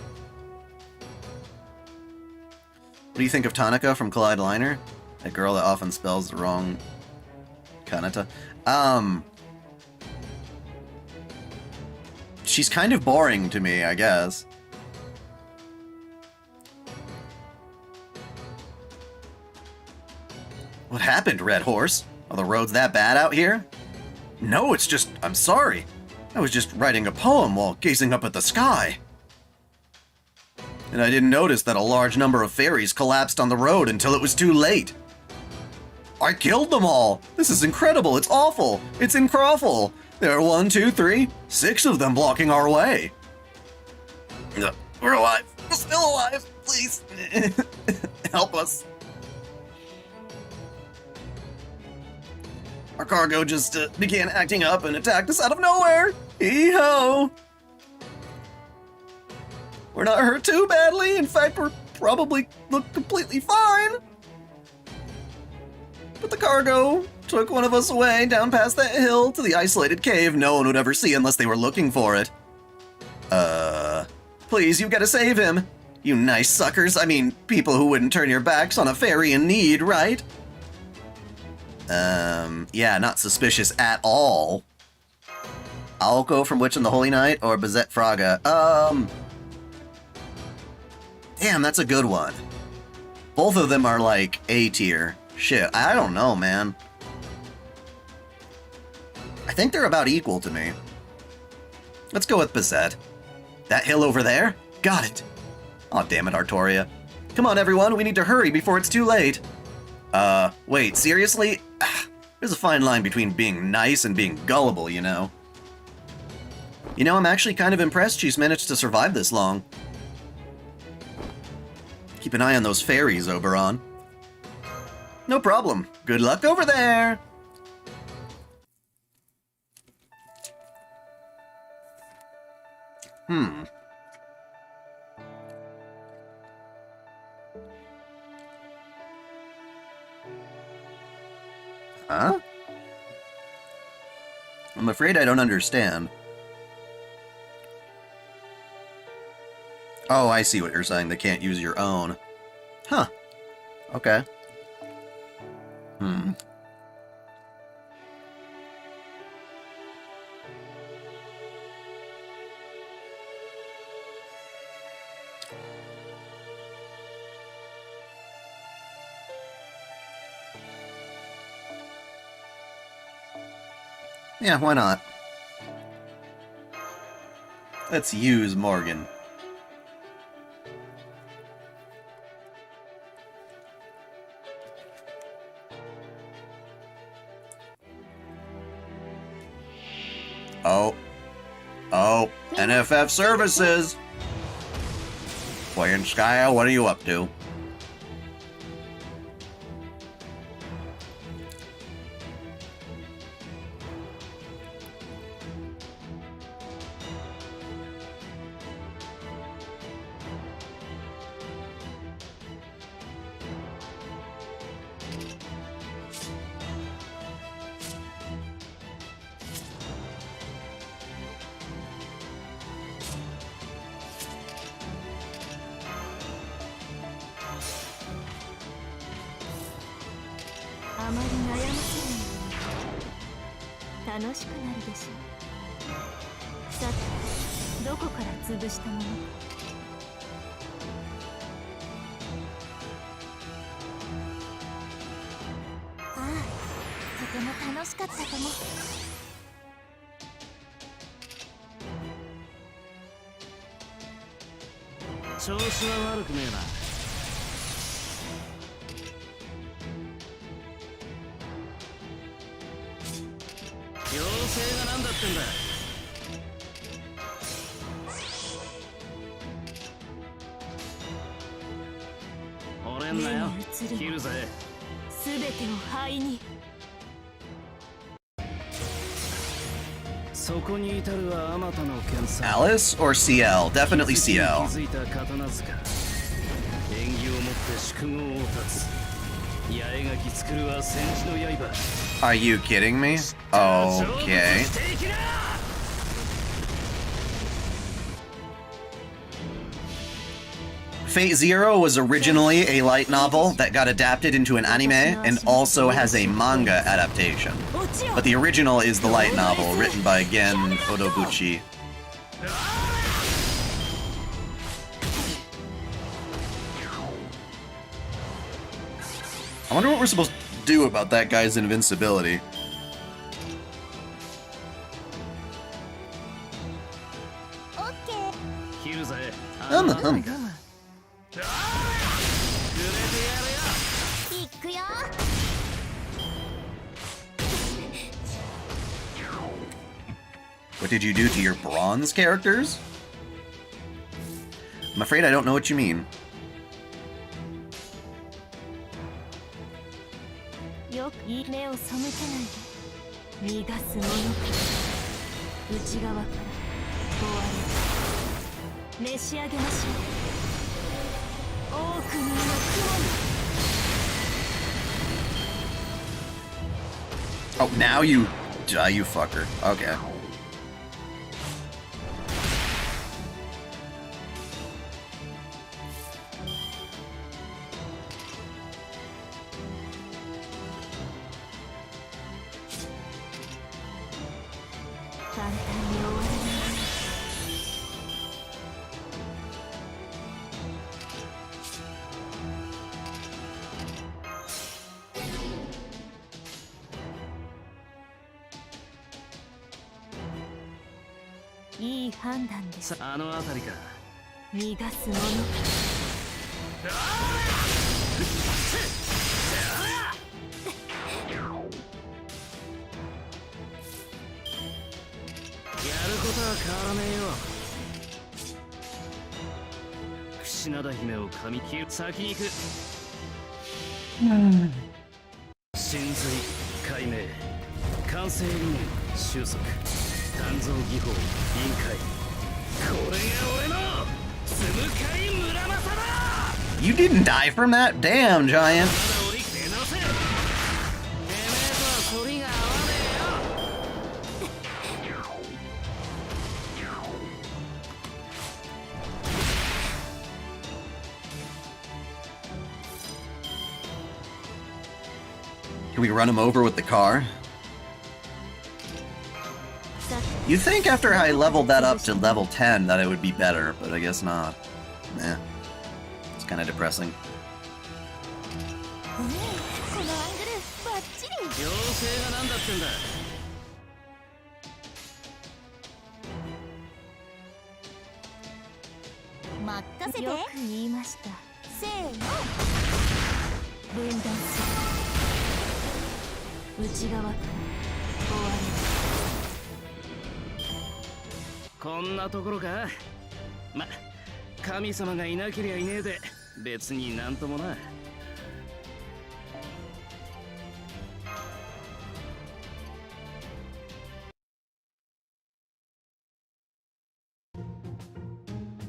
What do you think of Tanaka from Collide Liner? That girl that often spells the wrong Kanata. She's kind of boring to me, I guess. What happened, Red Horse? Are the roads that bad out here? No, it's just, I'm sorry. I was just writing a poem while gazing up at the sky. And I didn't notice that a large number of fairies collapsed on the road until it was too late. I killed them all! This is incredible, it's awful, it's incrawful. There are 1, 2, 3, 6 of them blocking our way. We're alive, we're still alive, please. Help us. Our cargo just began acting up and attacked us out of nowhere. Hee-ho! We're not hurt too badly. In fact, we're probably look completely fine. But the cargo took one of us away down past that hill to the isolated cave no one would ever see unless they were looking for it. Please, you gotta save him. You nice suckers. I mean, people who wouldn't turn your backs on a fairy in need, right? Yeah, not suspicious at all. I'll go from Witch and the Holy Knight or Bazette Fraga. Damn, that's a good one. Both of them are like A tier. Shit, I don't know, man. I think they're about equal to me. Let's go with Bazette. That hill over there? Got it. Aw, damn it, Artoria. Come on, everyone, we need to hurry before it's too late. Wait, seriously? There's a fine line between being nice and being gullible, you know. You know, I'm actually kind of impressed she's managed to survive this long. Keep an eye on those fairies, Oberon. No problem. Good luck over there! Huh? I'm afraid I don't understand. Oh, I see what you're saying. They can't use your own. Huh. Okay. Hmm. Yeah, why not? Let's use Morgan. Oh. Oh, NFF services! Playing Skya, what are you up to? Alice or CL? Definitely CL. Are you kidding me? Okay. Fate Zero was originally a light novel that got adapted into an anime and also has a manga adaptation. But the original is the light novel written by Gen Odobuchi. I wonder what we're supposed to do about that guy's invincibility. What did you do to your bronze characters? I'm afraid I don't know what you mean. Oh, now you die, you fucker. Okay. You didn't die from that? Damn, Giant. Can we run him over with the car? You'd think after I leveled that up to level 10 that it would be better, but I guess not. Nah. It's kind of depressing. このアングルバッチリ。妖精がなんだってんだ。任せて。よく言いました。せーの。分断する。内側から終わり。こんなところか。ま、神様がいなけりゃいねえで別になんともな。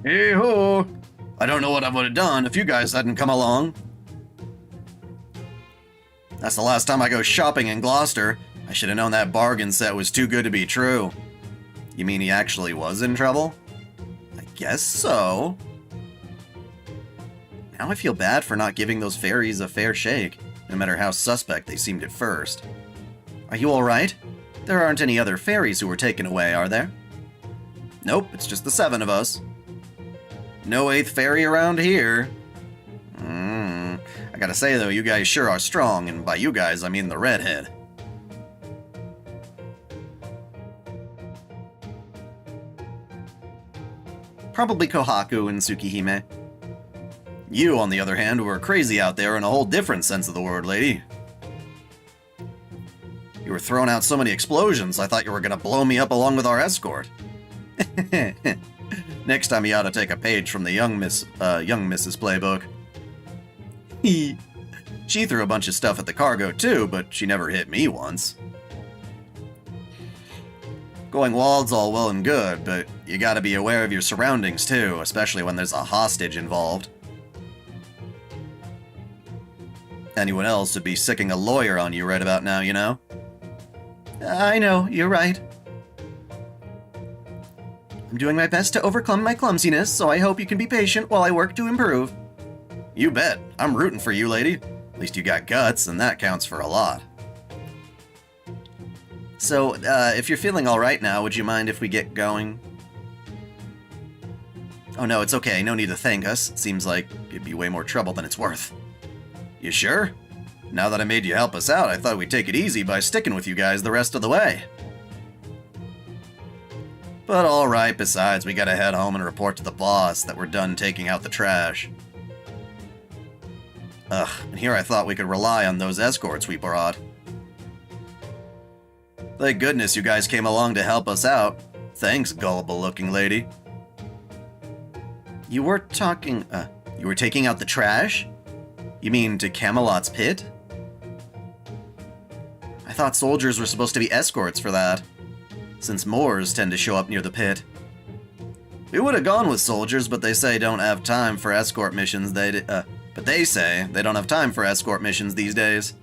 Hey ho! I don't know what I would have done if you guys hadn't come along. That's the last time I go shopping in Gloucester. I should have known that bargain set was too good to be true. You mean he actually was in trouble? I guess so. Now I feel bad for not giving those fairies a fair shake, no matter how suspect they seemed at first. Are you alright? There aren't any other fairies who were taken away, are there? Nope, it's just the 7 of us. No 8th fairy around here. I gotta say though, you guys sure are strong, and by you guys I mean the redhead. Probably Kohaku and Tsukihime. You, on the other hand, were crazy out there in a whole different sense of the word, lady. You were throwing out so many explosions, I thought you were gonna blow me up along with our escort. Next time you ought to take a page from the young Mrs. playbook. She threw a bunch of stuff at the cargo too, but she never hit me once. Going wild's all well and good, but you gotta be aware of your surroundings too, especially when there's a hostage involved. Anyone else would be sicking a lawyer on you right about now, you know? I know, you're right. I'm doing my best to overcome my clumsiness, so I hope you can be patient while I work to improve. You bet. I'm rooting for you, lady. At least you got guts, and that counts for a lot. So, if you're feeling alright now, would you mind if we get going? Oh no, it's okay. No need to thank us. Seems like it'd be way more trouble than it's worth. You sure? Now that I made you help us out, I thought we'd take it easy by sticking with you guys the rest of the way. But alright, besides, we gotta head home and report to the boss that we're done taking out the trash. Ugh, and here I thought we could rely on those escorts we brought. Thank goodness you guys came along to help us out. Thanks, gullible-looking lady. You were taking out the trash? You mean to Camelot's pit? I thought soldiers were supposed to be escorts for that, since Moors tend to show up near the pit. We would have gone with soldiers, but they say don't have time for escort missions. But they say they don't have time for escort missions these days.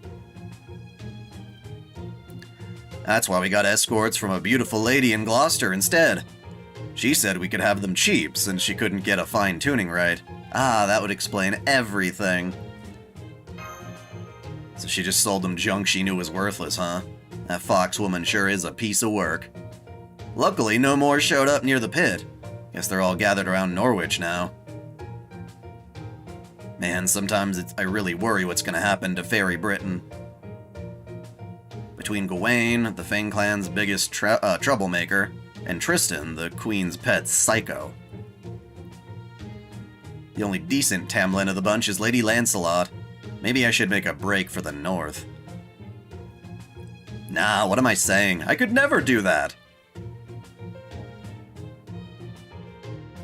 That's why we got escorts from a beautiful lady in Gloucester instead. She said we could have them cheap since she couldn't get a fine tuning right. Ah, that would explain everything. So she just sold them junk she knew was worthless, huh? That fox woman sure is a piece of work. Luckily, no more showed up near the pit. Guess they're all gathered around Norwich now. Man, sometimes I really worry what's gonna happen to Fairy Britain. Between Gawain, the Fang clan's biggest troublemaker, and Tristan, the Queen's pet psycho. The only decent Tamlin of the bunch is Lady Lancelot. Maybe I should make a break for the north. Nah, what am I saying? I could never do that!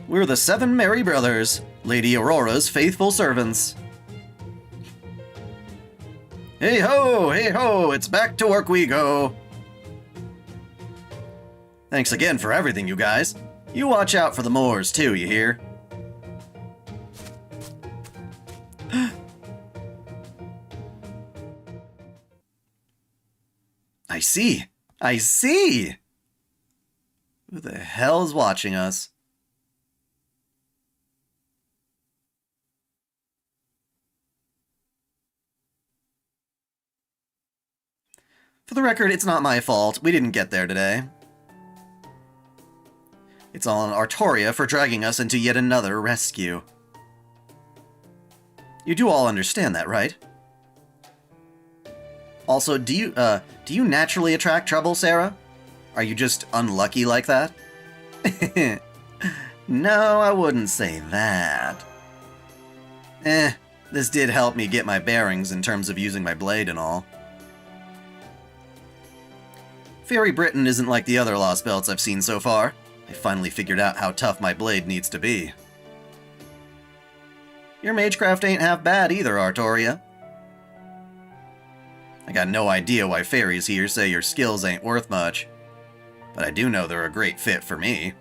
We're the 7 Merry Brothers, Lady Aurora's faithful servants. Hey ho, it's back to work we go! Thanks again for everything, you guys. You watch out for the Moors too, you hear? I see! Who the hell's watching us? For the record, it's not my fault. We didn't get there today. It's on Artoria for dragging us into yet another rescue. You do all understand that, right? Also, do you naturally attract trouble, Sarah? Are you just unlucky like that? No, I wouldn't say that. This did help me get my bearings in terms of using my blade and all. Fairy Britain isn't like the other Lostbelts I've seen so far. I finally figured out how tough my blade needs to be. Your Magecraft ain't half bad either, Artoria. I got no idea why fairies here say your skills ain't worth much, but I do know they're a great fit for me.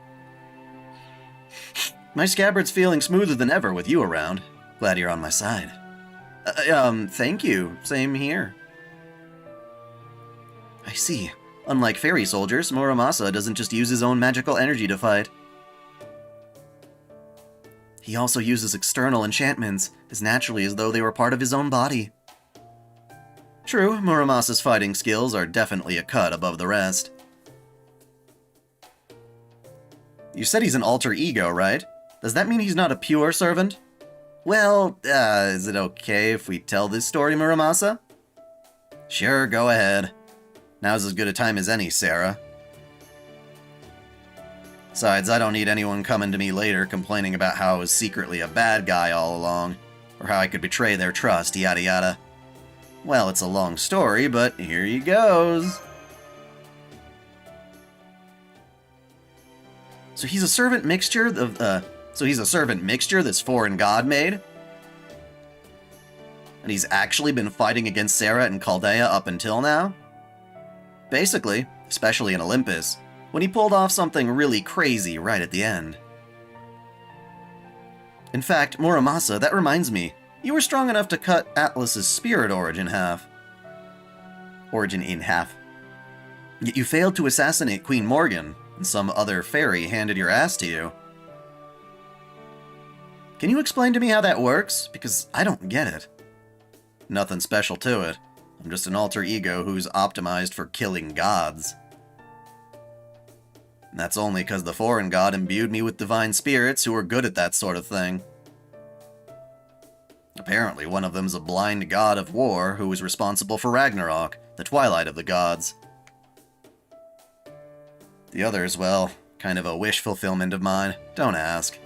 My scabbard's feeling smoother than ever with you around. Glad you're on my side. Thank you. Same here. I see. Unlike fairy soldiers, Muramasa doesn't just use his own magical energy to fight. He also uses external enchantments, as naturally as though they were part of his own body. True, Muramasa's fighting skills are definitely a cut above the rest. You said he's an alter ego, right? Does that mean he's not a pure servant? Well, is it okay if we tell this story, Muramasa? Sure, go ahead. Now's as good a time as any, Sarah. Besides, I don't need anyone coming to me later complaining about how I was secretly a bad guy all along, or how I could betray their trust, yada yada. Well, it's a long story, but here he goes. So he's a servant mixture this foreign god made? And he's actually been fighting against Sarah and Chaldea up until now? Basically, especially in Olympus, when he pulled off something really crazy right at the end. In fact, Muramasa, that reminds me, you were strong enough to cut Atlas's spirit origin in half. Yet you failed to assassinate Queen Morgan, and some other fairy handed your ass to you. Can you explain to me how that works? Because I don't get it. Nothing special to it. I'm just an alter ego who's optimized for killing gods. And that's only because the foreign god imbued me with divine spirits who are good at that sort of thing. Apparently, one of them's a blind god of war who is responsible for Ragnarok, the twilight of the gods. The other's, well, kind of a wish fulfillment of mine. Don't ask.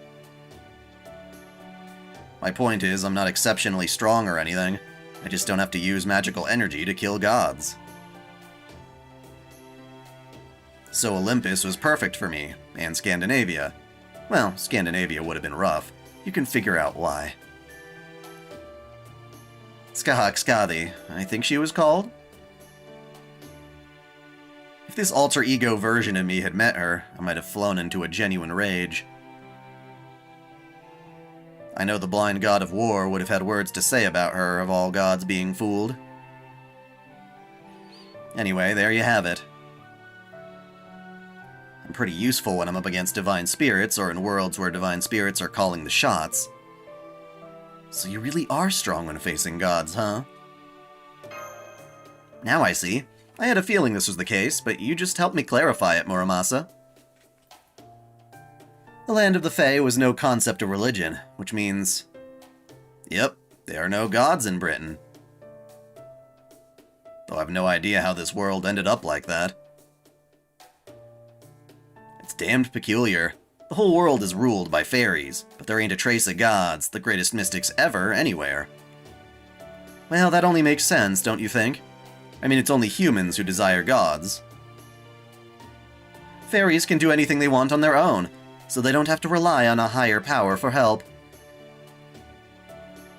My point is, I'm not exceptionally strong or anything. I just don't have to use magical energy to kill gods. So Olympus was perfect for me, and Scandinavia. Well, Scandinavia would have been rough. You can figure out why. Skahak Skadi, I think she was called? If this alter ego version of me had met her, I might have flown into a genuine rage. I know the blind god of war would have had words to say about her, of all gods being fooled. Anyway, there you have it. I'm pretty useful when I'm up against divine spirits, or in worlds where divine spirits are calling the shots. So you really are strong when facing gods, huh? Now I see. I had a feeling this was the case, but you just helped me clarify it, Muramasa. The land of the Fae was no concept of religion, which means... Yep, there are no gods in Britain. Though I've no idea how this world ended up like that. It's damned peculiar. The whole world is ruled by fairies, but there ain't a trace of gods, the greatest mystics ever, anywhere. Well, that only makes sense, don't you think? I mean, it's only humans who desire gods. Fairies can do anything they want on their own, so they don't have to rely on a higher power for help.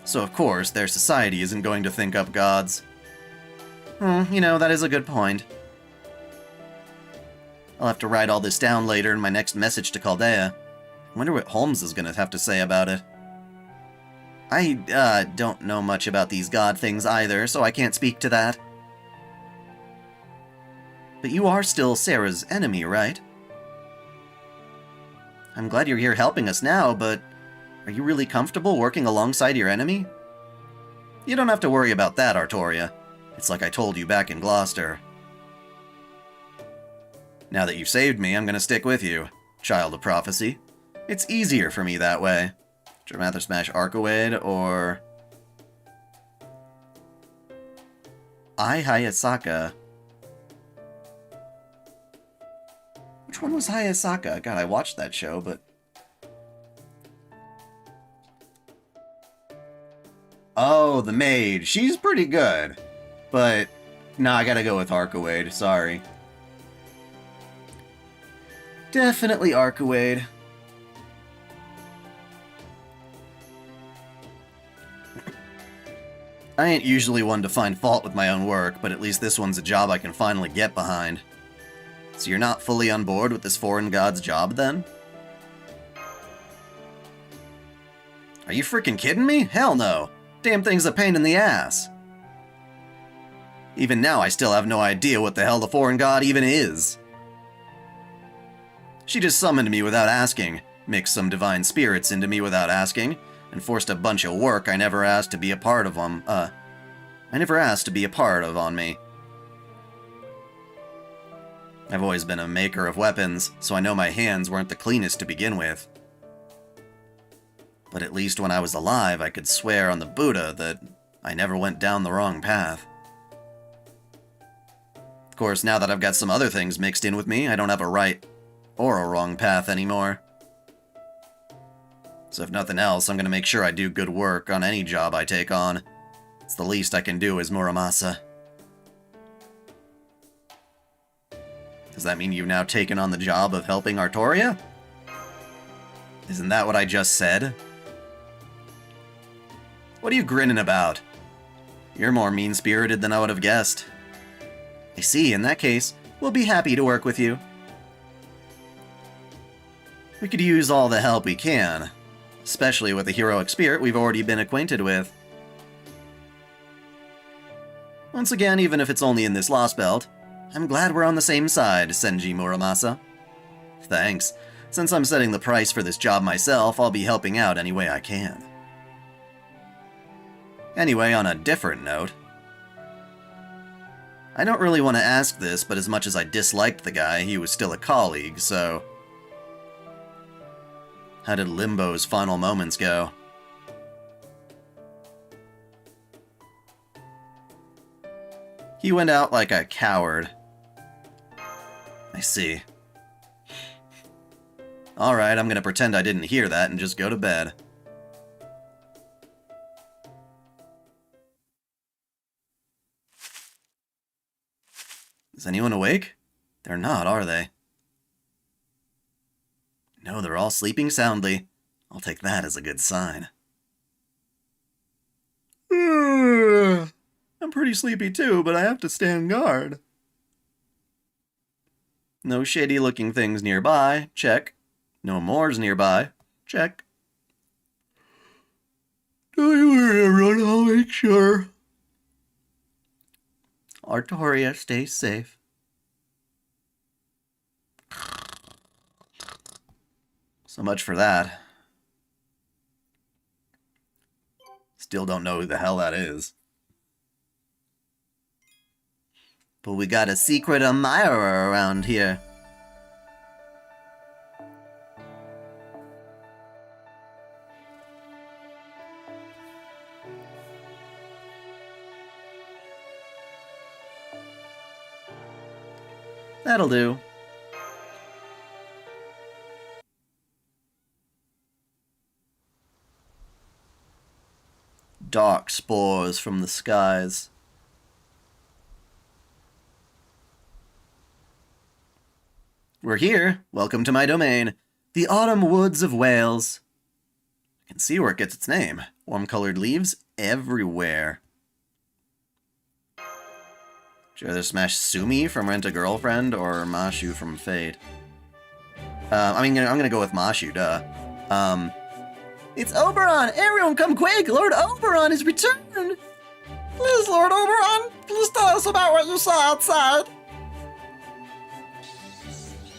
So of course, their society isn't going to think up gods. You know, that is a good point. I'll have to write all this down later in my next message to Chaldea. I wonder what Holmes is gonna have to say about it. I, don't know much about these god things either, so I can't speak to that. But you are still Sarah's enemy, right? I'm glad you're here helping us now, but are you really comfortable working alongside your enemy? You don't have to worry about that, Artoria. It's like I told you back in Gloucester. Now that you've saved me, I'm gonna stick with you, child of prophecy. It's easier for me that way. Should I rather smash Arcoade or... Hayasaka? Which one was Hayasaka? God, I watched that show, but... Oh, the maid. She's pretty good. But, no, I gotta go with Arcoade. Sorry. Definitely Arcoade. I ain't usually one to find fault with my own work, but at least this one's a job I can finally get behind. So you're not fully on board with this foreign god's job, then? Are you freaking kidding me? Hell no! Damn thing's a pain in the ass! Even now, I still have no idea what the hell the foreign god even is. She just summoned me without asking, mixed some divine spirits into me without asking, and forced a bunch of work I never asked to be a part of on me. I've always been a maker of weapons, so I know my hands weren't the cleanest to begin with. But at least when I was alive, I could swear on the Buddha that I never went down the wrong path. Of course, now that I've got some other things mixed in with me, I don't have a right or a wrong path anymore. So if nothing else, I'm gonna make sure I do good work on any job I take on. It's the least I can do as Muramasa. Does that mean you've now taken on the job of helping Artoria? Isn't that what I just said? What are you grinning about? You're more mean-spirited than I would have guessed. I see, in that case, we'll be happy to work with you. We could use all the help we can, especially with the heroic spirit we've already been acquainted with. Once again, even if it's only in this Lostbelt, I'm glad we're on the same side, Senji Muramasa. Thanks. Since I'm setting the price for this job myself, I'll be helping out any way I can. Anyway, on a different note, I don't really want to ask this, but as much as I disliked the guy, he was still a colleague, so... How did Limbo's final moments go? He went out like a coward. I see. Alright, I'm gonna pretend I didn't hear that and just go to bed. Is anyone awake? They're not, are they? No, they're all sleeping soundly. I'll take that as a good sign. I'm pretty sleepy too, but I have to stand guard. No shady-looking things nearby. Check. No mores nearby. Check. Don't you worry, everyone. I'll make sure. Artoria, stay safe. So much for that. Still don't know who the hell that is. But we got a secret admirer around here. That'll do. Dark spores from the skies. We're here. Welcome to my domain, the Autumn Woods of Wales. You can see where it gets its name. Warm-colored leaves everywhere. Should you rather smash Sumi from Rent a Girlfriend or Mashu from Fate? I'm gonna go with Mashu, duh. It's Oberon! Everyone come quick! Lord Oberon is returned! Please, Lord Oberon, please tell us about what you saw outside.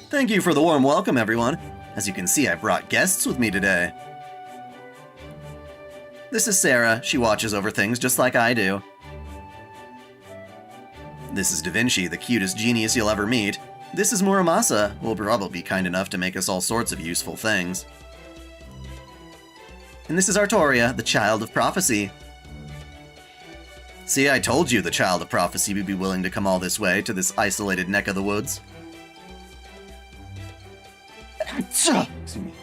Thank you for the warm welcome, everyone. As you can see, I brought guests with me today. This is Sarah. She watches over things just like I do. This is Da Vinci, the cutest genius you'll ever meet. This is Muramasa, who will probably be kind enough to make us all sorts of useful things. And this is Artoria, the Child of Prophecy. See, I told you the Child of Prophecy would be willing to come all this way to this isolated neck of the woods. Excuse me.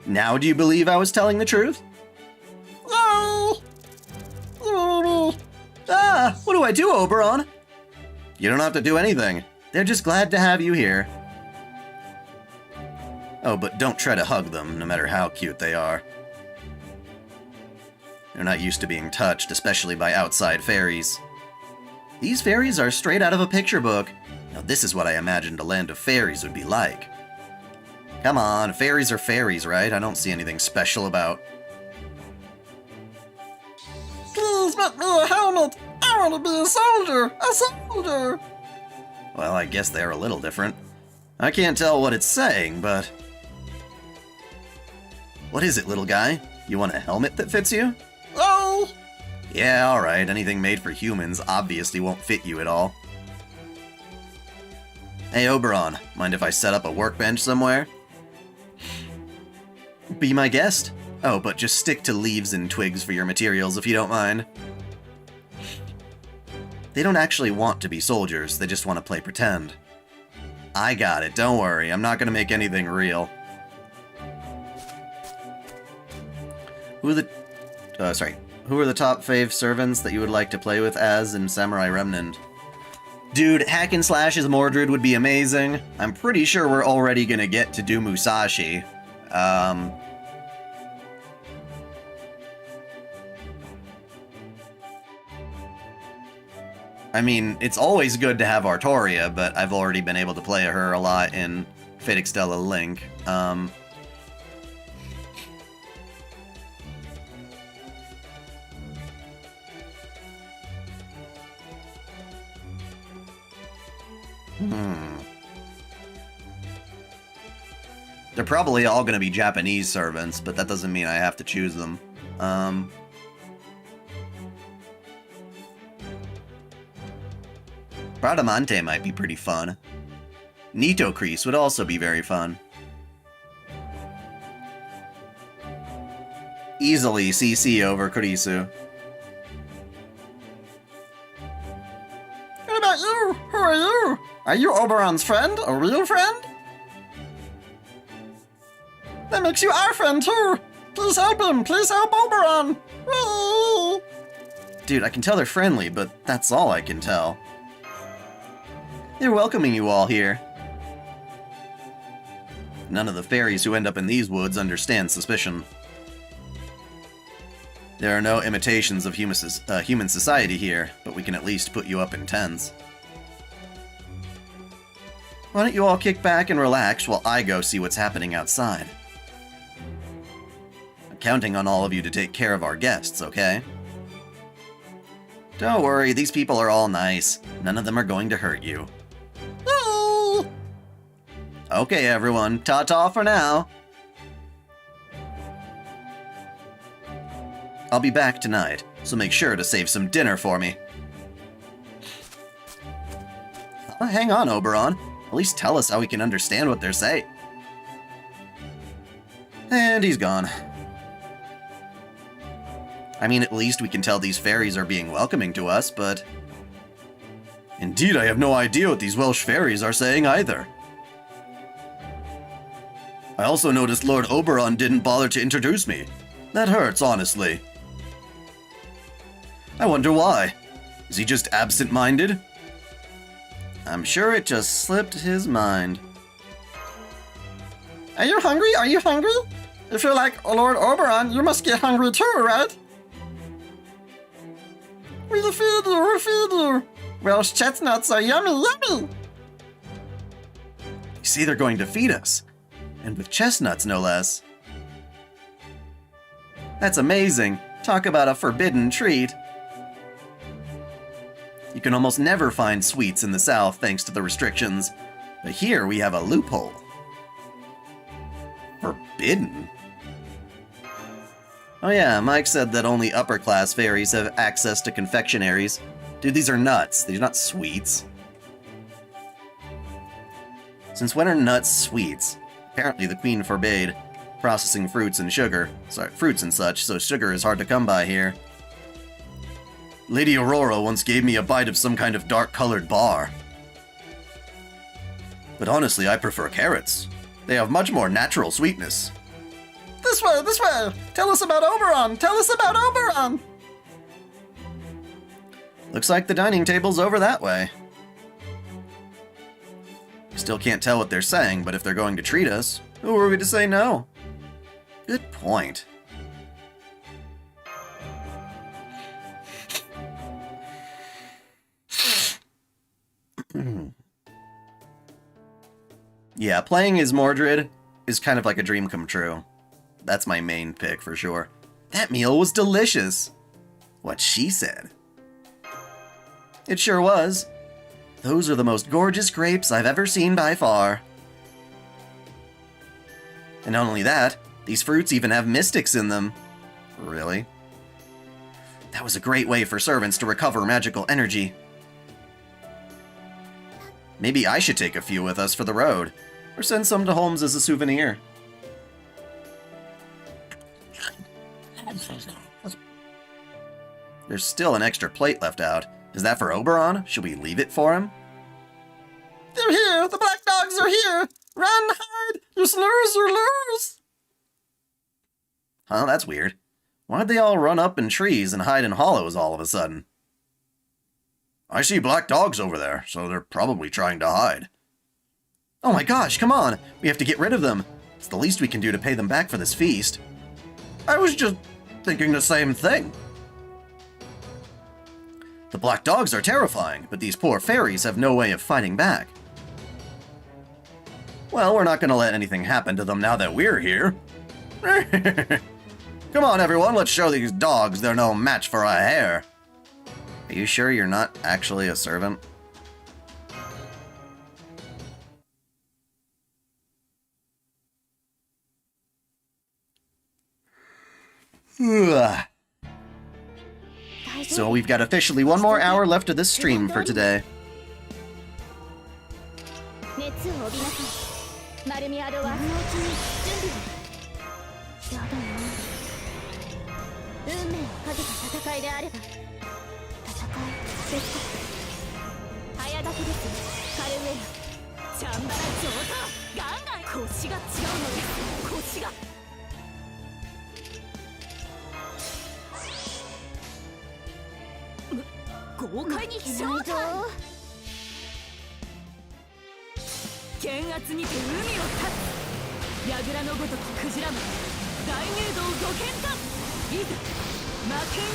Now do you believe I was telling the truth? Ah, what do I do, Oberon? You don't have to do anything. They're just glad to have you here. Oh, but don't try to hug them, no matter how cute they are. They're not used to being touched, especially by outside fairies. These fairies are straight out of a picture book. Now this is what I imagined a land of fairies would be like. Come on, fairies are fairies, right? I don't see anything special about... Please make me a helmet! I want to be a soldier! A soldier! Well, I guess they're a little different. I can't tell what it's saying, but... What is it, little guy? You want a helmet that fits you? Oh! Yeah, alright. Anything made for humans obviously won't fit you at all. Hey, Oberon, mind if I set up a workbench somewhere? Be my guest. Oh, but just stick to leaves and twigs for your materials if you don't mind. They don't actually want to be soldiers, they just want to play pretend. I got it, don't worry, I'm not gonna make anything real. Who are the top fave servants that you would like to play with as in Samurai Remnant? Dude, hack and slash as Mordred would be amazing. I'm pretty sure we're already gonna get to do Musashi. I mean, it's always good to have Artoria, but I've already been able to play her a lot in Fate Extella Link. They're probably all going to be Japanese servants, but that doesn't mean I have to choose them. Bradamante might be pretty fun. Nito Crease would also be very fun. Easily CC over Kurisu. What about you? Who are you? Are you Oberon's friend? A real friend? That makes you our friend too! Please help him! Please help Oberon! Whee! Dude, I can tell they're friendly, but that's all I can tell. They're welcoming you all here. None of the fairies who end up in these woods understand suspicion. There are no imitations of human society here, but we can at least put you up in tents. Why don't you all kick back and relax while I go see what's happening outside? I'm counting on all of you to take care of our guests, okay? Don't worry, these people are all nice. None of them are going to hurt you. Okay, everyone, ta-ta for now. I'll be back tonight, so make sure to save some dinner for me. Hang on, Oberon. At least tell us how we can understand what they're saying. And he's gone. I mean, at least we can tell these fairies are being welcoming to us, but... Indeed, I have no idea what these Welsh fairies are saying either. I also noticed Lord Oberon didn't bother to introduce me. That hurts, honestly. I wonder why. Is he just absent-minded? I'm sure it just slipped his mind. Are you hungry? Are you hungry? If you're like Lord Oberon, you must get hungry too, right? We'll feed you, we'll feed you. Welsh chestnuts are yummy, yummy. You see, they're going to feed us. And with chestnuts, no less. That's amazing. Talk about a forbidden treat. You can almost never find sweets in the South thanks to the restrictions. But here we have a loophole. Forbidden? Oh yeah, Mike said that only upper-class fairies have access to confectionaries. Dude, these are nuts. These are not sweets. Since when are nuts sweets? Apparently the queen forbade processing fruits and sugar. Sorry, fruits and such, so sugar is hard to come by here. Lady Aurora once gave me a bite of some kind of dark-colored bar. But honestly, I prefer carrots. They have much more natural sweetness. This way, this way! Tell us about Oberon! Tell us about Oberon! Looks like the dining table's over that way. Still can't tell what they're saying, but if they're going to treat us, who are we to say no? Good point. Yeah, playing as Mordred is kind of like a dream come true. That's my main pick for sure. That meal was delicious. What she said. It sure was. Those are the most gorgeous grapes I've ever seen by far. And not only that, these fruits even have mystics in them. Really? That was a great way for servants to recover magical energy. Maybe I should take a few with us for the road, or send some to Holmes as a souvenir. There's still an extra plate left out. Is that for Oberon? Should we leave it for him? They're here! The black dogs are here! Run, hide! Your slurs are lures! Huh, that's weird. Why'd they all run up in trees and hide in hollows all of a sudden? I see black dogs over there, so they're probably trying to hide. Oh my gosh, come on! We have to get rid of them. It's the least we can do to pay them back for this feast. I was just thinking the same thing. The black dogs are terrifying, but these poor fairies have no way of fighting back. Well, we're not going to let anything happen to them now that we're here. Come on, everyone, let's show these dogs they're no match for a hare. Are you sure you're not actually a servant? Ugh. So we've got officially 1 more hour left of this stream for today.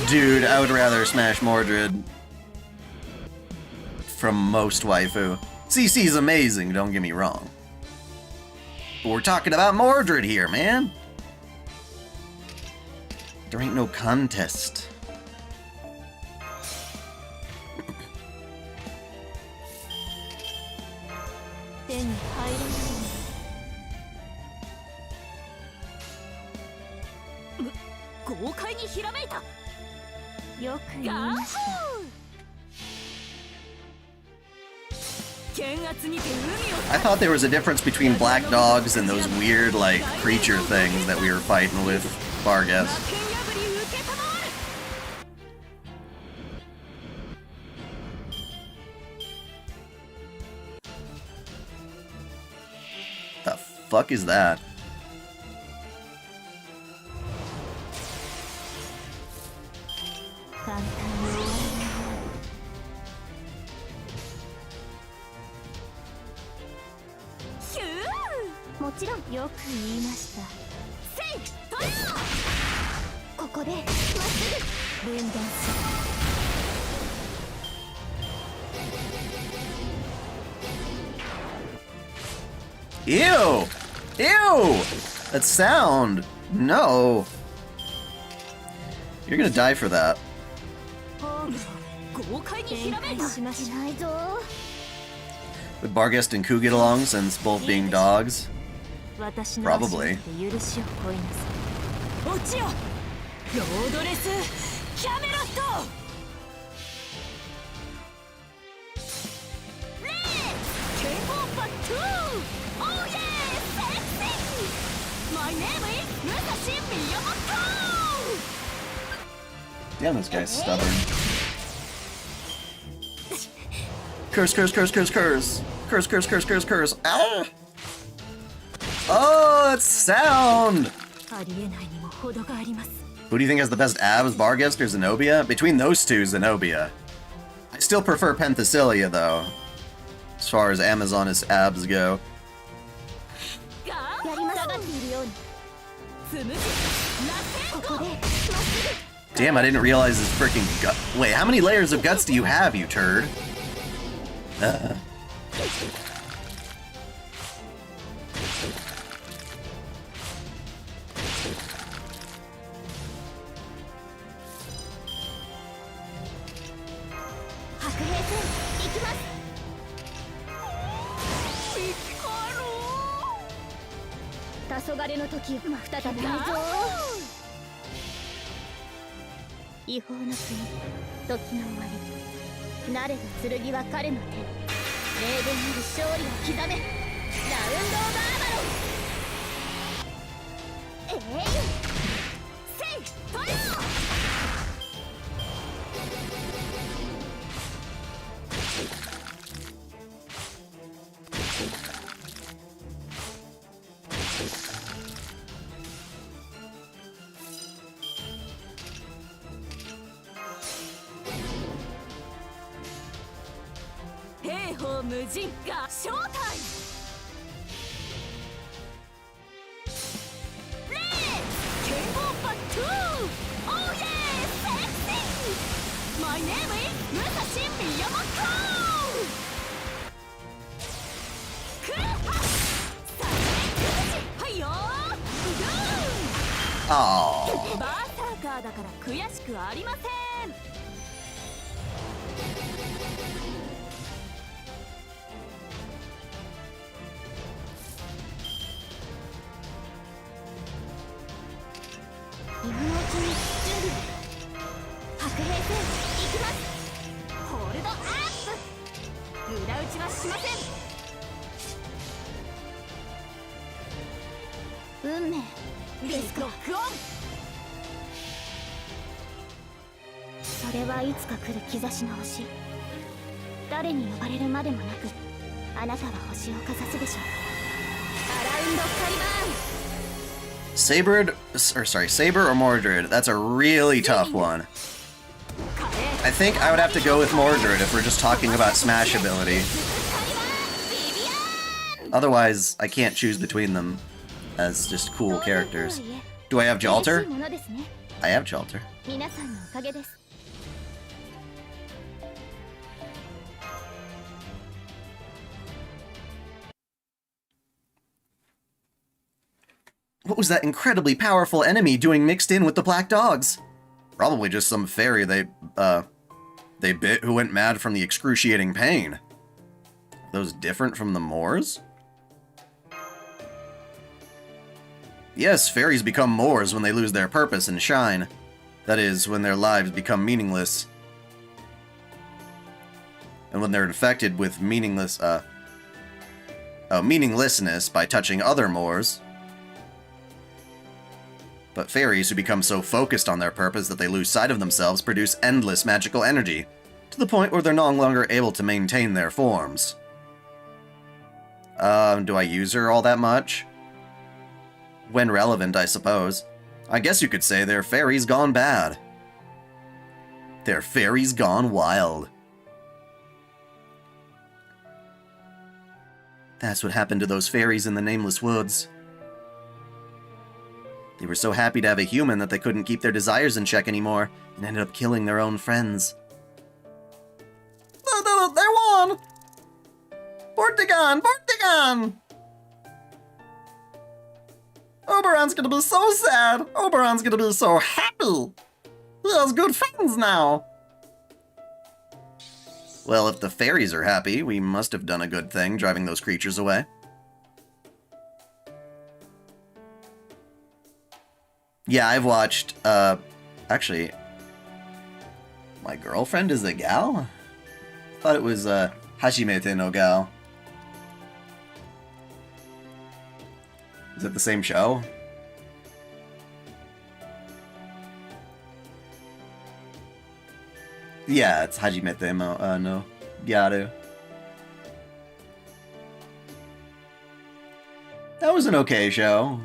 Dude, I would rather smash Mordred from most waifu. CC's amazing, don't get me wrong. But we're talking about Mordred here, man. There ain't no contest. I thought there was a difference between black dogs and those weird, like, creature things that we were fighting with Vargas. The fuck is that? Ew! Ew! That sound! No! You're gonna die for that. Would Barghest and Ku get along since both being dogs? Probably. Oh yeah, sexy! My name is Musashi Miyamoto! Damn, this guy's stubborn. Curse, curse, curse, curse, curse. Curse, curse, curse, curse, curse. Ah! Oh, that's sound! Who do you think has the best abs, Barghest or Zenobia? Between those two, Zenobia. I still prefer Penthesilea, though, as far as Amazoness abs go. Damn, I didn't realize his freaking gut. Wait, how many layers of guts do you have, you turd? Saber or Mordred? That's a really tough one. I think I would have to go with Mordred if we're just talking about smash ability. Otherwise, I can't choose between them as just cool characters. Do I have Jalter? I have Jalter. What was that incredibly powerful enemy doing mixed in with the black dogs? Probably just some fairy they bit who went mad from the excruciating pain. Are those different from the Moors? Yes, fairies become Moors when they lose their purpose and shine. That is, when their lives become meaningless. And when they're infected with meaninglessness by touching other Moors. But fairies who become so focused on their purpose that they lose sight of themselves produce endless magical energy, to the point where they're no longer able to maintain their forms. Do I use her all that much? When relevant, I suppose. I guess you could say they're fairies gone bad. They're fairies gone wild. That's what happened to those fairies in the Nameless Woods. They were so happy to have a human that they couldn't keep their desires in check anymore, and ended up killing their own friends. They won! Portagon! Portagon! Oberon's gonna be so sad! Oberon's gonna be so happy! He has good friends now! Well, if the fairies are happy, we must have done a good thing driving those creatures away. Yeah, I've watched, actually, My Girlfriend is a Gal? I thought it was, Hashimete no Gal. Is it the same show? Yeah, it's Hajimete no Gyaru. That was an okay show.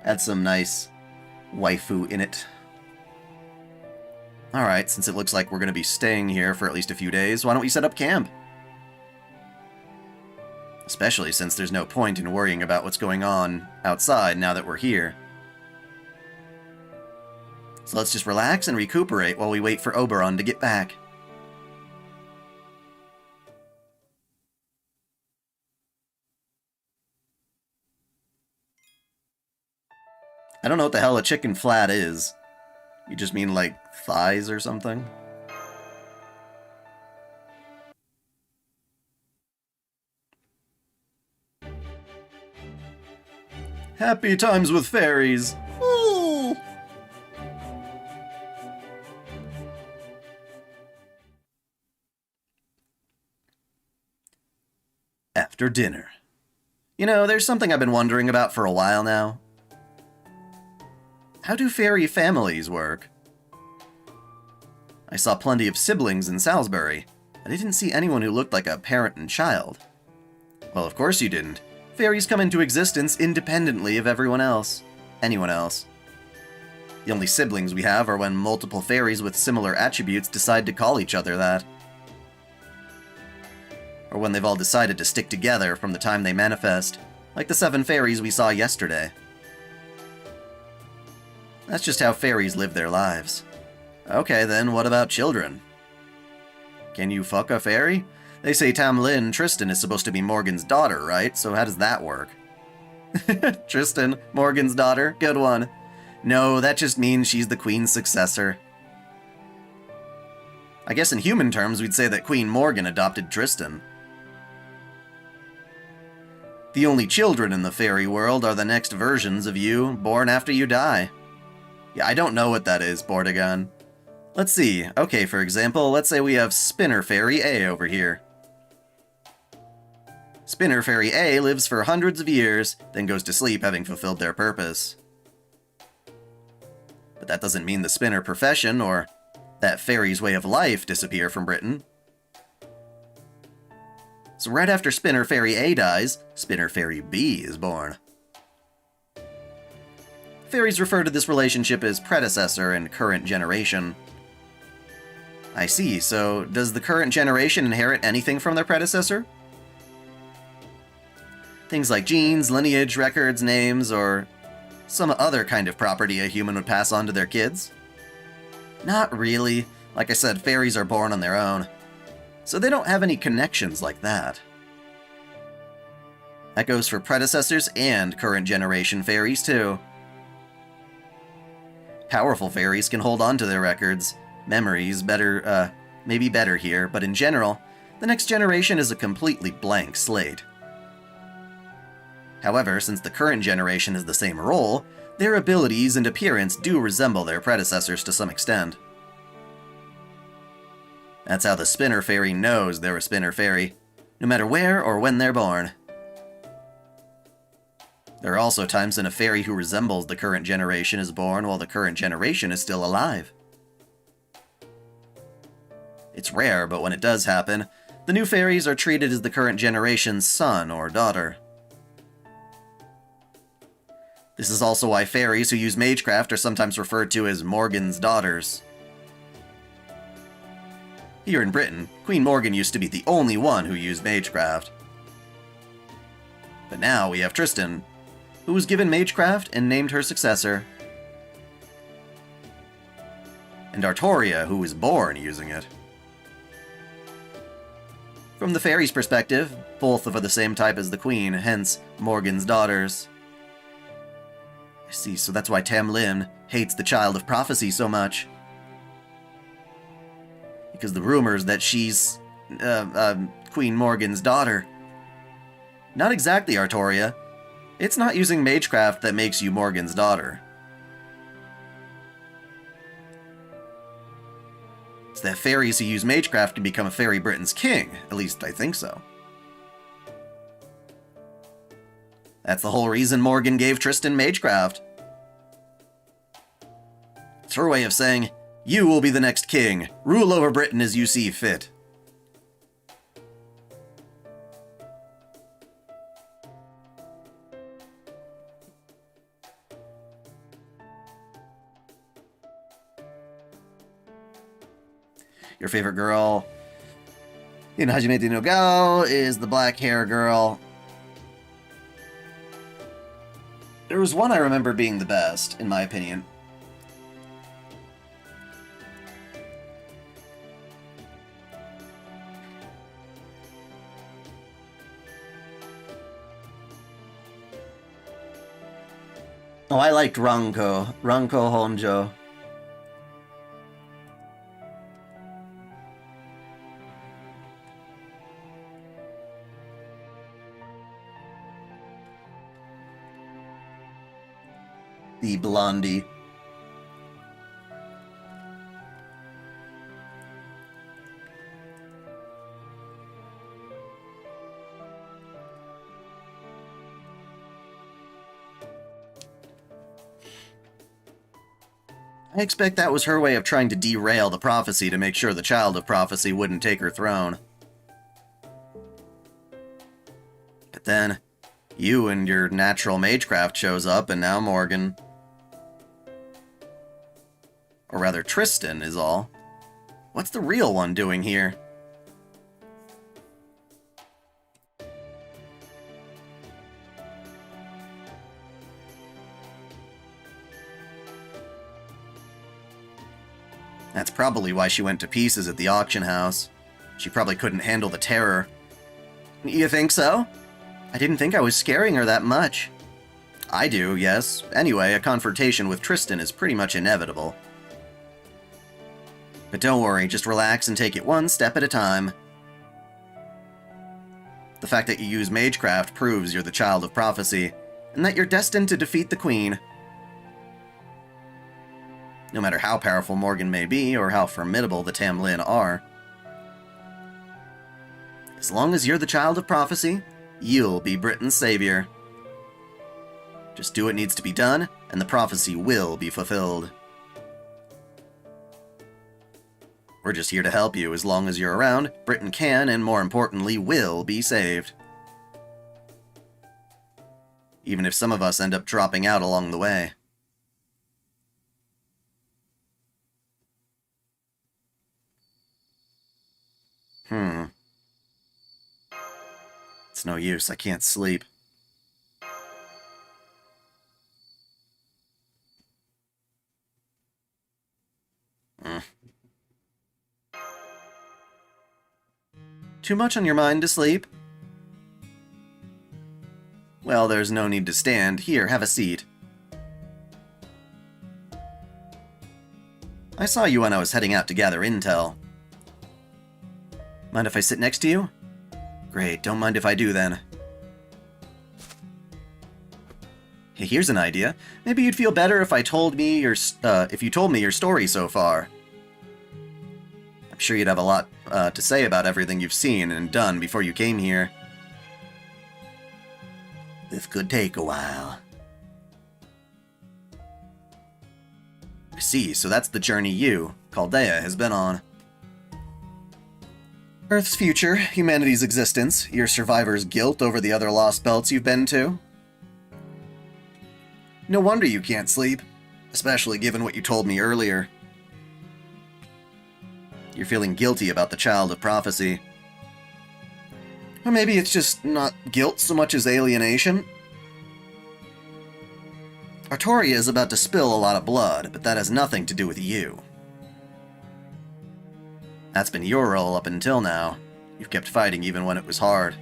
Had some nice waifu in it. Alright, since it looks like we're going to be staying here for at least a few days, why don't we set up camp? Especially since there's no point in worrying about what's going on outside now that we're here. So let's just relax and recuperate while we wait for Oberon to get back. I don't know what the hell a chicken flat is. You just mean like thighs or something? Happy times with fairies! Ooh. After dinner. You know, there's something I've been wondering about for a while now. How do fairy families work? I saw plenty of siblings in Salisbury, but I didn't see anyone who looked like a parent and child. Well, of course you didn't. Fairies come into existence independently of anyone else. The only siblings we have are when multiple fairies with similar attributes decide to call each other that. Or when they've all decided to stick together from the time they manifest, like the 7 fairies we saw yesterday. That's just how fairies live their lives. Okay then, what about children? Can you fuck a fairy? They say Tamlin Tristan is supposed to be Morgan's daughter, right? So how does that work? Tristan, Morgan's daughter, good one. No, that just means she's the queen's successor. I guess in human terms we'd say that Queen Morgan adopted Tristan. The only children in the fairy world are the next versions of you, born after you die. Yeah, I don't know what that is, Bordagon. Let's see. Okay, for example, let's say we have Spinner Fairy A over here. Spinner Fairy A lives for hundreds of years, then goes to sleep having fulfilled their purpose. But that doesn't mean the spinner profession, or that fairy's way of life, disappear from Britain. So right after Spinner Fairy A dies, Spinner Fairy B is born. Fairies refer to this relationship as predecessor and current generation. I see, so does the current generation inherit anything from their predecessor? Things like genes, lineage, records, names, or some other kind of property a human would pass on to their kids? Not really. Like I said, fairies are born on their own. So they don't have any connections like that. That goes for predecessors and current generation fairies too. Powerful fairies can hold on to their records, memories maybe better here, but in general, the next generation is a completely blank slate. However, since the current generation has the same role, their abilities and appearance do resemble their predecessors to some extent. That's how the Spinner Fairy knows they're a Spinner Fairy, no matter where or when they're born. There are also times when a fairy who resembles the current generation is born while the current generation is still alive. It's rare, but when it does happen, the new fairies are treated as the current generation's son or daughter. This is also why fairies who use Magecraft are sometimes referred to as Morgan's daughters. Here in Britain, Queen Morgan used to be the only one who used Magecraft. But now we have Tristan, who was given Magecraft and named her successor. And Artoria, who was born using it. From the fairies' perspective, both are the same type as the queen, hence Morgan's daughters. I see, so that's why Tamlin hates the Child of Prophecy so much. Because the rumors that she's Queen Morgan's daughter. Not exactly, Artoria. It's not using Magecraft that makes you Morgan's daughter. It's that fairies who use Magecraft can become a fairy Britain's king. At least I think so. That's the whole reason Morgan gave Tristan Magecraft. It's her way of saying, you will be the next king. Rule over Britain as you see fit. Your favorite girl in Hajimete no Gao is the black hair girl. There was one I remember being the best, in my opinion. Oh, I liked Ranko Honjo. The blondie. I expect that was her way of trying to derail the prophecy to make sure the child of prophecy wouldn't take her throne. But then, you and your natural Magecraft shows up, and now Morgan. Or rather, Tristan is all. What's the real one doing here? That's probably why she went to pieces at the auction house. She probably couldn't handle the terror. You think so? I didn't think I was scaring her that much. I do, yes. Anyway, a confrontation with Tristan is pretty much inevitable. But don't worry, just relax and take it one step at a time. The fact that you use Magecraft proves you're the child of prophecy, and that you're destined to defeat the Queen. No matter how powerful Morgan may be, or how formidable the Tamlin are. As long as you're the child of prophecy, you'll be Britain's savior. Just do what needs to be done, and the prophecy will be fulfilled. We're just here to help you. As long as you're around, Britain can, and more importantly, will be saved. Even if some of us end up dropping out along the way. It's no use, I can't sleep. Too much on your mind to sleep? Well, there's no need to stand. Here, have a seat. I saw you when I was heading out to gather intel. Mind if I sit next to you? Great, don't mind if I do then. Hey, here's an idea. Maybe you'd feel better if you told me your story so far. I'm sure you'd have a lot to say about everything you've seen and done before you came here. This could take a while. I see, so that's the journey you, Chaldea, has been on. Earth's future, humanity's existence, your survivor's guilt over the other Lostbelts you've been to. No wonder you can't sleep, especially given what you told me earlier. You're feeling guilty about the child of prophecy. Or maybe it's just not guilt so much as alienation. Artoria is about to spill a lot of blood, but that has nothing to do with you. That's been your role up until now. You've kept fighting even when it was hard.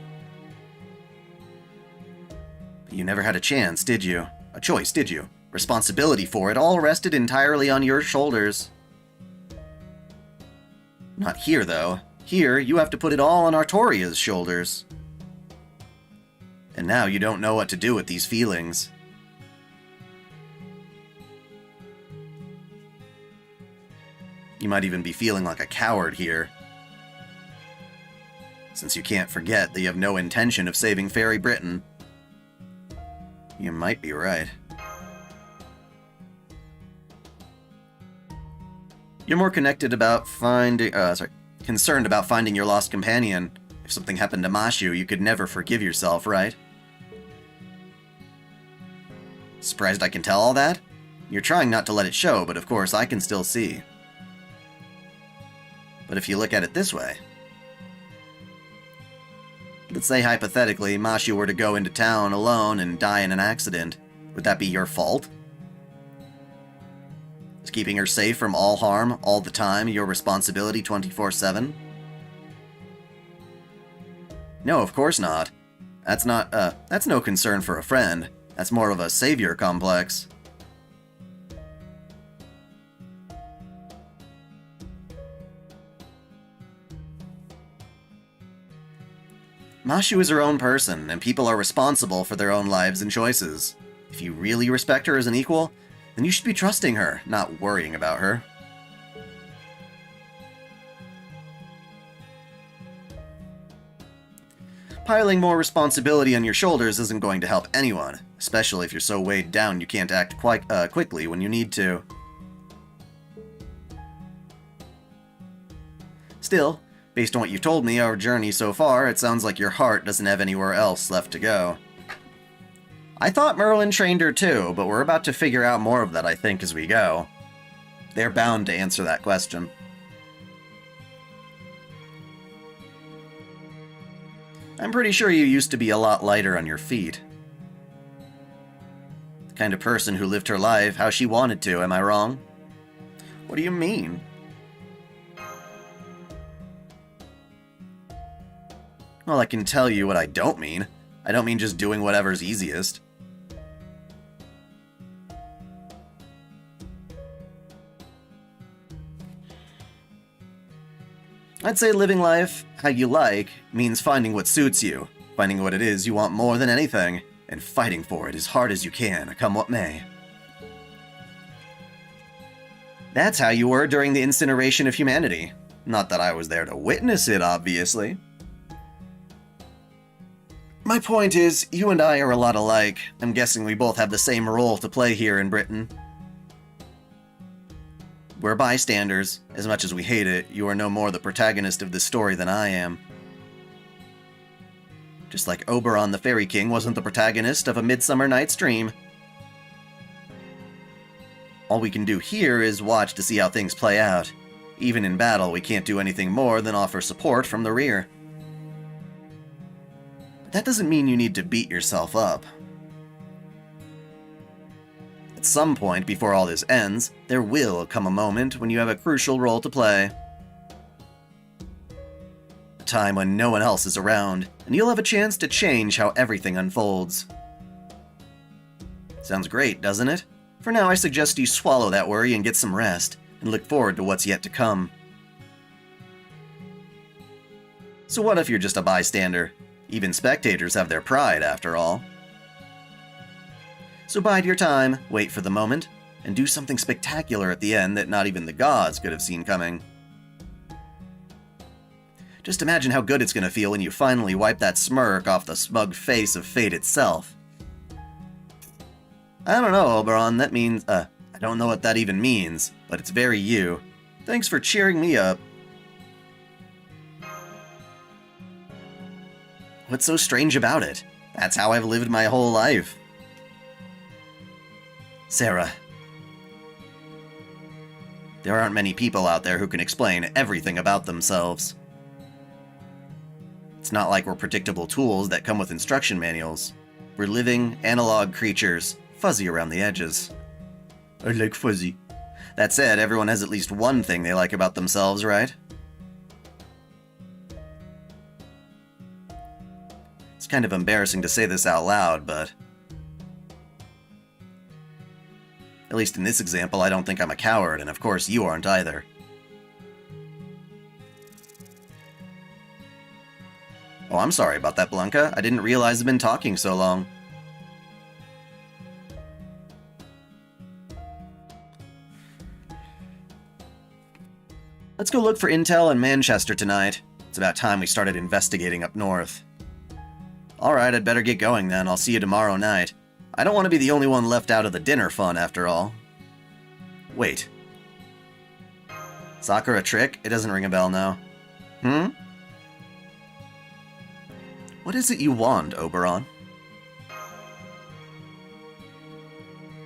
But you never had a chance, did you? A choice, did you? Responsibility for it all rested entirely on your shoulders. Not here, though. Here, you have to put it all on Artoria's shoulders. And now you don't know what to do with these feelings. You might even be feeling like a coward here. Since you can't forget that you have no intention of saving Fairy Britain. You might be right. You're more concerned about finding your lost companion. If something happened to Mashu, you could never forgive yourself, right? Surprised I can tell all that? You're trying not to let it show, but of course I can still see. But if you look at it this way... Let's say hypothetically, Mashu were to go into town alone and die in an accident. Would that be your fault? Is keeping her safe from all harm, all the time, your responsibility 24/7? No, of course not. That's no concern for a friend. That's more of a savior complex. Mashu is her own person, and people are responsible for their own lives and choices. If you really respect her as an equal, then you should be trusting her, not worrying about her. Piling more responsibility on your shoulders isn't going to help anyone, especially if you're so weighed down you can't act quite quickly when you need to. Still, based on what you've told me, our journey so far, it sounds like your heart doesn't have anywhere else left to go. I thought Merlin trained her too, but we're about to figure out more of that, I think, as we go. They're bound to answer that question. I'm pretty sure you used to be a lot lighter on your feet. The kind of person who lived her life how she wanted to, am I wrong? What do you mean? Well, I can tell you what I don't mean. I don't mean just doing whatever's easiest. I'd say living life how you like means finding what suits you, finding what it is you want more than anything, and fighting for it as hard as you can, come what may. That's how you were during the incineration of humanity. Not that I was there to witness it, obviously. My point is, you and I are a lot alike. I'm guessing we both have the same role to play here in Britain. We're bystanders. As much as we hate it, you are no more the protagonist of this story than I am. Just like Oberon the Fairy King wasn't the protagonist of A Midsummer Night's Dream. All we can do here is watch to see how things play out. Even in battle, we can't do anything more than offer support from the rear. But that doesn't mean you need to beat yourself up. At some point before all this ends, there will come a moment when you have a crucial role to play. A time when no one else is around, and you'll have a chance to change how everything unfolds. Sounds great, doesn't it? For now, I suggest you swallow that worry and get some rest, and look forward to what's yet to come. So what if you're just a bystander? Even spectators have their pride, after all. So bide your time, wait for the moment, and do something spectacular at the end that not even the gods could have seen coming. Just imagine how good it's going to feel when you finally wipe that smirk off the smug face of fate itself. I don't know, Oberon, that means, I don't know what that even means, but it's very you. Thanks for cheering me up. What's so strange about it? That's how I've lived my whole life. Sarah. There aren't many people out there who can explain everything about themselves. It's not like we're predictable tools that come with instruction manuals. We're living, analog creatures, fuzzy around the edges. I like fuzzy. That said, everyone has at least one thing they like about themselves, right? It's kind of embarrassing to say this out loud, but... At least in this example, I don't think I'm a coward, and of course you aren't either. Oh, I'm sorry about that, Blanca. I didn't realize I've been talking so long. Let's go look for intel in Manchester tonight. It's about time we started investigating up north. Alright, I'd better get going then. I'll see you tomorrow night. I don't want to be the only one left out of the dinner fun, after all. Wait. Sakura trick? It doesn't ring a bell now. What is it you want, Oberon?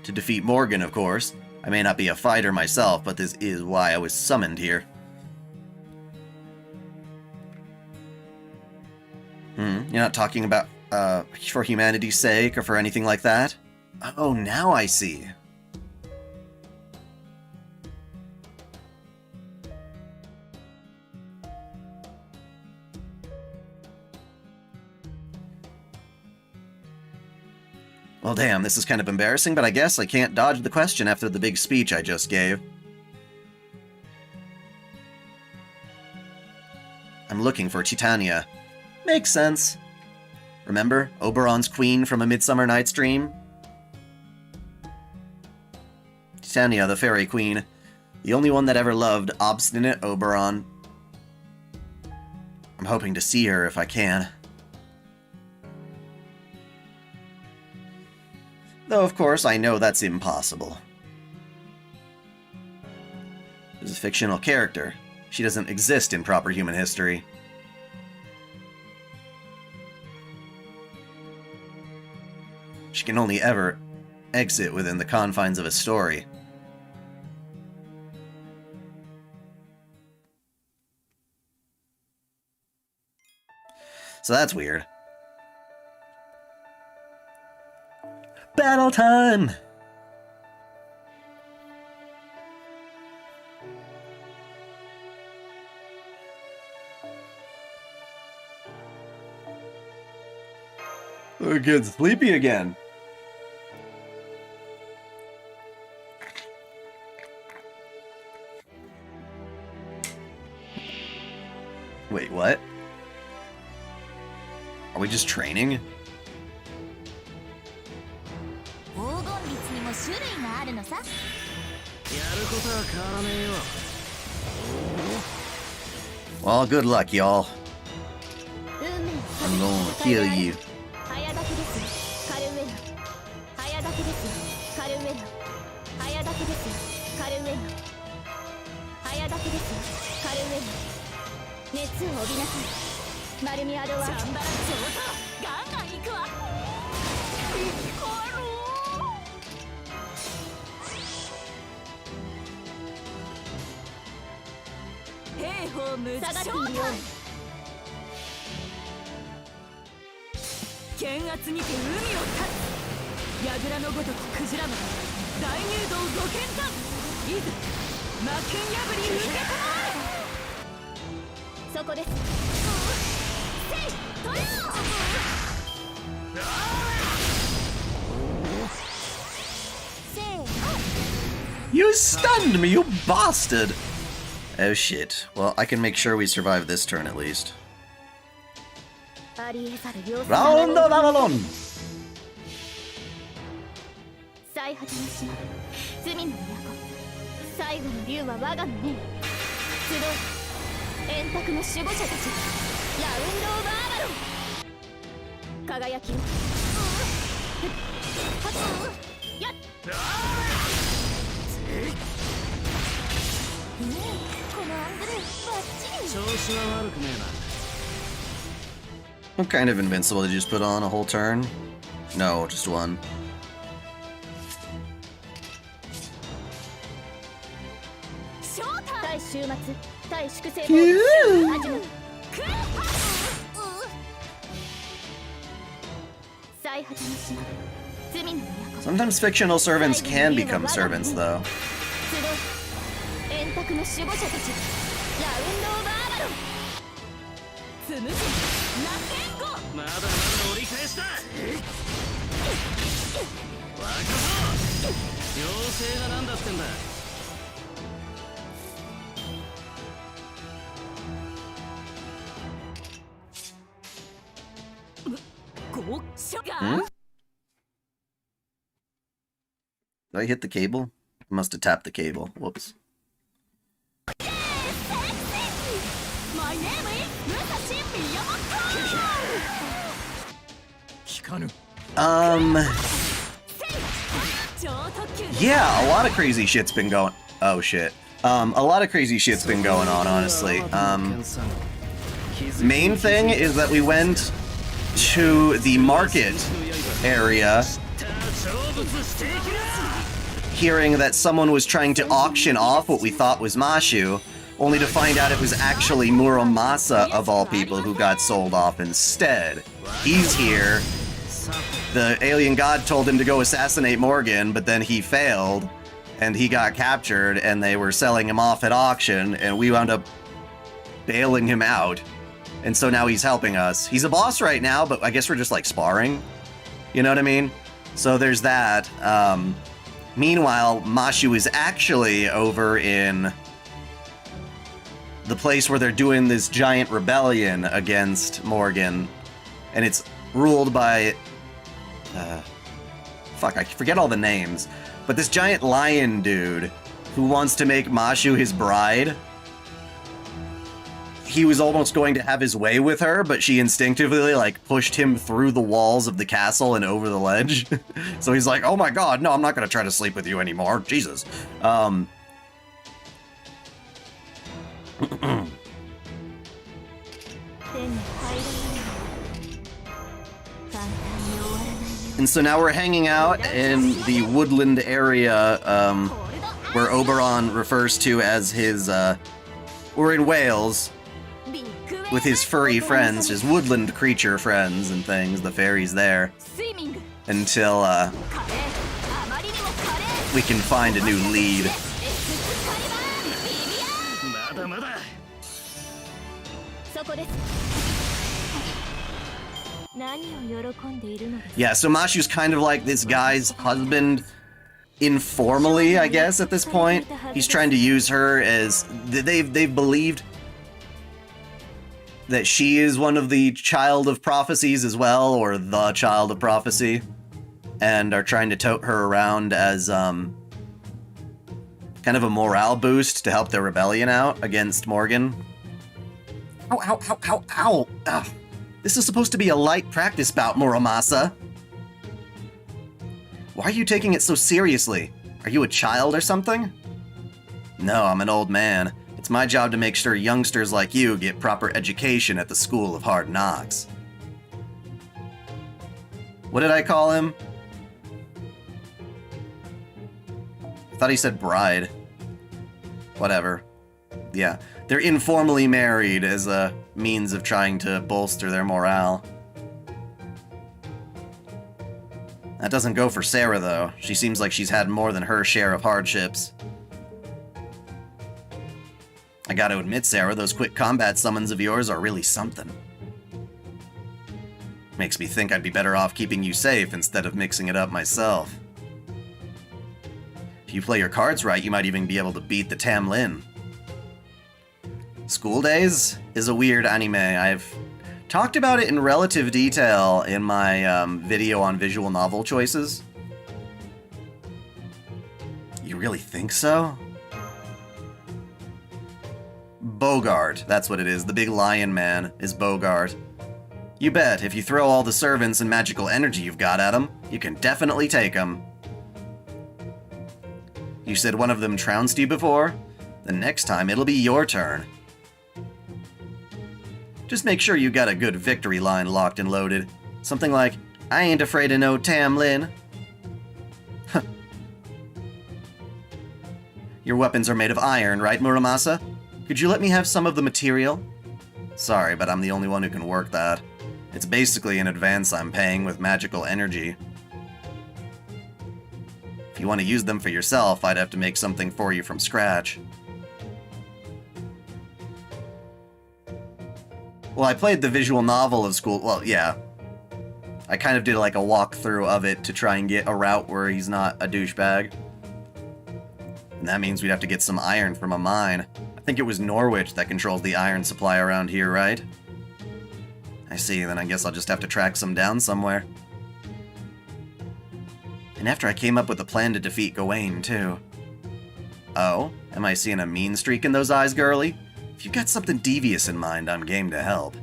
To defeat Morgan, of course. I may not be a fighter myself, but this is why I was summoned here. You're not talking about, for humanity's sake, or for anything like that? Oh, now I see. Well, damn, this is kind of embarrassing, but I guess I can't dodge the question after the big speech I just gave. I'm looking for Titania. Makes sense. Remember, Oberon's queen from A Midsummer Night's Dream? Titania, the fairy queen. The only one that ever loved obstinate Oberon. I'm hoping to see her if I can. Though, of course, I know that's impossible. She's a fictional character. She doesn't exist in proper human history. She can only ever exit within the confines of a story. So that's weird. Battle time! We're getting sleepy again. Wait, what? Are we just training? 黄金律にも種類があるのさ。やることは変わらねえよ。 Well, good luck, y'all. 運命 I'm gonna kill you. 早炊きですカルウェナ。早炊きですカルウェナ。早炊きですカルウェナ。早炊きですカルウェナ。熱を帯びなさい。マルミアドはチャンバラ上等。ガンガン行くわ。兵法無下がっているよ。剣圧にて海を立つ。櫓のごとくクジラマン大入道ご剣断。いざ魔剣破り受けたまえ。そこです。せいとよ。せーの。 You stunned me, you bastard! Oh shit. Well, I can make sure we survive this turn at least. ありえざる様子。 Round of Avalon! 最果ての島罪の都最後の竜は我がの念。集う円卓の守護者たちラウンド・オブ・アバロン。輝きをやっこのアングルバッチリ。調子は悪くねえな。 What kind of invincible did you just put on? A whole turn? No, just one. 対終末対粛清始める。最果ての島罪の都。 Sometimes fictional servants can become servants, though. 集う円卓の守護者たちラウンド・オブ・アバロン。スムーズにラテンゴ。まだまだ折り返しだ。若造妖精がなんだってんだ。 Hmm? Did I hit the cable? I must have tapped the cable. Whoops. My name is Musashi Miyamoto. Yeah, a lot of crazy shit's been going... Oh, shit. A lot of crazy shit's been going on, honestly. Main thing is that we went to the market area, hearing that someone was trying to auction off what we thought was Mashu, only to find out it was actually Muramasa, of all people, who got sold off instead. He's here. The alien god told him to go assassinate Morgan, but then he failed, and he got captured, and they were selling him off at auction, and we wound up bailing him out. And so now he's helping us. He's a boss right now, but I guess we're just like sparring. You know what I mean? So there's that. Meanwhile, Mashu is actually over in the place where they're doing this giant rebellion against Morgan. And it's ruled by... fuck, I forget all the names. But this giant lion dude who wants to make Mashu his bride. He was almost going to have his way with her, but she instinctively, like, pushed him through the walls of the castle and over the ledge. So he's like, oh my god, no, I'm not going to try to sleep with you anymore. Jesus. And so now we're hanging out in the woodland area, where Oberon refers to as his, we're in Wales, with his furry friends, his woodland creature friends and things, the fairies there, until, we can find a new lead. Yeah, so Mashu's kind of like this guy's husband, informally, I guess, at this point. He's trying to use her as... They've believed that she is one of the child of prophecies as well, or the child of prophecy, and are trying to tote her around as, kind of a morale boost to help their rebellion out against Morgan. Ow, ow, ow, ow, ow! Ugh. This is supposed to be a light practice bout, Muramasa. Why are you taking it so seriously? Are you a child or something? No, I'm an old man. It's my job to make sure youngsters like you get proper education at the School of Hard Knocks. What did I call him? I thought he said bride. Whatever. Yeah, they're informally married as a means of trying to bolster their morale. That doesn't go for Sarah, though. She seems like she's had more than her share of hardships. I gotta admit, Sarah, those quick combat summons of yours are really something. Makes me think I'd be better off keeping you safe instead of mixing it up myself. If you play your cards right, you might even be able to beat the Tamlin. School Days is a weird anime. I've talked about it in relative detail in my video on visual novel choices. You really think so? Bogart, that's what it is. The big lion man is Bogart. You bet, if you throw all the servants and magical energy you've got at them, you can definitely take them. You said one of them trounced you before? The next time it'll be your turn. Just make sure you got a good victory line locked and loaded. Something like, I ain't afraid of no Tamlin. Your weapons are made of iron, right, Muramasa? Could you let me have some of the material? Sorry, but I'm the only one who can work that. It's basically an advance I'm paying with magical energy. If you want to use them for yourself, I'd have to make something for you from scratch. Well, I played the visual novel of school. Well, yeah. I kind of did like a walkthrough of it to try and get a route where he's not a douchebag. And that means we'd have to get some iron from a mine. I think it was Norwich that controls the iron supply around here, right? I see, then I guess I'll just have to track some down somewhere. And after I came up with a plan to defeat Gawain, too. Oh? Am I seeing a mean streak in those eyes, girlie? If you've got something devious in mind, I'm game to help.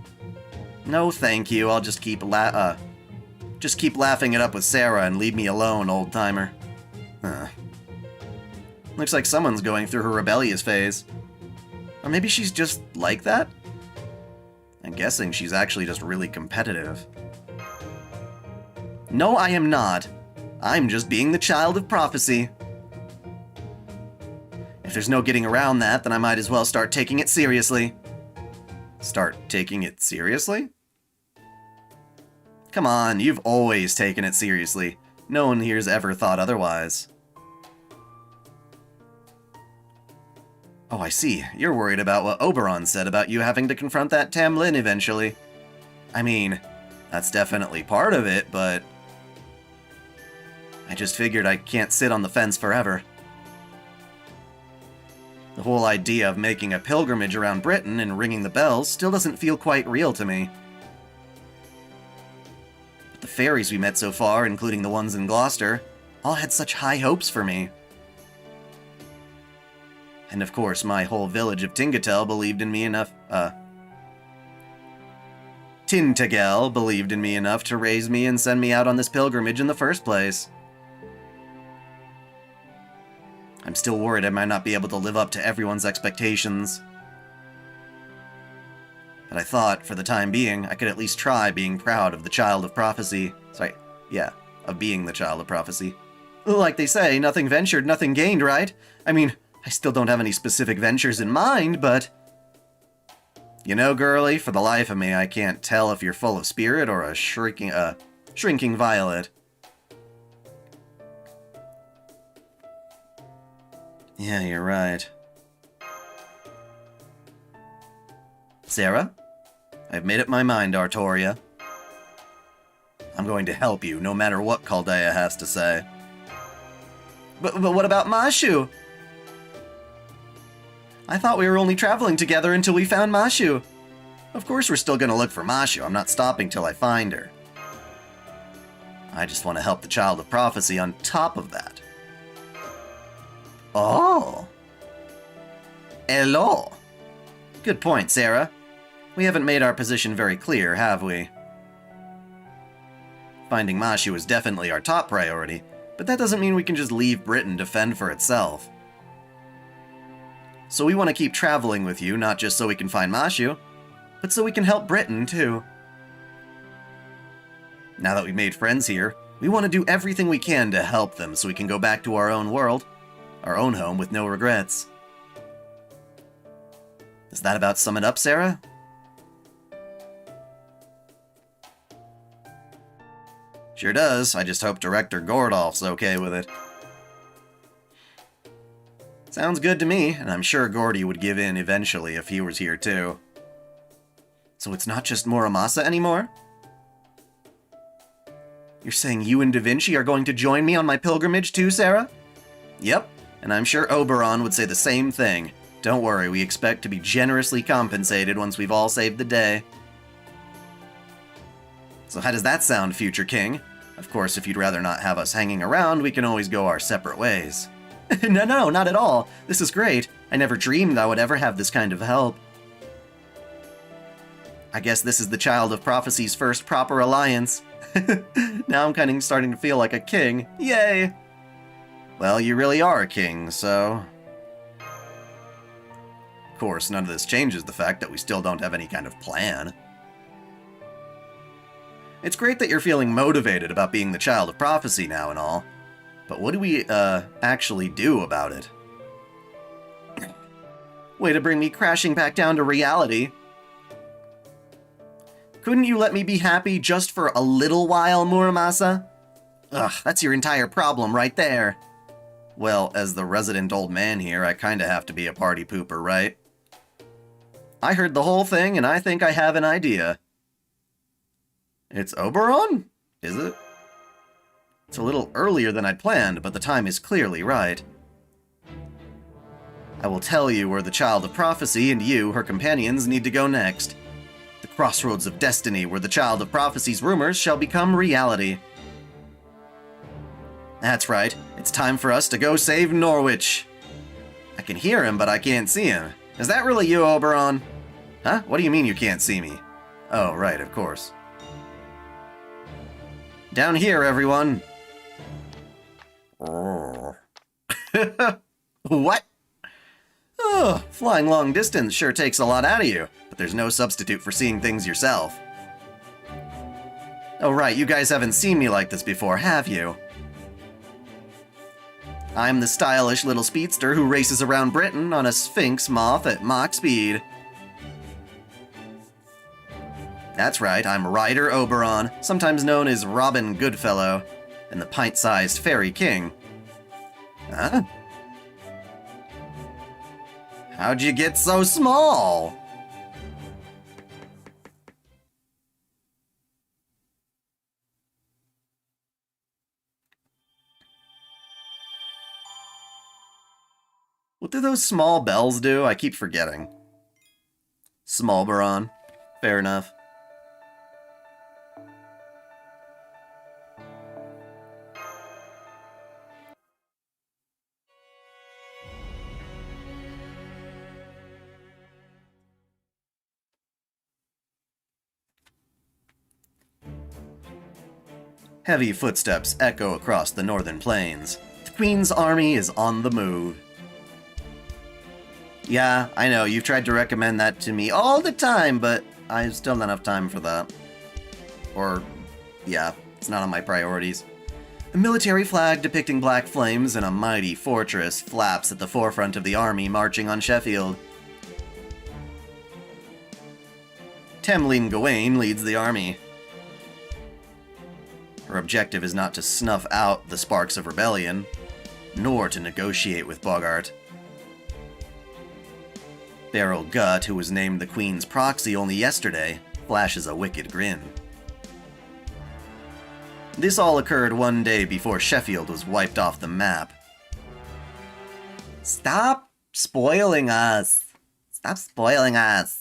No, thank you. I'll just keep laughing it up with Sarah and leave me alone, old-timer. Looks like someone's going through her rebellious phase. Or maybe she's just like that? I'm guessing she's actually just really competitive. No, I am not. I'm just being the child of prophecy. If there's no getting around that, then I might as well start taking it seriously. Start taking it seriously? Come on, you've always taken it seriously. No one here's ever thought otherwise. Oh, I see. You're worried about what Oberon said about you having to confront that Tamlin eventually. I mean, that's definitely part of it, but I just figured I can't sit on the fence forever. The whole idea of making a pilgrimage around Britain and ringing the bells still doesn't feel quite real to me. But the fairies we met so far, including the ones in Gloucester, all had such high hopes for me. And of course, my whole village of Tingatel believed in me enough, Tintagel believed in me enough to raise me and send me out on this pilgrimage in the first place. I'm still worried I might not be able to live up to everyone's expectations. But I thought, for the time being, I could at least try being proud of the Child of Prophecy. Sorry, yeah, of being the Child of Prophecy. Like they say, nothing ventured, nothing gained, right? I mean, I still don't have any specific ventures in mind, but... You know, girlie, for the life of me, I can't tell if you're full of spirit or a shrinking violet. Yeah, you're right. Sarah? I've made up my mind, Artoria. I'm going to help you, no matter what Chaldea has to say. But what about Mashu? I thought we were only traveling together until we found Mashu. Of course we're still gonna look for Mashu. I'm not stopping till I find her. I just want to help the Child of Prophecy on top of that. Oh. Hello. Good point, Sarah. We haven't made our position very clear, have we? Finding Mashu is definitely our top priority, but that doesn't mean we can just leave Britain to fend for itself. So we want to keep traveling with you, not just so we can find Mashu, but so we can help Britain, too. Now that we've made friends here, we want to do everything we can to help them so we can go back to our own world, our own home with no regrets. Does that about sum it up, Sarah? Sure does. I just hope Director Gordolf's okay with it. Sounds good to me, and I'm sure Gordy would give in eventually if he was here too. So it's not just Muramasa anymore? You're saying you and Da Vinci are going to join me on my pilgrimage too, Sarah? Yep, and I'm sure Oberon would say the same thing. Don't worry, we expect to be generously compensated once we've all saved the day. So how does that sound, future king? Of course, if you'd rather not have us hanging around, we can always go our separate ways. No, not at all. This is great. I never dreamed I would ever have this kind of help. I guess this is the Child of Prophecy's first proper alliance. Now I'm kind of starting to feel like a king. Yay! Well, you really are a king, so... Of course, none of this changes the fact that we still don't have any kind of plan. It's great that you're feeling motivated about being the Child of Prophecy now and all. But what do we, actually do about it? Way to bring me crashing back down to reality. Couldn't you let me be happy just for a little while, Muramasa? Ugh, that's your entire problem right there. Well, as the resident old man here, I kinda have to be a party pooper, right? I heard the whole thing, and I think I have an idea. It's Oberon? Is it? It's a little earlier than I'd planned, but the time is clearly right. I will tell you where the Child of Prophecy and you, her companions, need to go next. The crossroads of destiny, where the Child of Prophecy's rumors shall become reality. That's right, it's time for us to go save Norwich. I can hear him, but I can't see him. Is that really you, Oberon? Huh? What do you mean you can't see me? Oh, right, of course. Down here, everyone. What? Oh, flying long distance sure takes a lot out of you, but there's no substitute for seeing things yourself. Oh right, you guys haven't seen me like this before, have you? I'm the stylish little speedster who races around Britain on a Sphinx moth at Mach speed. That's right, I'm Ryder Oberon, sometimes known as Robin Goodfellow, and the pint-sized fairy king. Huh? How'd you get so small? What do those small bells do? I keep forgetting. Smallberon. Fair enough. Heavy footsteps echo across the northern plains. The Queen's army is on the move. Yeah, I know, you've tried to recommend that to me all the time, but I still don't have time for that. Or, yeah, it's not on my priorities. A military flag depicting black flames and a mighty fortress flaps at the forefront of the army marching on Sheffield. Tamlin Tristan leads the army. Her objective is not to snuff out the sparks of rebellion, nor to negotiate with Bogart. Beryl Gut, who was named the Queen's proxy only yesterday, flashes a wicked grin. This all occurred one day before Sheffield was wiped off the map. Stop spoiling us! Stop spoiling us!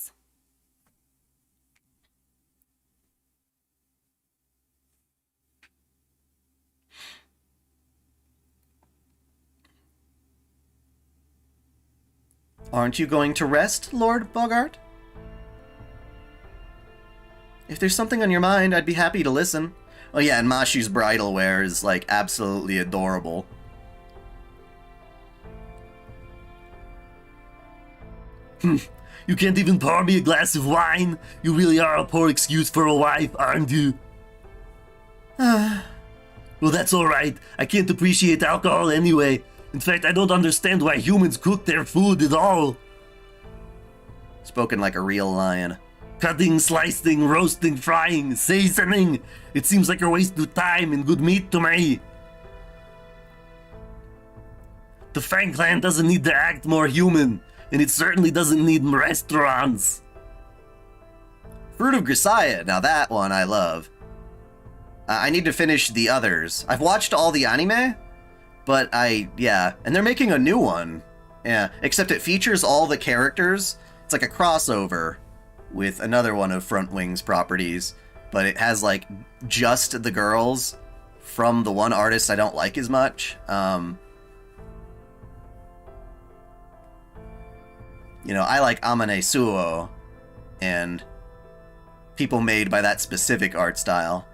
Aren't you going to rest, Lord Bogart? If there's something on your mind, I'd be happy to listen. Oh yeah, and Mashu's bridal wear is, like, absolutely adorable. You can't even pour me a glass of wine? You really are a poor excuse for a wife, aren't you? Well, that's alright. I can't appreciate alcohol anyway. In fact, I don't understand why humans cook their food at all. Spoken like a real lion. Cutting, slicing, roasting, frying, seasoning. It seems like a waste of time and good meat to me. The Fang Clan doesn't need to act more human, and it certainly doesn't need restaurants. Fruit of Grisaya, now that one I love. I need to finish the others. I've watched all the anime, but yeah, and they're making a new one. Yeah, except it features all the characters. It's like a crossover with another one of Front Wing's properties, but it has like just the girls from the one artist I don't like as much. You know, I like Amane Suo and people made by that specific art style.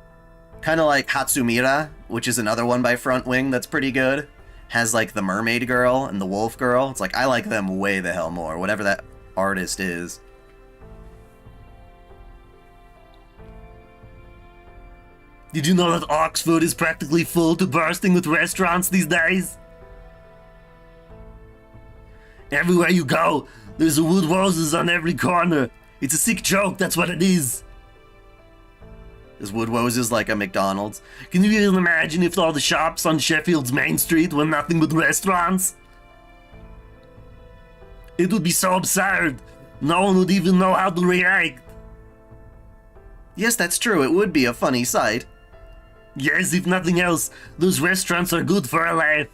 Kind of like Hatsumira, which is another one by Front Wing that's pretty good. Has like the mermaid girl and the wolf girl. It's like, I like them way the hell more, whatever that artist is. Did you know that Oxford is practically full to bursting with restaurants these days? Everywhere you go, there's a Wood Roses on every corner. It's a sick joke, that's what it is. Is Wood Roses like a McDonald's? Can you even imagine if all the shops on Sheffield's main street were nothing but restaurants? It would be so absurd. No one would even know how to react. Yes, that's true. It would be a funny sight. Yes, if nothing else, those restaurants are good for a laugh.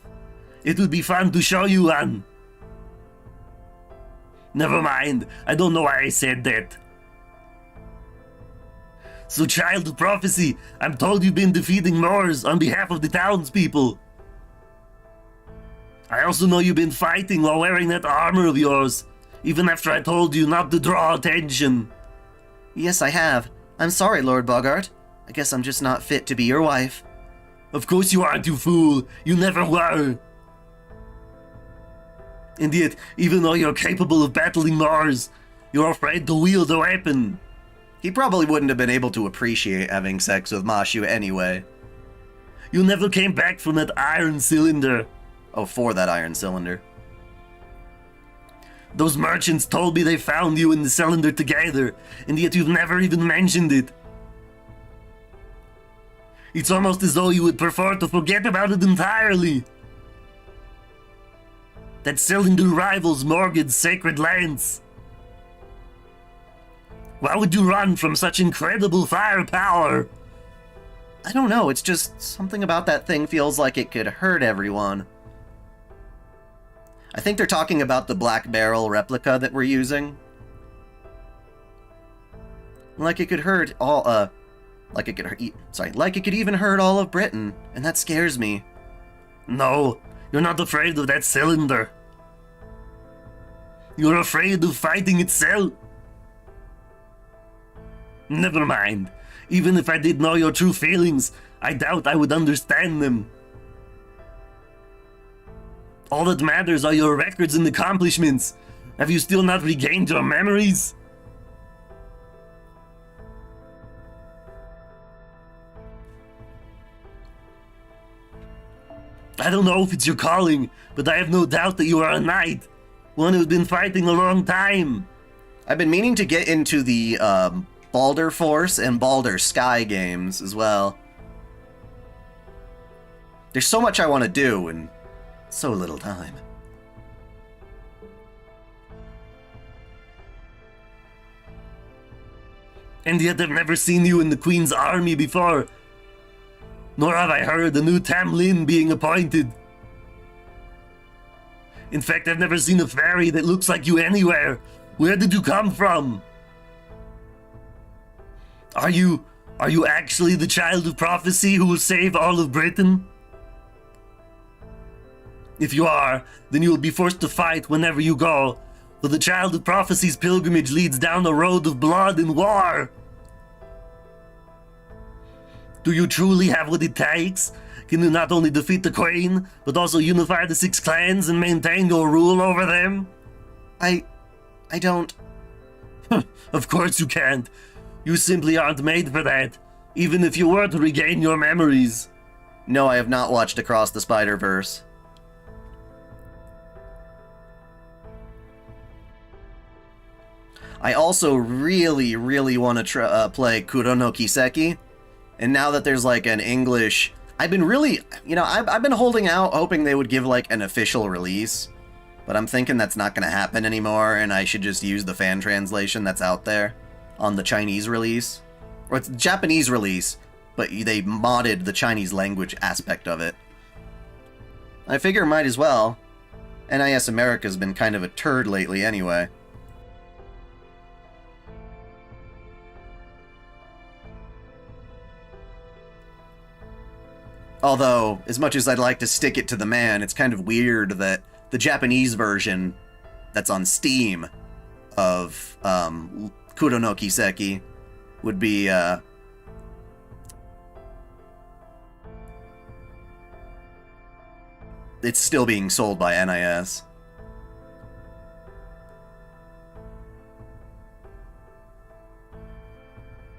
It would be fun to show you one. Never mind, I don't know why I said that. So, Child of Prophecy, I'm told you've been defeating Moors on behalf of the townspeople. I also know you've been fighting while wearing that armor of yours, even after I told you not to draw attention. Yes, I have. I'm sorry, Lord Bogart. I guess I'm just not fit to be your wife. Of course you aren't, you fool. You never were. And yet, even though you're capable of battling Mars, you're afraid to wield a weapon. He probably wouldn't have been able to appreciate having sex with Mashu anyway. You never came back from that iron cylinder. Oh, for that iron cylinder. Those merchants told me they found you in the cylinder together, and yet you've never even mentioned it. It's almost as though you would prefer to forget about it entirely. That cylinder rivals Morgan's sacred lance. Why would you run from such incredible firepower? I don't know, it's just something about that thing feels like it could hurt everyone. I think they're talking about the Black Barrel replica that we're using. Like it could hurt all, like it could even hurt all of Britain, and that scares me. No, you're not afraid of that cylinder. You're afraid of fighting itself. Never mind. Even if I did know your true feelings, I doubt I would understand them. All that matters are your records and accomplishments. Have you still not regained your memories? I don't know if it's your calling, but I have no doubt that you are a knight. One who's been fighting a long time. I've been meaning to get into the, Baldur Force and Baldur Sky games as well. There's so much I want to do and so little time. And yet I've never seen you in the Queen's army before. Nor have I heard the new Tamlin being appointed. In fact, I've never seen a fairy that looks like you anywhere. Where did you come from? Are you actually the child of prophecy who will save all of Britain? If you are, then you will be forced to fight whenever you go, for the child of prophecy's pilgrimage leads down a road of blood and war. Do you truly have what it takes? Can you not only defeat the Queen, but also unify the 6 clans and maintain your rule over them? I don't... Of course you can't. You simply aren't made for that, even if you were to regain your memories. No, I have not watched Across the Spider-Verse. I also really, really want to play Kuro no Kiseki. And now that there's like an English... I've been really... You know, I've been holding out, hoping they would give like an official release. But I'm thinking that's not going to happen anymore, and I should just use the fan translation that's out there on the Chinese release. Or it's the Japanese release, but they modded the Chinese language aspect of it. I figure might as well. NIS America's been kind of a turd lately anyway. Although, as much as I'd like to stick it to the man, it's kind of weird that the Japanese version that's on Steam of Kuro no Kiseki would be it's still being sold by NIS.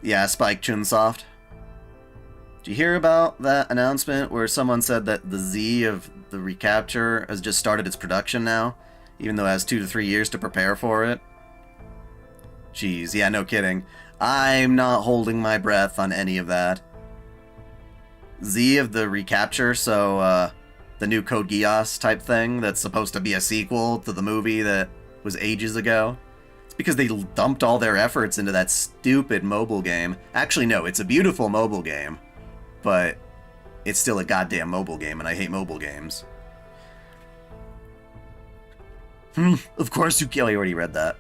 Yeah, Spike Chunsoft. Did you hear about that announcement where someone said that the Z of the recapture has just started its production now, even though it has 2 to 3 years to prepare for it? Jeez, yeah, no kidding. I'm not holding my breath on any of that. Z of the recapture, so, the new Code Geass type thing that's supposed to be a sequel to the movie that was ages ago. It's because they dumped all their efforts into that stupid mobile game. Actually, no, it's a beautiful mobile game, but it's still a goddamn mobile game, and I hate mobile games. Of course you Oh, you already read that.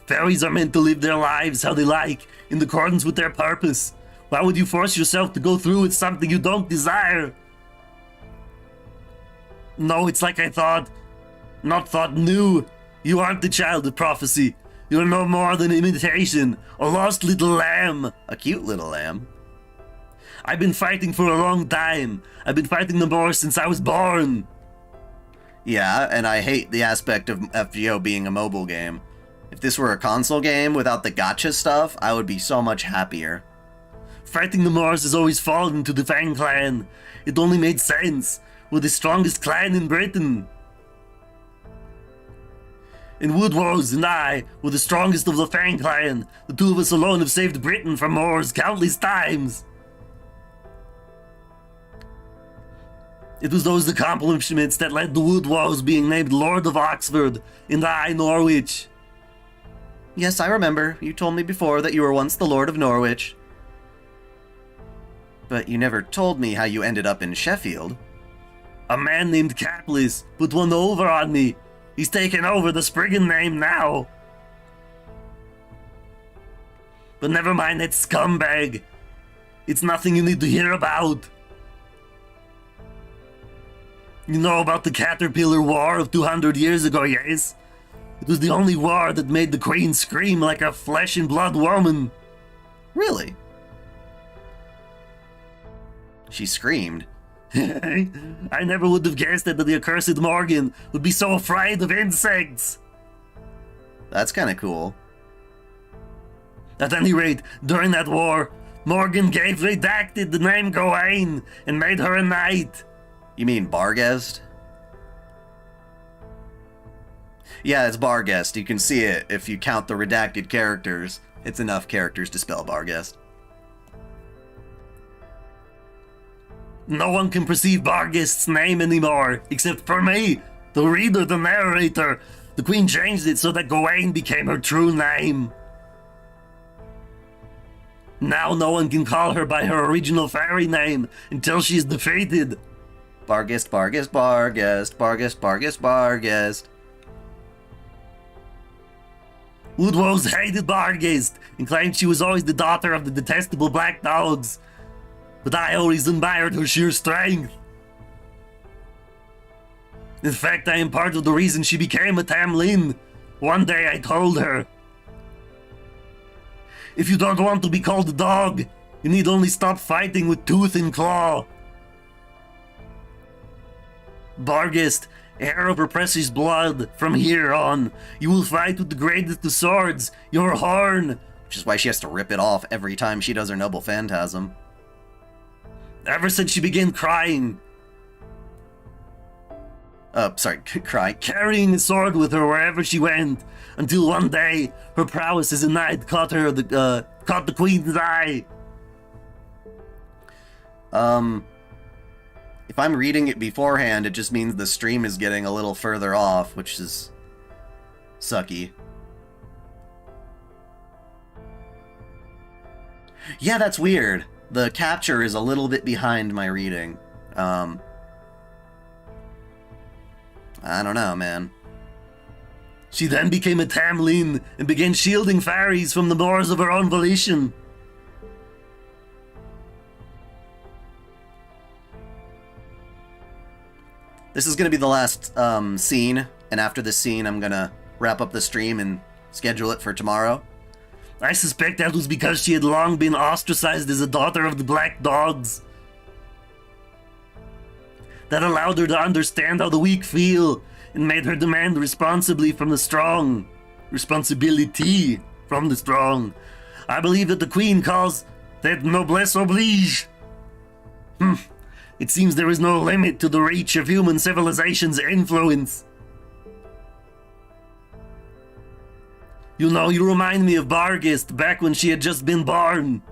Fairies are meant to live their lives how they like, in accordance with their purpose. Why would you force yourself to go through with something you don't desire? No, it's like I thought. Not thought new. You aren't the child of prophecy. You're no more than imitation, a lost little lamb. A cute little lamb. I've been fighting for a long time. I've been fighting the Moors since I was born. Yeah, and I hate the aspect of FGO being a mobile game. If this were a console game without the gacha stuff, I would be so much happier. Fighting the Moors has always fallen to the Fang clan. It only made sense. We're the strongest clan in Britain. And Woodrose and I were the strongest of the Fang clan. The two of us alone have saved Britain from Moors countless times. It was those accomplishments that led to Woodrose being named Lord of Oxford in the High Norwich. Yes, I remember. You told me before that you were once the Lord of Norwich. But you never told me how you ended up in Sheffield. A man named Caplis put one over on me. He's taken over the Spriggan name now. But never mind that scumbag. It's nothing you need to hear about. You know about the Caterpillar War of 200 years ago, yes? It was the only war that made the Queen scream like a flesh and blood woman. Really? She screamed. I never would have guessed that the accursed Morgan would be so afraid of insects. That's kinda cool. At any rate, during that war, Morgan gave Redacted the name Gawain and made her a knight. You mean Barghest? Yeah, it's Barghest. You can see it if you count the redacted characters. It's enough characters to spell Barghest. No one can perceive Barghest's name anymore, except for me, the reader, the narrator. The Queen changed it so that Gawain became her true name. Now no one can call her by her original fairy name until she's defeated. Barghest, Barghest, Barghest, Barghest, Barghest, Barghest. Woodrose hated Barghest and claimed she was always the daughter of the detestable black dogs. But I always admired her sheer strength. In fact, I am part of the reason she became a Tamlin. One day I told her, if you don't want to be called a dog, you need only stop fighting with tooth and claw. Barghest, heir of her precious blood, from here on, you will fight with the greatest of swords, your horn. Which is why she has to rip it off every time she does her noble phantasm. Ever since she began crying. Cry. Carrying a sword with her wherever she went, until one day, her prowess as a knight caught the Queen's eye. If I'm reading it beforehand, it just means the stream is getting a little further off, which is sucky. Yeah, that's weird. The capture is a little bit behind my reading. I don't know, man. She then became a Tamlin and began shielding fairies from the Moors of her own volition. This is gonna be the last scene, and after this scene I'm gonna wrap up the stream and schedule it for tomorrow. I suspect that was because she had long been ostracized as a daughter of the Black Dogs. That allowed her to understand how the weak feel and made her demand responsibility from the strong. I believe that the Queen calls that noblesse oblige. It seems there is no limit to the reach of human civilization's influence. You know, you remind me of Barghest back when she had just been born.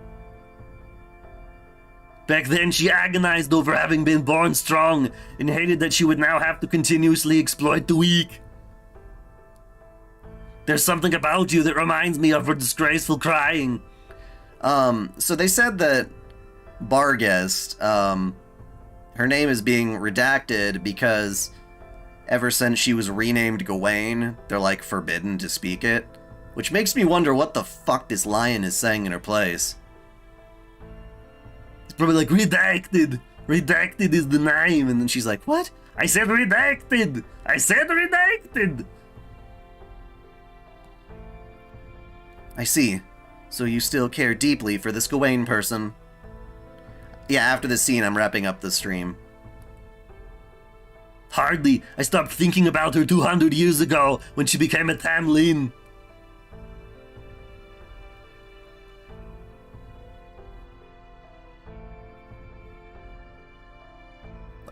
Back then, she agonized over having been born strong and hated that she would now have to continuously exploit the weak. There's something about you that reminds me of her disgraceful crying. So they said that Barghest, her name is being redacted because ever since she was renamed Gawain, they're like forbidden to speak it. Which makes me wonder what the fuck this lion is saying in her place. It's probably like, redacted. Redacted is the name. And then she's like, what? I said redacted. I said redacted. I see. So you still care deeply for this Gawain person. Yeah, after this scene, I'm wrapping up the stream. Hardly. I stopped thinking about her 200 years ago when she became a Tamlin.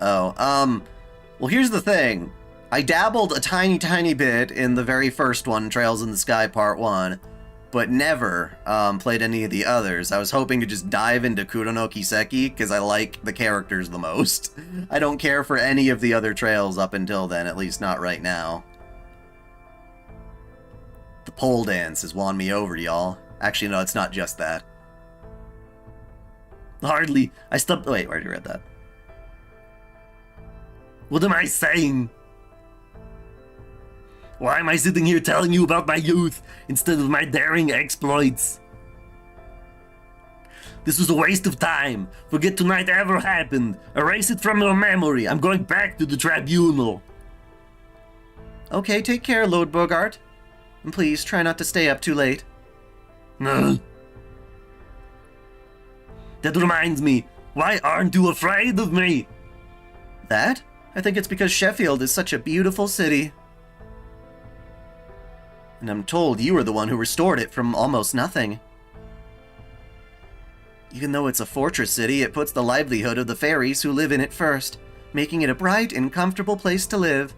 Oh, well, here's the thing. I dabbled a tiny bit in the very first one, Trails in the Sky Part 1, but never played any of the others. I was hoping to just dive into Kuro no Kiseki, because I like the characters the most. I don't care for any of the other Trails up until then, at least not right now. The pole dance has won me over, y'all. Actually, no, it's not just that. Hardly. I stopped... Wait, where did you read that? What am I saying? Why am I sitting here telling you about my youth instead of my daring exploits? This was a waste of time. Forget tonight ever happened. Erase it from your memory. I'm going back to the tribunal. Okay, take care, Lord Bogart. And please, try not to stay up too late. No. That reminds me, why aren't you afraid of me? That? I think it's because Sheffield is such a beautiful city. And I'm told you were the one who restored it from almost nothing. Even though it's a fortress city, it puts the livelihood of the fairies who live in it first, making it a bright and comfortable place to live.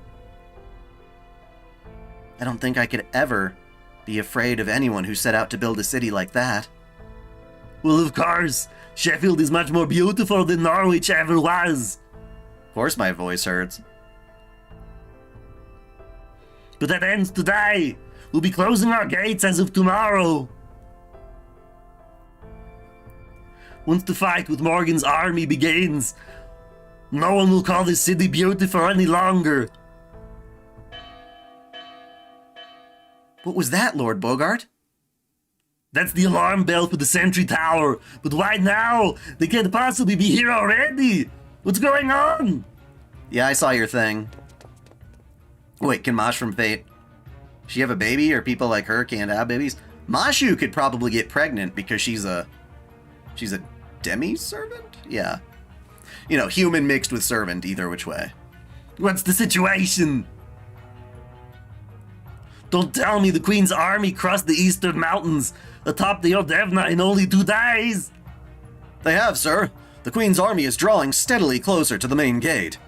I don't think I could ever be afraid of anyone who set out to build a city like that. Well, of course. Sheffield is much more beautiful than Norwich ever was. Of course my voice hurts. But that ends today. We'll be closing our gates as of tomorrow. Once the fight with Morgan's army begins, no one will call this city beautiful any longer. What was that, Lord Bogart? That's the alarm bell for the sentry tower. But why now? They can't possibly be here already. What's going on? Yeah, I saw your thing. Wait, can Mosh from Fate... Does she have a baby, or people like her can't have babies? Mashu could probably get pregnant because she's a demi-servant? Yeah. You know, human mixed with servant, either which way. What's the situation? Don't tell me the Queen's army crossed the eastern mountains atop the Odevna in only 2 days. They have, sir. The Queen's army is drawing steadily closer to the main gate.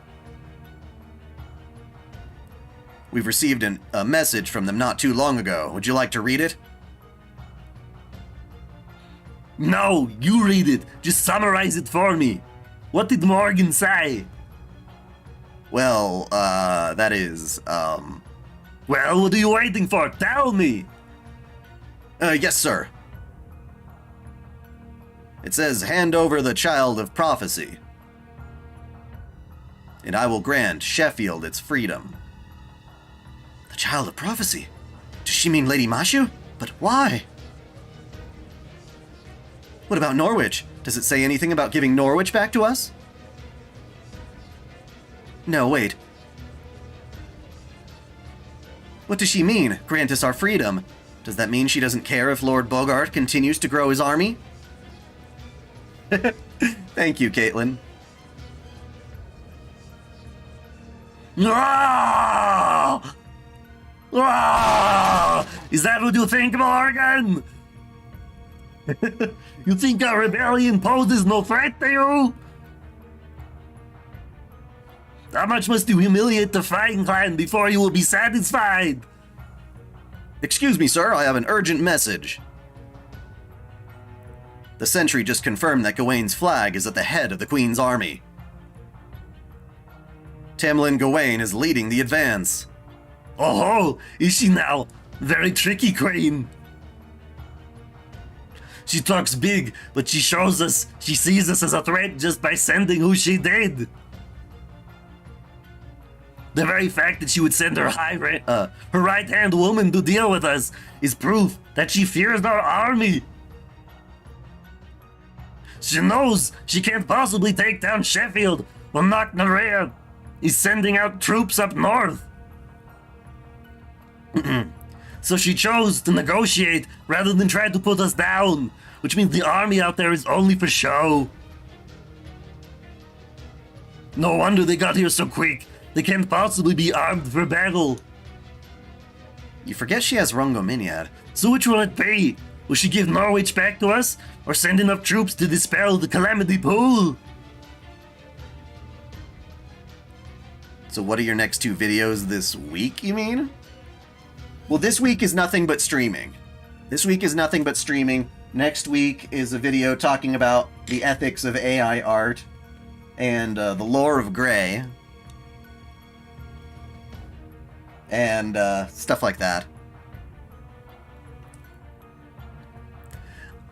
We've received a message from them not too long ago. Would you like to read it? No, you read it. Just summarize it for me. What did Morgan say? Well, that is, Well, what are you waiting for? Tell me! Yes, sir. It says, hand over the child of prophecy, and I will grant Sheffield its freedom. The child of prophecy? Does she mean Lady Mashu? But why? What about Norwich? Does it say anything about giving Norwich back to us? No, wait. What does she mean, grant us our freedom? Does that mean she doesn't care if Lord Bogart continues to grow his army? Thank you, Caitlin. Ah! Ah! Is that what you think, Morgan? You think our rebellion poses no threat to you? How much must you humiliate the Fang Clan before you will be satisfied? Excuse me, sir, I have an urgent message. The sentry just confirmed that Gawain's flag is at the head of the Queen's army. Tamlin Gawain is leading the advance. Oh, is she now? Very tricky, Queen. She talks big, but she sees us as a threat just by sending who she did. The very fact that she would send her right-hand woman to deal with us is proof that she fears our army. She knows she can't possibly take down Sheffield when Knocknarea is sending out troops up north. So she chose to negotiate rather than try to put us down, which means the army out there is only for show. No wonder they got here so quick. They can't possibly be armed for battle. You forget she has Rungominiad. So which will it be? Will she give Norwich back to us? Or send enough troops to dispel the Calamity pool? So what are your next 2 videos this week, you mean? Well, this week is nothing but streaming. Next week is a video talking about the ethics of AI art and the lore of Grey. And stuff like that.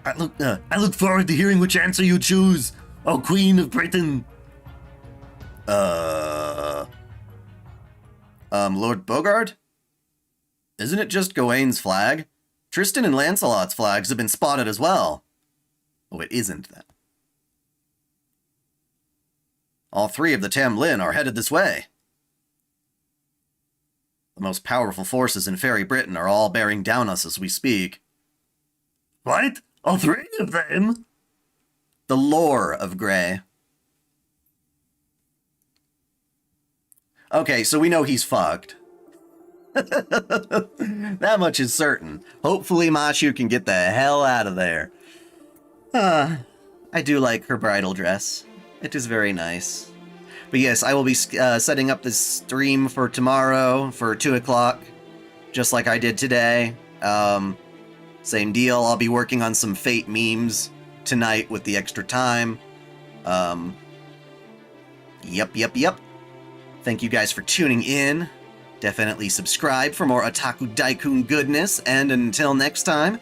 I look forward to hearing which answer you choose, oh Queen of Britain. Lord Bogart? Isn't it just Gawain's flag? Tristan and Lancelot's flags have been spotted as well. Oh, it isn't then. All 3 of the Tamlin are headed this way. The most powerful forces in Fairy Britain are all bearing down us as we speak. What? All 3 of them? The lore of Grey. Okay, so we know he's fucked. That much is certain. Hopefully Mashu can get the hell out of there. I do like her bridal dress. It is very nice. But yes, I will be setting up this stream for tomorrow for 2 o'clock, just like I did today. Same deal, I'll be working on some Fate memes tonight with the extra time. Yep. Thank you guys for tuning in. Definitely subscribe for more OtakuDaiKun goodness, and until next time,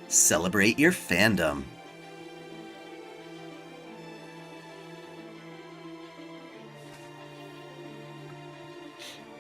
celebrate your fandom.